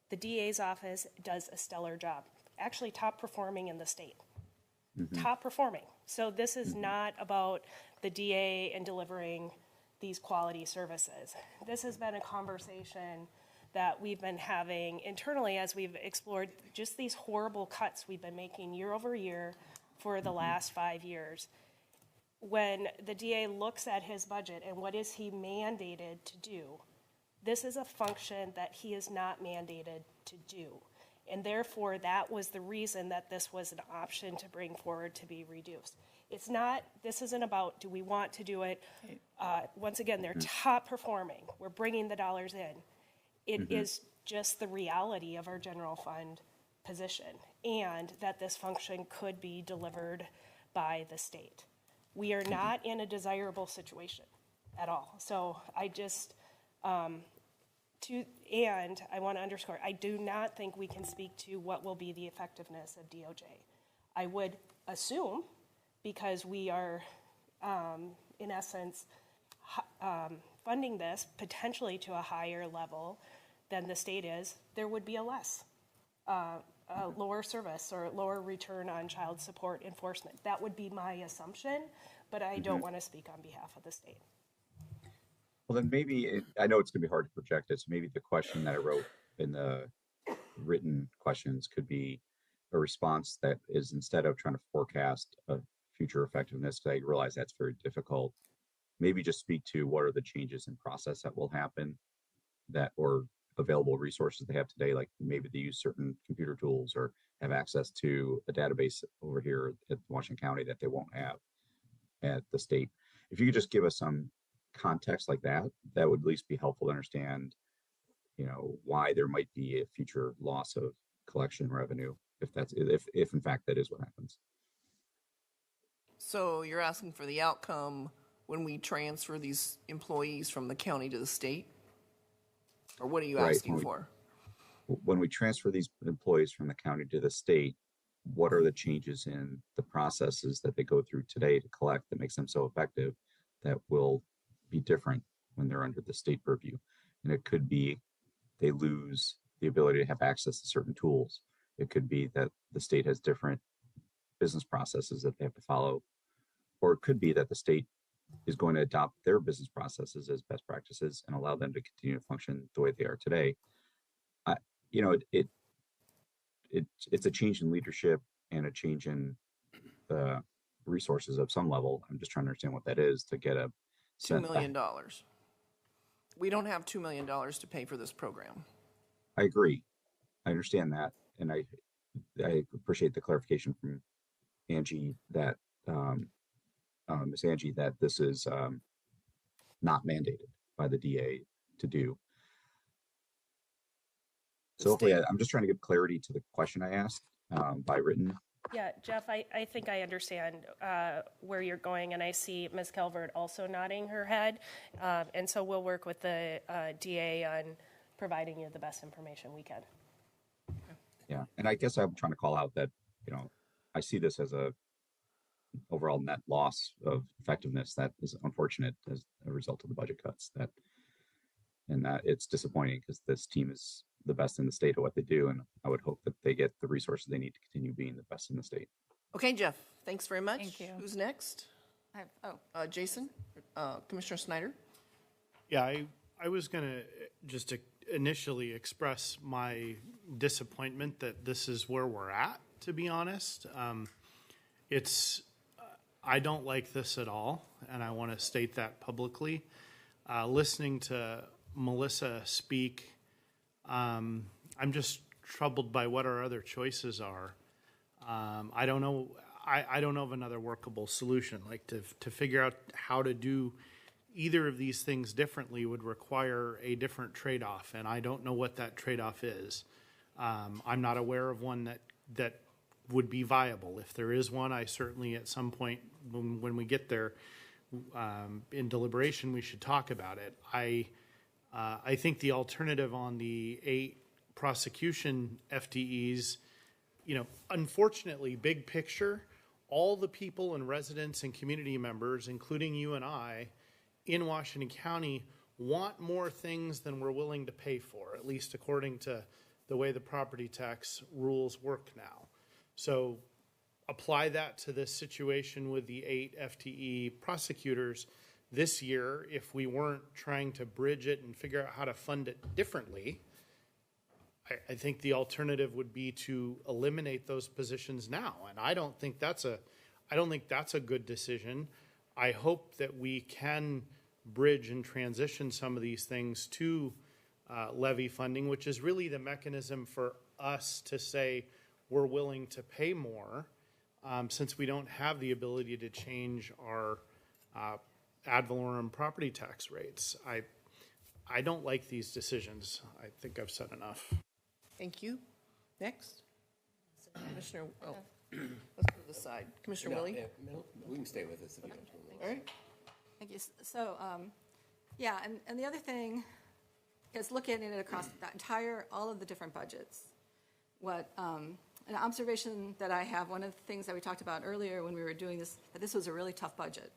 The DA's office does a stellar job, actually top performing in the state. Mm-hmm. Top performing. So this is not about the DA and delivering these quality services. This has been a conversation that we've been having internally as we've explored just these horrible cuts we've been making year over year for the last 5 years. When the DA looks at his budget and what is he mandated to do, this is a function that he is not mandated to do. And therefore, that was the reason that this was an option to bring forward to be reduced. It's not, this isn't about, do we want to do it? Once again, they're top performing. We're bringing the dollars in. It is just the reality of our general fund position, and that this function could be delivered by the state. We are not in a desirable situation at all. So I just, and I want to underscore, I do not think we can speak to what will be the effectiveness of DOJ. I would assume, because we are, in essence, funding this potentially to a higher level than the state is, there would be a lower service or lower return on child support enforcement. That would be my assumption, but I don't want to speak on behalf of the state. Well, then maybe, I know it's going to be hard to project it, so maybe the question that I wrote in the written questions could be a response that is, instead of trying to forecast a future effectiveness, because I realize that's very difficult, maybe just speak to what are the changes in process that will happen, that, or available resources they have today, like maybe they use certain computer tools or have access to a database over here at Washington County that they won't have at the state. If you could just give us some context like that, that would at least be helpful to understand, why there might be a future loss of collection revenue, if in fact that is what happens. So you're asking for the outcome when we transfer these employees from the county to the state? Or what are you asking for? When we transfer these employees from the county to the state, what are the changes in the processes that they go through today to collect that makes them so effective that will be different when they're under the state purview? And it could be they lose the ability to have access to certain tools. It could be that the state has different business processes that they have to follow. Or it could be that the state is going to adopt their business processes as best practices and allow them to continue to function the way they are today. It's a change in leadership and a change in the resources of some level. I'm just trying to understand what that is to get a $2 million. We don't have $2 million to pay for this program. I agree. I understand that. And I appreciate the clarification from Angie that, Ms. Angie, that this is not mandated by the DA to do. So hopefully, I'm just trying to give clarity to the question I asked by written. Yeah, Jeff, I think I understand where you're going, and I see Ms. Calvert also nodding her head. And so we'll work with the DA on providing you the best information we can. Yeah, and I guess I'm trying to call out that, I see this as a overall net loss of effectiveness that is unfortunate as a result of the budget cuts, and that it's disappointing because this team is the best in the state at what they do, and I would hope that they get the resources they need to continue being the best in the state. Okay, Jeff, thanks very much. Thank you. Who's next? Jason, Commissioner Snyder. Yeah, I was going to just initially express my disappointment that this is where we're at, to be honest. I don't like this at all, and I want to state that publicly. Listening to Melissa speak, I'm just troubled by what our other choices are. I don't know. I don't know of another workable solution. Like to figure out how to do either of these things differently would require a different trade-off, and I don't know what that trade-off is. I'm not aware of one that would be viable. If there is one, I certainly at some point when we get there in deliberation, we should talk about it. I think the alternative on the 8 prosecution FTEs, unfortunately, big picture, all the people and residents and community members, including you and I, in Washington County want more things than we're willing to pay for, at least according to the way the property tax rules work now. So apply that to this situation with the 8 FTE prosecutors this year. If we weren't trying to bridge it and figure out how to fund it differently, I think the alternative would be to eliminate those positions now. And I don't think that's a good decision. I hope that we can bridge and transition some of these things to levy funding, which is really the mechanism for us to say we're willing to pay more since we don't have the ability to change our ad valorem property tax rates. I don't like these decisions. I think I've said enough. Thank you. Next. Commissioner, let's go to the side. Commissioner No, Willie? yeah, no, we can stay with this if you don't. All right. Thank you. So, yeah, and the other thing is looking at it across that entire, all of the different budgets. What, an observation that I have, one of the things that we talked about earlier when we were doing this, that this was a really tough budget.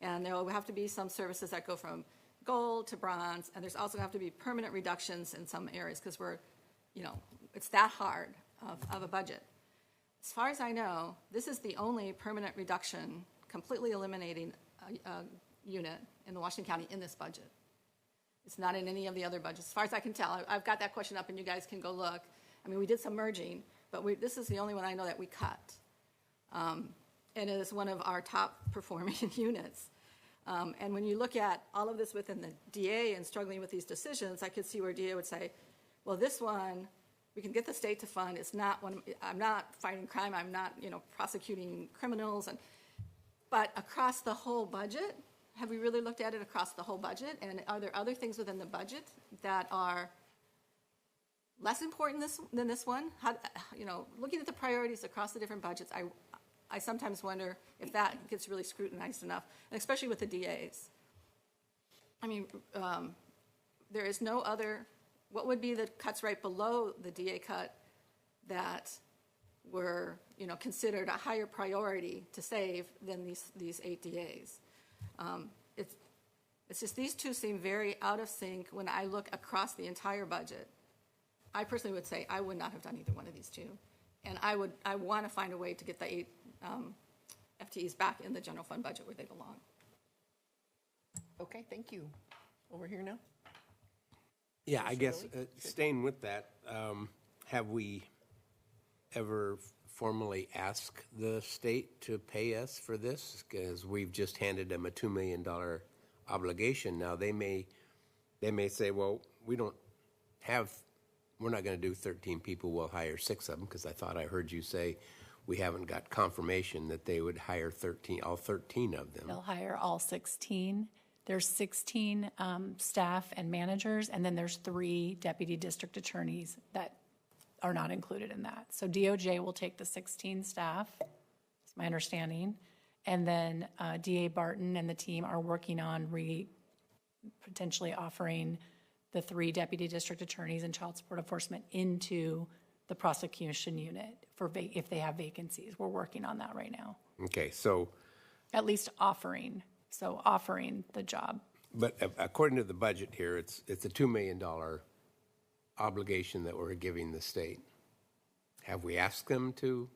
And there will have to be some services that go from gold to bronze, and there's also have to be permanent reductions in some areas because we're, it's that hard of a budget. As far as I know, this is the only permanent reduction, completely eliminating a unit in the Washington County in this budget. It's not in any of the other budgets. As far as I can tell, I've got that question up and you guys can go look. I mean, we did some merging, but this is the only one I know that we cut. And it is one of our top performing units. And when you look at all of this within the DA and struggling with these decisions, I could see where DA would say, well, this one, we can get the state to fund. It's not one, I'm not fighting crime. I'm not, prosecuting criminals. But across the whole budget, have we really looked at it across the whole budget? And are there other things within the budget that are less important than this one? How, looking at the priorities across the different budgets, I sometimes wonder if that gets really scrutinized enough, and especially with the DAs. I mean, there is no other, what would be the cuts right below the DA cut that were, considered a higher priority to save than these 8 DAs? It's just these two seem very out of sync when I look across the entire budget. I personally would say I would not have done either one of these two. And I want to find a way to get the 8 FTEs back in the general fund budget where they belong. Okay, thank you. Over here now. Yeah, I guess staying with that, have we ever formally asked the state to pay us for this? Because we've just handed them a $2 million obligation. Now, they may say, well, we're not going to do 13 people, we'll hire 6 of them, because I thought I heard you say we haven't got confirmation that they would hire all 13 of them. They'll hire all 16. There's 16 staff and managers, and then there's 3 deputy district attorneys that are not included in that. So DOJ will take the 16 staff, it's my understanding, and then DA Barton and the team are working on potentially offering the 3 deputy district attorneys and child support enforcement into the prosecution unit if they have vacancies. We're working on that right now. Okay, so. At least offering the job. But according to the budget here, it's a $2 million obligation that we're giving the state. Have we asked them to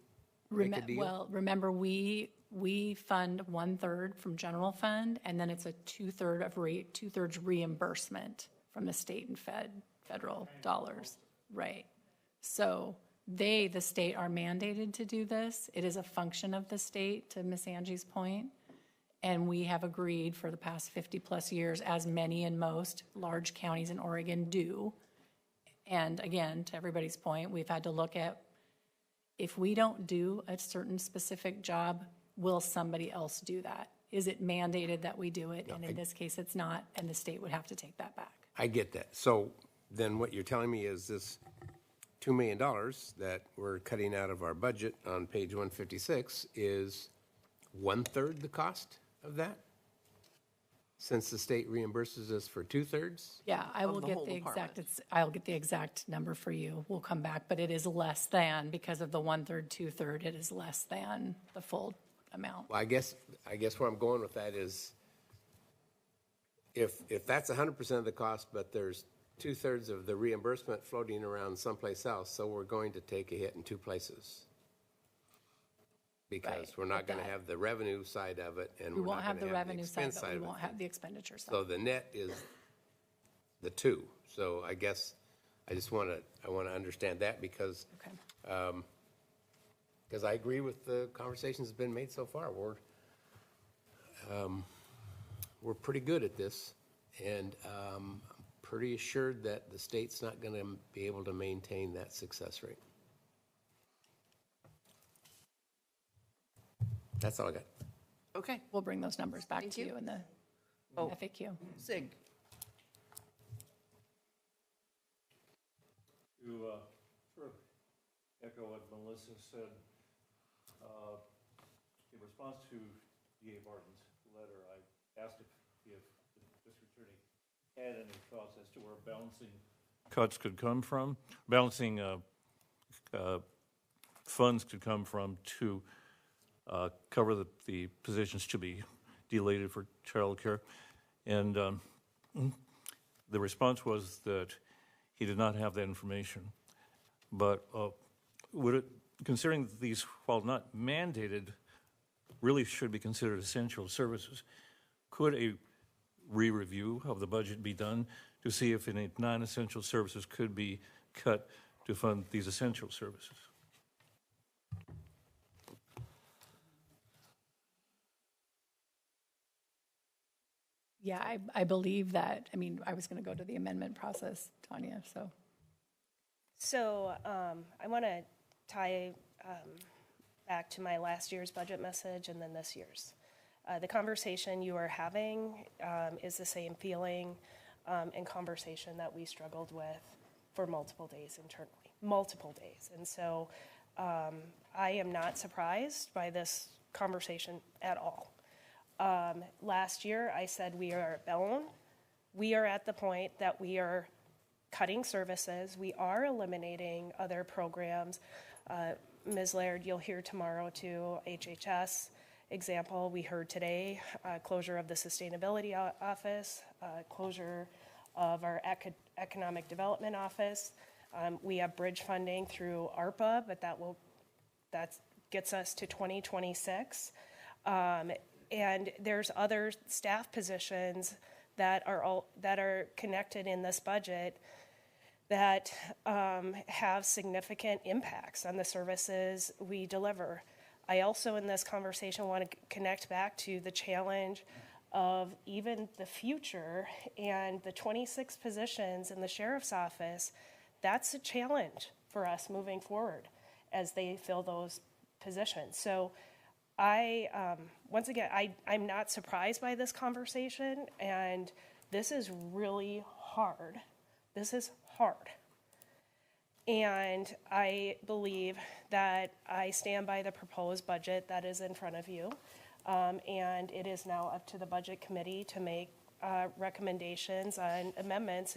make a deal? Well, remember, we fund 1/3 from general fund, and then it's a 2/3 reimbursement from the state and federal dollars. Right. So the state are mandated to do this. It is a function of the state, to Ms. Angie's point. And we have agreed for the past 50 plus years, as many and most large counties in Oregon do. And again, to everybody's point, we've had to look at, if we don't do a certain specific job, will somebody else do that? Is it mandated that we do it? And in this case, it's not, and the state would have to take that back. I get that. So then what you're telling me is this $2 million that we're cutting out of our budget on page 156 is 1/3 the cost of that? Since the state reimburses us for 2/3? Yeah, I will the get whole the department. I'll get the exact number for you. We'll come back, but it is less than, because of the 1/3, 2/3, it is less than the full amount. Well, I guess where I'm going with that is if that's 100% of the cost, but there's 2/3 of the reimbursement floating around someplace else, so we're going to take a hit in 2 places. Because Right, we're not but going to have the revenue side of it, and We we're won't not have going the to have the revenue side, expense but side we of won't it. have the expenditure side. So the net is the 2. So I guess I just want to understand that because Okay. because I agree with the conversations that's been made so far. We're pretty good at this, and I'm pretty assured that the state's not going to be able to maintain that success rate. That's all I got. Okay, We'll bring those numbers back Thank to you. you in the Oh. FAQ. Sig. To sort of echo what Melissa said, in response to DA Barton's letter, I asked if the district attorney had any thoughts as to where balancing cuts could come from, balancing funds could come from to cover the positions to be delated for childcare. And the response was that he did not have that information. But would it, considering that these, while not mandated, really should be considered essential services, could a re-review of the budget be done to see if any non-essential services could be cut to fund these essential services? Yeah, I believe that. I mean, I was going to go to the amendment process, Tanya, so. So I want to tie back to my last year's budget message and then this year's. The conversation you are having is the same feeling and conversation that we struggled with for multiple days internally, multiple days. And so I am not surprised by this conversation at all. Last year, I said we are at bone. We are at the point that we are cutting services. We are eliminating other programs. Ms. Laird, you'll hear tomorrow too, HHS example. We heard today, closure of the Sustainability Office, closure of our Economic Development Office. We have bridge funding through ARPA, but that gets us to 2026. And there's other staff positions that are connected in this budget that have significant impacts on the services we deliver. I also, in this conversation, want to connect back to the challenge of even the future and the 26 positions in the sheriff's office. That's a challenge for us moving forward as they fill those positions. So once again, I'm not surprised by this conversation, and this is really hard. This is hard. And I believe that I stand by the proposed budget that is in front of you. And it is now up to the Budget Committee to make recommendations on amendments,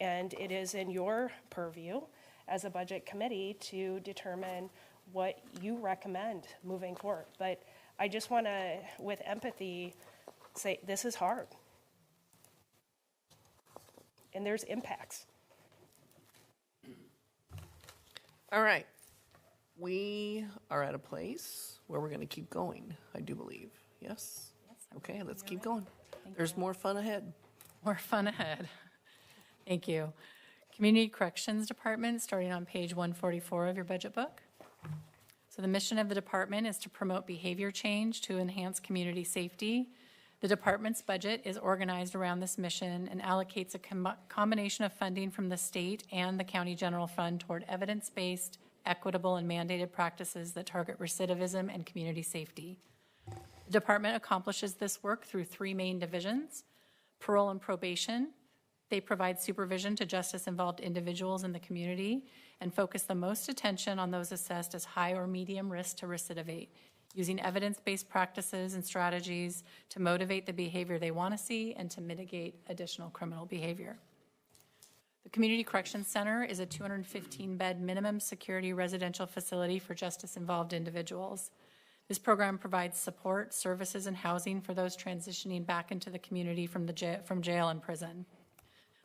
and it is in your purview as a Budget Committee to determine what you recommend moving forward. But I just want to, with empathy, say this is hard. And there's impacts. All right. We are at a place where we're going to keep going, I do believe. Yes? Okay, let's keep going. There's more fun ahead. More fun ahead. Thank you. Community Corrections Department, starting on page 144 of your budget book. So the mission of the department is to promote behavior change to enhance community safety. The department's budget is organized around this mission and allocates a combination of funding from the state and the county general fund toward evidence-based, equitable, and mandated practices that target recidivism and community safety. The department accomplishes this work through three main divisions: parole and probation. They provide supervision to justice-involved individuals in the community and focus the most attention on those assessed as high or medium risk to recidivate, using evidence-based practices and strategies to motivate the behavior they want to see and to mitigate additional criminal behavior. The Community Corrections Center is a 215-bed minimum security residential facility for justice-involved individuals. This program provides support, services, and housing for those transitioning back into the community from jail and prison.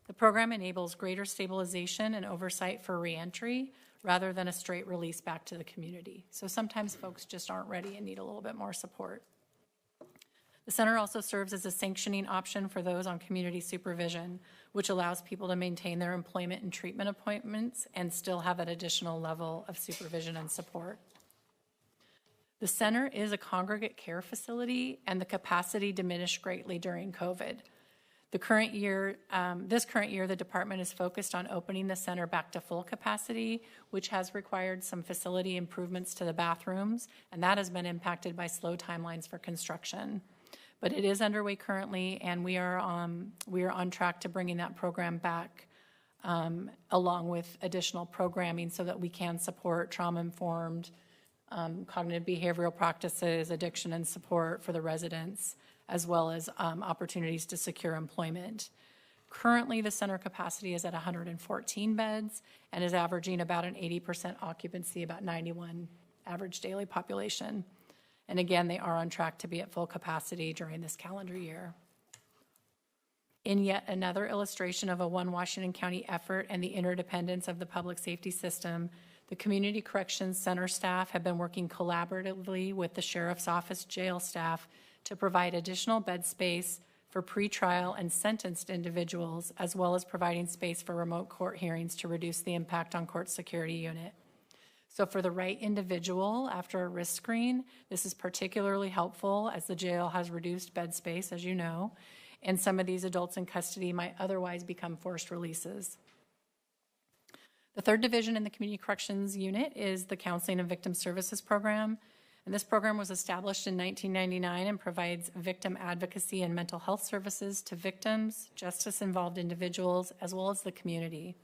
The program enables greater stabilization and oversight for reentry rather than a straight release back to the community. So sometimes folks just aren't ready and need a little bit more support. The center also serves as a sanctioning option for those on community supervision, which allows people to maintain their employment and treatment appointments and still have an additional level of supervision and support. The center is a congregate care facility, and the capacity diminished greatly during COVID. This current year, the department is focused on opening the center back to full capacity, which has required some facility improvements to the bathrooms, and that has been impacted by slow timelines for construction. But it is underway currently, and we are on track to bringing that program back, along with additional programming so that we can support trauma-informed cognitive behavioral practices, addiction and support for the residents, as well as opportunities to secure employment. Currently, the center capacity is at 114 beds and is averaging about an 80% occupancy, about 91 average daily population. And again, they are on track to be at full capacity during this calendar year. In yet another illustration of a One Washington County effort and the interdependence of the public safety system, the Community Corrections Center staff have been working collaboratively with the Sheriff's Office jail staff to provide additional bed space for pretrial and sentenced individuals, as well as providing space for remote court hearings to reduce the impact on court security unit. So for the right individual after a risk screen, this is particularly helpful as the jail has reduced bed space, as you know, and some of these adults in custody might otherwise become forced releases. The third division in the Community Corrections Unit is the Counseling and Victim Services Program. And this program was established in 1999 and provides victim advocacy and mental health services to victims, justice-involved individuals, as well as the community.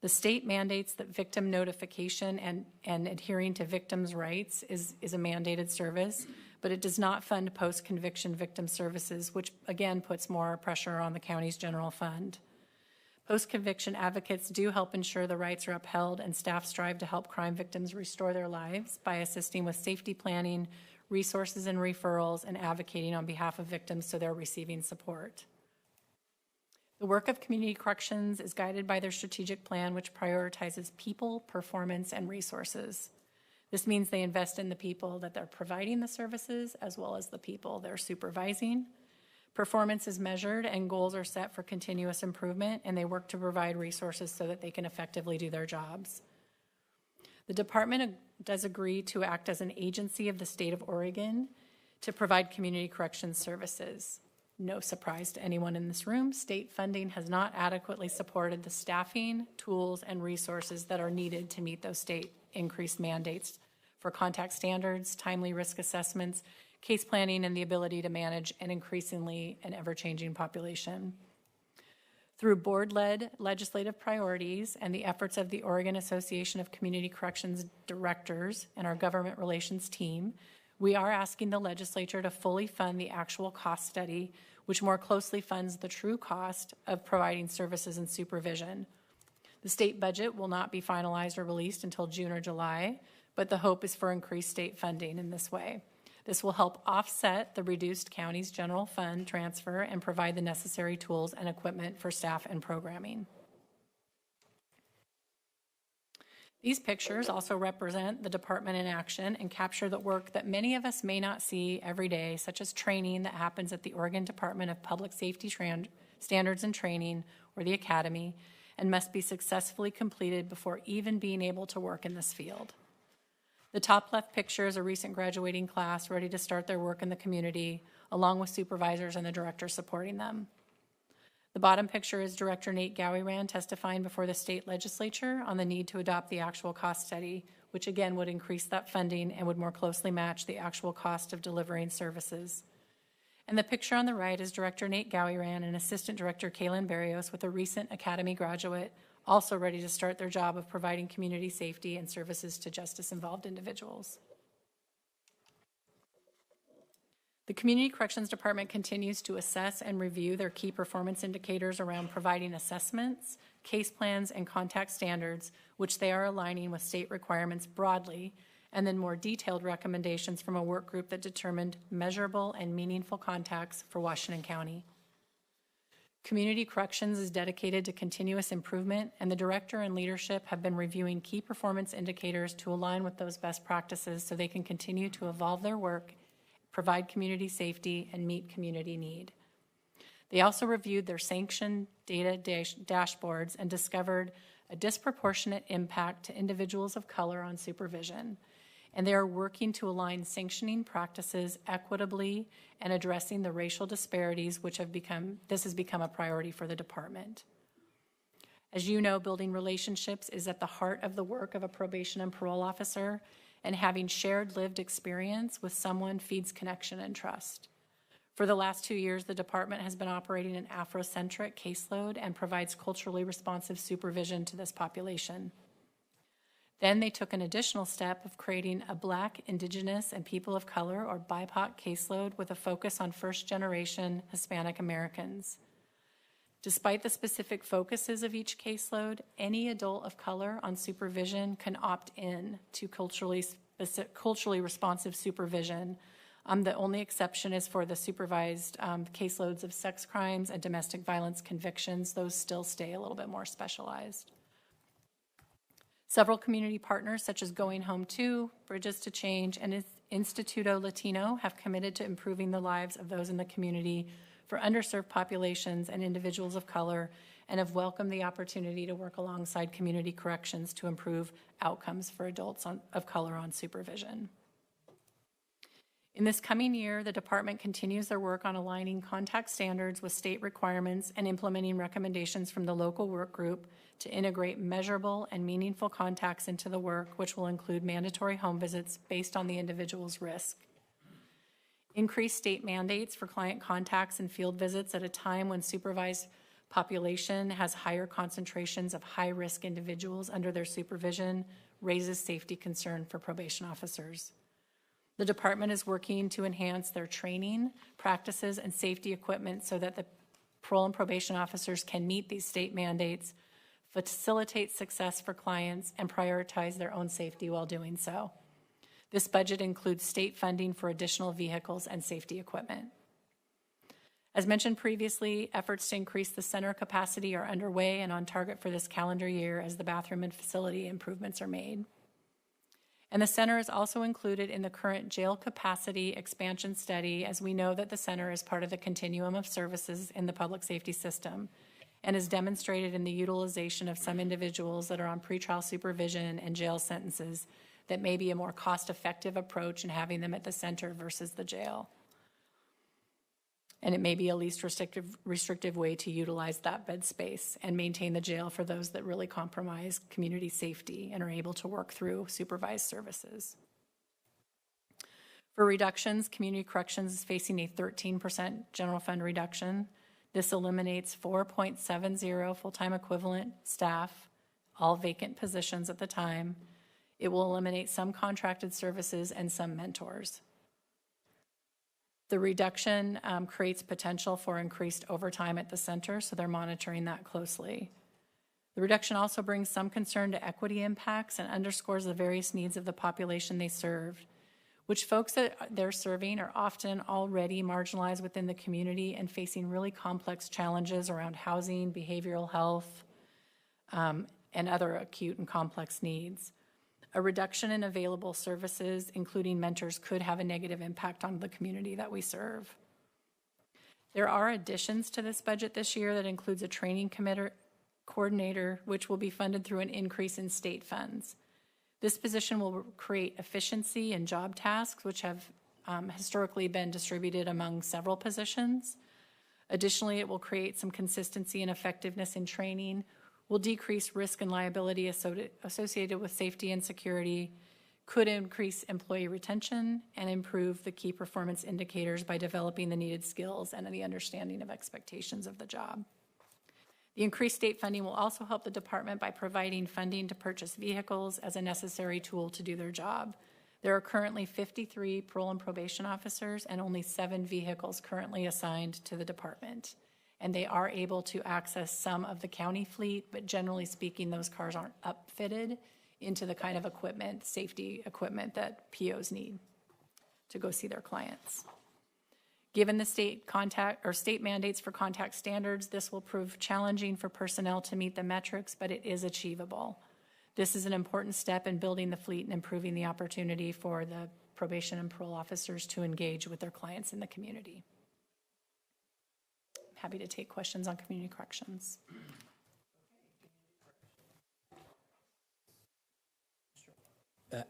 The state mandates that victim notification and adhering to victims' rights is a mandated service, but it does not fund post-conviction victim services, which again puts more pressure on the county's general fund. Post-conviction advocates do help ensure the rights are upheld, and staff strive to help crime victims restore their lives by assisting with safety planning, resources and referrals, and advocating on behalf of victims so they're receiving support. The work of Community Corrections is guided by their strategic plan, which prioritizes people, performance, and resources. This means they invest in the people that they're providing the services as well as the people they're supervising. Performance is measured and goals are set for continuous improvement, and they work to provide resources so that they can effectively do their jobs. The department does agree to act as an agency of the state of Oregon to provide community corrections services. No surprise to anyone in this room, state funding has not adequately supported the staffing, tools, and resources that are needed to meet those state increased mandates for contact standards, timely risk assessments, case planning, and the ability to manage an increasingly and ever-changing population. Through board-led legislative priorities and the efforts of the Oregon Association of Community Corrections Directors and our government relations team, we are asking the legislature to fully fund the actual cost study, which more closely funds the true cost of providing services and supervision. The state budget will not be finalized or released until June or July, but the hope is for increased state funding in this way. This will help offset the reduced county's general fund transfer and provide the necessary tools and equipment for staff and programming. These pictures also represent the department in action and capture the work that many of us may not see every day, such as training that happens at the Oregon Department of Public Safety Standards and Training, or the Academy, and must be successfully completed before even being able to work in this field. The top left picture is a recent graduating class ready to start their work in the community, along with supervisors and the director supporting them. The bottom picture is Director Nate Gowieran testifying before the state legislature on the need to adopt the actual cost study, which again would increase that funding and would more closely match the actual cost of delivering services. And the picture on the right is Director Nate Gowieran and Assistant Director Kaylin Barrios with a recent Academy graduate, also ready to start their job of providing community safety and services to justice-involved individuals. The Community Corrections Department continues to assess and review their key performance indicators around providing assessments, case plans, and contact standards, which they are aligning with state requirements broadly, and then more detailed recommendations from a work group that determined measurable and meaningful contacts for Washington County. Community Corrections is dedicated to continuous improvement, and the director and leadership have been reviewing key performance indicators to align with those best practices so they can continue to evolve their work, provide community safety, and meet community need. They also reviewed their sanctioned data dashboards and discovered a disproportionate impact to individuals of color on supervision. and they are working to align sanctioning practices equitably and addressing the racial disparities which this has become a priority for the department. As you know, building relationships is at the heart of the work of a probation and parole officer, and having shared lived experience with someone feeds connection and trust. For the last 2 years, the department has been operating an Afrocentric caseload and provides culturally responsive supervision to this population. Then they took an additional step of creating a Black, Indigenous, and People of Color, or BIPOC, caseload with a focus on first-generation Hispanic Americans. Despite the specific focuses of each caseload, any adult of color on supervision can opt in to culturally responsive supervision. The only exception is for the supervised caseloads of sex crimes and domestic violence convictions. Those still stay a little bit more specialized. Several community partners, such as Going Home 2, Bridges to Change, and Instituto Latino, have committed to improving the lives of those in the community for underserved populations and individuals of color, and have welcomed the opportunity to work alongside community corrections to improve outcomes for adults of color on supervision. In this coming year, the department continues their work on aligning contact standards with state requirements and implementing recommendations from the local work group to integrate measurable and meaningful contacts into the work, which will include mandatory home visits based on the individual's risk. Increased state mandates for client contacts and field visits at a time when supervised population has higher concentrations of high-risk individuals under their supervision raises safety concern for probation officers. The department is working to enhance their training, practices, and safety equipment so that the parole and probation officers can meet these state mandates, facilitate success for clients, and prioritize their own safety while doing so. This budget includes state funding for additional vehicles and safety equipment. As mentioned previously, efforts to increase the center capacity are underway and on target for this calendar year as the bathroom and facility improvements are made. And the center is also included in the current jail capacity expansion study, as we know that the center is part of the continuum of services in the public safety system and is demonstrated in the utilization of some individuals that are on pretrial supervision and jail sentences that may be a more cost-effective approach in having them at the center versus the jail. And it may be a least restrictive way to utilize that bed space and maintain the jail for those that really compromise community safety and are able to work through supervised services. For reductions, community corrections is facing a 13% general fund reduction. This eliminates 4.70 full-time equivalent staff, all vacant positions at the time. It will eliminate some contracted services and some mentors. The reduction creates potential for increased overtime at the center, so they're monitoring that closely. The reduction also brings some concern to equity impacts and underscores the various needs of the population they serve, which folks that they're serving are often already marginalized within the community and facing really complex challenges around housing, behavioral health, and other acute and complex needs. A reduction in available services, including mentors, could have a negative impact on the community that we serve. There are additions to this budget this year that includes a training coordinator, which will be funded through an increase in state funds. This position will create efficiency in job tasks, which have historically been distributed among several positions. Additionally, it will create some consistency and effectiveness in training, will decrease risk and liability associated with safety and security, could increase employee retention, and improve the key performance indicators by developing the needed skills and the understanding of expectations of the job. The increased state funding will also help the department by providing funding to purchase vehicles as a necessary tool to do their job. There are currently 53 parole and probation officers and only 7 vehicles currently assigned to the department. And they are able to access some of the county fleet, but generally speaking, those cars aren't upfitted into the kind of equipment, safety equipment that POs need to go see their clients. Given the state mandates for contact standards, this will prove challenging for personnel to meet the metrics, but it is achievable. This is an important step in building the fleet and improving the opportunity for the probation and parole officers to engage with their clients in the community. Happy to take questions on community corrections.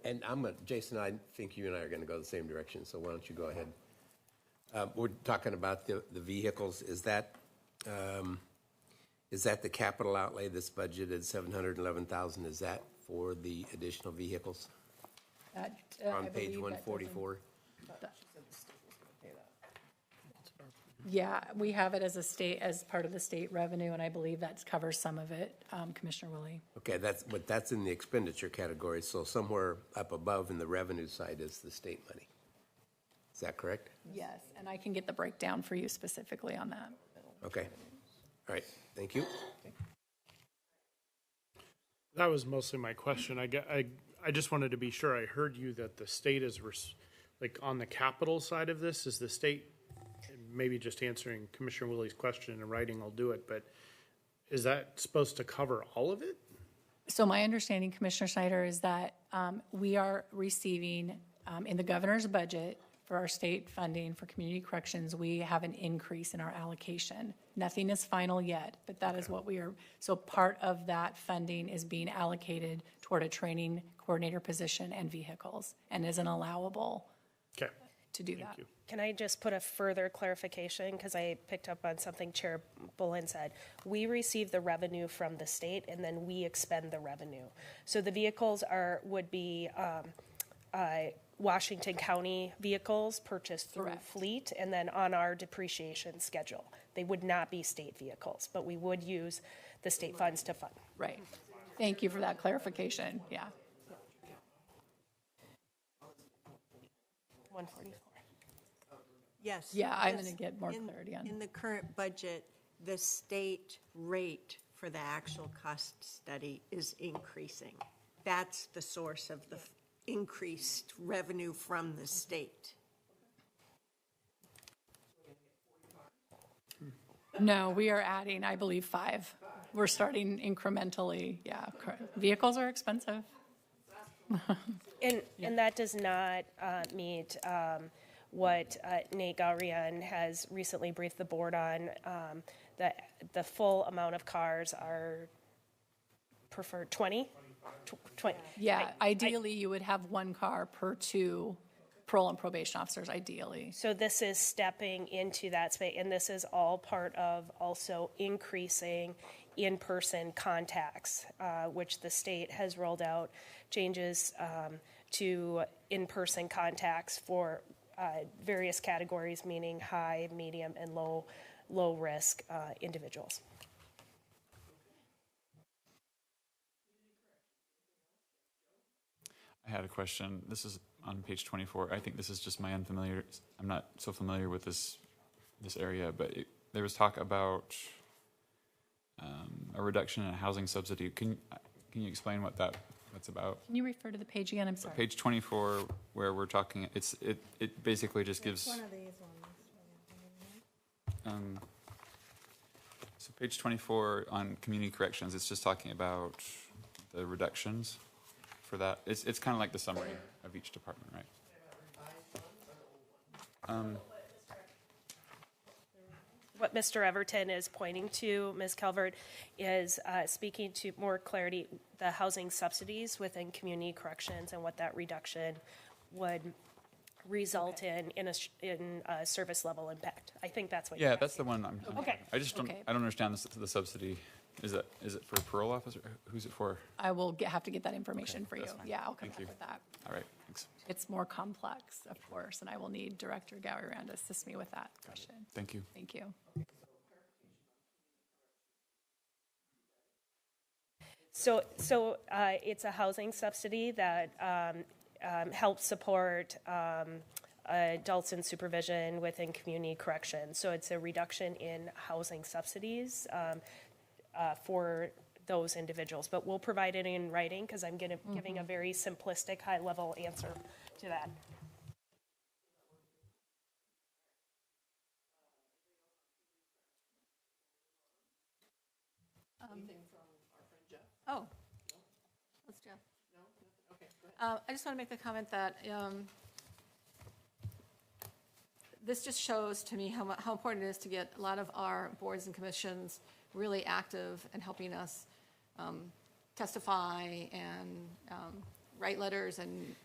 And Jason, I think you and I are going to go the same direction, so why don't you go ahead? We're talking about the vehicles. Is that the capital outlay that's budgeted, $711,000? Is that for the additional vehicles on page 144? Yeah, we have it as a state, as part of the state revenue, and I believe that covers some of it, Commissioner Willie. Okay, that's in the expenditure category, so somewhere up above in the revenue side is the state money. Is that correct? Yes, and I can get the breakdown for you specifically on that. Okay. All right, thank you. That was mostly my question. I just wanted to be sure I heard you that the state is, like, on the capital side of this, is the state, maybe just answering Commissioner Willie's question in writing, I'll do it, but is that supposed to cover all of it? So my understanding, Commissioner Snyder, is that we are receiving, in the governor's budget for our state funding for community corrections, we have an increase in our allocation. Nothing is final yet, but that is what we are, so part of that funding is being allocated toward a training coordinator position and vehicles, and is an allowable to do that. Can I just put a further clarification, because I picked up on something Chair Bullen said. We receive the revenue from the state, and then we expend the revenue. So the vehicles would be Washington County vehicles purchased through fleet, and then on our depreciation schedule. They would not be state vehicles, but we would use the state funds to fund. Right. Thank you for that clarification. Yeah. 144. Yes. Yeah, I'm yes. going to get more clarity on. In the current budget, the state rate for the actual cost study is increasing. That's the source of the increased revenue from the state. No, we are adding, I believe, 5. We're starting incrementally. Yeah, vehicles are expensive. And that does not meet what Nate Galrian has recently briefed the board on. That the full amount of cars are preferred 20? 20. Yeah, ideally you would have 1 car per 2 parole and probation officers, ideally. So this is stepping into that space, and this is all part of also increasing in-person contacts, which the state has rolled out changes to in-person contacts for various categories, meaning high, medium, and low risk individuals. I had a question. This is on page 24. I think this is just my unfamiliar. I'm not so familiar with this area, but there was talk about a reduction in a housing subsidy. Can you explain what that's about? Can you refer to the page again? I'm sorry. Page 24, where we're talking. It basically just gives. One of these ones. So page 24 on community corrections, it's just talking about the reductions for that. It's kind of like the summary of each department, right? What Mr. Everton is pointing to, Ms. Calvert, is speaking to more clarity, the housing subsidies within community corrections and what that reduction would result in a service level impact. I think that's what you're that's the one. Okay. I just don't. I don't understand the subsidy. Is it for a parole officer? Who's it for? I will have to get that information for you. Yeah, I'll come Thank back you. with that. All right, thanks. It's more complex, of course, and I will need Director Gowrie to assist me with that question. Thank you. Thank you. So it's a housing subsidy that helps support adults in supervision within community corrections. So it's a reduction in housing subsidies for those individuals. But we'll provide it in writing because I'm giving a very simplistic, high-level answer to that. Oh, that's Jeff. No? Okay, go ahead. I just want to make the comment that this just shows to me how important it is to get a lot of our boards and commissions really active and helping us testify and write letters and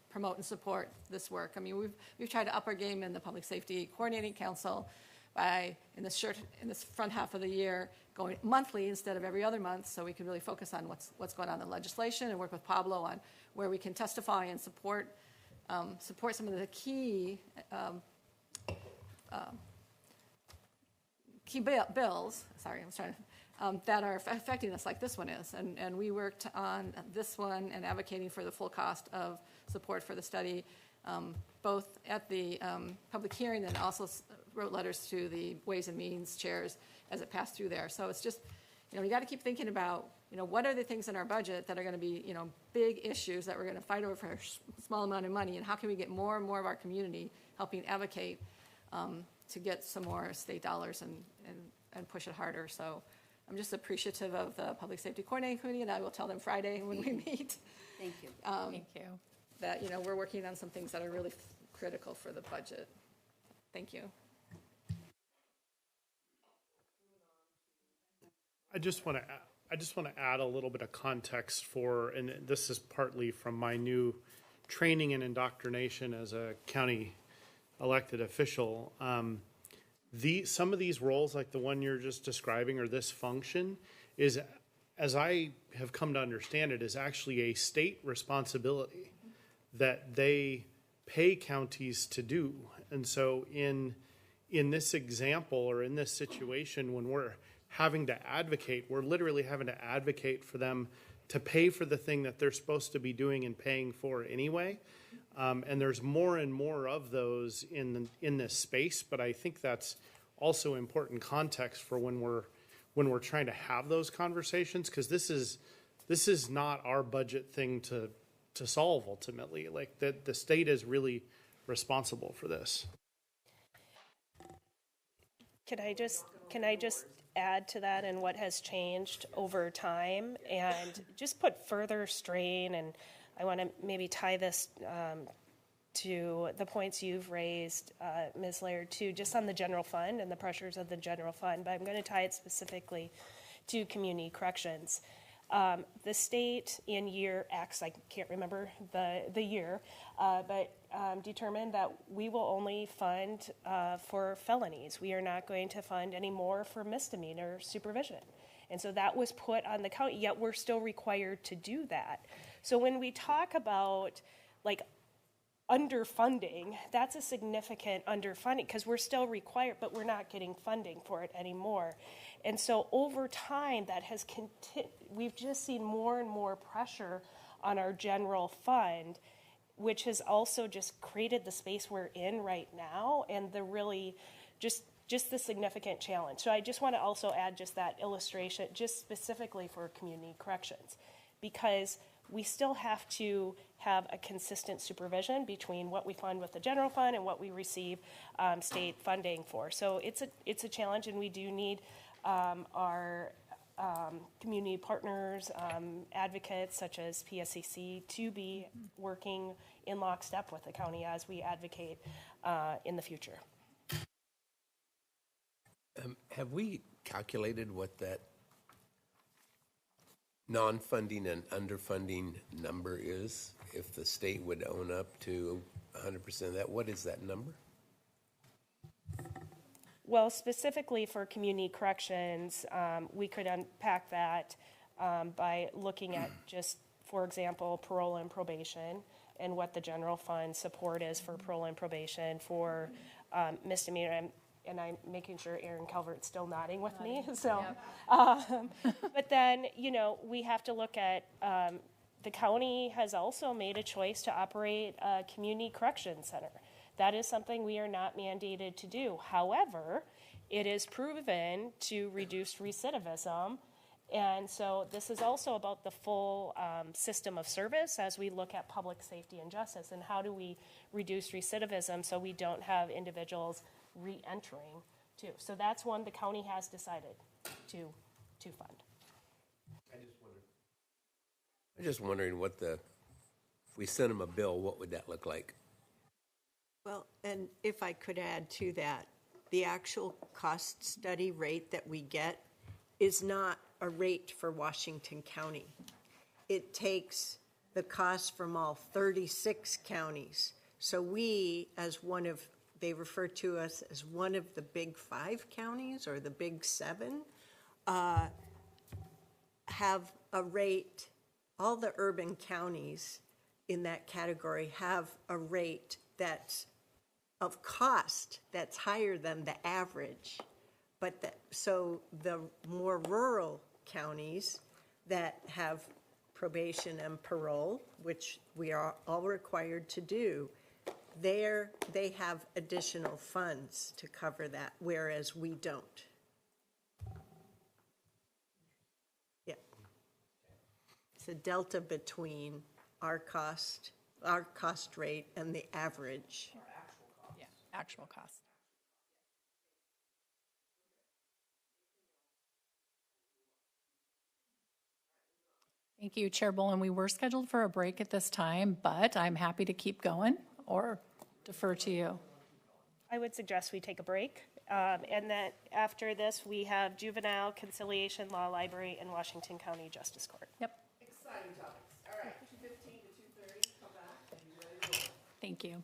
promote and support this work. I mean, we've tried to up our game in the Public Safety Coordinating Council by, in this front half of the year, going monthly instead of every other month, so we can really focus on what's going on in legislation and work with Pablo on where we can testify and support some of the key bills. Sorry, I was trying to. That are affecting us, like this one is. And we worked on this one and advocating for the full cost of support for the study, both at the public hearing and also wrote letters to the Ways and Means chairs as it passed through there. So it's just, we got to keep thinking about, what are the things in our budget that are going to be, big issues that we're going to fight over for a small amount of money, and how can we get more and more of our community helping advocate to get some more state dollars and push it harder. So I'm just appreciative of the Public Safety Coordinating Committee, and I will tell them Friday when we meet. Thank you. Thank you. That, we're working on some things that are really critical for the budget. Thank you. I just want to add a little bit of context for, and this is partly from my new training and indoctrination as a county elected official. Some of these roles, like the one you're just describing, or this function, is, as I have come to understand it, is actually a state responsibility that they pay counties to do. And so in this example, or in this situation, when we're having to advocate, we're literally having to advocate for them to pay for the thing that they're supposed to be doing and paying for anyway. And there's more and more of those in this space, but I think that's also important context for when we're trying to have those conversations, because this is not our budget thing to solve ultimately. Like the state is really responsible for this. Can I just add to that and what has changed over time and just put further strain, and I want to maybe tie this to the points you've raised, Ms. Laird, too, just on the general fund and the pressures of the general fund, but I'm going to tie it specifically to community corrections. The state in year X, I can't remember the year, but determined that we will only fund for felonies. We are not going to fund any more for misdemeanor supervision. And so that was put on the county, yet we're still required to do that. So when we talk about like underfunding, that's a significant underfunding because we're still required, but we're not getting funding for it anymore. And so over time, that has we've just seen more and more pressure on our general fund, which has also just created the space we're in right now and the really just the significant challenge. So I just want to also add just that illustration, just specifically for community corrections, because we still have to have a consistent supervision between what we fund with the general fund and what we receive state funding for. So it's a challenge, and we do need our community partners, advocates such as PSCC to be working in lockstep with the county as we advocate in the future. Have we calculated what that non-funding and underfunding number is? If the state would own up to 100% of that, what is that number? Well, specifically for community corrections, we could unpack that by looking at just, for example, parole and probation and what the general fund support is for parole and probation for misdemeanor. And I'm making sure Aaron Calvert's still nodding with me. So, but then, we have to look at, the county has also made a choice to operate a community correction center. That is something we are not mandated to do. However, it is proven to reduce recidivism. And so this is also about the full system of service as we look at public safety and justice and how do we reduce recidivism so we don't have individuals re-entering too. So that's one the county has decided to fund. I'm just wondering if we sent them a bill, what would that look like? Well, and if I could add to that, the actual cost study rate that we get is not a rate for Washington County. It takes the cost from all 36 counties. So we, as one of, they refer to us as one of the big 5 counties or the big 7, have a rate, all the urban counties in that category have a rate that's of cost that's higher than the average. But so the more rural counties that have probation and parole, which we are all required to do, they have additional funds to cover that, whereas we don't. Yeah. It's a delta between our cost rate and the average. Yeah, actual cost. Thank you, Chair Bolin. We were scheduled for a break at this time, but I'm happy to keep going or defer to you. I would suggest we take a break, and that after this, we have Juvenile, Conciliation, Law Library, and Washington County Justice Court. Yep, Exciting topics. All right, 2:15 to 2:30, come back and be ready to roll. thank you.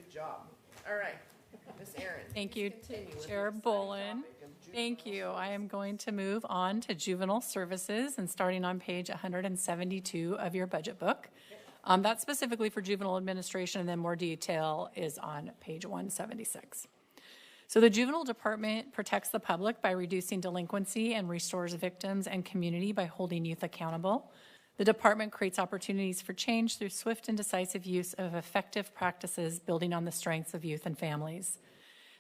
Good job. All right, Ms. Aaron. Thank please you, continue with Chair the exciting Bolin. topic of Thank juvenile you. I am going to move on to juvenile services and starting on page 172 of your budget book. That's specifically for juvenile administration, and then more detail is on page 176. So the juvenile department protects the public by reducing delinquency and restores victims and community by holding youth accountable. The department creates opportunities for change through swift and decisive use of effective practices building on the strengths of youth and families.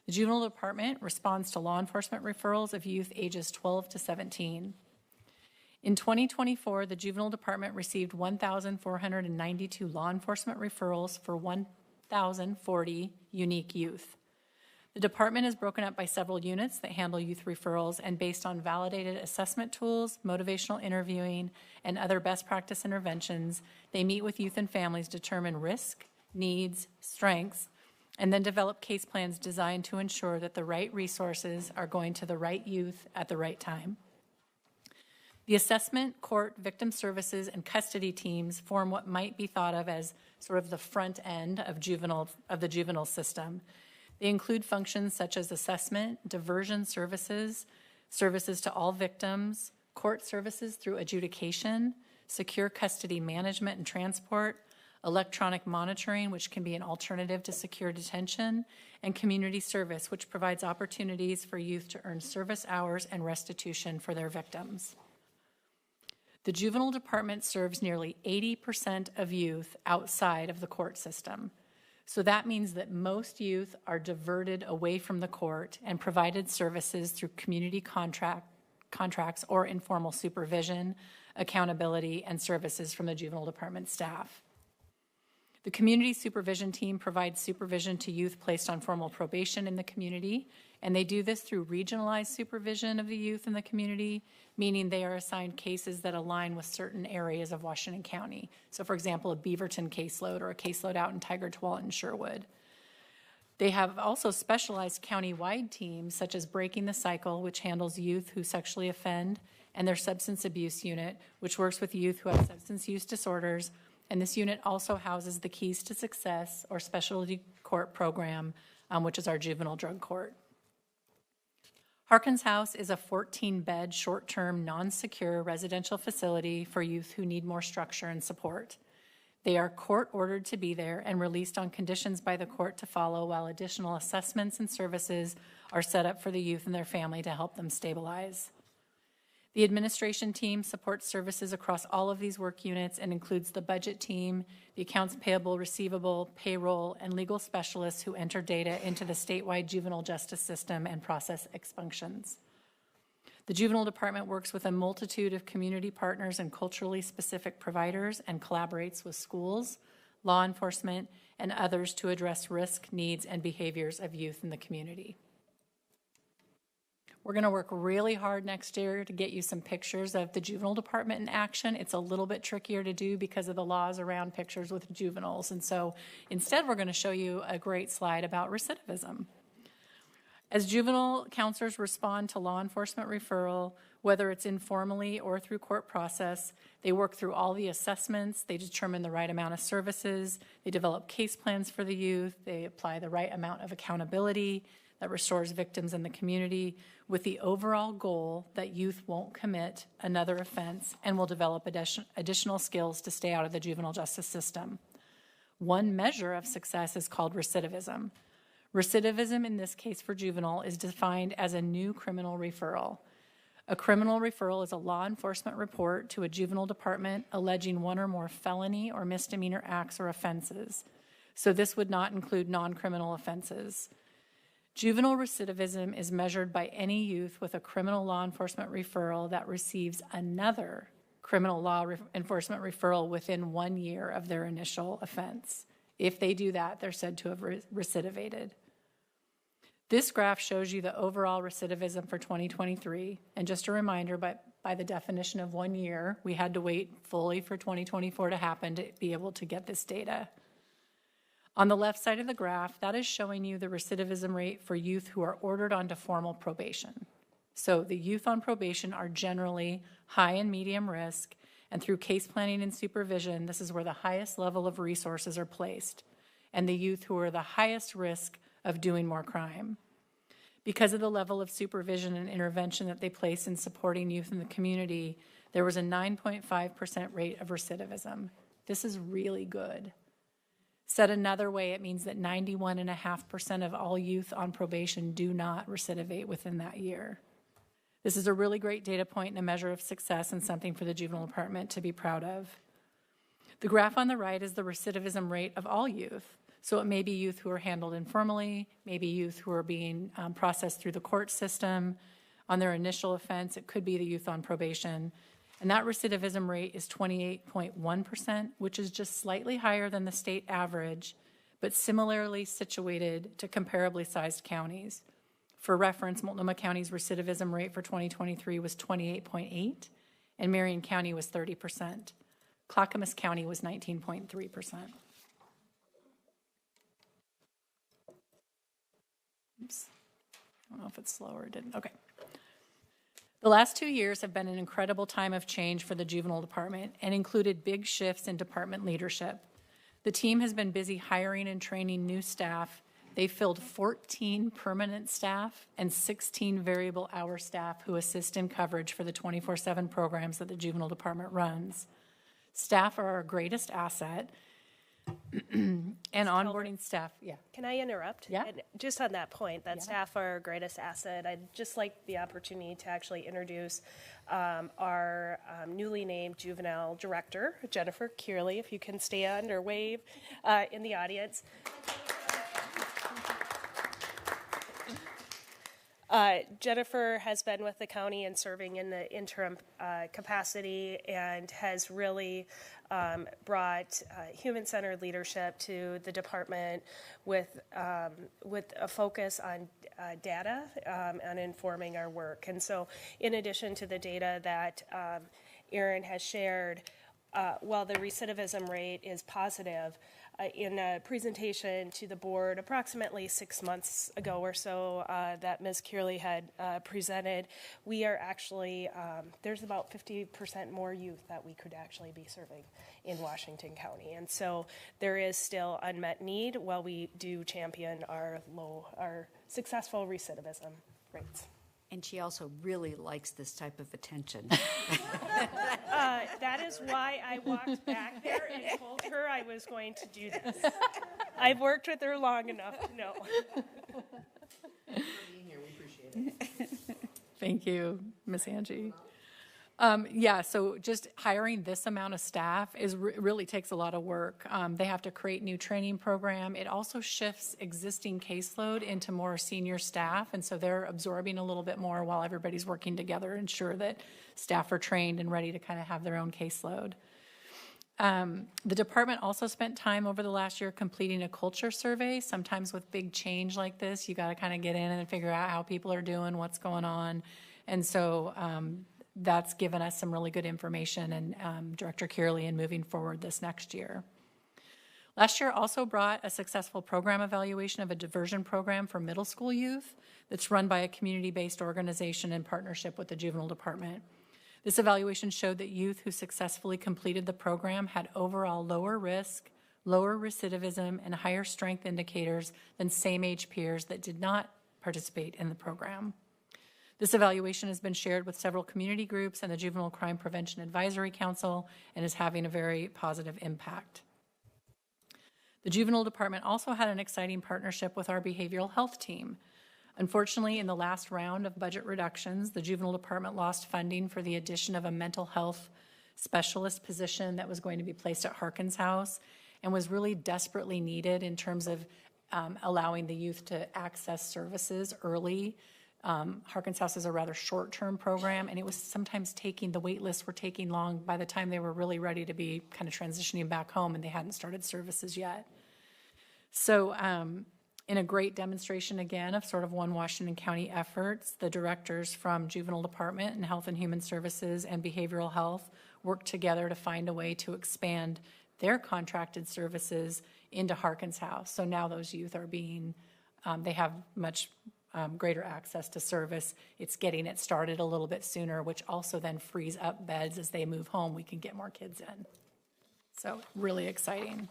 The juvenile department responds to law enforcement referrals of youth ages 12 to 17. In 2024, the juvenile department received 1,492 law enforcement referrals for 1,040 unique youth. The department is broken up by several units that handle youth referrals, and based on validated assessment tools, motivational interviewing, and other best practice interventions, they meet with youth and families, determine risk, needs, strengths, and then develop case plans designed to ensure that the right resources are going to the right youth at the right time. The assessment, court, victim services, and custody teams form what might be thought of as sort of the front end of the juvenile system. They include functions such as assessment, diversion services, services to all victims, court services through adjudication, secure custody management and transport, electronic monitoring, which can be an alternative to secure detention, and community service, which provides opportunities for youth to earn service hours and restitution for their victims. The juvenile department serves nearly 80% of youth outside of the court system. So that means that most youth are diverted away from the court and provided services through community contracts or informal supervision, accountability, and services from the juvenile department staff. The community supervision team provides supervision to youth placed on formal probation in the community, and they do this through regionalized supervision of the youth in the community, meaning they are assigned cases that align with certain areas of Washington County. So, for example, a Beaverton caseload or a caseload out in Tigard, Tualatin, and Sherwood. They have also specialized county-wide teams, such as Breaking the Cycle, which handles youth who sexually offend, and their substance abuse unit, which works with youth who have substance use disorders. And this unit also houses the Keys to Success or Specialty Court Program, which is our juvenile drug court. Harkins House is a 14-bed, short-term, non-secure residential facility for youth who need more structure and support. They are court-ordered to be there and released on conditions by the court to follow, while additional assessments and services are set up for the youth and their family to help them stabilize. The administration team supports services across all of these work units and includes the budget team, the accounts payable, receivable, payroll, and legal specialists who enter data into the statewide juvenile justice system and process expunctions. The juvenile department works with a multitude of community partners and culturally specific providers and collaborates with schools, law enforcement, and others to address risk, needs, and behaviors of youth in the community. We're going to work really hard next year to get you some pictures of the juvenile department in action. It's a little bit trickier to do because of the laws around pictures with juveniles. And so instead, we're going to show you a great slide about recidivism. As juvenile counselors respond to law enforcement referral, whether it's informally or through court process, they work through all the assessments, they determine the right amount of services, they develop case plans for the youth, they apply the right amount of accountability that restores victims in the community, with the overall goal that youth won't commit another offense and will develop additional skills to stay out of the juvenile justice system. One measure of success is called recidivism. Recidivism in this case for juvenile is defined as a new criminal referral. A criminal referral is a law enforcement report to a juvenile department alleging one or more felony or misdemeanor acts or offenses. So this would not include non-criminal offenses. Juvenile recidivism is measured by any youth with a criminal law enforcement referral that receives another criminal law enforcement referral within 1 year of their initial offense. If they do that, they're said to have recidivated. This graph shows you the overall recidivism for 2023. And just a reminder, but by the definition of 1 year, we had to wait fully for 2024 to happen to be able to get this data. On the left side of the graph, that is showing you the recidivism rate for youth who are ordered onto formal probation. So the youth on probation are generally high and medium risk, and through case planning and supervision, this is where the highest level of resources are placed. and the youth who are the highest risk of doing more crime. Because of the level of supervision and intervention that they place in supporting youth in the community, there was a 9.5% rate of recidivism. This is really good. Said another way, it means that 91.5% of all youth on probation do not recidivate within that year. This is a really great data point and a measure of success and something for the juvenile department to be proud of. The graph on the right is the recidivism rate of all youth. So it may be youth who are handled informally, maybe youth who are being processed through the court system on their initial offense. It could be the youth on probation. And that recidivism rate is 28.1%, which is just slightly higher than the state average, but similarly situated to comparably sized counties. For reference, Multnomah County's recidivism rate for 2023 was 28.8%, and Marion County was 30%. Clackamas County was 19.3%. Oops. I don't know if it's slow or it didn't. Okay. The last 2 years have been an incredible time of change for the juvenile department and included big shifts in department leadership. The team has been busy hiring and training new staff. They filled 14 permanent staff and 16 variable hour staff who assist in coverage for the 24/7 programs that the juvenile department runs. Staff are our greatest asset, and onboarding staff, yeah. Can I interrupt? Yeah. And just on that point, that staff are our greatest asset, I'd just like the opportunity to actually introduce our newly named juvenile director, Jennifer Kearley, if you can stand or wave in the audience. Jennifer has been with the county and serving in the interim capacity and has really brought human-centered leadership to the department with a focus on data and informing our work. And so in addition to the data that Erin has shared, while the recidivism rate is positive, in a presentation to the board approximately 6 months ago or so that Ms. Kearley had presented, we are actually, there's about 50% more youth that we could actually be serving in Washington County. And so there is still unmet need while we do champion our successful recidivism rates. And she also really likes this type of attention. That is why I walked back there and told her I was going to do this. I've worked with her long enough to know. Thank you, Miss Angie. So just hiring this amount of staff really takes a lot of work. They have to create new training program. It also shifts existing caseload into more senior staff, and so they're absorbing a little bit more while everybody's working together to ensure that staff are trained and ready to kind of have their own caseload. The department also spent time over the last year completing a culture survey. Sometimes with big change like this, you got to kind of get in and figure out how people are doing, what's going on, and so that's given us some really good information, and Director Kearley in moving forward this next year. Last year also brought a successful program evaluation of a diversion program for middle school youth that's run by a community-based organization in partnership with the juvenile department. This evaluation showed that youth who successfully completed the program had overall lower risk, lower recidivism, and higher strength indicators than same-age peers that did not participate in the program. This evaluation has been shared with several community groups and the Juvenile Crime Prevention Advisory Council and is having a very positive impact. The Juvenile Department also had an exciting partnership with our behavioral health team. Unfortunately, in the last round of budget reductions, the Juvenile Department lost funding for the addition of a mental health specialist position that was going to be placed at Harkins House and was really desperately needed in terms of allowing the youth to access services early. Harkins House is a rather short-term program, and it was sometimes the wait lists were taking long by the time they were really ready to be kind of transitioning back home, and they hadn't started services yet. So in a great demonstration, again, of sort of one Washington County efforts, the directors from Juvenile Department and Health and Human Services and Behavioral Health worked together to find a way to expand their contracted services into Harkins House. So now those youth are they have much greater access to service. It's getting it started a little bit sooner, which also then frees up beds as they move home. We can get more kids in. So really exciting.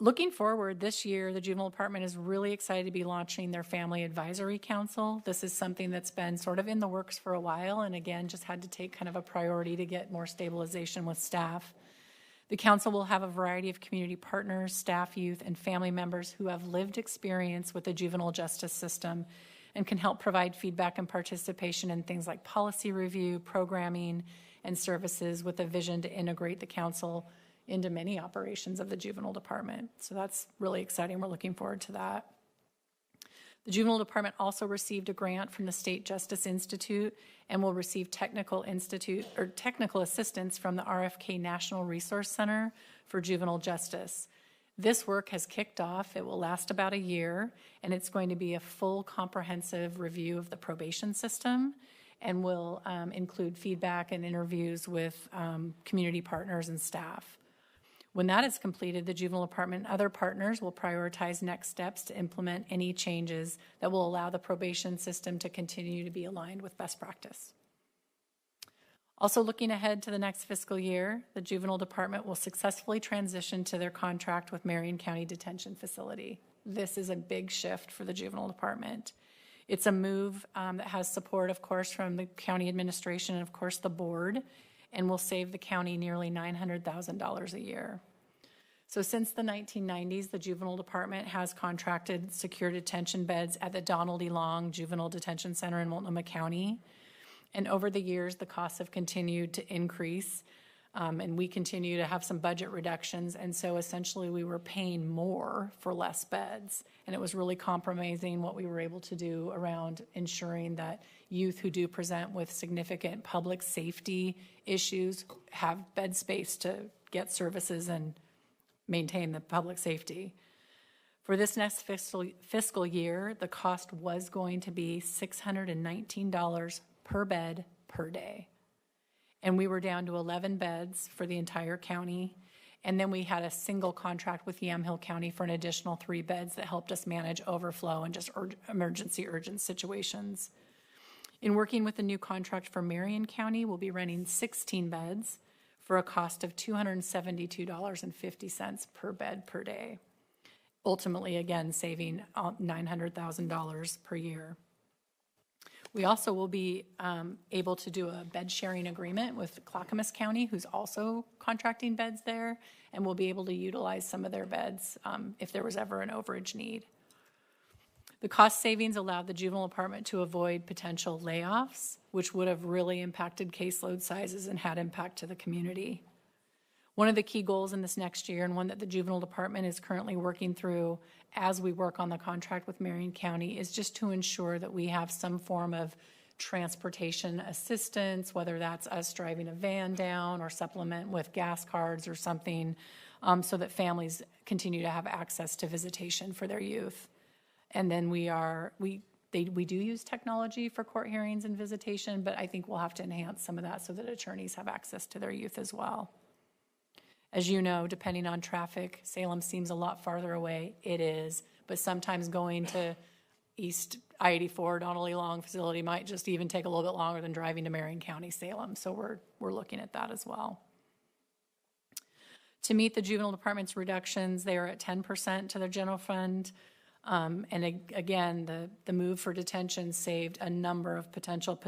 Looking forward, this year, the Juvenile Department is really excited to be launching their Family Advisory Council. This is something that's been sort of in the works for a while, and again, just had to take kind of a priority to get more stabilization with staff. The council will have a variety of community partners, staff, youth, and family members who have lived experience with the juvenile justice system and can help provide feedback and participation in things like policy review, programming, and services with a vision to integrate the council into many operations of the Juvenile Department. So that's really exciting. We're looking forward to that. The Juvenile Department also received a grant from the State Justice Institute and will receive technical assistance from the RFK National Resource Center for Juvenile Justice. This work has kicked off. It will last about a year, and it's going to be a full comprehensive review of the probation system and will include feedback and interviews with community partners and staff. When that is completed, the Juvenile Department and other partners will prioritize next steps to implement any changes that will allow the probation system to continue to be aligned with best practice. Also looking ahead to the next fiscal year, the Juvenile Department will successfully transition to their contract with Marion County Detention Facility. This is a big shift for the Juvenile Department. It's a move that has support, of course, from the county administration and, of course, the board, and will save the county nearly $900,000 a year. So since the 1990s, the Juvenile Department has contracted secure detention beds at the Donald E. Long Juvenile Detention Center in Multnomah County. And over the years, the costs have continued to increase, and we continue to have some budget reductions. And so essentially we were paying more for less beds. And it was really compromising what we were able to do around ensuring that youth who do present with significant public safety issues have bed space to get services and maintain the public safety. For this next fiscal year, the cost was going to be $619 per bed per day. And we were down to 11 beds for the entire county. And then we had a single contract with Yamhill County for an additional 3 beds that helped us manage overflow and just emergency urgent situations. In working with the new contract for Marion County, we'll be running 16 beds for a cost of $272.50 per bed per day. Ultimately, again, saving $900,000 per year. We also will be able to do a bed sharing agreement with Clackamas County, who's also contracting beds there, and we'll be able to utilize some of their beds if there was ever an overage need. The cost savings allowed the Juvenile Department to avoid potential layoffs, which would have really impacted caseload sizes and had impact to the community. One of the key goals in this next year, and one that the Juvenile Department is currently working through as we work on the contract with Marion County, is just to ensure that we have some form of transportation assistance, whether that's us driving a van down or supplement with gas cards or something, so that families continue to have access to visitation for their youth. And then we do use technology for court hearings and visitation, but I think we'll have to enhance some of that so that attorneys have access to their youth as well. As you know, depending on traffic, Salem seems a lot farther away. It is, but sometimes going to East I-84 Donald E. Long facility might just even take a little bit longer than driving to Marion County, Salem. So we're looking at that as well. To meet the Juvenile Department's reductions, they are at 10% to their general fund. And again, the move for detention saved a number of potential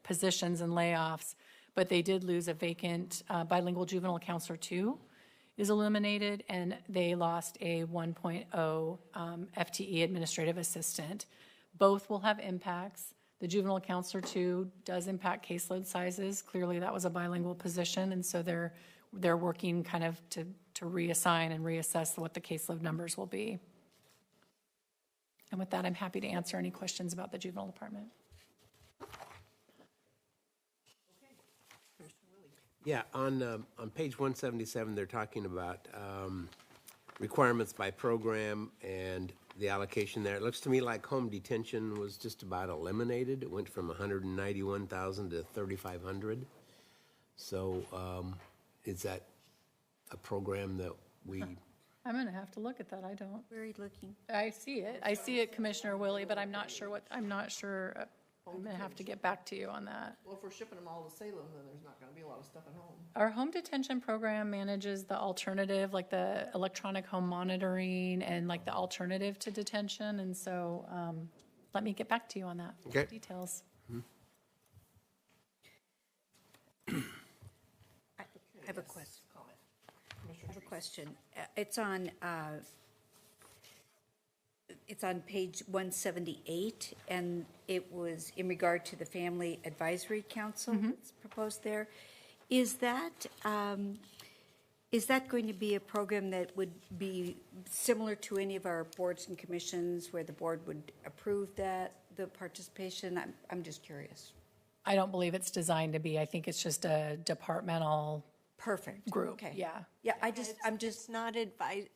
positions and layoffs, but they did lose a vacant bilingual juvenile counselor 2 is eliminated, and they lost a 1.0 FTE administrative assistant. Both will have impacts. The juvenile counselor 2 does impact caseload sizes. Clearly that was a bilingual position, and so they're working kind of to reassign and reassess what the caseload numbers will be. And with that, I'm happy to answer any questions about the Juvenile Department. Yeah, on page 177, they're talking about requirements by program and the allocation there. It looks to me like home detention was just about eliminated. It went from 191,000 to 3,500. So is that a program that we... I'm going to have to look at that. I don't. Where are you looking? I see it. I see it, Commissioner Willie, but I'm not sure I'm gonna have to get back to you on that. Well, if we're shipping them all to Salem, then there's not gonna be a lot of stuff at home. Our home detention program manages the alternative, like the electronic home monitoring and like the alternative to detention. And so let me get back to you on that. Okay. Details. I have a question. I have a question. It's on page 178, and it was in regard to the Family Advisory Council that's proposed there. Is that going to be a program that would be similar to any of our boards and commissions where the board would approve the participation? I'm just curious. I don't believe it's designed to be. I think it's just a departmental Perfect. group. Okay. Yeah. Yeah,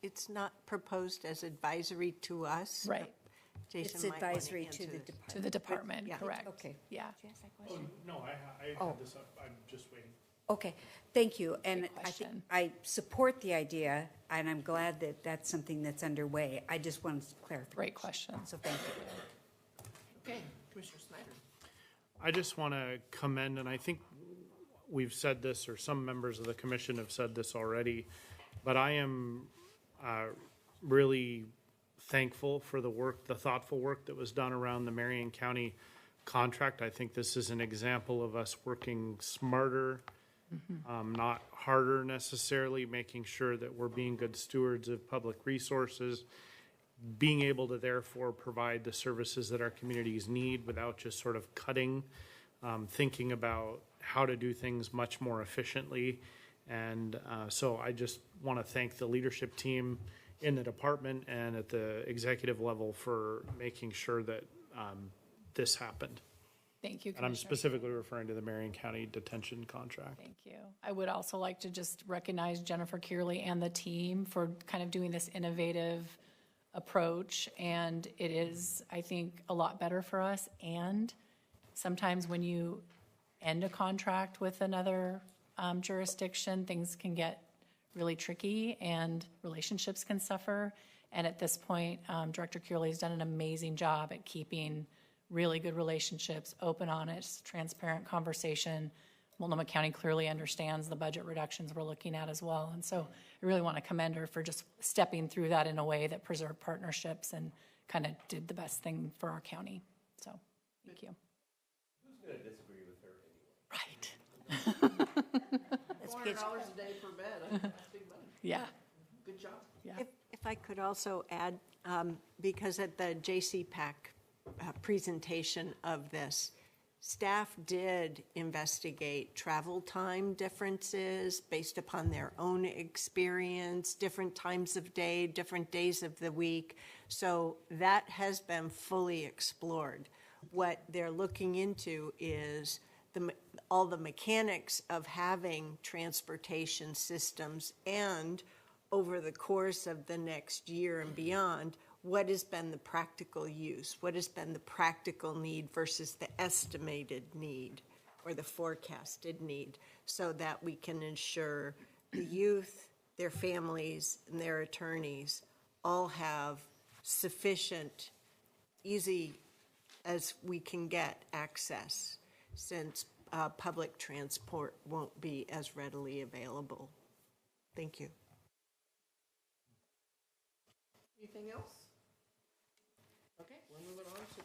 It's not proposed as advisory to us. Right. Jason It's might wanna advisory answer to the this. department. To the department, Yeah. correct. Okay. Yeah. Oh, no, I had this up, I'm just waiting. Okay, thank you. And Great I think question. I support the idea, and I'm glad that that's something that's underway. I just wanted to clarify. Great question. So thank you. Okay, Commissioner Snyder. I just want to commend, and I think we've said this, or some members of the commission have said this already, but I am really thankful for the work, the thoughtful work that was done around the Marion County contract. I think this is an example of us working smarter, not harder necessarily, making sure that we're being good stewards of public resources, being able to therefore provide the services that our communities need without just sort of cutting, thinking about how to do things much more efficiently. And so I just want to thank the leadership team in the department and at the executive level for making sure that this happened. Thank you, And I'm Commissioner. specifically referring to the Marion County detention contract. Thank you. I would also like to just recognize Jennifer Kearley and the team for kind of doing this innovative approach. And it is, I think, a lot better for us. And sometimes when you end a contract with another jurisdiction, things can get really tricky and relationships can suffer. And at this point, Director Kearley has done an amazing job at keeping really good relationships, open, honest, transparent conversation. Multnomah County clearly understands the budget reductions we're looking at as well. And so I really want to commend her for just stepping through that in a way that preserved partnerships and kind of did the best thing for our county. So, thank you. Who's going to disagree with her anyway? Right. $400 a day per bed, that's big money. Yeah. Good job. Yeah. If I could also add, because at the JCPAC presentation of this, staff did investigate travel time differences based upon their own experience, different times of day, different days of the week. So that has been fully explored. What they're looking into is all the mechanics of having transportation systems, and over the course of the next year and beyond, what has been the practical use? What has been the practical need versus the estimated need or the forecasted need, so that we can ensure the youth, their families, and their attorneys all have sufficient, easy as we can get access, since public transport won't be as readily available. Thank you. Anything else? Okay, we're moving on to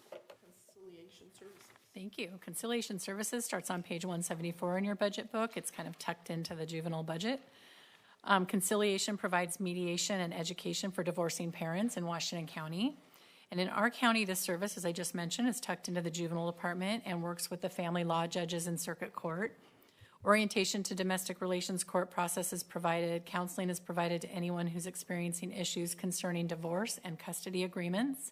Conciliation Services. Thank you. Conciliation Services starts on page 174 in your budget book. It's kind of tucked into the juvenile budget. Conciliation provides mediation and education for divorcing parents in Washington County. And in our county, this service, as I just mentioned, is tucked into the juvenile department and works with the family law judges in circuit court. Orientation to domestic relations court process is provided. Counseling is provided to anyone who's experiencing issues concerning divorce and custody agreements.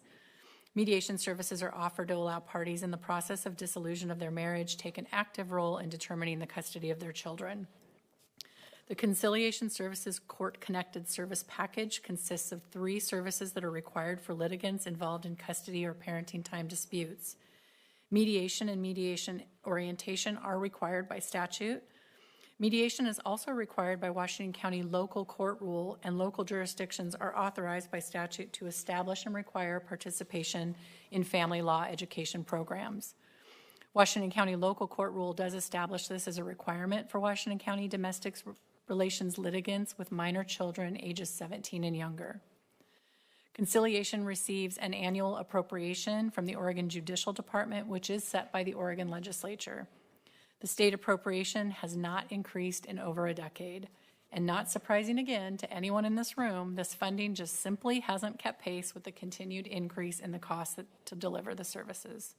Mediation services are offered to allow parties in the process of dissolution of their marriage take an active role in determining the custody of their children. The Conciliation Services Court-Connected Service Package consists of 3 services that are required for litigants involved in custody or parenting time disputes. Mediation and mediation orientation are required by statute. Mediation is also required by Washington County local court rule, and local jurisdictions are authorized by statute to establish and require participation in family law education programs. Washington County Local Court Rule does establish this as a requirement for Washington County domestic relations litigants with minor children ages 17 and younger. Conciliation receives an annual appropriation from the Oregon Judicial Department, which is set by the Oregon legislature. The state appropriation has not increased in over a decade. And not surprising again to anyone in this room, this funding just simply hasn't kept pace with the continued increase in the cost to deliver the services.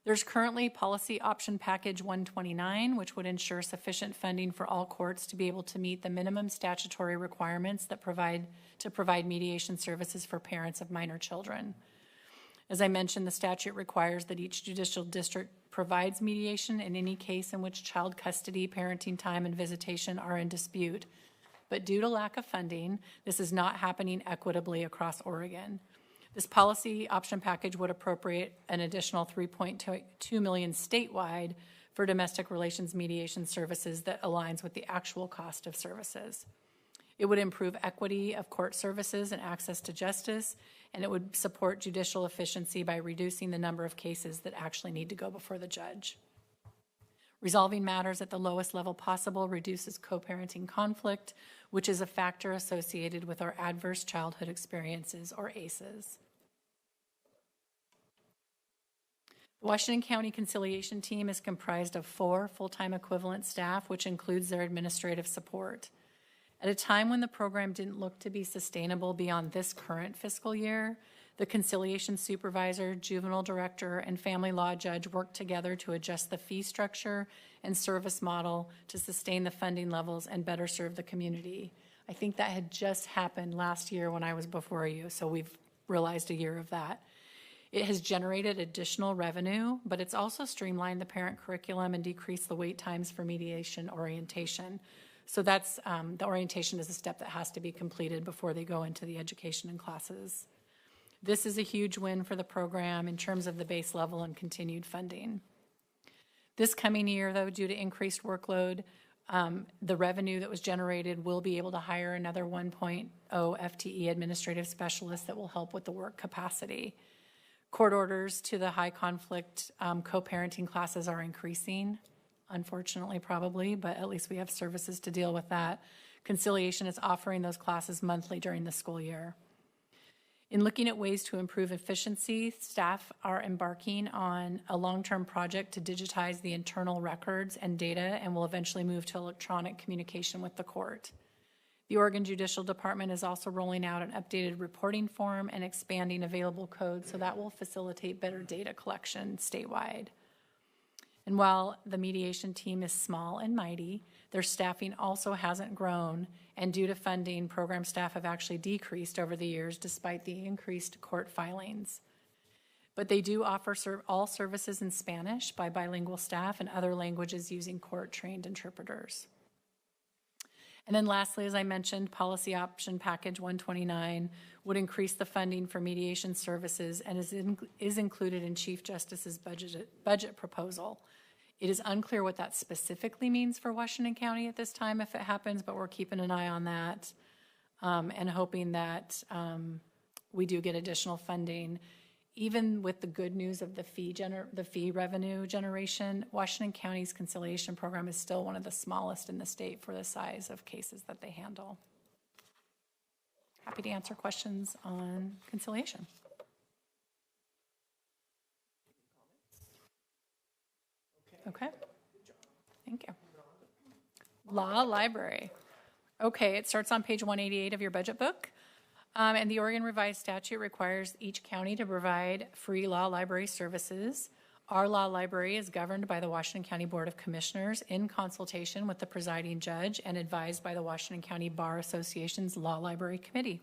There's currently Policy Option Package 129, which would ensure sufficient funding for all courts to be able to meet the minimum statutory requirements that provide mediation services for parents of minor children. As I mentioned, the statute requires that each judicial district provides mediation in any case in which child custody, parenting time, and visitation are in dispute. But due to lack of funding, this is not happening equitably across Oregon. This policy option package would appropriate an additional $3.2 million statewide for domestic relations mediation services that aligns with the actual cost of services. It would improve equity of court services and access to justice, and it would support judicial efficiency by reducing the number of cases that actually need to go before the judge. Resolving matters at the lowest level possible reduces co-parenting conflict, which is a factor associated with our adverse childhood experiences, or ACEs. The Washington County Conciliation Team is comprised of 4 full-time equivalent staff, which includes their administrative support. At a time when the program didn't look to be sustainable beyond this current fiscal year, the conciliation supervisor, juvenile director, and family law judge worked together to adjust the fee structure and service model to sustain the funding levels and better serve the community. I think that had just happened last year when I was before you, so we've realized a year of that. It has generated additional revenue, but it's also streamlined the parent curriculum and decreased the wait times for mediation orientation. So that's, the orientation is a step that has to be completed before they go into the education and classes. This is a huge win for the program in terms of the base level and continued funding. This coming year, though, due to increased workload, the revenue that was generated will be able to hire another 1.0 FTE administrative specialists that will help with the work capacity. Court orders to the high conflict co-parenting classes are increasing. Unfortunately, probably, but at least we have services to deal with that. Conciliation is offering those classes monthly during the school year. In looking at ways to improve efficiency, staff are embarking on a long-term project to digitize the internal records and data and will eventually move to electronic communication with the court. The Oregon Judicial Department is also rolling out an updated reporting form and expanding available code, so that will facilitate better data collection statewide. And while the mediation team is small and mighty, their staffing also hasn't grown, and due to funding, program staff have actually decreased over the years despite the increased court filings. But they do offer all services in Spanish by bilingual staff and other languages using court-trained interpreters. And then lastly, as I mentioned, Policy Option Package 129 would increase the funding for mediation services and is included in Chief Justice's budget proposal. It is unclear what that specifically means for Washington County at this time if it happens, but we're keeping an eye on that and hoping that we do get additional funding. Even with the good news of the fee revenue generation, Washington County's conciliation program is still one of the smallest in the state for the size of cases that they handle. Happy to answer questions on conciliation. Okay, thank you. Law Library. Okay, it starts on page 188 of your budget book. And the Oregon Revised Statute requires each county to provide free law library services. Our law library is governed by the Washington County Board of Commissioners in consultation with the presiding judge and advised by the Washington County Bar Association's Law Library Committee.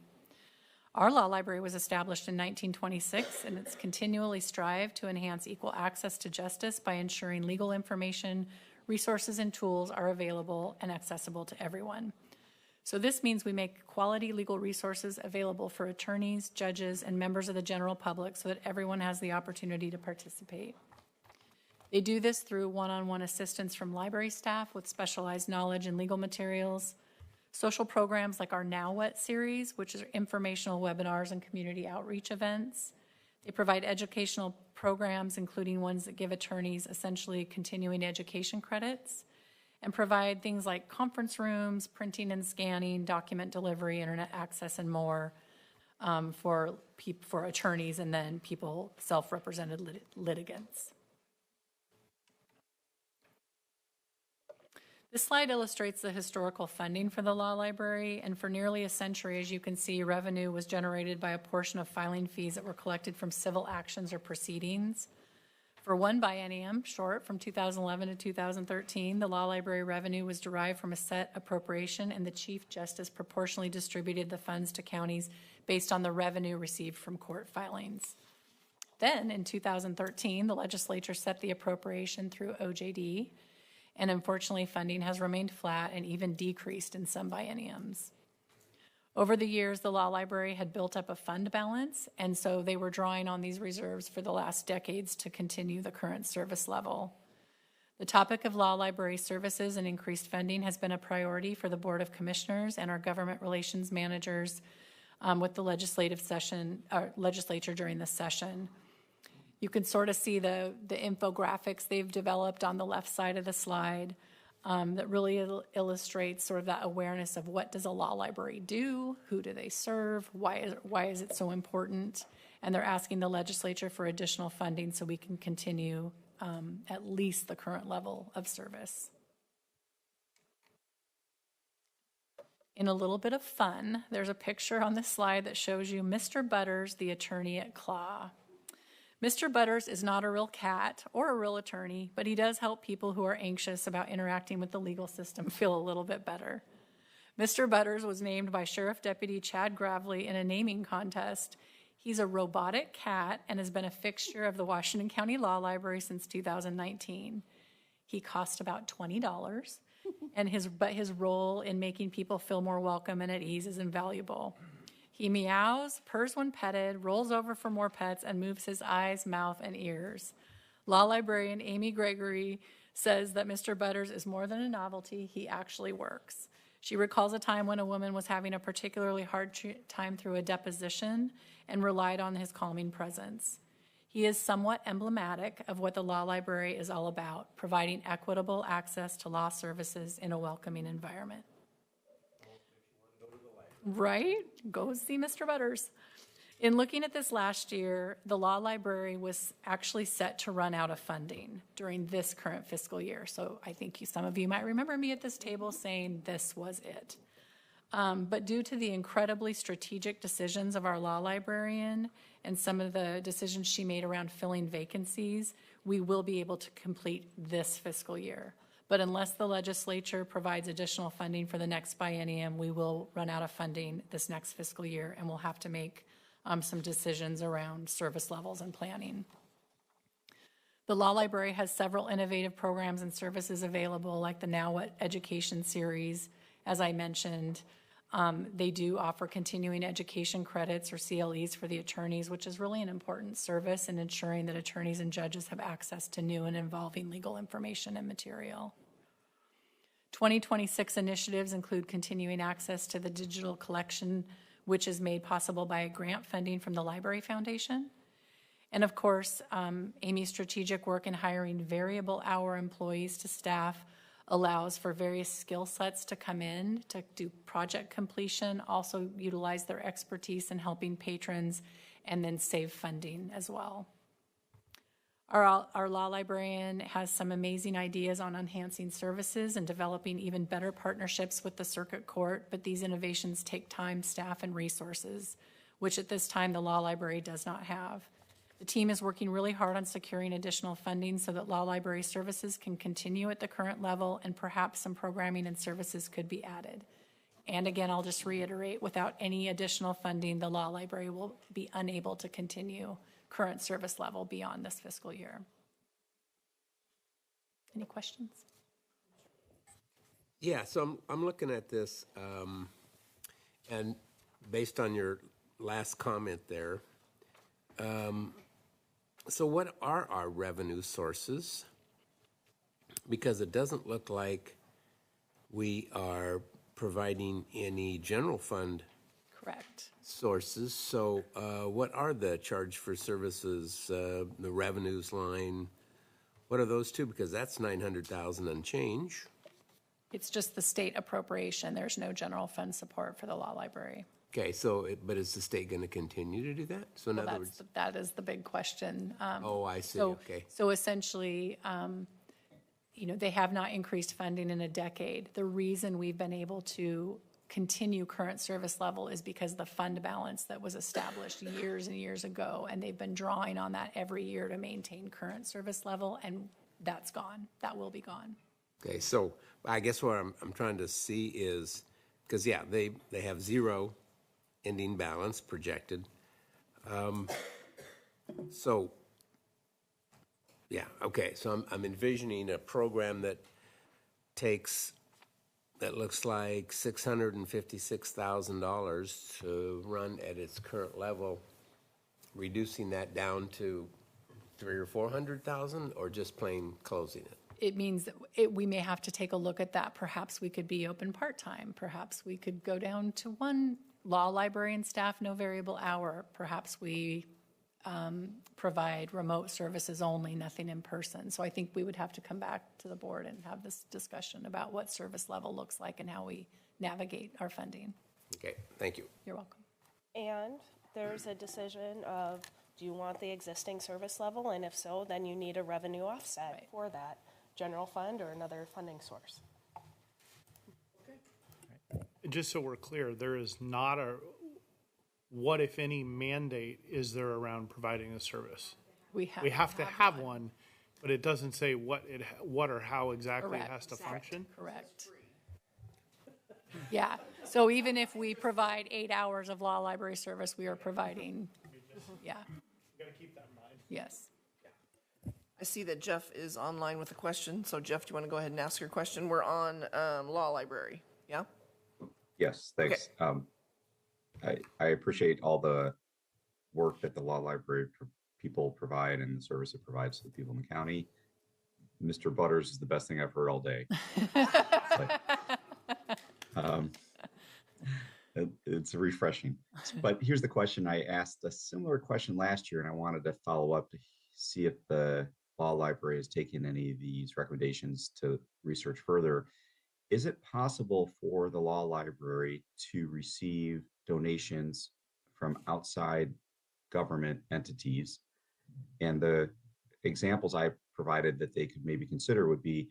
Our law library was established in 1926, and it's continually strived to enhance equal access to justice by ensuring legal information, resources, and tools are available and accessible to everyone. So this means we make quality legal resources available for attorneys, judges, and members of the general public so that everyone has the opportunity to participate. They do this through one-on-one assistance from library staff with specialized knowledge in legal materials, social programs like our Now What series, which are informational webinars and community outreach events. They provide educational programs, including ones that give attorneys essentially continuing education credits, and provide things like conference rooms, printing and scanning, document delivery, internet access, and more for attorneys and then people, self-represented litigants. This slide illustrates the historical funding for the law library, and for nearly a century, as you can see, revenue was generated by a portion of filing fees that were collected from civil actions or proceedings. For one biennium, short from 2011 to 2013, the law library revenue was derived from a set appropriation, and the Chief Justice proportionally distributed the funds to counties based on the revenue received from court filings. Then, in 2013, the legislature set the appropriation through OJD, and unfortunately, funding has remained flat and even decreased in some bienniums. Over the years, the law library had built up a fund balance, and so they were drawing on these reserves for the last decades to continue the current service level. The topic of law library services and increased funding has been a priority for the Board of Commissioners and our government relations managers with the legislature during this session. You can sort of see the infographics they've developed on the left side of the slide that really illustrates sort of that awareness of what does a law library do, who do they serve, why is it so important, and they're asking the legislature for additional funding so we can continue at least the current level of service. In a little bit of fun, there's a picture on this slide that shows you Mr. Butters, the attorney at Claw. Mr. Butters is not a real cat or a real attorney, but he does help people who are anxious about interacting with the legal system feel a little bit better. Mr. Butters was named by Sheriff Deputy Chad Gravely in a naming contest. He's a robotic cat and has been a fixture of the Washington County Law Library since 2019. He cost about $20, but his role in making people feel more welcome and at ease is invaluable. He meows, purrs when petted, rolls over for more pets, and moves his eyes, mouth, and ears. Law librarian Amy Gregory says that Mr. Butters is more than a novelty, he actually works. She recalls a time when a woman was having a particularly hard time through a deposition and relied on his calming presence. He is somewhat emblematic of what the law library is all about, providing equitable access to law services in a welcoming environment. Right? Go see Mr. Butters. In looking at this last year, the law library was actually set to run out of funding during this current fiscal year. So I think some of you might remember me at this table saying this was it. But due to the incredibly strategic decisions of our law librarian and some of the decisions she made around filling vacancies, we will be able to complete this fiscal year. But unless the legislature provides additional funding for the next biennium, we will run out of funding this next fiscal year, and we'll have to make some decisions around service levels and planning. The Law Library has several innovative programs and services available, like the Now What Education series, as I mentioned. They do offer continuing education credits or CLEs for the attorneys, which is really an important service in ensuring that attorneys and judges have access to new and involving legal information and material. 2026 initiatives include continuing access to the digital collection, which is made possible by a grant funding from the Library Foundation. And of course, Amy's strategic work in hiring variable hour employees to staff allows for various skill sets to come in to do project completion, also utilize their expertise in helping patrons, and then save funding as well. Our law librarian has some amazing ideas on enhancing services and developing even better partnerships with the circuit court, but these innovations take time, staff, and resources, which at this time the law library does not have. The team is working really hard on securing additional funding so that law library services can continue at the current level, and perhaps some programming and services could be added. And again, I'll just reiterate, without any additional funding, the law library will be unable to continue current service level beyond this fiscal year. Any questions? Yeah, so I'm looking at this, and based on your last comment there, so what are our revenue sources? Because it doesn't look like we are providing any general fund Correct. sources. So what are the charge for services, the revenues line? What are those two? Because that's 900,000 and change. It's just the state appropriation. There's no general fund support for the law library. Okay, so, but is the state going to continue to do that? So in Well, other words, that is the big question. oh, I see, So- okay. So essentially, they have not increased funding in a decade. The reason we've been able to continue current service level is because the fund balance that was established years and years ago, and they've been drawing on that every year to maintain current service level, and that's gone. That will be gone. Okay, so I guess what I'm trying to see is, because, yeah, they have zero ending balance projected. So, yeah, okay, so I'm envisioning a program that looks like $656,000 to run at its current level, reducing that down to 300,000 or 400,000, or just plain closing it. It means that we may have to take a look at that. Perhaps we could be open part-time. Perhaps we could go down to one law librarian staff, no variable hour. Perhaps we provide remote services only, nothing in person. So I think we would have to come back to the board and have this discussion about what service level looks like and how we navigate our funding. Okay, thank you. You're welcome. And there's a decision of, do you want the existing service level? And if so, then you need a revenue offset for that, general fund or another funding source. Just so we're clear, there is not a, what if any mandate is there around providing a service? We have to have one, but it doesn't say what or how exactly it Correct. has to function. Correct. Yeah, so even if we provide 8 hours of law library service, we are providing, yeah. You gotta keep that in mind. Yes. I see that Jeff is online with a question. So Jeff, do you want to go ahead and ask your question? We're on law library, yeah? Yes, thanks. I appreciate all the work that the law library people provide and the service it provides to the people in the county. Mr. Butters is the best thing I've heard all day. It's refreshing. But here's the question. I asked a similar question last year, and I wanted to follow up to see if the law library has taken any of these recommendations to research further. Is it possible for the law library to receive donations from outside government entities? And the examples I provided that they could maybe consider would be,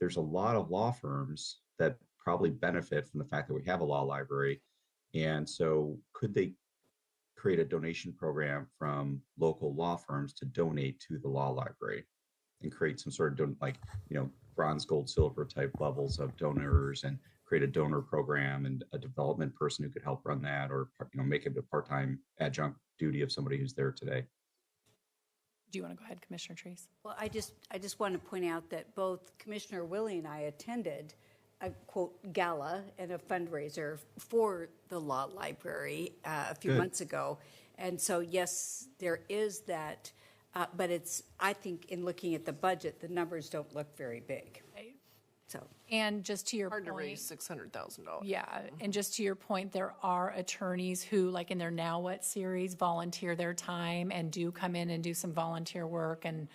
there's a lot of law firms that probably benefit from the fact that we have a law library. And so could they create a donation program from local law firms to donate to the law library and create some sort of, bronze, gold, silver type levels of donors, and create a donor program and a development person who could help run that, or make it a part-time adjunct duty of somebody who's there today? Do you want to go ahead, Commissioner Treese? Well, I just want to point out that both Commissioner Willie and I attended a quote gala and a fundraiser for the law library a few months ago. And so, yes, there is that, but I think in looking at the budget, the numbers don't look very big. Right. So, And just to your Hard to point. raise $600,000. Yeah, and just to your point, there are attorneys who, like in their Now What series, volunteer their time and do come in and do some volunteer work and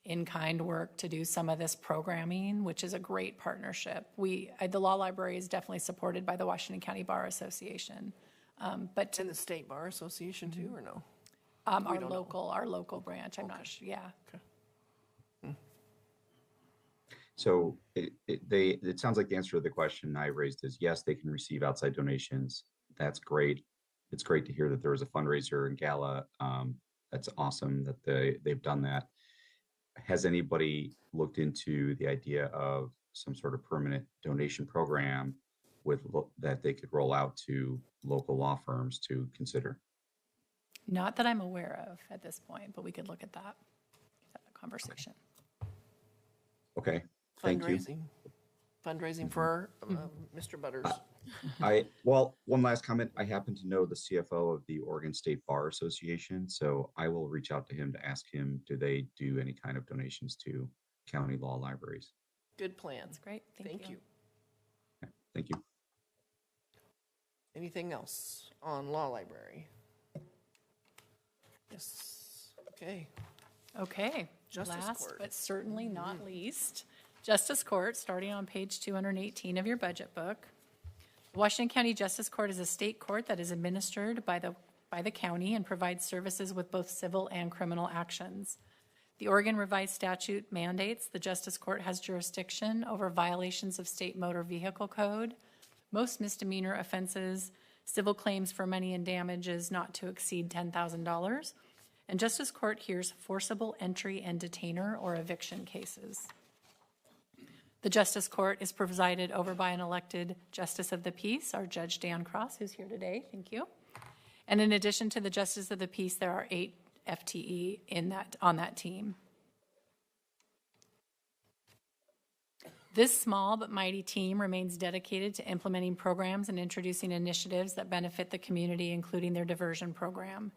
in-kind work to do some of this programming, which is a great partnership. The law library is definitely supported by the Washington County Bar Association. But And the State Bar Association too, or no? our local branch, I'm not sure, yeah. So it sounds like the answer to the question I raised is yes, they can receive outside donations. That's great. It's great to hear that there was a fundraiser and gala. That's awesome that they've done that. Has anybody looked into the idea of some sort of permanent donation program that they could roll out to local law firms to consider? Not that I'm aware of at this point, but we could look at that conversation. Okay, thank you. Fundraising for Mr. Butters. One last comment. I happen to know the CFO of the Oregon State Bar Association, so I will reach out to him to ask him, do they do any kind of donations to county law libraries? Good plan. That's great. Thank you. Okay, thank you. Anything else on law library? Yes, okay. Okay. Justice Last Court. but certainly not least, Justice Court, starting on page 218 of your budget book. The Washington County Justice Court is a state court that is administered by the county and provides services with both civil and criminal actions. The Oregon Revised Statute mandates the Justice Court has jurisdiction over violations of state motor vehicle code, most misdemeanor offenses, civil claims for money and damages not to exceed $10,000, and Justice Court hears forcible entry and detainer or eviction cases. The Justice Court is presided over by an elected Justice of the Peace, our Judge Dan Cross, who's here today. Thank you. And in addition to the Justice of the Peace, there are 8 FTE on that team. This small but mighty team remains dedicated to implementing programs and introducing initiatives that benefit the community, including their diversion program.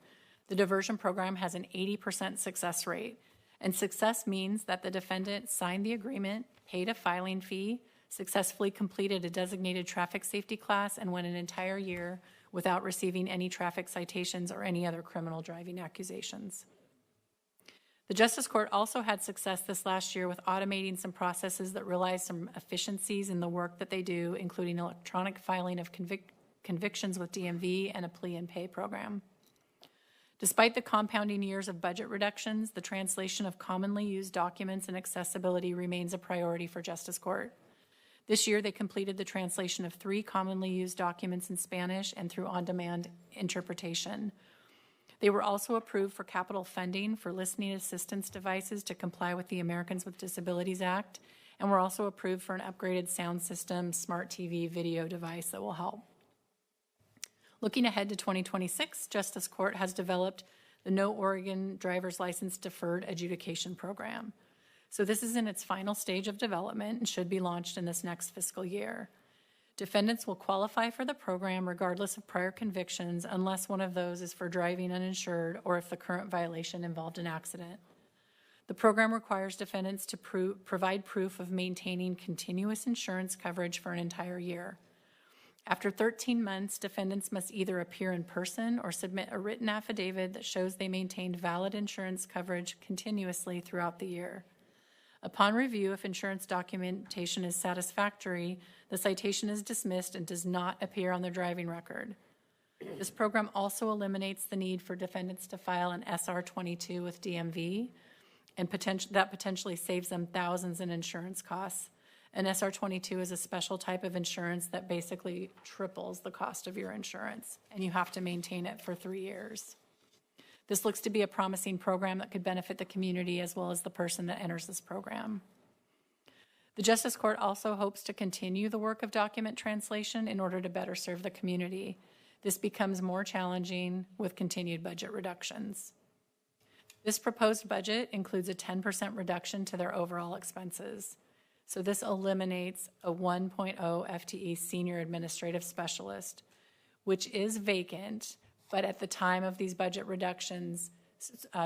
The diversion program has an 80% success rate, and success means that the defendant signed the agreement, paid a filing fee, successfully completed a designated traffic safety class, and went an entire year without receiving any traffic citations or any other criminal driving accusations. The Justice Court also had success this last year with automating some processes that realize some efficiencies in the work that they do, including electronic filing of convictions with DMV and a plea and pay program. Despite the compounding years of budget reductions, the translation of commonly used documents and accessibility remains a priority for Justice Court. This year, they completed the translation of 3 commonly used documents in Spanish and through on-demand interpretation. They were also approved for capital funding for listening assistance devices to comply with the Americans with Disabilities Act, and were also approved for an upgraded sound system, smart TV video device that will help. Looking ahead to 2026, Justice Court has developed the No Oregon Driver's License Deferred Adjudication Program. So this is in its final stage of development and should be launched in this next fiscal year. Defendants will qualify for the program regardless of prior convictions unless one of those is for driving uninsured or if the current violation involved an accident. The program requires defendants to provide proof of maintaining continuous insurance coverage for an entire year. After 13 months, defendants must either appear in person or submit a written affidavit that shows they maintained valid insurance coverage continuously throughout the year. Upon review, if insurance documentation is satisfactory, the citation is dismissed and does not appear on the driving record. This program also eliminates the need for defendants to file an SR-22 with DMV, and that potentially saves them thousands in insurance costs. An SR-22 is a special type of insurance that basically triples the cost of your insurance, and you have to maintain it for 3 years. This looks to be a promising program that could benefit the community as well as the person that enters this program. The Justice Court also hopes to continue the work of document translation in order to better serve the community. This becomes more challenging with continued budget reductions. This proposed budget includes a 10% reduction to their overall expenses. So this eliminates a 1.0 FTE senior administrative specialist, which is vacant, but at the time of these budget reductions,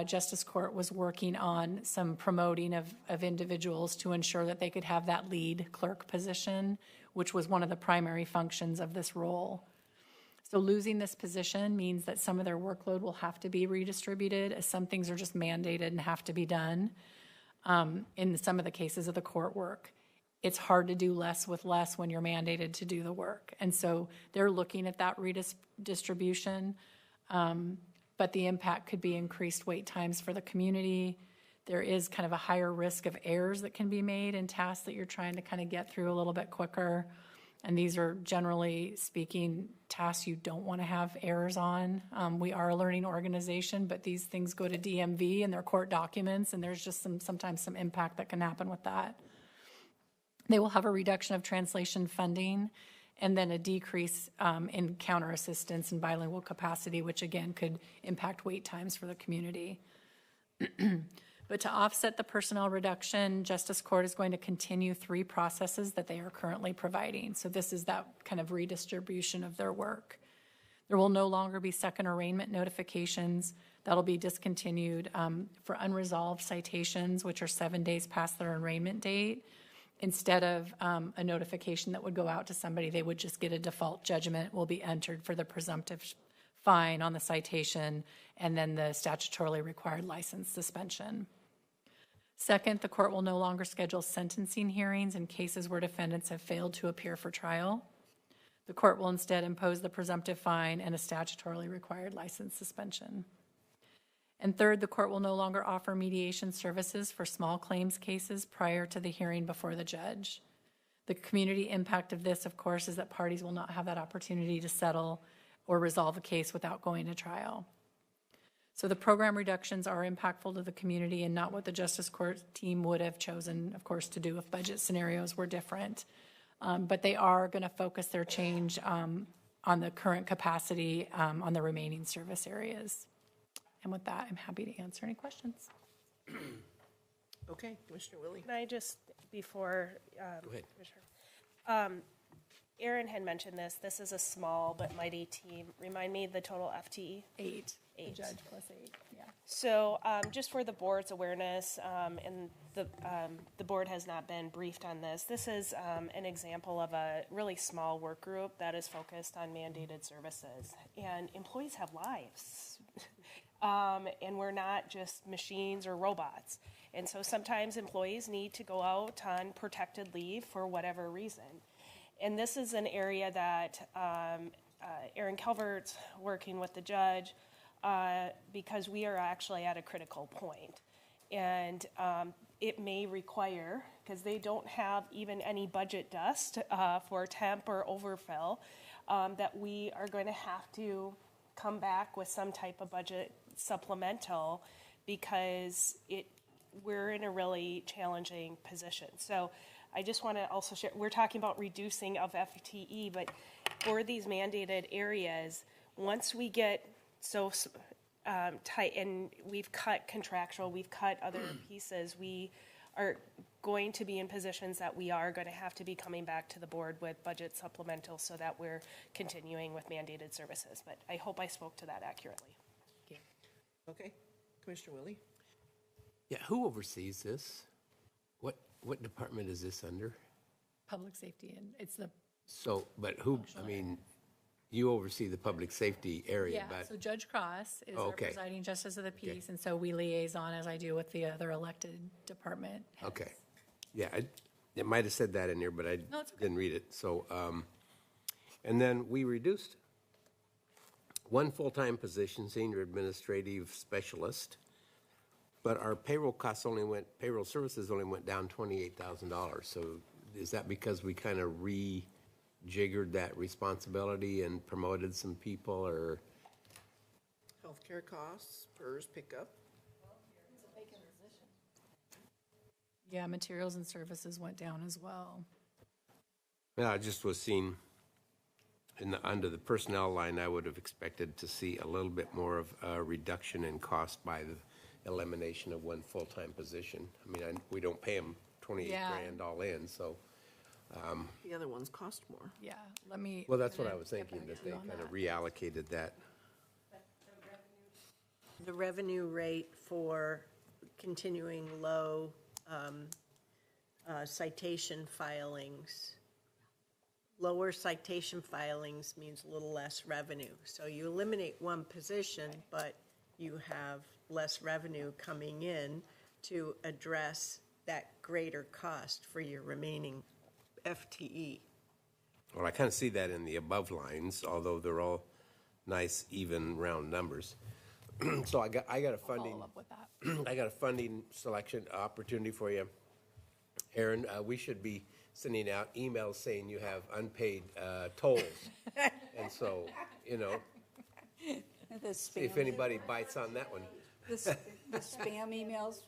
Justice Court was working on some promoting of individuals to ensure that they could have that lead clerk position, which was one of the primary functions of this role. So losing this position means that some of their workload will have to be redistributed, as some things are just mandated and have to be done in some of the cases of the court work. It's hard to do less with less when you're mandated to do the work. And so they're looking at that redistribution, but the impact could be increased wait times for the community. There is kind of a higher risk of errors that can be made in tasks that you're trying to kind of get through a little bit quicker. And these are, generally speaking, tasks you don't want to have errors on. We are a learning organization, but these things go to DMV and they're court documents, and there's just sometimes some impact that can happen with that. They will have a reduction of translation funding and then a decrease in counter assistance and bilingual capacity, which again could impact wait times for the community. But to offset the personnel reduction, Justice Court is going to continue 3 processes that they are currently providing. So this is that kind of redistribution of their work. There will no longer be second arraignment notifications. That'll be discontinued for unresolved citations, which are 7 days past their arraignment date. instead of a notification that would go out to somebody, they would just get a default judgment will be entered for the presumptive fine on the citation and then the statutorily required license suspension. Second, the court will no longer schedule sentencing hearings in cases where defendants have failed to appear for trial. The court will instead impose the presumptive fine and a statutorily required license suspension. And third, the court will no longer offer mediation services for small claims cases prior to the hearing before the judge. The community impact of this, of course, is that parties will not have that opportunity to settle or resolve a case without going to trial. So the program reductions are impactful to the community and not what the Justice Court team would have chosen, of course, to do if budget scenarios were different. But they are going to focus their change on the current capacity on the remaining service areas. And with that, I'm happy to answer any questions. Okay, Commissioner Willie. Can I just, before, Go ahead. Commissioner, Aaron had mentioned this. This is a small but mighty team. Remind me the total FTE? Eight. Eight. The judge plus 8, yeah. So just for the board's awareness, and the board has not been briefed on this, this is an example of a really small work group that is focused on mandated services. And employees have lives. And we're not just machines or robots. And so sometimes employees need to go out on protected leave for whatever reason. And this is an area that Aaron Calvert's working with the judge because we are actually at a critical point. And it may require, because they don't have even any budget dust for temp or overfill, that we are going to have to come back with some type of budget supplemental because we're in a really challenging position. So I just want to also share, we're talking about reducing of FTE, but for these mandated areas, once we get so tight, and we've cut contractual, we've cut other pieces, we are going to be in positions that we are going to have to be coming back to the board with budget supplemental so that we're continuing with mandated services. But I hope I spoke to that accurately. Okay, Commissioner Willie. Yeah, who oversees this? What department is this under? Public safety, and it's the, So, but who, I mean, you oversee the public safety area, yeah, but, so Judge Cross is our Okay. presiding justice of the peace, Okay. and so we liaison as I do with the other elected department heads. okay. Yeah, it might have said that in here, but I No, it's okay. didn't read it. So, and then we reduced one full-time position, senior administrative specialist, but our payroll services only went down $28,000. So is that because we kind of rejiggered that responsibility and promoted some people, or? Healthcare costs, PERS pickup. Yeah, materials and services went down as well. Yeah, I just was seeing, under the personnel line, I would have expected to see a little bit more of a reduction in cost by the elimination of one full-time position. I mean, we don't pay them 28 Yeah. grand all in, so. The other ones cost more. Yeah, let me. Well, that's what I get was back thinking, to that they you on kind of that. reallocated that. The revenue rate for continuing low citation filings, lower citation filings means a little less revenue. So you eliminate one position, but you have less revenue coming in to address that greater cost for your remaining FTE. Well, I kind of see that in the above lines, although they're all nice, even, round numbers. So I got a funding. Follow up with that. I got a funding selection opportunity for you. Aaron, we should be sending out emails saying you have unpaid tolls. And so, see if anybody bites on that one. The spam emails?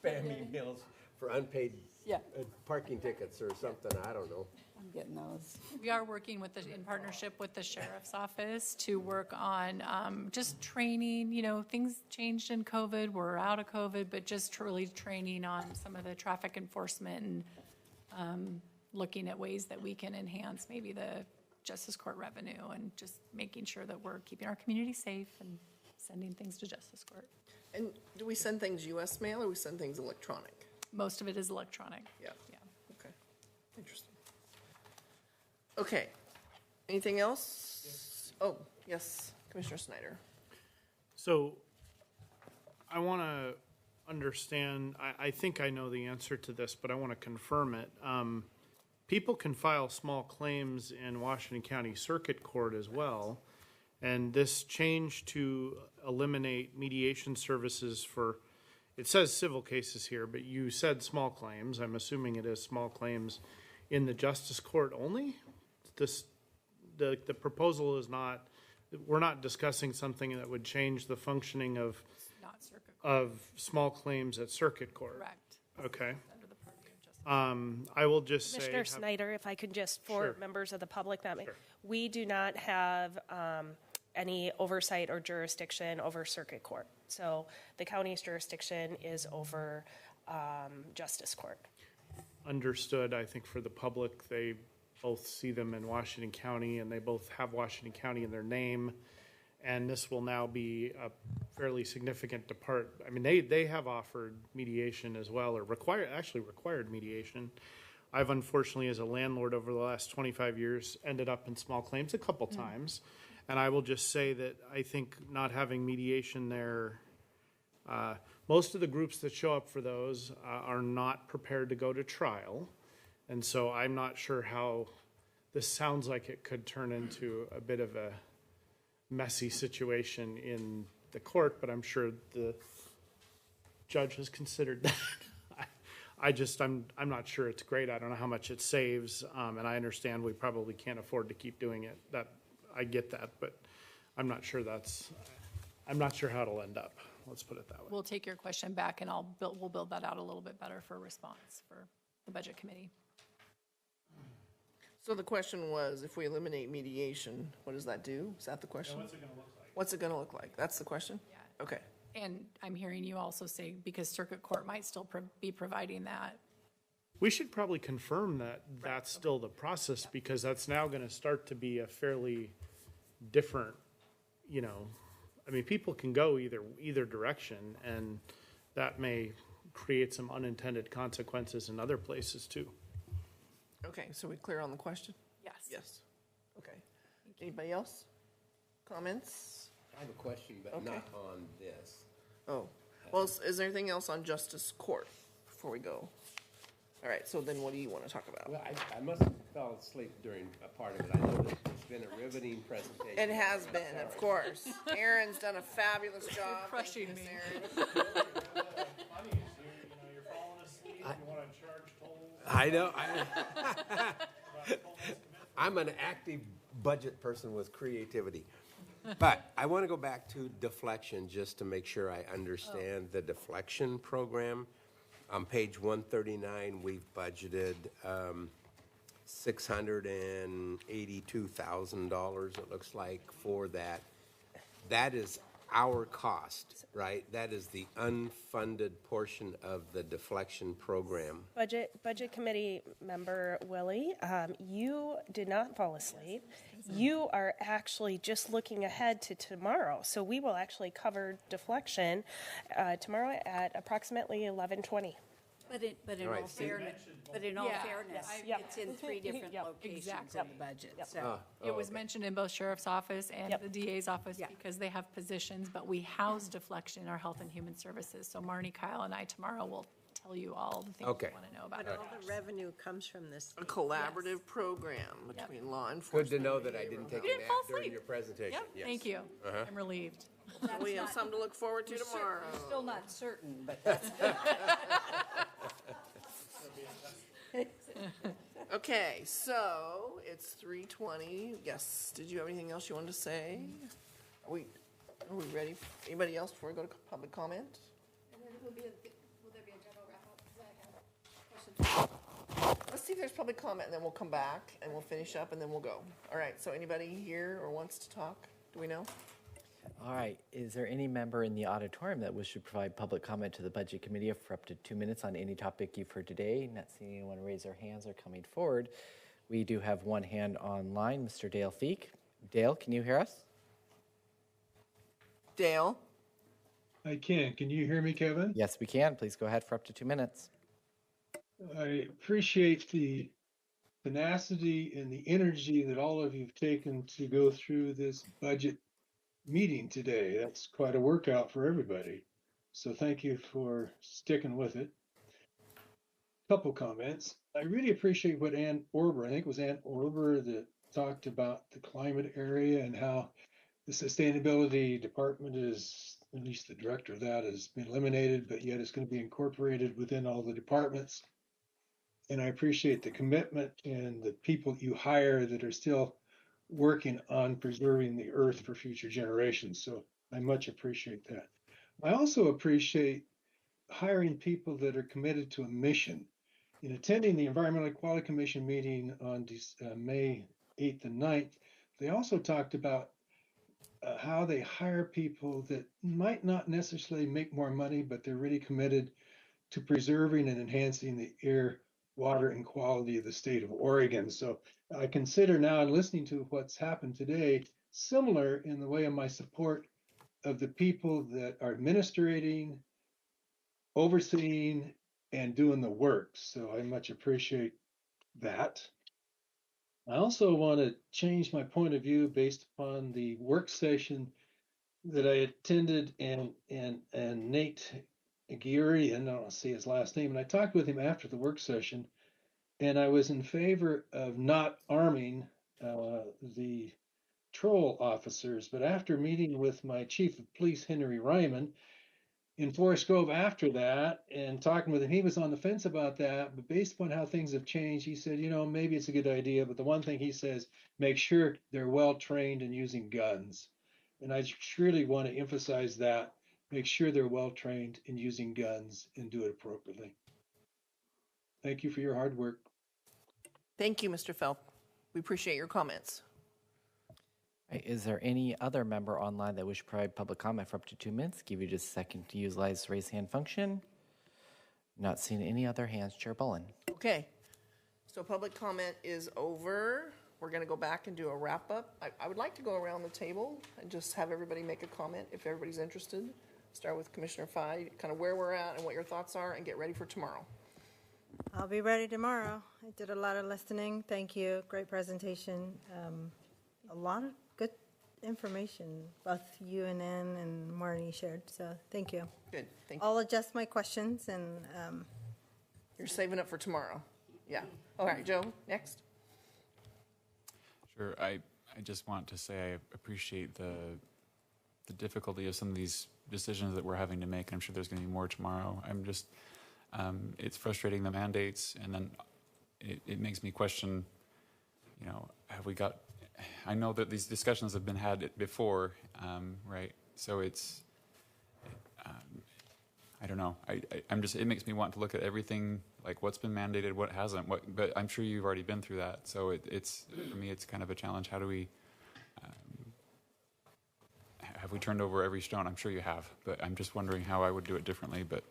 Spam emails for unpaid Yeah. parking tickets or something, I don't know. I'm getting those. We are working in partnership with the sheriff's office to work on just training, things changed in COVID, we're out of COVID, but just truly training on some of the traffic enforcement and looking at ways that we can enhance maybe the justice court revenue and just making sure that we're keeping our community safe and sending things to justice court. And do we send things US mail or we send things electronic? Most of it is electronic. Yeah. Yeah. Okay. Interesting. Okay. Anything else? Oh, yes, Commissioner Snyder. So I want to understand, I think I know the answer to this, but I want to confirm it. People can file small claims in Washington County Circuit Court as well. And this change to eliminate mediation services for, it says civil cases here, but you said small claims. I'm assuming it is small claims in the Justice Court only? The proposal is not, we're not discussing something that would change the functioning of Not circuit court, of small claims at circuit court. correct. Okay. Under the purview of justice. I will just say. Commissioner Snyder, if I could just, for Sure. members of the public, that may, Sure. we do not have any oversight or jurisdiction over circuit court. So the county's jurisdiction is over justice court. Understood. I think for the public, they both see them in Washington County and they both have Washington County in their name. And this will now be a fairly significant depart. I mean, they have offered mediation as well, or required mediation. I've unfortunately, as a landlord over the last 25 years, ended up in small claims a couple times. And I will just say that I think not having mediation there, most of the groups that show up for those are not prepared to go to trial. And so I'm not sure how, this sounds like it could turn into a bit of a messy situation in the court, but I'm sure the judge has considered that. I'm not sure it's great. I don't know how much it saves, and I understand we probably can't afford to keep doing it. I get that, but I'm not sure how it'll end up. Let's put it that way. We'll take your question back and we'll build that out a little bit better for response for the budget committee. So the question was, if we eliminate mediation, what does that do? Is that the question? What's it going to look like? What's it going to look like? That's the question? Yeah. Okay. And I'm hearing you also say, because circuit court might still be providing that. We should probably confirm that that's still the process, because that's now going to start to be a fairly different, I mean, people can go either direction, and that may create some unintended consequences in other places too. Okay, so we clear on the question? Yes. Yes. Okay. Anybody else? Comments? I have a question, but Okay. not on this. Oh, well, is there anything else on justice court before we go? All right, so then what do you want to talk about? Well, I must have fell asleep during a part of it. I know that it's been a riveting presentation. It has been, of course. Aaron's done a fabulous job. Crushing Thank you, me. Aaron. Funny is you're falling asleep, you want to charge tolls. I know. I'm an active budget person with creativity. But I want to go back to deflection just to make sure I understand the deflection program. On page 139, we've budgeted $682,000, it looks like, for that. That is our cost, right? That is the unfunded portion of the deflection program. Budget committee member Willie, you did not fall asleep. You are actually just looking ahead to tomorrow. So we will actually cover deflection tomorrow at approximately 11:20. But in All right, all see- fairness, Yep. it's in three different Yep. locations Exactly. of the budget, so. It was mentioned in both sheriff's office and Yep. the DA's office Yeah. because they have positions, but we house deflection in our health and human services. So Marnie, Kyle, and I tomorrow will tell you all the things Okay. you want to know about But it. all the revenue comes from this. A collaborative program between law Good enforcement. to know that I didn't take a didn't fall nap during asleep. your presentation. Yep, Yes. thank you. I'm relieved. We have something to look forward to tomorrow. We're still not certain, but that's. Okay, so it's 3:20. Yes, did you have anything else you wanted to say? Are we ready? Anybody else before we go to public comment? Will there be a general wrap-up? Because I have questions. Let's see if there's public comment, and then we'll come back, and we'll finish up, and then we'll go. All right, so anybody here or wants to talk? Do we know? All right, is there any member in the auditorium that wishes to provide public comment to the Budget Committee for up to 2 minutes on any topic you've heard today? Not seeing anyone raise their hands or coming forward. We do have one hand online, Mr. Dale Feek. Dale, can you hear us? Dale? I can. Can you hear me, Kevin? Yes, we can. Please go ahead for up to 2 minutes. I appreciate the tenacity and the energy that all of you have taken to go through this budget meeting today. That's quite a workout for everybody. So thank you for sticking with it. Couple comments. I really appreciate what Ann Orber, I think it was Ann Orber that talked about the climate area and how the sustainability department is, at least the director of that, has been eliminated, but yet it's going to be incorporated within all the departments. And I appreciate the commitment and the people you hire that are still working on preserving the earth for future generations. So I much appreciate that. I also appreciate hiring people that are committed to a mission. In attending the Environmental Equality Commission meeting on May 8th and 9th, they also talked about how they hire people that might not necessarily make more money, but they're really committed to preserving and enhancing the air, water, and quality of the state of Oregon. So I consider now, and listening to what's happened today, similar in the way of my support of the people that are administrating, overseeing, and doing the work. So I much appreciate that. I also want to change my point of view based upon the work session that I attended, and Nate Gurian, I don't see his last name, and I talked with him after the work session, and I was in favor of not arming the patrol officers. But after meeting with my chief of police, Henry Ryman, in Forest Grove after that, and talking with him, he was on the fence about that. But based upon how things have changed, he said, maybe it's a good idea. But the one thing he says, make sure they're well trained in using guns. And I surely want to emphasize that. Make sure they're well trained in using guns and do it appropriately. Thank you for your hard work. Thank you, Mr. Felk. We appreciate your comments. Right, is there any other member online that wish to provide public comment for up to 2 minutes? Give you just a second to utilize the raise hand function. Not seeing any other hands. Chair Bullen. Okay, so public comment is over. We're going to go back and do a wrap up. I would like to go around the table and just have everybody make a comment if everybody's interested. Start with Commissioner Fye, kind of where we're at and what your thoughts are, and get ready for tomorrow. I'll be ready tomorrow. I did a lot of listening. Thank you. Great presentation. A lot of good information, both you and Ann and Marnie shared. So thank you. Good. Thank you. I'll adjust my questions and. You're saving up for tomorrow. Yeah. All right, Joe, next. Sure. I just want to say I appreciate the difficulty of some of these decisions that we're having to make. I'm sure there's going to be more tomorrow. I'm just, it's frustrating, the mandates, and then it makes me question, have we got, I know that these discussions have been had before, right? So it's, I don't know. I'm just, it makes me want to look at everything, like what's been mandated, what hasn't, but I'm sure you've already been through that. So it's, for me, it's kind of a challenge. How do we, have we turned over every stone? I'm sure you have, but I'm just wondering how I would do it differently, but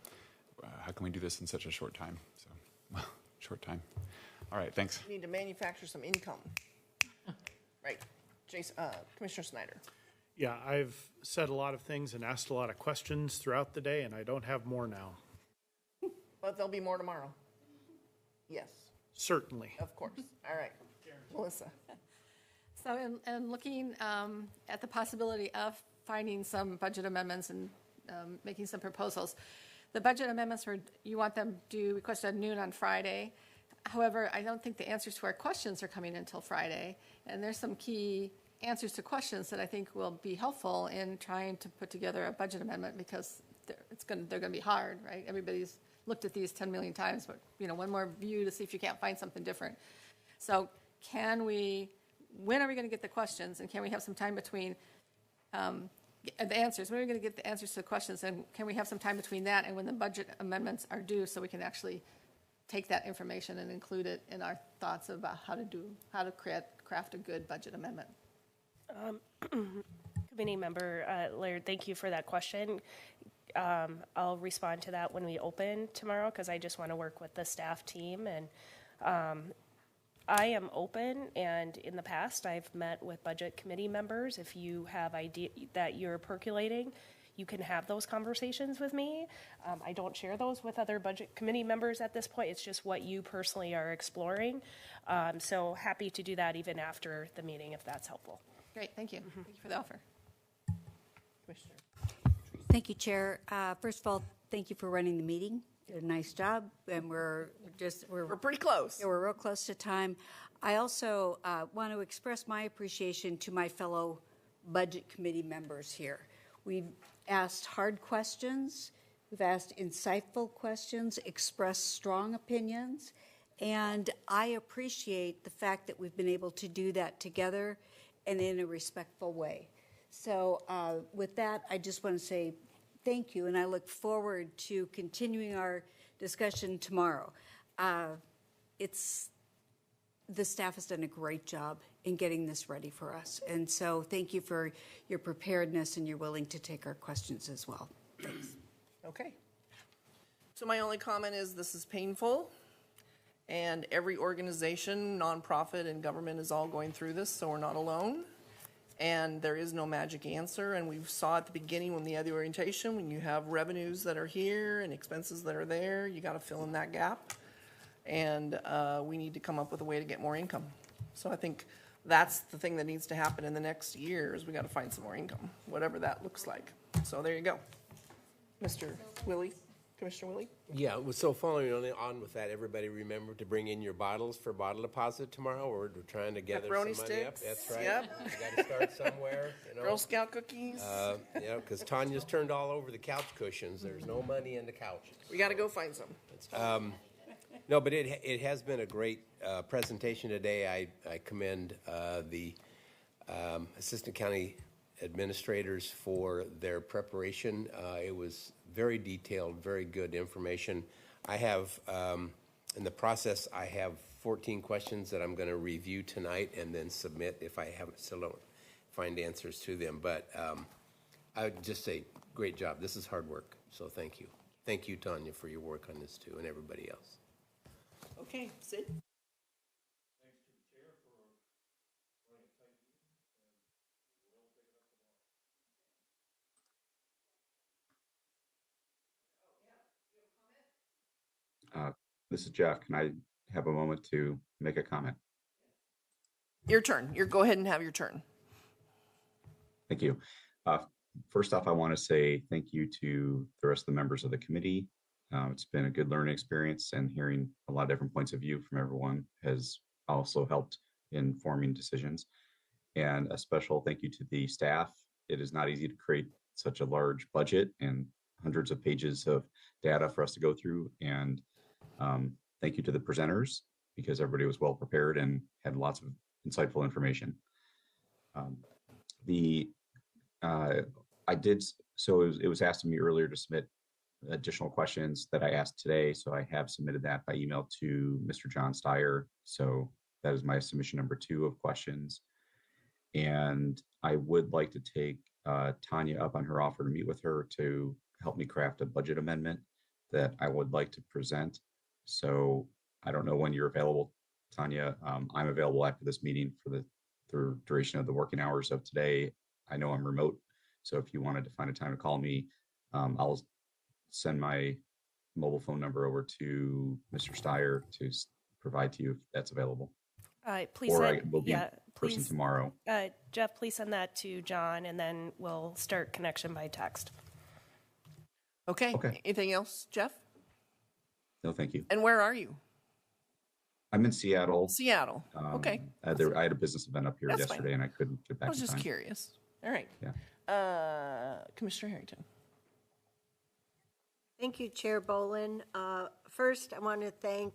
how can we do this in such a short time? So, short time. All right, thanks. We need to manufacture some income. Right. Jason, Commissioner Snyder. Yeah, I've said a lot of things and asked a lot of questions throughout the day, and I don't have more now. But there'll be more tomorrow. Yes. Certainly. Of course. All right. Melissa. So in looking at the possibility of finding some budget amendments and making some proposals, the budget amendments you want them due requested at noon on Friday. However, I don't think the answers to our questions are coming until Friday, and there's some key answers to questions that I think will be helpful in trying to put together a budget amendment, because they're going to be hard, right? Everybody's looked at these 10 million times, but one more view to see if you can't find something different. So when are we going to get the questions, and can we have some time between the answers? When are we going to get the answers to the questions, and can we have some time between that and when the budget amendments are due, so we can actually take that information and include it in our thoughts about how to craft a good budget amendment? Committee member Laird, thank you for that question. I'll respond to that when we open tomorrow, because I just want to work with the staff team. And I am open, and in the past I've met with budget committee members. If you have idea that you're percolating, you can have those conversations with me. I don't share those with other budget committee members at this point. It's just what you personally are exploring. So happy to do that even after the meeting if that's helpful. Great, thank you. Thank you for the offer. Commissioner. Thank you, Chair. First of all, thank you for running the meeting. You did a nice job, and we're pretty close. Yeah, we're real close to time. I also want to express my appreciation to my fellow Budget Committee members here. We've asked hard questions, we've asked insightful questions, expressed strong opinions, and I appreciate the fact that we've been able to do that together and in a respectful way. So with that, I just want to say thank you, and I look forward to continuing our discussion tomorrow. The staff has done a great job in getting this ready for us, and so thank you for your preparedness and you're willing to take our questions as well. Thanks. Okay. So my only comment is this is painful, and every organization, nonprofit, and government is all going through this, so we're not alone. And there is no magic answer, and we saw at the beginning when the other orientation, when you have revenues that are here and expenses that are there, you got to fill in that gap. And we need to come up with a way to get more income. So I think that's the thing that needs to happen in the next year is we got to find some more income, whatever that looks like. So there you go. Mr. Willie, Commissioner Willie? Yeah, so following on with that, everybody remember to bring in your bottles for bottle deposit tomorrow. We're trying to gather Pepperoni some money up. sticks, That's right. yep. You got to start somewhere. You know. Girl Scout cookies. Yeah, because Tanya's turned all over the couch cushions. There's no money in the couches. We got to go find some. No, but it has been a great presentation today. I commend the Assistant County Administrators for their preparation. It was very detailed, very good information. I have, in the process, I have 14 questions that I'm going to review tonight and then submit if I still don't find answers to them. But I would just say, great job. This is hard work, so thank you. Thank you, Tanya, for your work on this too, and everybody else. Okay, Sid? This is Jeff. Can I have a moment to make a comment? Your turn. Go ahead and have your turn. Thank you. First off, I want to say thank you to the rest of the members of the committee. It's been a good learning experience, and hearing a lot of different points of view from everyone has also helped in forming decisions. And a special thank you to the staff. It is not easy to create such a large budget and hundreds of pages of data for us to go through. And thank you to the presenters, because everybody was well prepared and had lots of insightful information. It was asked of me earlier to submit additional questions that I asked today. So I have submitted that by email to Mr. John Steyer. So that is my submission number 2 of questions. And I would like to take Tanya up on her offer to meet with her to help me craft a budget amendment that I would like to present. So I don't know when you're available, Tanya. I'm available after this meeting for the duration of the working hours of today. I know I'm remote, so if you wanted to find a time to call me, I'll send my mobile phone number over to Mr. Steyer to provide to you if that's available. Please or send, I will be in person tomorrow. Jeff, please send that to John, and then we'll start connection by text. Okay. Anything else, Jeff? No, thank you. And where are you? I'm in Seattle. Seattle. Okay. I had a business event up here That's yesterday, fine. and I couldn't get back. I was in just time. curious. All right. Yeah. Commissioner Harrington. Thank you, Chair Bolin. First, I want to thank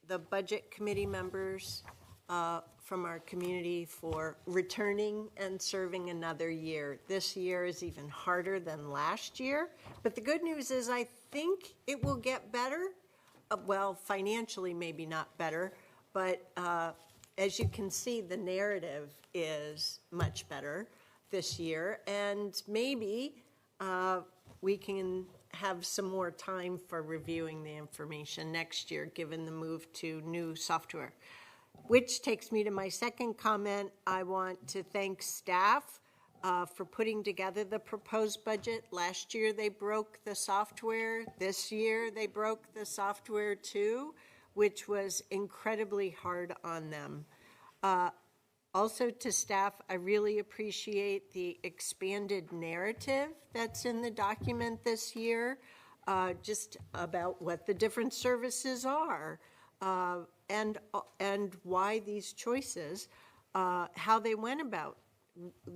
the Budget Committee members from our community for returning and serving another year. This year is even harder than last year, but the good news is I think it will get better. Well, financially, maybe not better, but as you can see, the narrative is much better this year, and maybe we can have some more time for reviewing the information next year, given the move to new software. Which takes me to my second comment. I want to thank staff for putting together the proposed budget. Last year, they broke the software. This year, they broke the software too, which was incredibly hard on them. Also to staff, I really appreciate the expanded narrative that's in the document this year, just about what the different services are, and why these choices, how they went about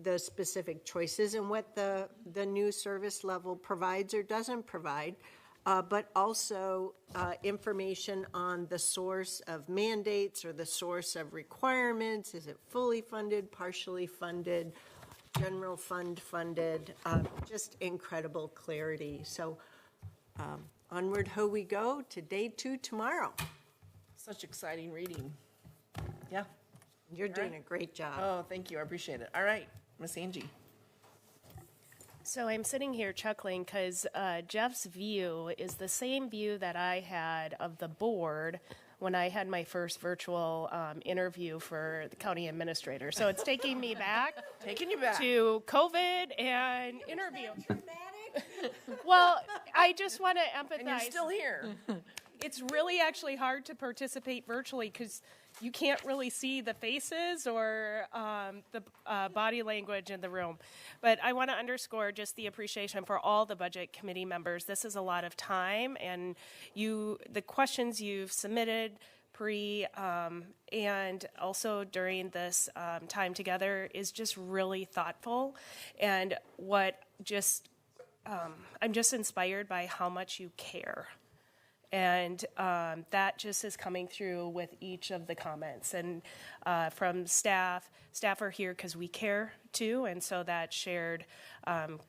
the specific choices, and what the new service level provides or doesn't provide. But also information on the source of mandates or the source of requirements. Is it fully funded, partially funded, general fund funded? Just incredible clarity. So onward ho we go to day 2 tomorrow. Such exciting reading. Yeah. You're doing a great job. Oh, thank you. I appreciate it. All right, Miss Angie. So I'm sitting here chuckling because Jeff's view is the same view that I had of the board when I had my first virtual interview for the county administrator. So it's taking me back, to COVID and interview. Well, I just want to empathize. And you're still here. It's really actually hard to participate virtually because you can't really see the faces or the body language in the room. But I want to underscore just the appreciation for all the budget committee members. This is a lot of time, and the questions you've submitted and also during this time together is just really thoughtful. And I'm just inspired by how much you care. And that just is coming through with each of the comments. And from staff are here because we care too. And so that shared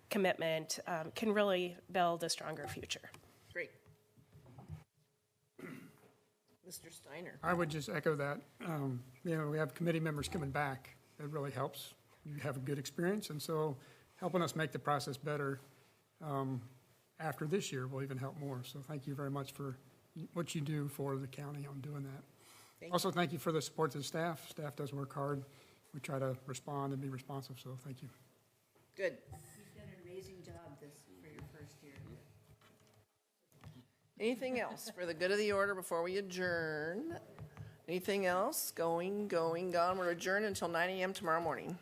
commitment can really build a stronger future. Great. Mr. Steiner. I would just echo that. We have committee members coming back. It really helps. You have a good experience. And so helping us make the process better after this year will even help more. So thank you very much for what you do for the county on doing that. Also, thank you for the support to the staff. Staff does work hard. We try to respond and be responsive, so thank you. Good. You've done an amazing job for your first year. Anything else for the good of the order before we adjourn? Anything else? Gone. We're adjourned until 9 a.m. tomorrow morning.